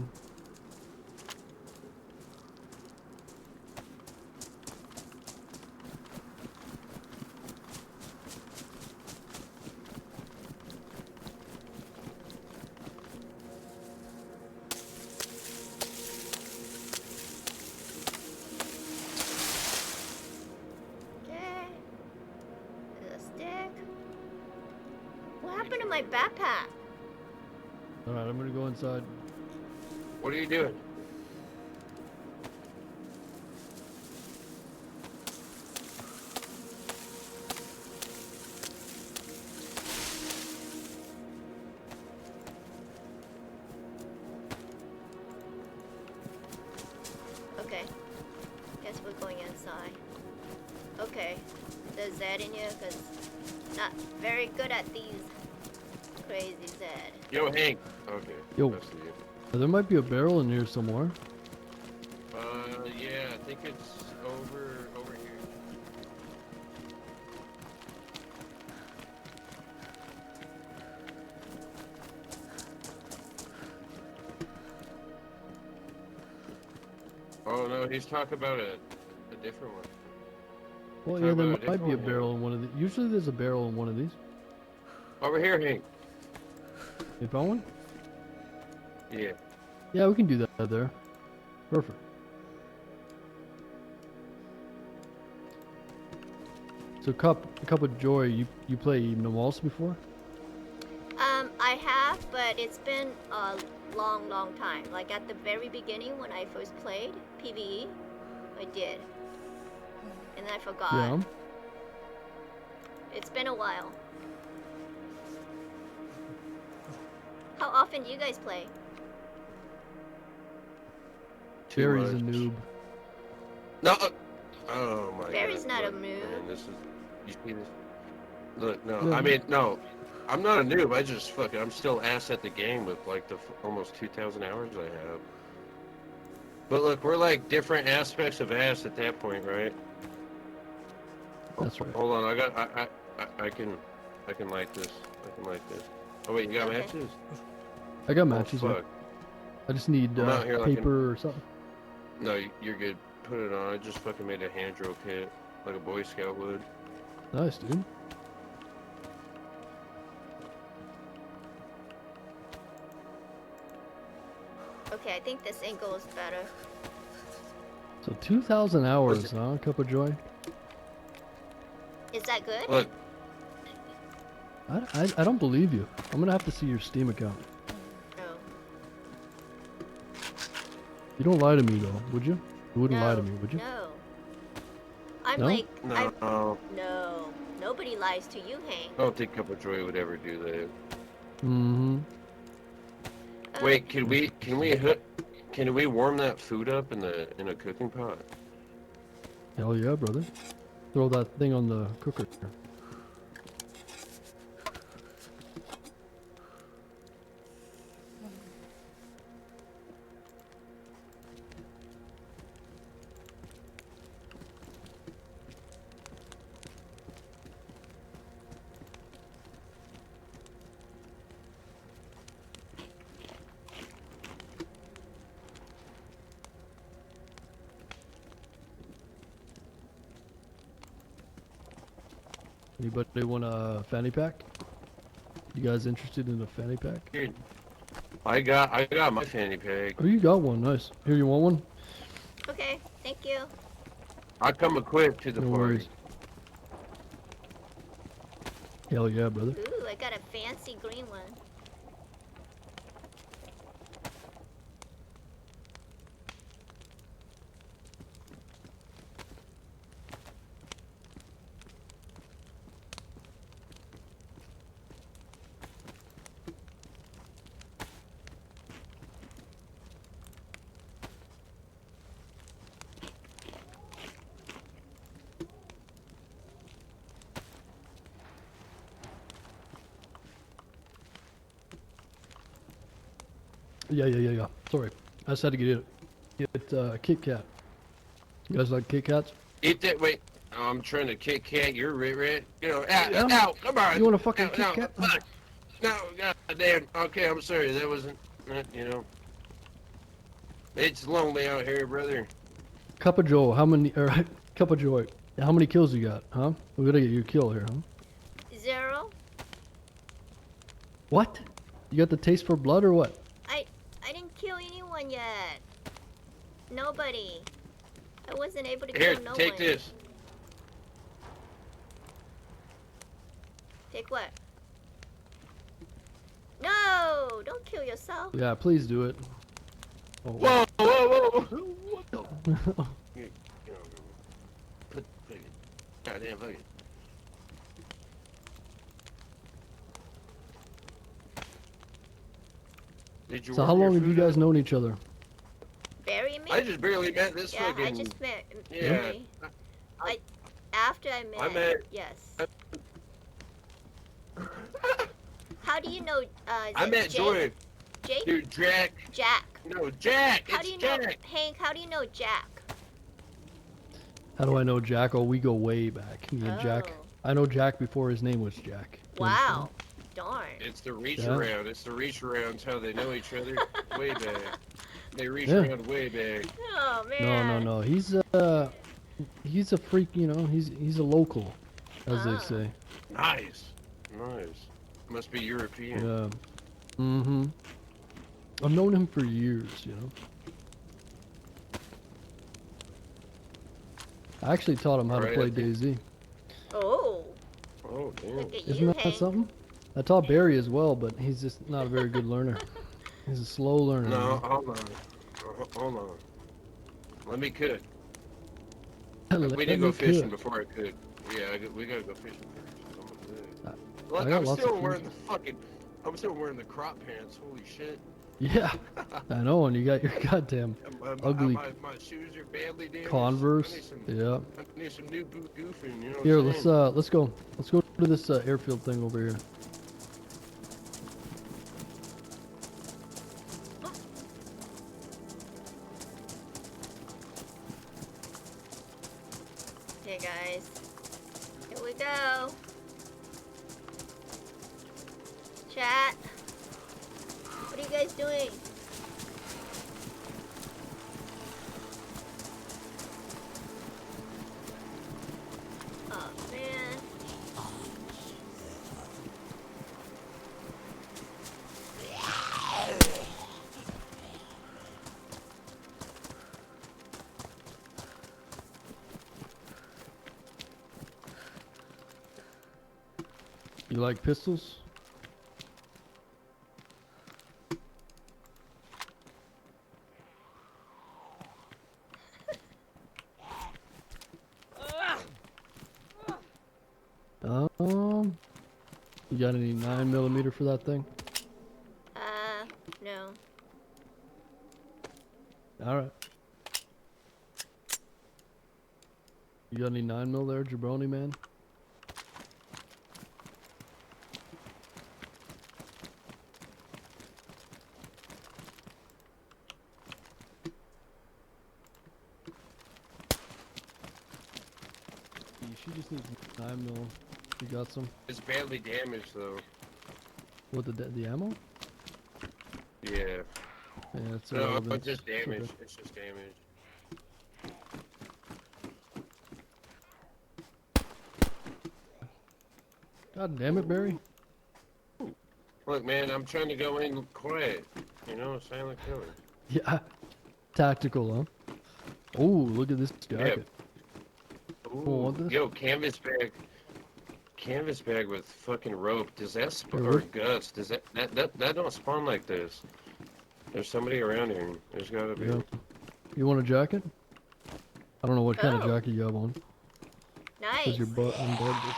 Okay. There's a stick. What happened to my backpack? Alright, I'm gonna go inside. What are you doing? Okay. Guess we're going inside. Okay. There's Zed in here, because not very good at these. Crazy Zed. Yo, Hank. Okay. Yo. that's you. There might be a barrel in here somewhere. Yeah, I think it's over here. Oh no, he's talking about a different one. Well, Talk yeah, there about a might be a different one. barrel in one of these. Usually there's a barrel in one of these. Over here, Hank. You found one? Yeah. Yeah, we can do that there. Perfect. So, Cup of Joy, you play No Waltz before? I have, but it's been a long time. Like at the very beginning when I first played PvE, I did. And then I forgot. Yeah. It's been a while. How often do you guys play? Too Barry's a much. noob. No. Oh my god. Barry's not a look, noob. Man, this is. You see this? Look, no. Yeah. I mean, no. I'm not a noob. I just fucking. I'm still ass at the game with like the almost 2,000 hours I have. But look, we're like different aspects of ass at that point, right? That's right. Hold on. I can light this. I can light this. Oh wait, you got Okay. matches? I got Oh, matches. Yeah. fuck. I just need I'm out here like paper or something. No, you're good. Put it on. I just fucking made a hand drill kit, like a Boy Scout would. Nice, dude. Okay, I think this angle is better. So 2,000 hours, huh? Cup of Joy. Is that good? Look, I don't believe you. I'm gonna have to see your Steam account. No. You don't lie to me though, would you? You wouldn't lie to me, would you? No. I'm No? like, no. no. Nobody lies to you, Hank. I don't think Kuppa Joy would ever do that. Mm-hmm. Wait, can we warm that food up in a cooking pot? Hell yeah, brother. Throw that thing on the cooker. Anybody want a fanny pack? You guys interested in a fanny pack? Dude, I got my fanny pack. Oh, you got one. Nice. Here, you want one? Okay, thank you. I come equipped to the No party. worries. Hell yeah, brother. Ooh, I got a fancy green one. Yeah. Sorry. I just had to get Kit Kat. You guys like Kit Kats? Eat that. Wait, I'm trying to Kit Kat. You're red. You know, Yeah. ow, come on. You want a fucking No, Kit no, Kat? fuck. No, god damn. Okay, I'm sorry. That wasn't, you know. It's lonely out here, brother. Cup of Joe, how many, alright, Cup of Joy, how many kills you got, huh? We gotta get you a kill here, huh? 0. What? You got the taste for blood or what? I didn't kill anyone yet. Nobody. I wasn't able to Here, kill no take one. this. Take what? No! Don't kill yourself. Yeah, please do it. Oh, Whoa, whoa, whoa. What the? Here, you know, put it. Goddamn, fuck it. Did you So warm how your long have you food up? guys known each other? Bury me? I just barely met this yeah, fucking. I just met Yeah. Barry. After I met. met- Yes. How do you know? Is I it met Jake? Joy. Jake? Dude, Jack. Jack. No, Jack. How It's do you know, Jack. Hank? How do you know Jack? How do I know Jack? Oh, we go way back. Me and Jack. Oh. I know Jack before his name was Jack. You Wow. Darn. It's the reach Yeah. around. It's the reach arounds how they know each other. Way back. They reach Yeah. around way back. Oh understand? man. No. He's a freak. You know, he's a local, as they Ah. say. Nice. Must be European. Yeah. Mm-hmm. I've known him for years. You know. I actually taught him how to Right, play I think- DayZ. Oh. Oh damn. Look at Isn't you, that Hank. something? I taught Barry as well, but he's just not a very good learner. He's a slow learner. No, man. hold on. Hold on. Let me cook. Let We didn't me go fishing cook. before I could. Yeah, we gotta go fishing first. I Look, got I'm lots still of wearing the fucking. I'm still wearing the crop pants. Holy shit. Yeah, I know, and you got your goddamn ugly My shoes are badly damaged. Converse. Yeah. I need some new boot goofing. You know Here, what I'm saying? let's go to this airfield thing over here. Hey guys. Here we go. Chat. What are you guys doing? Oh man. You like pistols? You got any 9mm for that thing? No. All right. You got any 9mm there, jabroni man? She just needs 9mm. You got some? It's badly damaged though. What, the ammo? Yeah. Yeah, it's No, irrelevant. but just It's okay. damaged. It's just damaged. God damn it, Barry. Look, man, I'm trying to go in quiet. You know, silent killer. Yeah. Tactical, huh? Oh, look at this jacket. Ooh, want this? yo, canvas bag with fucking rope. Does that Here, or look. guts? Does that don't spawn like this? There's somebody around here. There's gotta be. Yeah. You want a jacket? I don't know what kind of Oh. jacket you have on. Nice. Because your butt undead.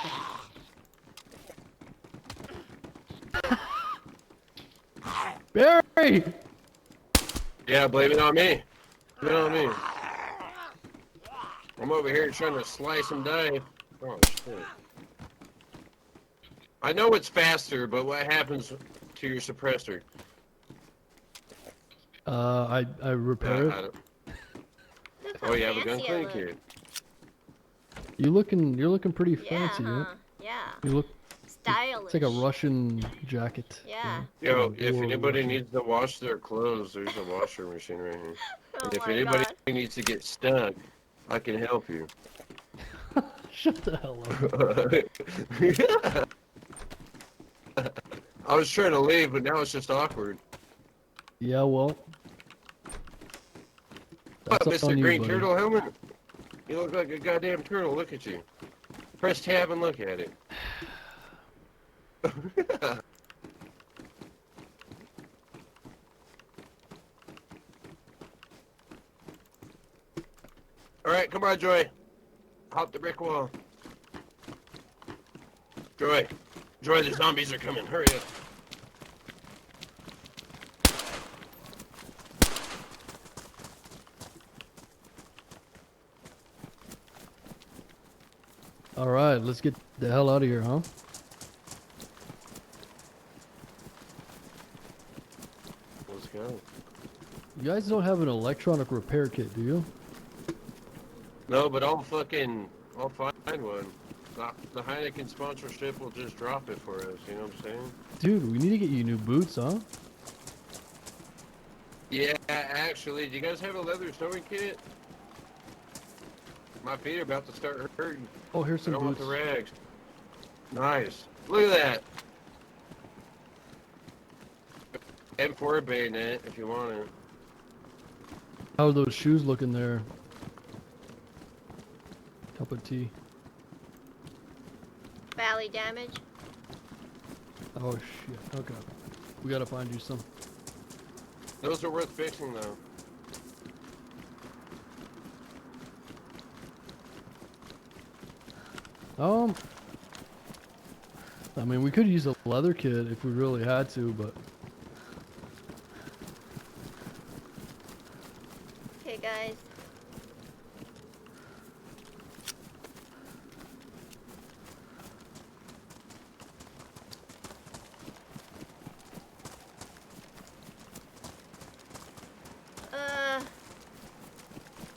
Barry! Yeah, blame it on me. Blame it on me. I'm over here trying to slice and dice. Oh shit. I know it's faster, but what happens to your suppressor? I repair I it. don't- Look Oh, how you have a gun fancy I clean look. kit. You're looking pretty Yeah, fancy, huh? huh? Yeah. You look Stylish. it's like a Russian jacket. Yeah. Yo, Like a if war anybody Russian. needs to wash their clothes, there's a washer machine right here. Oh And if my anybody god. needs to get stuck, I can help you. Shut the hell up. I was trying to leave, but now it's just awkward. Yeah, well. What, That's on Mr. you, Green buddy. Turtle Helmet? You look like a goddamn turtle. Look at you. Press tab and look at it. Alright, come on, Joy. Hop the brick wall. Joy. Joy, the zombies are coming. Hurry up. Alright, let's get the hell out of here, huh? Let's go. You guys don't have an electronic repair kit, do you? No, but I'll find one. The Heineken sponsorship will just drop it for us, you know what I'm saying? Dude, we need to get you new boots, huh? Yeah, actually, do you guys have a leather sewing kit? My feet are about to start hurting. Oh, here's I some don't want boots. the rags. Nice. Look at that. And for a bayonet, if you want it. How are those shoes looking there? Cup of tea. Valley damage. Oh shit. Okay. We gotta find you some. Those are worth fixing, though. I mean, we could use a leather kit if we really had to, but Okay, guys.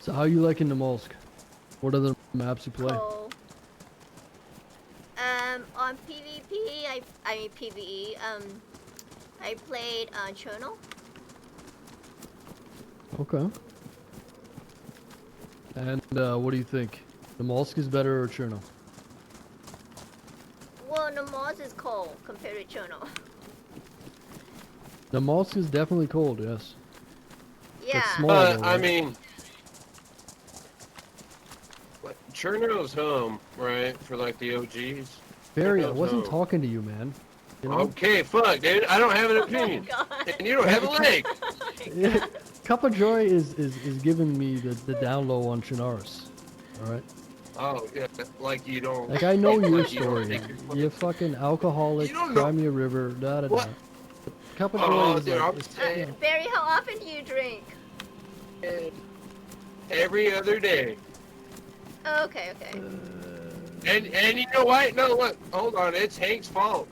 so how you liking the Molsk? What other maps you play? Cool. On PvP, I mean PvE, I played Cherno. Okay. And what do you think? The Molsk is better or Cherno? Well, the Moss is cold compared to Cherno. The Molsk is definitely cold, yes. Yeah. small. though, I right? mean, Cherno's home, right? For like the OGs. Barry, I Cherno's wasn't home. talking to you, man. You know? Okay, fuck, dude. I don't have an opinion. Oh my god. And you don't have a leg. Cup of Joy is giving me the down low on Chinaris. Alright? Oh, yeah. Like you don't. Like, I know your like you don't story. take your You fucking alcoholic, You don't know- cry me a river, da da da. What? Cup of Joy Oh, is dude, like, I'm it's- saying Barry, how often do you drink? every other day. Oh, okay, okay. And you know what? No, what? Hold on. It's Hank's fault.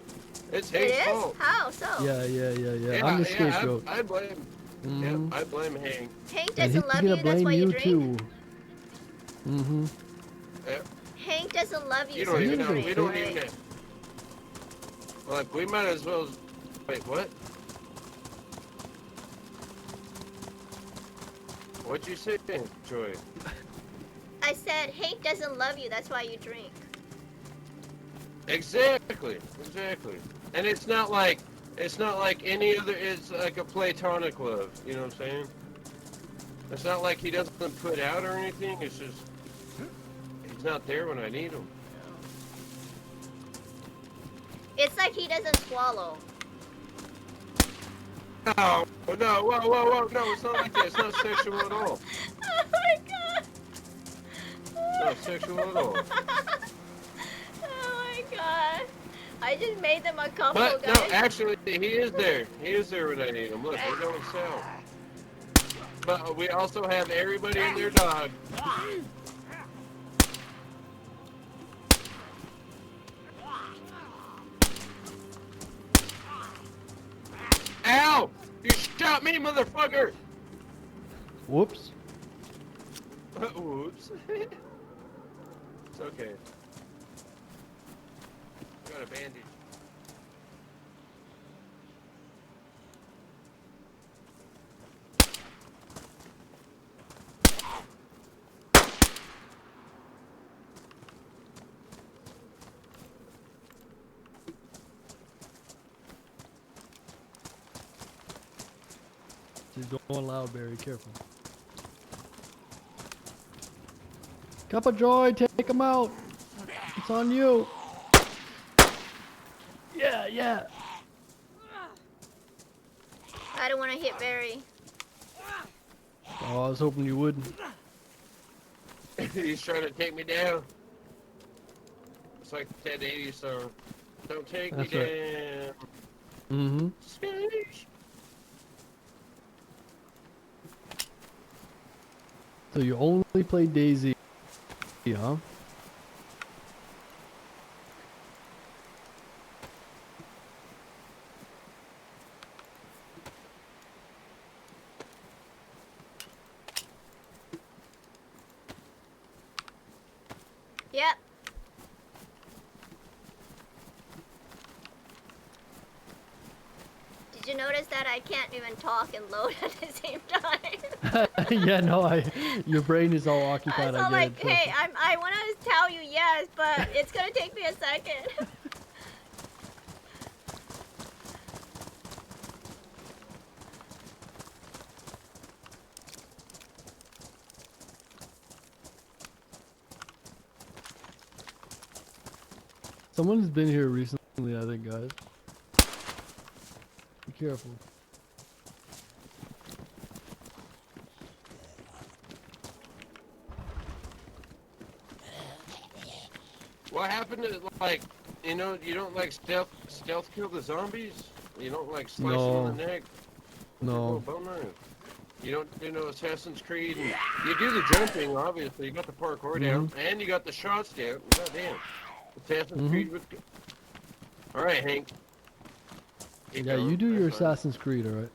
It's It Hank's is? fault. How so? yeah. I'm the scapegoat. I blame. Mhm. Yeah, I blame Hank. Hank And he's doesn't love gonna you, that's blame why you you drink? too. Mm-hmm. Hank doesn't love you, You so don't you even know. drink, We don't right? even know. Like, we might as well. Wait, what? What'd you say, Joy? I said, Hank doesn't love you, that's why you drink. Exactly. And it's not like any other. It's like a platonic love. You know what I'm saying? It's not like he doesn't put out or anything. It's just he's not there when I need him. It's like he doesn't swallow. No, whoa, no, it's not like that. It's not sexual at all. Oh my god. It's not sexual at all. Oh my god. I just made them a couple, But no, guys. actually, he is there. He is there when I need him. Look, we're going south. But we also have everybody and their dog. Ow! You shot me, motherfucker! Whoops. Whoops. It's okay. Got a bandage. She's going loud, Barry. Careful. Cup of Joy, take him out. It's on you. Yeah. I don't want to hit Barry. Oh, I was hoping you wouldn't. He's trying to take me down. It's like that 80s song. Don't take That's me right. down. Mm-hmm. Spanish. So you only play DayZ, huh? Yep. Did you notice that I can't even talk and load at the same time? Yeah, no, your brain is all I occupied. was I all get like, it. Trust hey, me. I want to tell you yes, but it's gonna take me a second. Someone's been here recently, I think, guys. Be careful. What happened to, like, you know, you don't like stealth kill the zombies? You don't like slice them No. in the neck? With your No. little bone knife? You don't do no Assassin's Creed? And you do the jumping, obviously. You got the parkour down, and you got the shots down. Goddamn. Assassin's Creed with... Alright, Hank. Keep Yeah, going. you do your That's fine. Assassin's Creed, alright?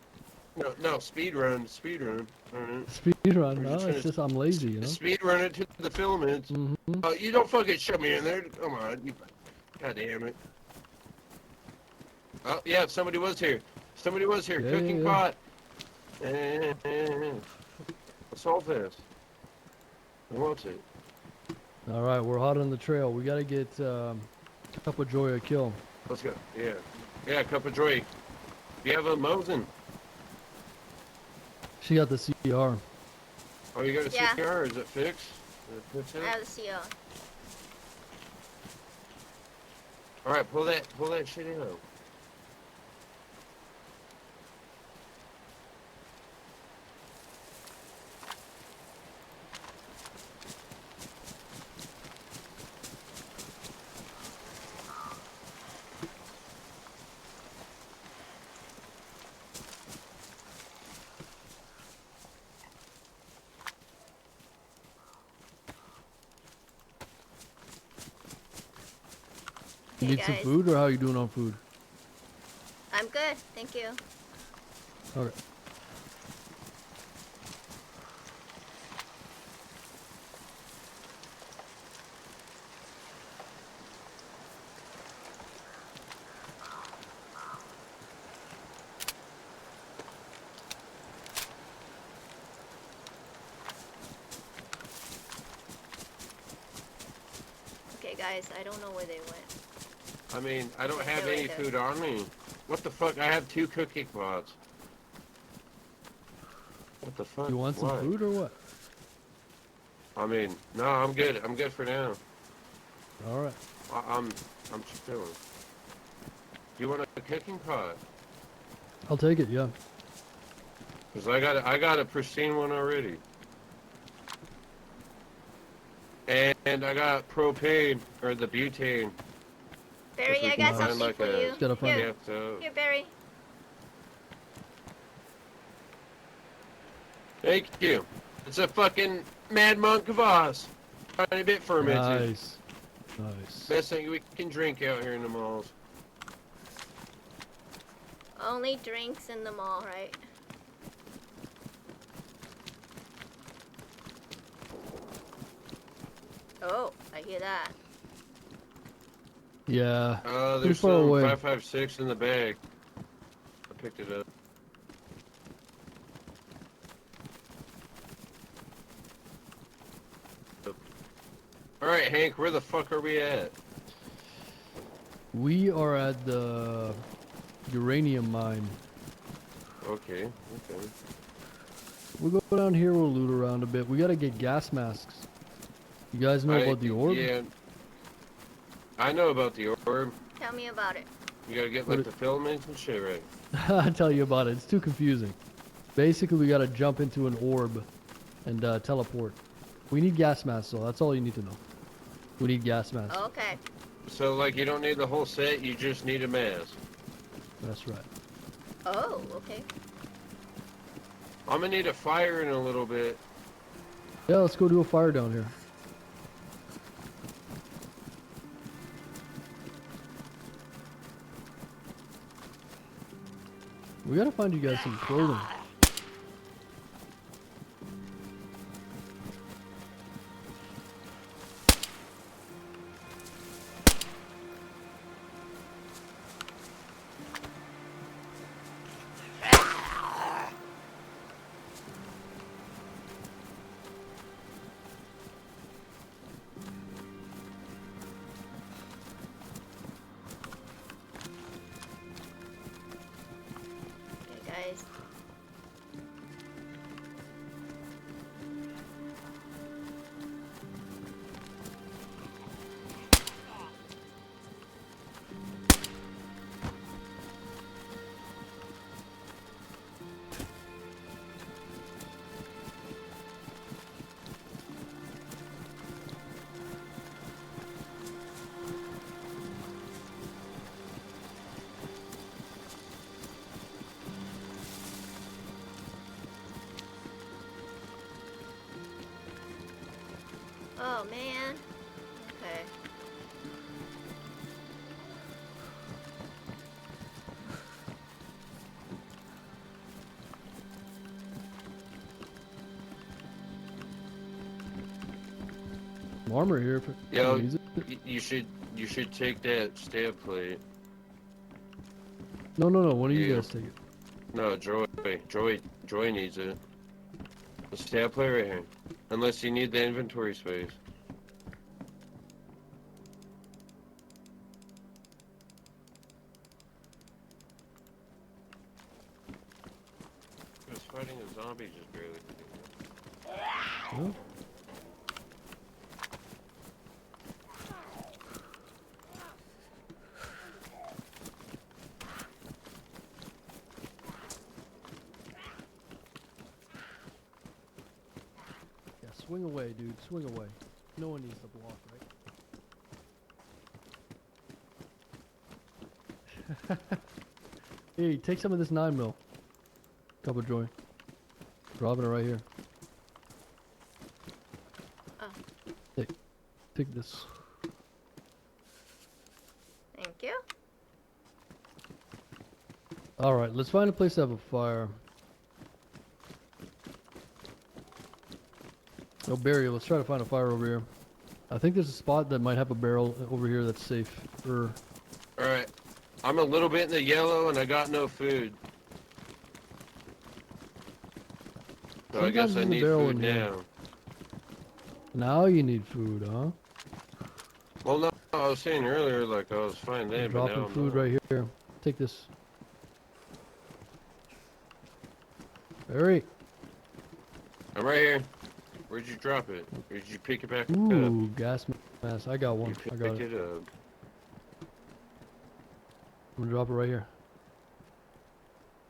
No, speed run. Alright. Speed run, We're no, just it's just I'm lazy, you know? Speed run it to the filaments. Oh, you don't fucking shove me in there. Come on. God damn it. Oh, yeah, somebody was here. Somebody was here. Yeah, Cooking yeah. pot. Solve this. Who wants it? Alright, we're hot on the trail. We gotta get Kuppa Joy a kill. Let's go. Yeah. Yeah, Cup of Joy. Do you have a Mosin? She got the CR. Oh, you got a Yeah. CR? Is it fixed? I have the CO. Alright, pull that shit out. You Hey, need some guys. food, or how you doing on food? I'm good, thank you. Okay. Okay, guys, I don't know where they went. I mean, I don't They're have right any there. food on me. What the fuck? I have 2 cooking pots. What the fuck? You want some Why? food or what? I mean, no, I'm good. I'm good for now. Alright. I'm chilling. You want a cooking pot? I'll take it, yeah. Cause I got a pristine one already. And I got propane or the butane. Barry, If we I can got find, something like, for a- you. Just gotta find Here, it. Yeah, so here, Barry. thank you. It's a fucking Mad Monk Kvass. Tiny bit fermented. Nice. Nice. Best thing we can drink out here in the malls. Only drinks in the mall, right? Oh, I hear that. Yeah. There's Pretty far some away. 5.56 in the bag. I picked it up. Alright, Hank, where the fuck are we at? We are at the uranium mine. Okay, okay. We'll go down here, we'll loot around a bit. We gotta get gas masks. You guys know about the orb? Yeah. I know about the orb. Tell me about it. You gotta get What like the filaments and shit, right? I'll tell you about it. It's too confusing. Basically, we gotta jump into an orb and teleport. We need gas masks, so that's all you need to know. We need gas masks. Okay. So like you don't need the whole set, you just need a mask. That's right. Oh, okay. I'm gonna need a fire in a little bit. Yeah, let's go do a fire down here. We gotta find you guys some clothing. Oh man. Okay. Some armor here if Yo, you use it. you should take that stab plate. No, one of you Yeah. guys take it. No, Joy needs it. The stab plate right here. Unless you need the inventory space. Just fighting a zombie just barely. Huh? Yeah, swing away, dude. Swing away. No one needs to block, right? Hey, take some of this 9mm. Couple joy. Dropping it right here. Oh. Take this. Thank you. Alright, let's find a place to have a fire. Oh, Barry, let's try to find a fire over here. I think there's a spot that might have a barrel over here that's safe. Alright. I'm a little bit in the yellow and I got no food. So I guess Sometimes I there's a need barrel food in here. now. Now you need food, huh? Well, no, I was saying earlier, like, I was fine I'm then, but now dropping I'm food not. right here. Take this. Barry. I'm right here. Where'd you drop it? Or did you pick it back up? Ooh, gas mask. I got You one. I picked got it. it up. I'm gonna drop it right here.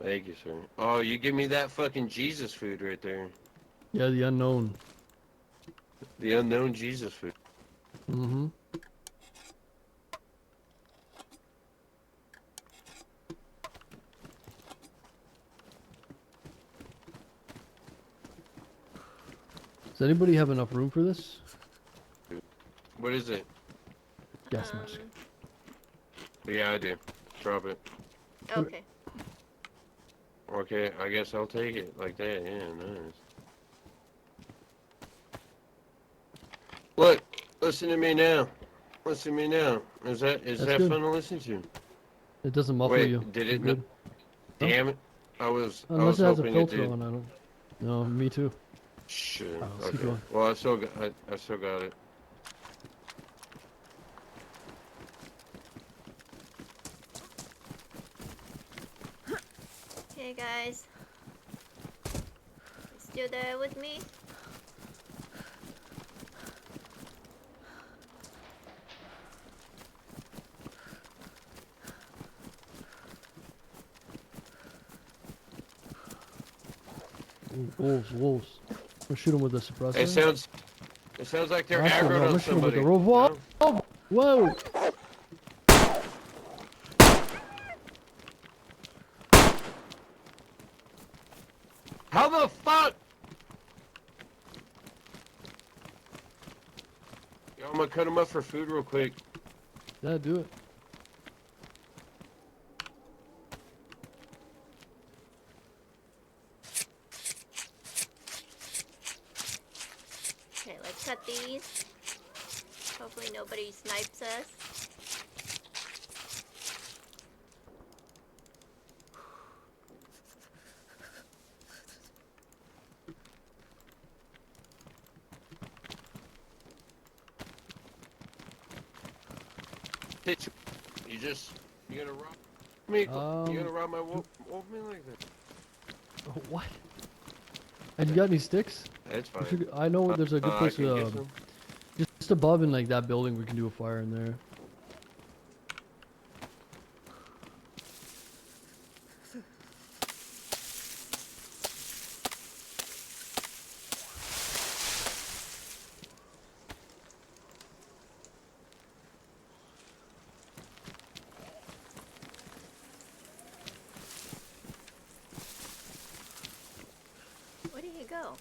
Thank you, sir. Oh, you give me that fucking Jesus food right there. Yeah, the unknown. The unknown Jesus food. Mm-hmm. Does anybody have enough room for this? What is it? Gas mask. Yeah, I do. Drop it. Okay. Okay, I guess I'll take it like that. Yeah, nice. Look, listen to me now. Listen to me now. Is That's that good. fun to listen to? It doesn't muffle Wait, you. did You're it? good. No? Damn it! I was Unless it has a hoping it filter did. on, I don't. No, me too. Shit. Alright, let's keep Okay. going. Well, I still got it. Hey guys. You still there with me? Ooh, wolves. I'm gonna shoot them with a suppressor. It sounds like they're Actually, no, aggroed I'm on gonna shoot them with somebody. the revolver. No? Whoa! How the fuck? Yo, I'm gonna cut them up for food real quick. Yeah, do it. Okay, let's cut these. Hopefully nobody snipes us. You gonna rob me? You Um, gonna rob my wolf man like that? Oh, what? Have you got any sticks? That's We fine. should- I know there's a good I place can get some. just above in like that building. We can do a fire in there. Where did he go?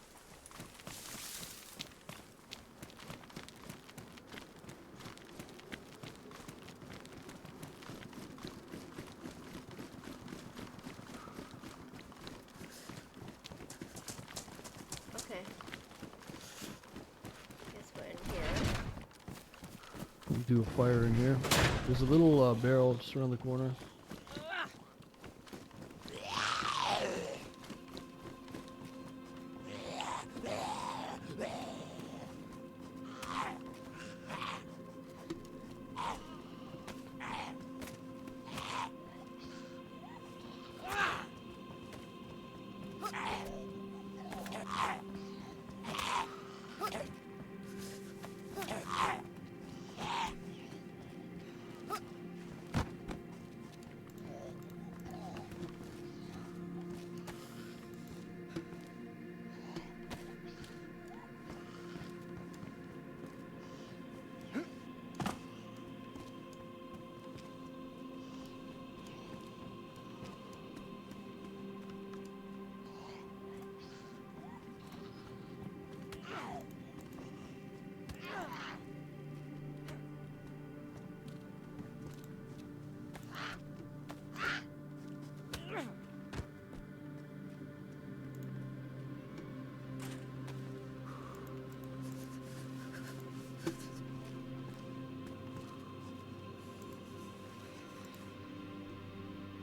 Do a fire in here. There's a little barrel just around the corner.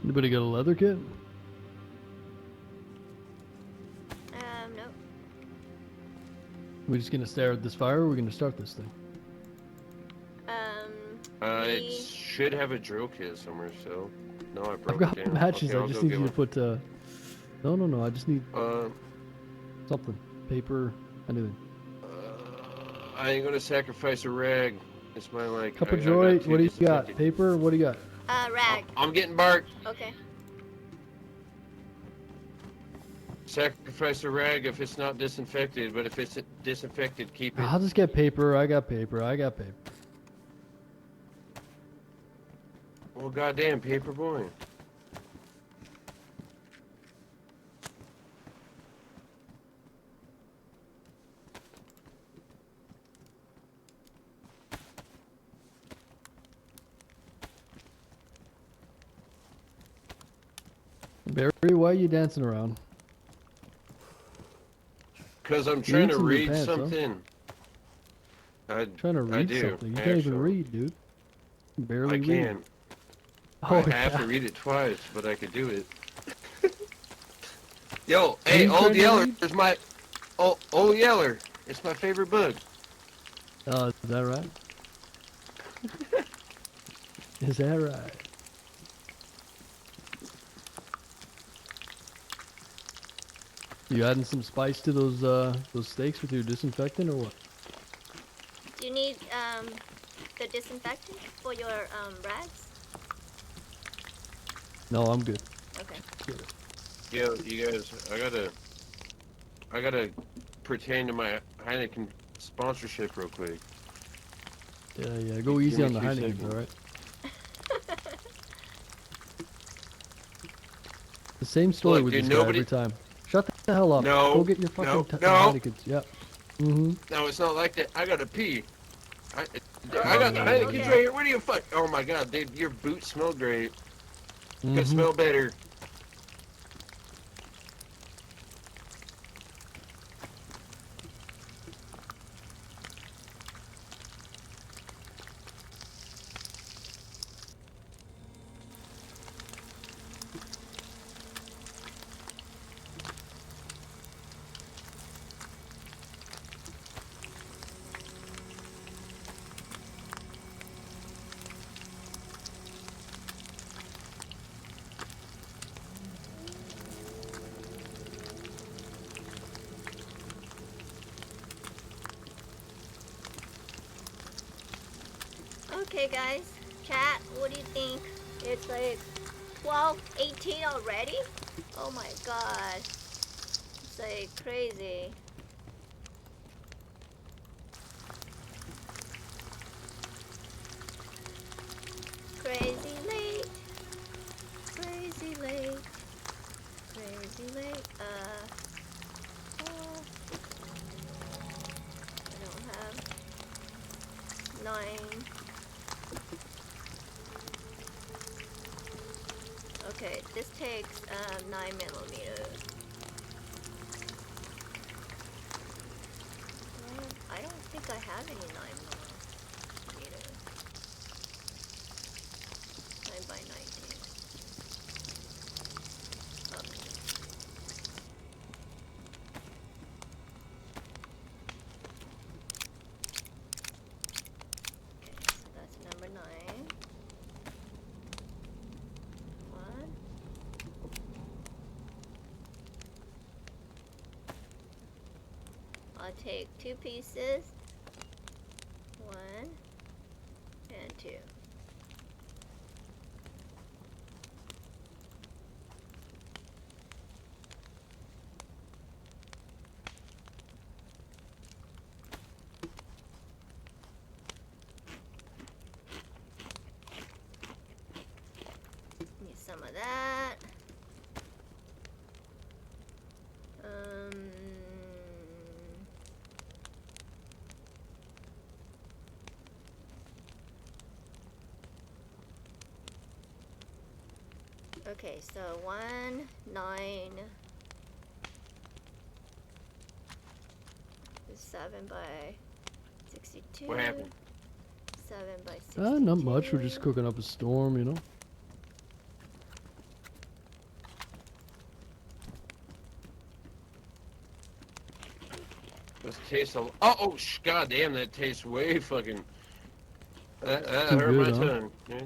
Anybody got a leather kit? No. We just gonna stare at this fire, or we're gonna start this thing? It Me- should have a drill kit somewhere, so. No, I I've broke got it down. matches. Okay, I I'll just go need get you to one. put. No. I just need something. Paper. Anything. I ain't gonna sacrifice a rag. It's my like. Cup I of joy. got two What do you got? disinfected. Paper. What do you got? Rag. I'm getting bark. Okay. Sacrifice a rag if it's not disinfected, but if it's disinfected, keep it. I'll just get paper. I got paper. I got paper. Well, goddamn, paper boy. Barry, why are you dancing around? Because I'm You trying need to some new read pants, huh? something. Trying to read do, something. You can't even actually. read, dude. You barely I read. can. Oh, I have yeah. to read it twice, but I could do it. Yo, hey, you Old trying to Yeller read? is my... Oh, Old Yeller. It's my favorite book. Is that right? Is that right? You adding some spice to those steaks with your disinfectant or what? Do you need the disinfectant for your rags? No, I'm good. Okay. Yo, you guys, I gotta pertain to my Heineken sponsorship real quick. Yeah. Go Give easy me on the 2 Heineken, seconds. all right? The same story Look, with dude, this guy nobody- every time. Shut the hell up. No, Go get your fucking no, no. Heinekens. Yep. Mm-hmm. No, it's not like that. I gotta pee. I Oh, got the okay, Heineken's okay. right here. What do you fuck? Oh my god, dude, your boots smell great. Could Mhm. smell better. Okay, guys. Chat, what do you think? It's like 12:18 already? Oh my god. It's like crazy. Crazy late. Crazy late. Crazy late. I don't have 9. Okay, this takes 9mm. I don't think I have any 9mm. I'll take 2 pieces. 1 and 2. Need some of that. Okay, so 1, 9, 7 by 62. What happened? 7 by 62. Not much. We're just cooking up a storm, you know. This tastes a. Oh, god damn, that tastes way fucking. That Too hurt good, my huh? tongue. Yeah,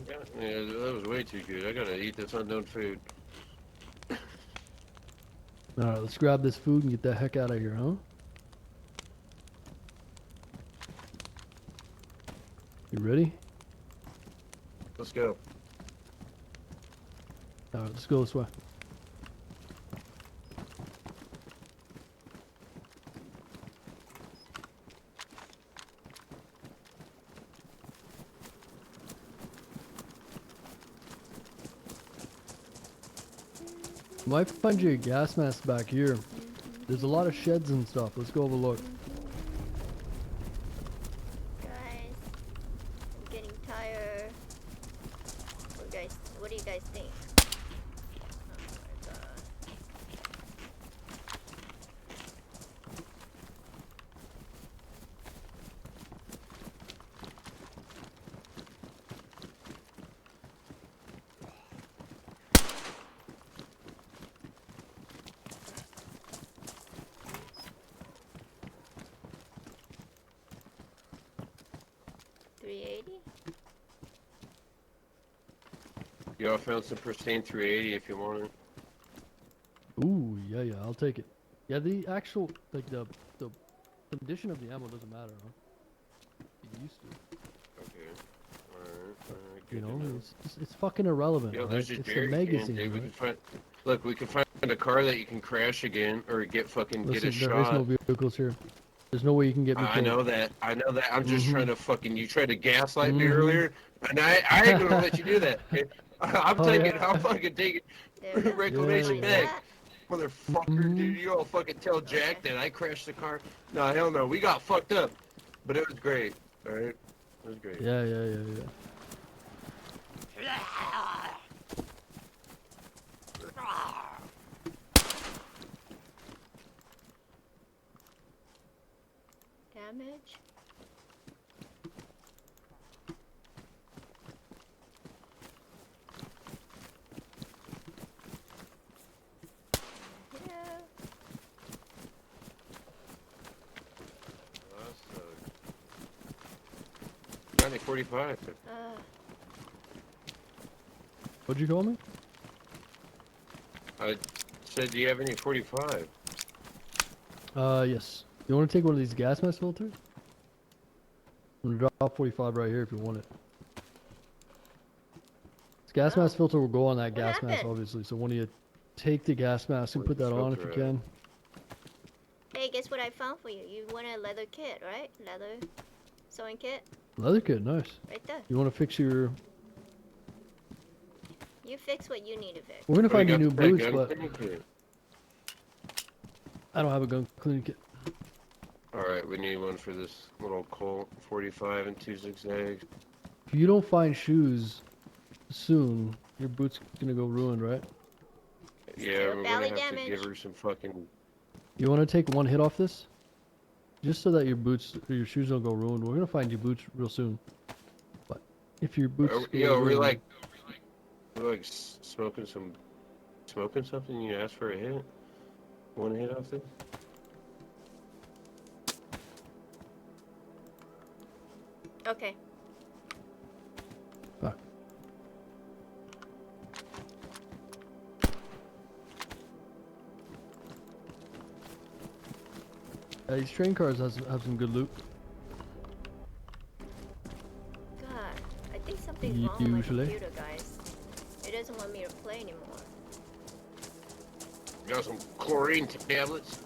that was way too good. I gotta eat this unknown food. Alright, let's grab this food and get the heck out of here, huh? You ready? Let's go. Alright, let's go this way. Might find you a gas mask back here. There's a lot of sheds and stuff. Let's go have a look. Guys, I'm getting tired. What do you guys think? Oh my god. Y'all found some pristine 380 if you want it. Ooh, yeah, I'll take it. Yeah, the actual, like, the condition of the ammo doesn't matter, huh? It used to. Okay. Alright. You know, it's fucking irrelevant, Yo, right? there's It's a the jerry can, magazine, dude. We right? can find. Look, we can find a car that you can crash again, or get Listen, a there is shot. no vehicles here. There's no way you can get me I killed. know that. I'm just Mhm. trying to fucking. You tried to gaslight me Mhm. earlier, and I ain't gonna let you do that. Okay? I'm Oh, taking. yeah. I'm fucking taking There we go. reclamation Yeah. back, motherfucker. Mhm. Dude, you all fucking tell Jack that I crashed the car. No, hell no. We got fucked up, but it was great. All right, it was great. Yeah. Damage. Yeah. Got any 45? What'd you call me? I said, do you have any 45? Yes. You want to take one of these gas mask filters? I'm gonna drop 45 right here if you want it. This gas Oh. mask filter will go on that What gas mask, happened? obviously. So when you take the gas mask and Where's put that the on if you filter at? can. Hey, guess what I found for you? You want a leather kit, right? Leather sewing kit? Leather kit, nice. Right there. You want to fix your... You fix what you need to fix. We're gonna find you new that boots, gun but cleaning kit. I don't have a gun cleaning kit. Alright, we need one for this little Colt 45 and 2 zigzags. If you don't find shoes soon, your boots gonna go ruined, right? Yeah, Still we're belly gonna have damage. to give her some fucking. You want to take one hit off this? Just so that your boots or your shoes don't go ruined. We're gonna find your boots real soon. But if your boots go Yo, we're ruined- like smoking something. You asked for a hit. One hit off this. Okay. Fuck. these train cars have some good loot. God, I think something's wrong with my Usually. computer, guys. It doesn't want me to play anymore. Got some chlorine tablets.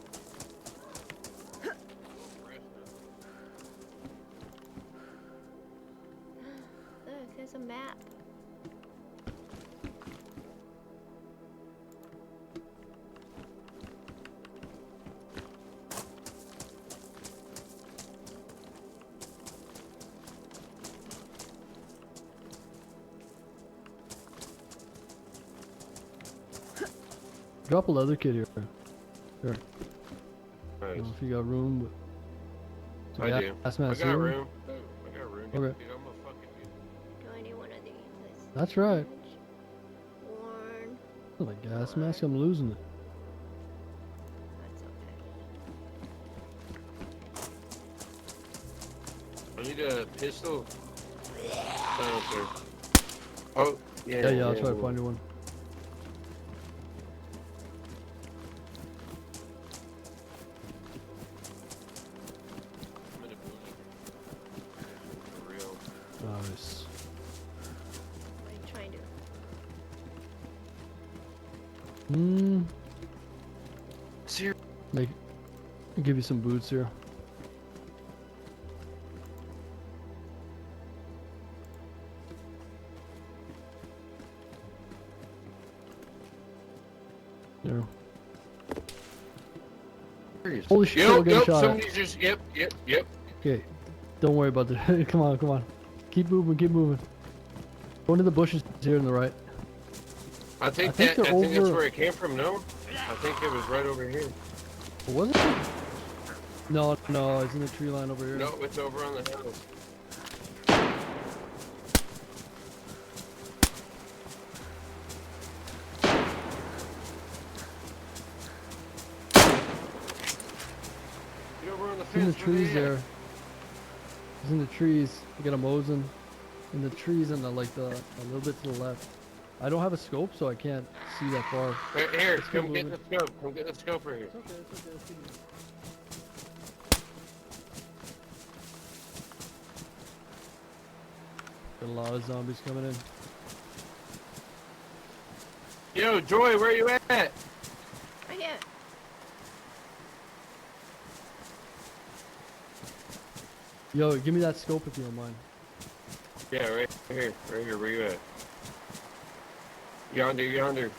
Look, there's a map. Drop a leather kit here. Here. I Nice. don't know if you got room. But... I do. Gas I mask got here. room. I got room. Okay. Dude, I'm a fucking Do I need one of these? That's right. Worn. Oh, the gas mask, I'm losing it. That's okay. I need a pistol. Silencer. Oh, yeah. Yeah, I'll try to find you one. I'm in a building. For real. Nice. What are you trying to? I'll give you some boots here. There. Holy shit, we're Yep, getting yep, shot at. somebody's just, yep. Okay, don't worry about that. Come on, come on. Keep moving, keep moving. Go into the bushes here on the right. I think they're that's over- where it came from, no? I think it was right over here. Was it? No, no, it's in the tree line over here. No, it's over on the hill. Get over on the It's in the fence, trees where they there. at? It's in the trees. I got a Mosin. In the trees and a little bit to the left. I don't have a scope, so I can't see that far. Here, Let's come keep get moving. the scope. Come get the scope right here. It's okay, it's okay. Let's keep moving. Got a lot of zombies coming in. Yo, Joy, where you at? Right here. Yo, give me that scope if you don't mind. Yeah, right here, where you at? Yonder.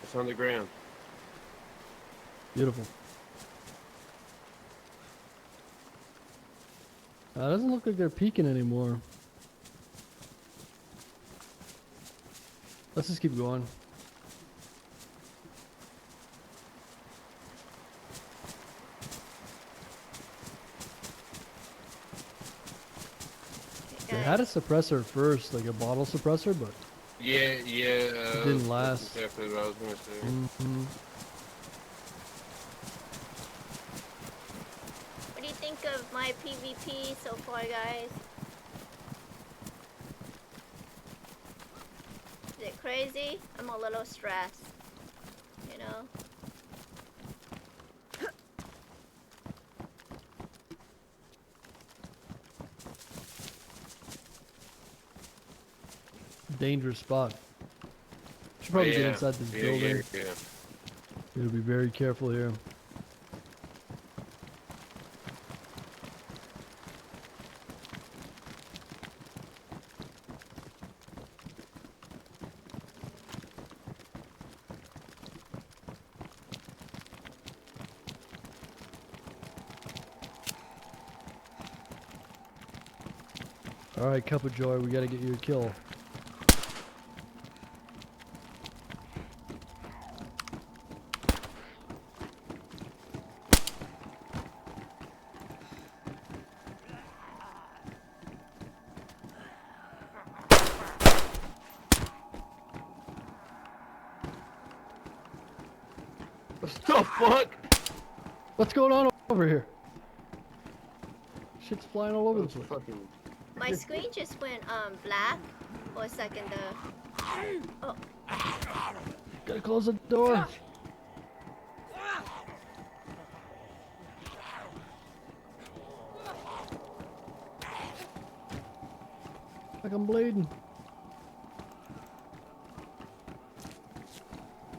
It's on the ground. Beautiful. Doesn't look like they're peeking anymore. Let's just keep going. They Okay, had a suppressor first, like a bottle suppressor, but Yeah. it didn't last. That's exactly what I was gonna say. Mhm. What do you think of my PvP so far, guys? Is it crazy? I'm a little stressed. You know? Dangerous spot. Should probably get Yeah, inside this yeah, building. Yeah. Gotta be very careful here. Alright, Cup of Joy, we gotta get you a kill. What the fuck? What's going on over here? Shit's flying all over the That's place. fucking. My screen just went black for a second there. Oh, Gotta close the door. Like I'm bleeding.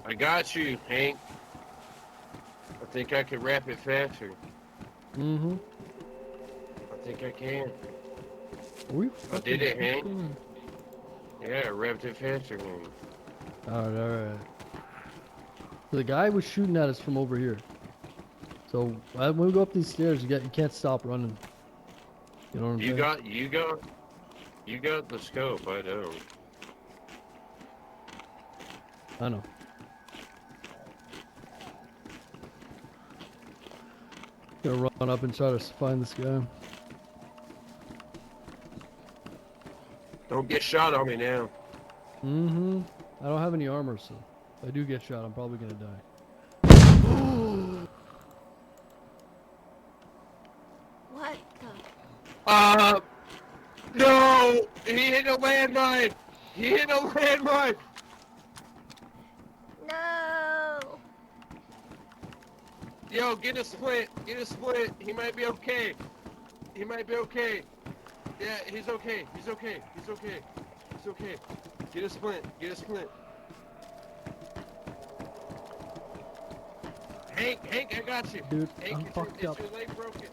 I got you, Hank. I think I can wrap it faster. Mm-hmm. I think I can. I did it, Hank. Yeah, I wrapped it faster, man. Alright, alright. The guy was shooting at us from over here. So when we go up these stairs, you can't stop running. You know what I'm saying? You got the scope. I don't. I know. Gonna run up and try to find this guy. Don't get shot on me now. Mm-hmm. I don't have any armor, so if I do get shot, I'm probably gonna die. What the? No! He hit a landmine! He hit a landmine! No! Yo, get a split. Get a split. He might be okay. He might be okay. Yeah, he's okay. He's okay. He's okay. He's okay. Get a splint. Get a splint. Hank, I got you. Dude, Hank, I'm fucked up. is your leg broken?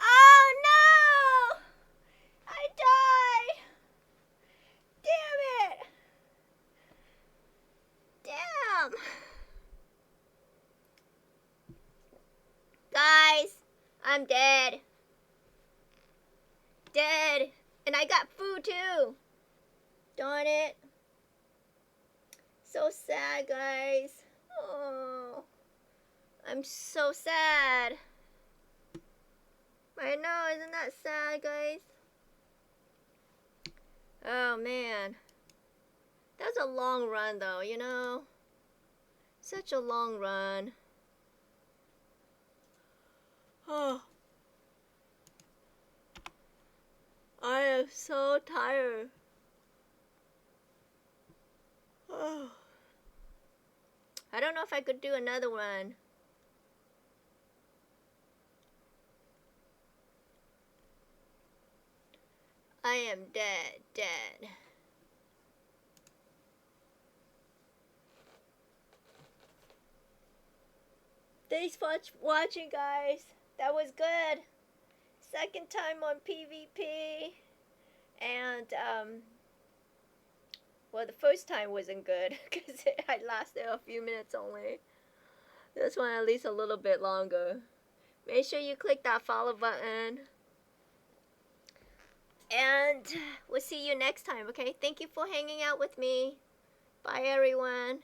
Oh no! I died! Damn it! Damn! Guys, I'm dead. Dead. And I got food too. Darn it. So sad, guys. Oh. I'm so sad. I know, isn't that sad, guys? Oh, man. That was a long run, though, you know? Such a long run. Oh. I am so tired. Oh. I don't know if I could do another one. I am dead. Thanks for watching, guys. That was good. Second time on PvP. And, well, the first time wasn't good because I lasted a few minutes only. This one at least a little bit longer. Make sure you click that follow button. And we'll see you next time, okay? Thank you for hanging out with me. Bye, everyone.